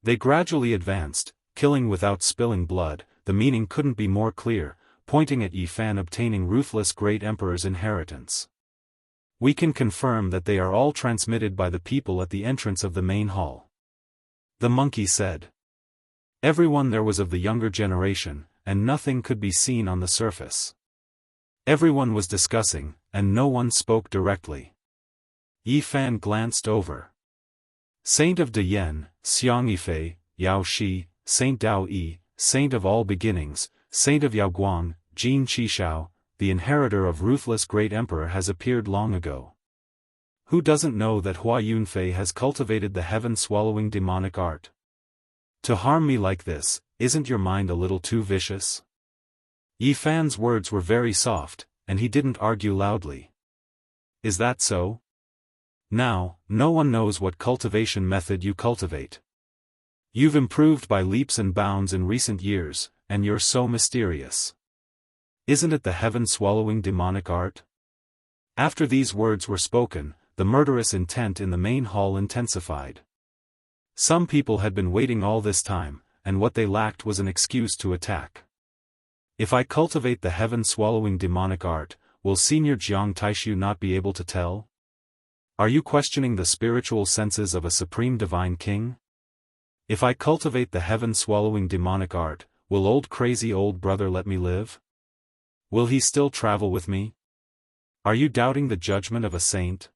They gradually advanced, killing without spilling blood, the meaning couldn't be more clear, pointing at Yi Fan obtaining Ruthless Great Emperor's inheritance. We can confirm that they are all transmitted by the people at the entrance of the main hall. The monkey said. Everyone there was of the younger generation, and nothing could be seen on the surface. Everyone was discussing, and no one spoke directly. Yi Fan glanced over. Saint of Dayen, Xianxia, Yao Shi, Saint Dao Yi, Saint of all beginnings, Saint of Yaoguang, Jin Qishao, the inheritor of Ruthless Great Emperor has appeared long ago. Who doesn't know that Hua Yunfei has cultivated the heaven-swallowing demonic art? To harm me like this, isn't your mind a little too vicious? Yi Fan's words were very soft, and he didn't argue loudly. Is that so? Now, no one knows what cultivation method you cultivate. You've improved by leaps and bounds in recent years, and you're so mysterious. Isn't it the heaven-swallowing demonic art? After these words were spoken, the murderous intent in the main hall intensified. Some people had been waiting all this time, and what they lacked was an excuse to attack. If I cultivate the heaven-swallowing demonic art, will Senior Jiang Taishu not be able to tell? Are you questioning the spiritual senses of a supreme divine king? If I cultivate the heaven-swallowing demonic art, will old crazy old brother let me live? Will he still travel with me? Are you doubting the judgment of a saint?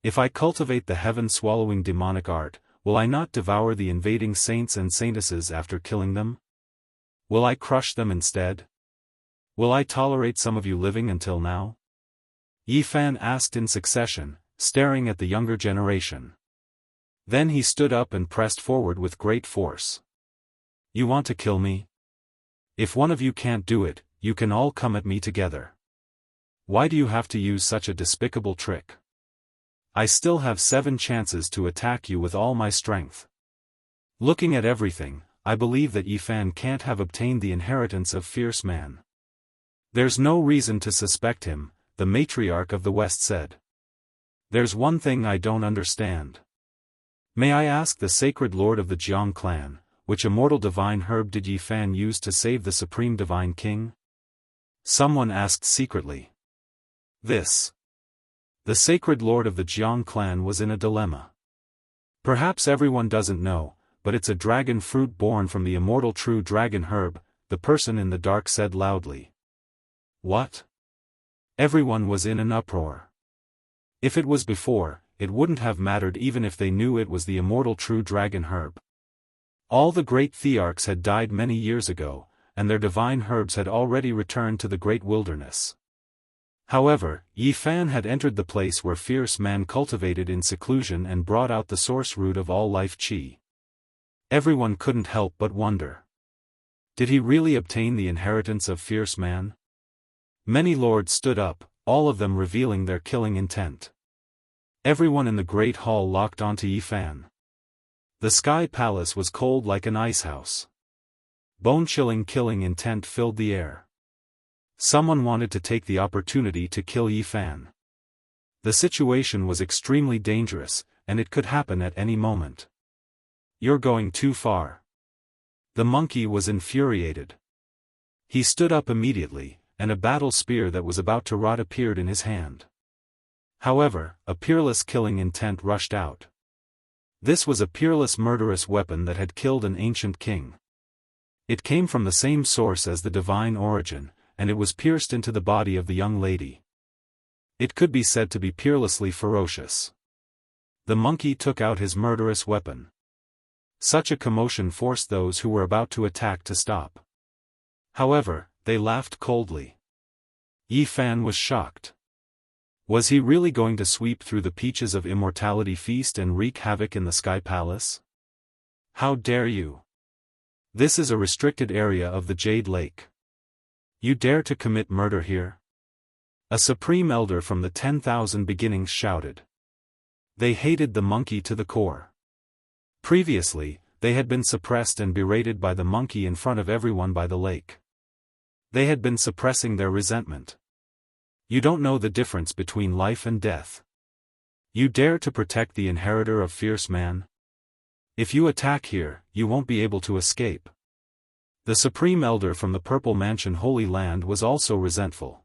If I cultivate the heaven-swallowing demonic art, will I not devour the invading saints and saintesses after killing them? Will I crush them instead? Will I tolerate some of you living until now? Yi Fan asked in succession, staring at the younger generation. Then he stood up and pressed forward with great force. You want to kill me? If one of you can't do it, you can all come at me together. Why do you have to use such a despicable trick? I still have 7 chances to attack you with all my strength. Looking at everything, I believe that Yi Fan can't have obtained the inheritance of Fierce Man. There's no reason to suspect him, the matriarch of the West said. There's one thing I don't understand. May I ask the sacred lord of the Jiang clan, which immortal divine herb did Yi Fan use to save the supreme divine king? Someone asked secretly. The sacred lord of the Jiang clan was in a dilemma. Perhaps everyone doesn't know, but it's a dragon fruit born from the immortal true dragon herb, the person in the dark said loudly. What? Everyone was in an uproar. If it was before, it wouldn't have mattered even if they knew it was the immortal true dragon herb. All the great thearchs had died many years ago, and their divine herbs had already returned to the great wilderness. However, Yi Fan had entered the place where Fierce Man cultivated in seclusion and brought out the source root of all life qi. Everyone couldn't help but wonder. Did he really obtain the inheritance of Fierce Man? Many lords stood up, all of them revealing their killing intent. Everyone in the great hall locked onto Yi Fan. The sky palace was cold like an icehouse. Bone-chilling killing intent filled the air. Someone wanted to take the opportunity to kill Yi Fan. The situation was extremely dangerous, and it could happen at any moment. You're going too far. The monkey was infuriated. He stood up immediately, and a battle spear that was about to rot appeared in his hand. However, a peerless killing intent rushed out. This was a peerless murderous weapon that had killed an ancient king. It came from the same source as the divine origin, and it was pierced into the body of the young lady. It could be said to be peerlessly ferocious. The monkey took out his murderous weapon. Such a commotion forced those who were about to attack to stop. However, they laughed coldly. Yi Fan was shocked. Was he really going to sweep through the peaches of immortality feast and wreak havoc in the Sky Palace? How dare you? This is a restricted area of the Jade Lake. You dare to commit murder here? A supreme elder from the 10,000 beginnings shouted. They hated the monkey to the core. Previously, they had been suppressed and berated by the monkey in front of everyone by the lake. They had been suppressing their resentment. You don't know the difference between life and death. You dare to protect the inheritor of Fierce Man? If you attack here, you won't be able to escape. The Supreme Elder from the Purple Mansion Holy Land was also resentful.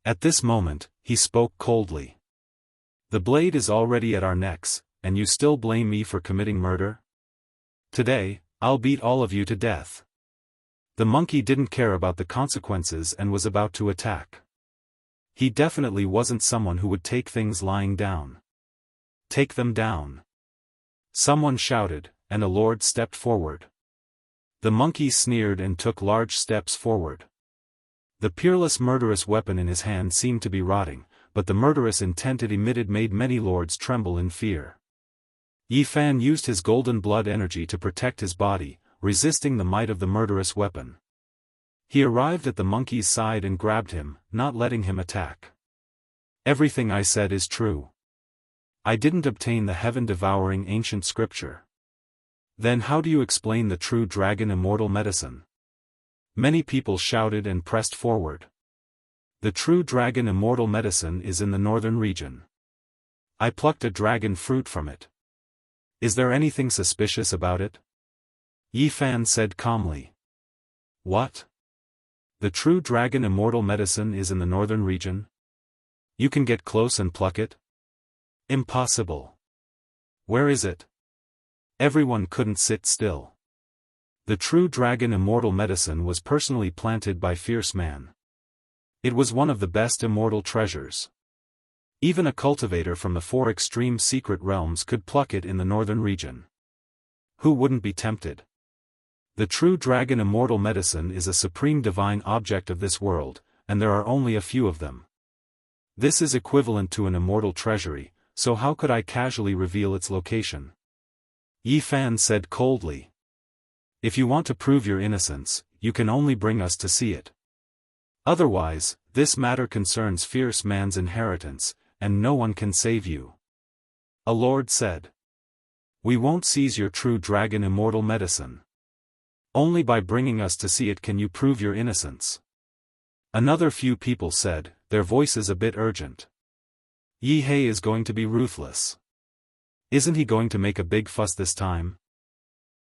At this moment, he spoke coldly. The blade is already at our necks, and you still blame me for committing murder? Today, I'll beat all of you to death. The monkey didn't care about the consequences and was about to attack. He definitely wasn't someone who would take things lying down. Take them down. Someone shouted, and a lord stepped forward. The monkey sneered and took large steps forward. The peerless murderous weapon in his hand seemed to be rotting, but the murderous intent it emitted made many lords tremble in fear. Yi Fan used his golden blood energy to protect his body, resisting the might of the murderous weapon. He arrived at the monkey's side and grabbed him, not letting him attack. Everything I said is true. I didn't obtain the heaven-devouring ancient scripture. Then how do you explain the true dragon immortal medicine? Many people shouted and pressed forward. The true dragon immortal medicine is in the northern region. I plucked a dragon fruit from it. Is there anything suspicious about it? Yi Fan said calmly. What? The true dragon immortal medicine is in the northern region? You can get close and pluck it? Impossible. Where is it? Everyone couldn't sit still. The true dragon immortal medicine was personally planted by Fierce Man. It was one of the best immortal treasures. Even a cultivator from the 4 extreme secret realms could pluck it in the northern region. Who wouldn't be tempted? The true dragon immortal medicine is a supreme divine object of this world, and there are only a few of them. This is equivalent to an immortal treasury, so how could I casually reveal its location? Yi Fan said coldly. If you want to prove your innocence, you can only bring us to see it. Otherwise, this matter concerns fierce man's inheritance, and no one can save you. A lord said. We won't seize your true dragon immortal medicine. Only by bringing us to see it can you prove your innocence. Another few people said, their voices a bit urgent. Yi Hei is going to be ruthless. Isn't he going to make a big fuss this time?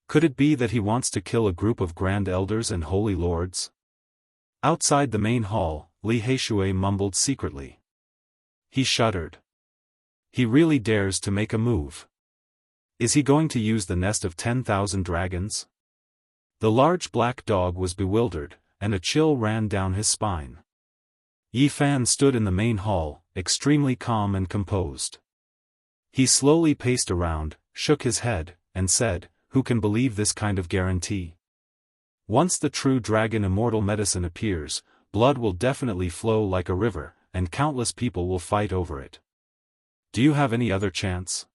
Could it be that he wants to kill a group of grand elders and holy lords? Outside the main hall, Li Heishui mumbled secretly. He shuddered. He really dares to make a move. Is he going to use the nest of 10,000 dragons? The large black dog was bewildered, and a chill ran down his spine. Yi Fan stood in the main hall, extremely calm and composed. He slowly paced around, shook his head, and said, who can believe this kind of guarantee? Once the true dragon immortal medicine appears, blood will definitely flow like a river, and countless people will fight over it. Do you have any other chance?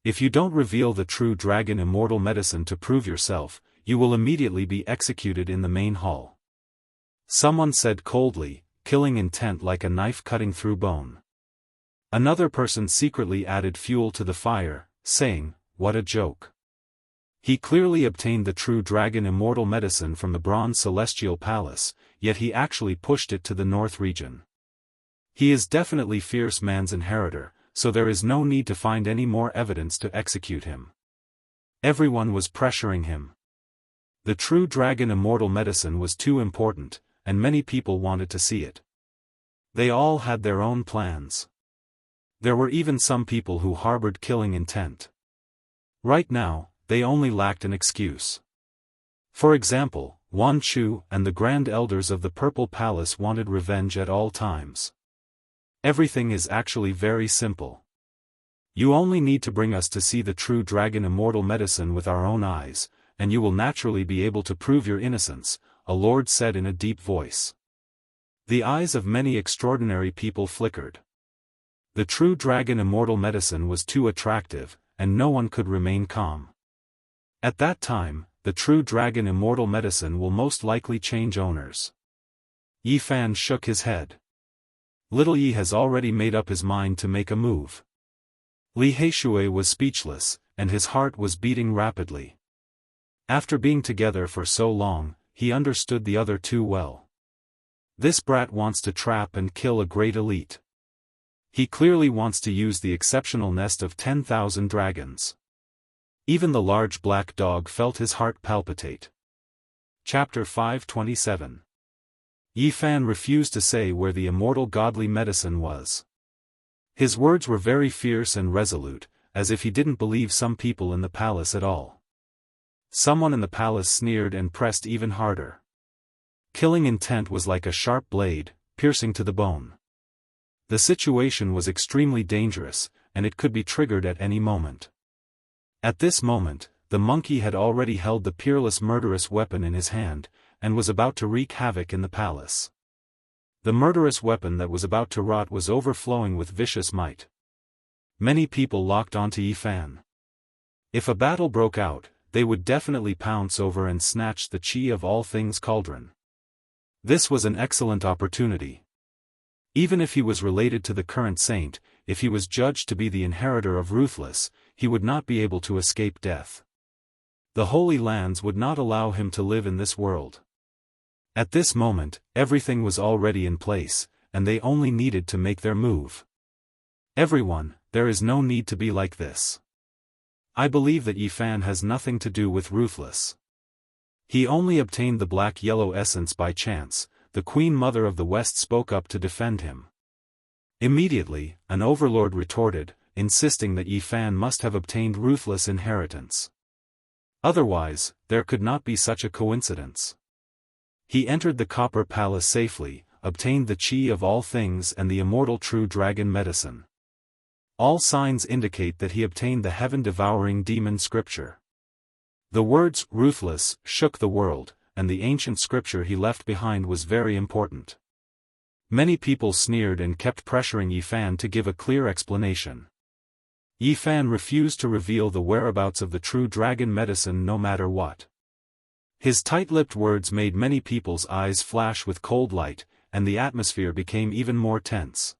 If you don't reveal the true dragon immortal medicine to prove yourself, you will immediately be executed in the main hall. Someone said coldly, killing intent like a knife cutting through bone. Another person secretly added fuel to the fire, saying, what a joke. He clearly obtained the true dragon immortal medicine from the bronze celestial palace, yet he actually pushed it to the north region. He is definitely fierce man's inheritor, so there is no need to find any more evidence to execute him. Everyone was pressuring him. The true dragon immortal medicine was too important, and many people wanted to see it. They all had their own plans. There were even some people who harbored killing intent. Right now, they only lacked an excuse. For example, Wan Chu and the Grand Elders of the Purple Palace wanted revenge at all times. Everything is actually very simple. You only need to bring us to see the true dragon immortal medicine with our own eyes, and you will naturally be able to prove your innocence, a lord said in a deep voice. The eyes of many extraordinary people flickered. The true dragon immortal medicine was too attractive, and no one could remain calm. At that time, the true dragon immortal medicine will most likely change owners. Yi Fan shook his head. Little Yi has already made up his mind to make a move. Li Heishui was speechless, and his heart was beating rapidly. After being together for so long, he understood the other two well. This brat wants to trap and kill a great elite. He clearly wants to use the exceptional nest of 10,000 dragons. Even the large black dog felt his heart palpitate. Chapter 527. Yi Fan refused to say where the immortal godly medicine was. His words were very fierce and resolute, as if he didn't believe some people in the palace at all. Someone in the palace sneered and pressed even harder. Killing intent was like a sharp blade, piercing to the bone. The situation was extremely dangerous, and it could be triggered at any moment. At this moment, the monkey had already held the peerless murderous weapon in his hand, and was about to wreak havoc in the palace. The murderous weapon that was about to rot was overflowing with vicious might. Many people locked onto Yi Fan. If a battle broke out, they would definitely pounce over and snatch the chi of all things cauldron. This was an excellent opportunity. Even if he was related to the current saint, if he was judged to be the inheritor of Ruthless, he would not be able to escape death. The Holy Lands would not allow him to live in this world. At this moment, everything was already in place, and they only needed to make their move. Everyone, there is no need to be like this. I believe that Yi Fan has nothing to do with Ruthless. He only obtained the black-yellow essence by chance. The Queen Mother of the West spoke up to defend him. Immediately, an overlord retorted, insisting that Yi Fan must have obtained Ruthless inheritance. Otherwise, there could not be such a coincidence. He entered the Copper Palace safely, obtained the chi of all things and the immortal true dragon medicine. All signs indicate that he obtained the heaven-devouring demon scripture. The words, ruthless, shook the world, and the ancient scripture he left behind was very important. Many people sneered and kept pressuring Yi Fan to give a clear explanation. Yi Fan refused to reveal the whereabouts of the true dragon medicine no matter what. His tight-lipped words made many people's eyes flash with cold light, and the atmosphere became even more tense.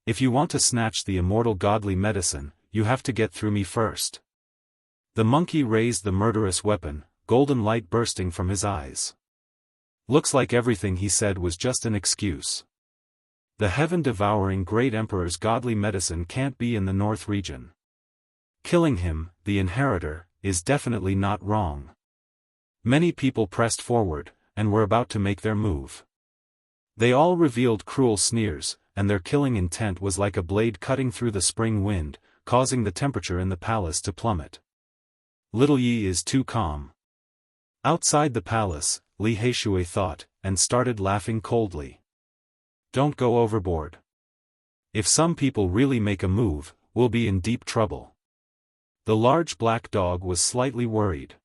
If you want to snatch the immortal godly medicine, you have to get through me first. The monkey raised the murderous weapon, golden light bursting from his eyes. Looks like everything he said was just an excuse. The heaven-devouring great emperor's godly medicine can't be in the north region. Killing him, the inheritor, is definitely not wrong. Many people pressed forward, and were about to make their move. They all revealed cruel sneers, and their killing intent was like a blade cutting through the spring wind, causing the temperature in the palace to plummet. Little Yi is too calm. Outside the palace, Li Heishui thought, and started laughing coldly. Don't go overboard. If some people really make a move, we'll be in deep trouble. The large black dog was slightly worried.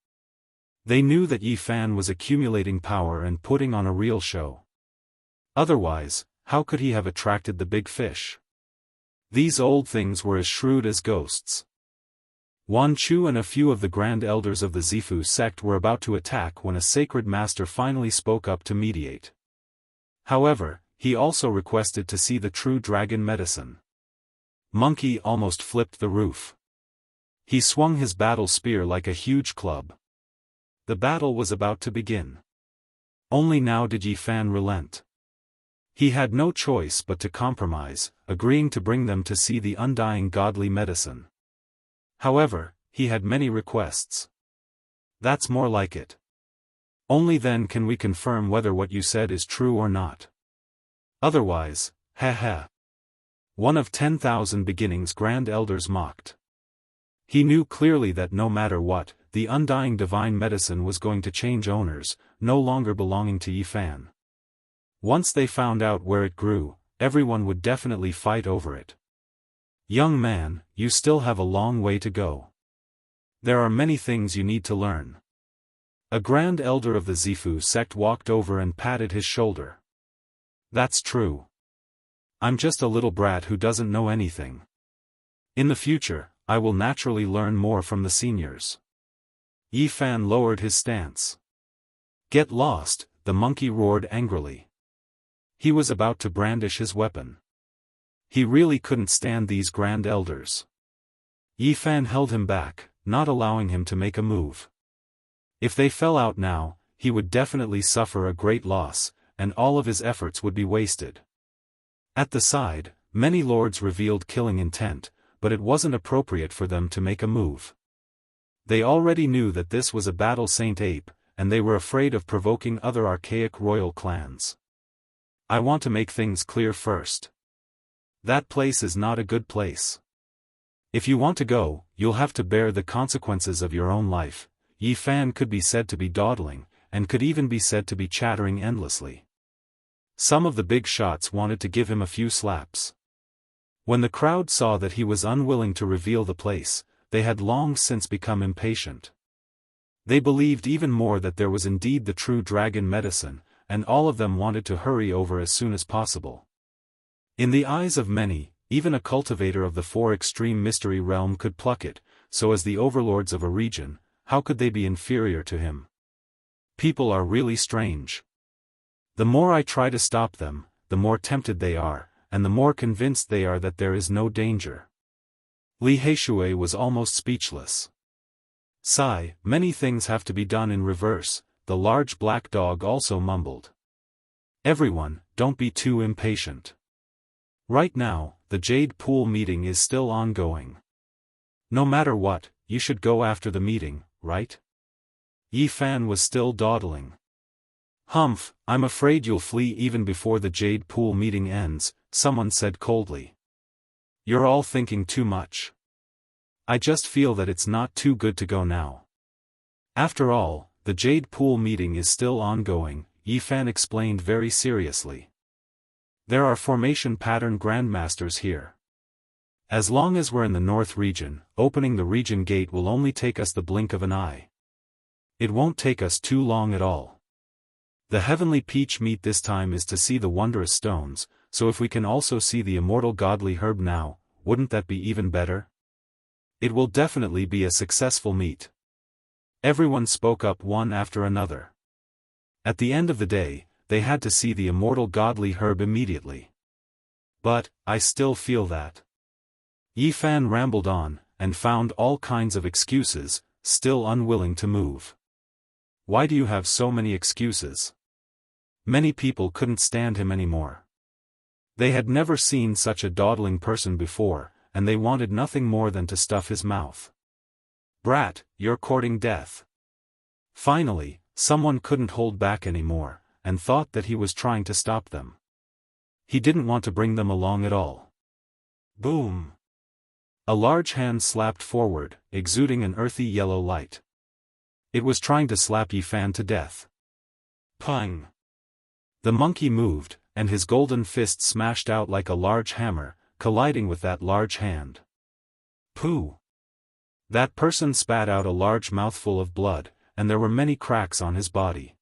They knew that Yi Fan was accumulating power and putting on a real show. Otherwise, how could he have attracted the big fish? These old things were as shrewd as ghosts. Wan Chu and a few of the grand elders of the Zifu sect were about to attack when a sacred master finally spoke up to mediate. However, he also requested to see the true dragon medicine. Monkey almost flipped the roof. He swung his battle spear like a huge club. The battle was about to begin. Only now did Yi Fan relent. He had no choice but to compromise, agreeing to bring them to see the undying godly medicine. However, he had many requests. That's more like it. Only then can we confirm whether what you said is true or not. Otherwise, ha. One of 10,000 beginnings grand elders mocked. He knew clearly that no matter what, the undying divine medicine was going to change owners, no longer belonging to Yi Fan. Once they found out where it grew, everyone would definitely fight over it. Young man, you still have a long way to go. There are many things you need to learn. A grand elder of the Zifu sect walked over and patted his shoulder. That's true. I'm just a little brat who doesn't know anything. In the future, I will naturally learn more from the seniors. Yi Fan lowered his stance. Get lost, the monkey roared angrily. He was about to brandish his weapon. He really couldn't stand these grand elders. Yi Fan held him back, not allowing him to make a move. If they fell out now, he would definitely suffer a great loss, and all of his efforts would be wasted. At the side, many lords revealed killing intent, but it wasn't appropriate for them to make a move. They already knew that this was a battle Saint Ape, and they were afraid of provoking other archaic royal clans. I want to make things clear first. That place is not a good place. If you want to go, you'll have to bear the consequences of your own life. Yi Fan could be said to be dawdling, and could even be said to be chattering endlessly. Some of the big shots wanted to give him a few slaps. When the crowd saw that he was unwilling to reveal the place, they had long since become impatient. They believed even more that there was indeed the true dragon medicine, and all of them wanted to hurry over as soon as possible. In the eyes of many, even a cultivator of the four extreme mystery realm could pluck it, so as the overlords of a region, how could they be inferior to him? People are really strange. The more I try to stop them, the more tempted they are, and the more convinced they are that there is no danger. Li Heishui was almost speechless. Sigh, many things have to be done in reverse, the large black dog also mumbled. Everyone, don't be too impatient. Right now, the Jade Pool meeting is still ongoing. No matter what, you should go after the meeting, right? Yi Fan was still dawdling. Humph, I'm afraid you'll flee even before the Jade Pool meeting ends, someone said coldly. You're all thinking too much. I just feel that it's not too good to go now. After all, the Jade Pool meeting is still ongoing, Yi Fan explained very seriously. There are formation pattern grandmasters here. As long as we're in the north region, opening the region gate will only take us the blink of an eye. It won't take us too long at all. The heavenly peach meat this time is to see the wondrous stones, so if we can also see the immortal godly herb now, wouldn't that be even better? It will definitely be a successful meet. Everyone spoke up one after another. At the end of the day, they had to see the immortal godly herb immediately. But, I still feel that. Yi Fan rambled on, and found all kinds of excuses, still unwilling to move. Why do you have so many excuses? Many people couldn't stand him anymore. They had never seen such a dawdling person before, and they wanted nothing more than to stuff his mouth. Brat, you're courting death. Finally, someone couldn't hold back anymore, and thought that he was trying to stop them. He didn't want to bring them along at all. Boom! A large hand slapped forward, exuding an earthy yellow light. It was trying to slap Yi Fan to death. Pung! The monkey moved, and his golden fist smashed out like a large hammer, colliding with that large hand. Pooh! That person spat out a large mouthful of blood, and there were many cracks on his body.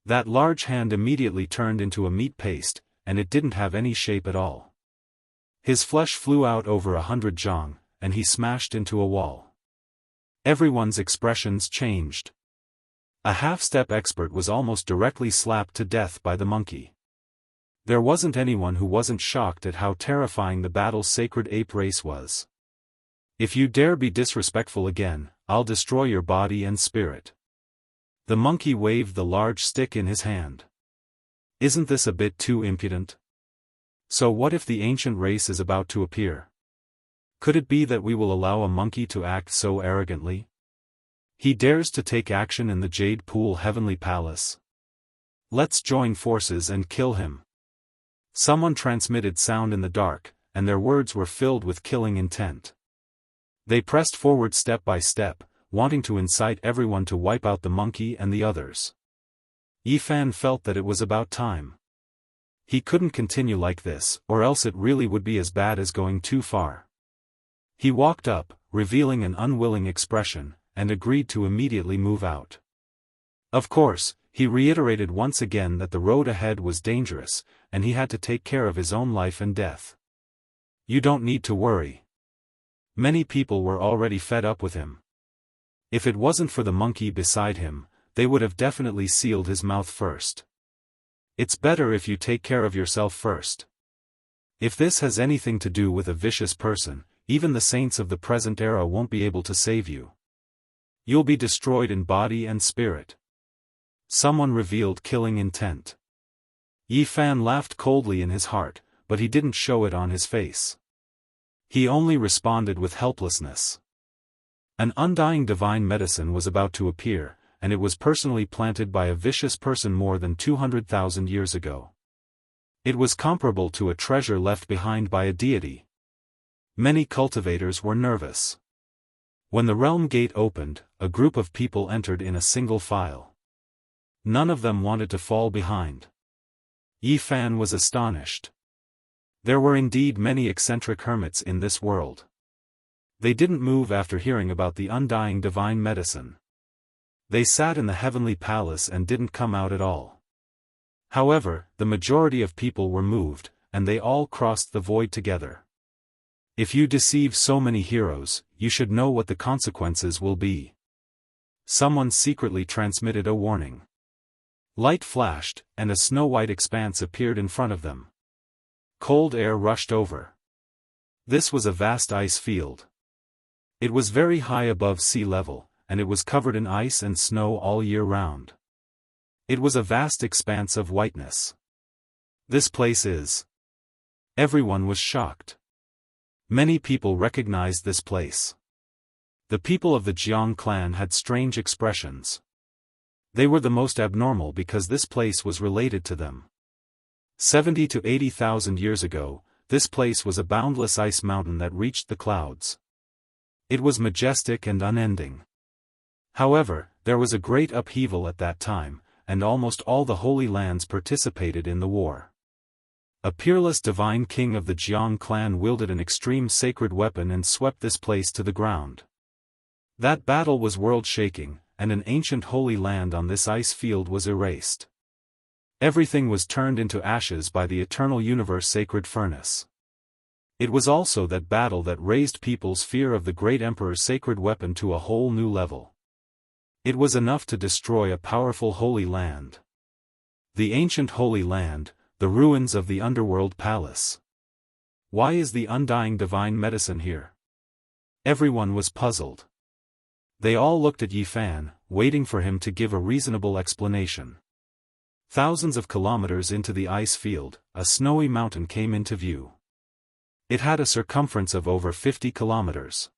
That large hand immediately turned into a meat paste, and it didn't have any shape at all. His flesh flew out over 100 zhang, and he smashed into a wall. Everyone's expressions changed. A half-step expert was almost directly slapped to death by the monkey. There wasn't anyone who wasn't shocked at how terrifying the battle's sacred ape race was. If you dare be disrespectful again, I'll destroy your body and spirit. The monkey waved the large stick in his hand. Isn't this a bit too impudent? So what if the ancient race is about to appear? Could it be that we will allow a monkey to act so arrogantly? He dares to take action in the Jade Pool Heavenly Palace. Let's join forces and kill him. Someone transmitted sound in the dark, and their words were filled with killing intent. They pressed forward step by step, wanting to incite everyone to wipe out the monkey and the others. Yi Fan felt that it was about time. He couldn't continue like this, or else it really would be as bad as going too far. He walked up, revealing an unwilling expression, and agreed to immediately move out. Of course, he reiterated once again that the road ahead was dangerous, and he had to take care of his own life and death. You don't need to worry. Many people were already fed up with him. If it wasn't for the monkey beside him, they would have definitely sealed his mouth first. It's better if you take care of yourself first. If this has anything to do with a vicious person, even the saints of the present era won't be able to save you. You'll be destroyed in body and spirit. Someone revealed killing intent. Yi Fan laughed coldly in his heart, but he didn't show it on his face. He only responded with helplessness. An undying divine medicine was about to appear, and it was personally planted by a vicious person more than 200,000 years ago. It was comparable to a treasure left behind by a deity. Many cultivators were nervous. When the realm gate opened, a group of people entered in a single file. None of them wanted to fall behind. Yi Fan was astonished. There were indeed many eccentric hermits in this world. They didn't move after hearing about the undying divine medicine. They sat in the heavenly palace and didn't come out at all. However, the majority of people were moved, and they all crossed the void together. If you deceive so many heroes, you should know what the consequences will be. Someone secretly transmitted a warning. Light flashed, and a snow-white expanse appeared in front of them. Cold air rushed over. This was a vast ice field. It was very high above sea level, and it was covered in ice and snow all year round. It was a vast expanse of whiteness. This place is... Everyone was shocked. Many people recognized this place. The people of the Jiang clan had strange expressions. They were the most abnormal because this place was related to them. 70 to 80,000 years ago, this place was a boundless ice mountain that reached the clouds. It was majestic and unending. However, there was a great upheaval at that time, and almost all the Holy Lands participated in the war. A peerless divine king of the Jiang clan wielded an extreme sacred weapon and swept this place to the ground. That battle was world-shaking, and an ancient holy land on this ice field was erased. Everything was turned into ashes by the eternal universe sacred furnace. It was also that battle that raised people's fear of the great emperor's sacred weapon to a whole new level. It was enough to destroy a powerful holy land. The ancient holy land, the ruins of the underworld palace. Why is the undying divine medicine here? Everyone was puzzled. They all looked at Yi Fan, waiting for him to give a reasonable explanation. Thousands of kilometers into the ice field, a snowy mountain came into view. It had a circumference of over 50 kilometers.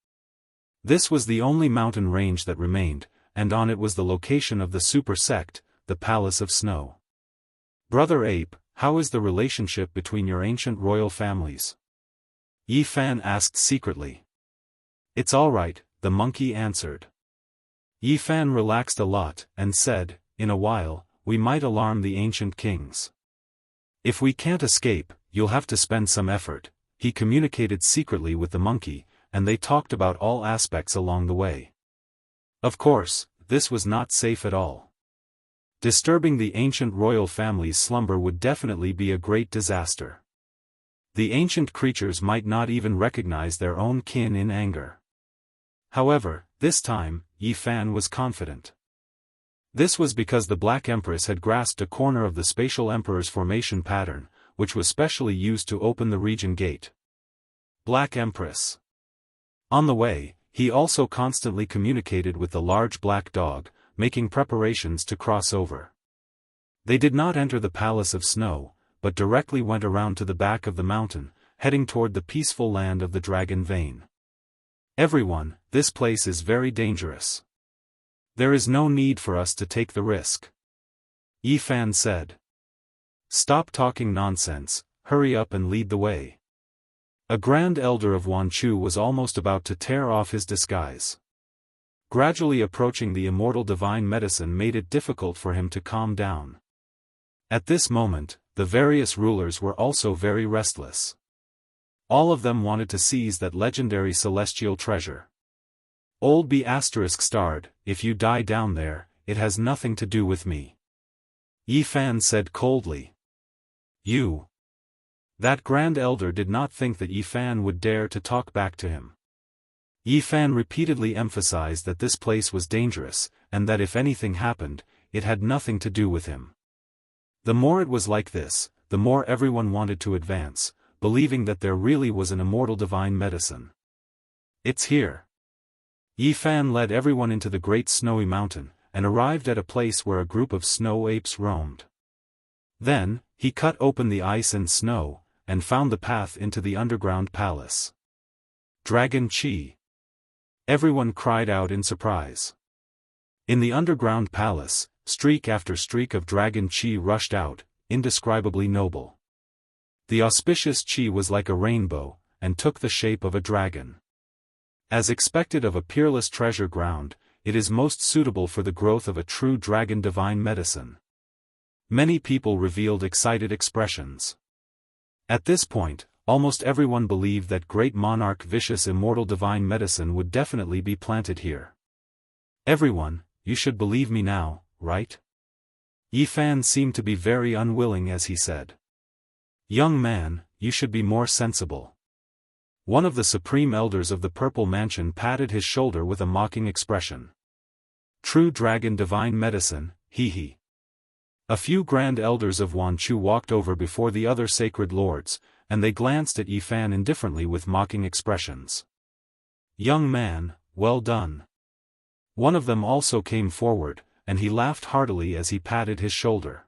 This was the only mountain range that remained, and on it was the location of the super sect, the Palace of Snow. Brother Ape, how is the relationship between your ancient royal families? Yi Fan asked secretly. It's all right, the monkey answered. Yi Fan relaxed a lot, and said, in a while, we might alarm the ancient kings. If we can't escape, you'll have to spend some effort. He communicated secretly with the monkey, and they talked about all aspects along the way. Of course, this was not safe at all. Disturbing the ancient royal family's slumber would definitely be a great disaster. The ancient creatures might not even recognize their own kin in anger. However, this time, Yi Fan was confident. This was because the Black Empress had grasped a corner of the Spatial Emperor's formation pattern, which was specially used to open the region gate. Black Empress. On the way, he also constantly communicated with the large black dog, making preparations to cross over. They did not enter the Palace of Snow, but directly went around to the back of the mountain, heading toward the peaceful land of the Dragon Vein. Everyone, this place is very dangerous. There is no need for us to take the risk. Yi Fan said. Stop talking nonsense, hurry up and lead the way. A grand elder of Wanchu was almost about to tear off his disguise. Gradually approaching the immortal divine medicine made it difficult for him to calm down. At this moment, the various rulers were also very restless. All of them wanted to seize that legendary celestial treasure. Old B** starred, if you die down there, it has nothing to do with me. Yi Fan said coldly. You. That grand elder did not think that Yi Fan would dare to talk back to him. Yi Fan repeatedly emphasized that this place was dangerous, and that if anything happened, it had nothing to do with him. The more it was like this, the more everyone wanted to advance, believing that there really was an immortal divine medicine. It's here. Yi Fan led everyone into the great snowy mountain, and arrived at a place where a group of snow apes roamed. Then, he cut open the ice and snow, and found the path into the underground palace. Dragon Chi. Everyone cried out in surprise. In the underground palace, streak after streak of dragon Chi rushed out, indescribably noble. The auspicious Chi was like a rainbow, and took the shape of a dragon. As expected of a peerless treasure ground, it is most suitable for the growth of a true dragon divine medicine. Many people revealed excited expressions. At this point, almost everyone believed that great monarch vicious immortal divine medicine would definitely be planted here. Everyone, you should believe me now, right? Yi Fan seemed to be very unwilling as he said. Young man, you should be more sensible. One of the supreme elders of the Purple Mansion patted his shoulder with a mocking expression. True dragon divine medicine, hee. A few grand elders of Wanchu walked over before the other sacred lords, and they glanced at Yi Fan indifferently with mocking expressions. Young man, well done. One of them also came forward, and he laughed heartily as he patted his shoulder.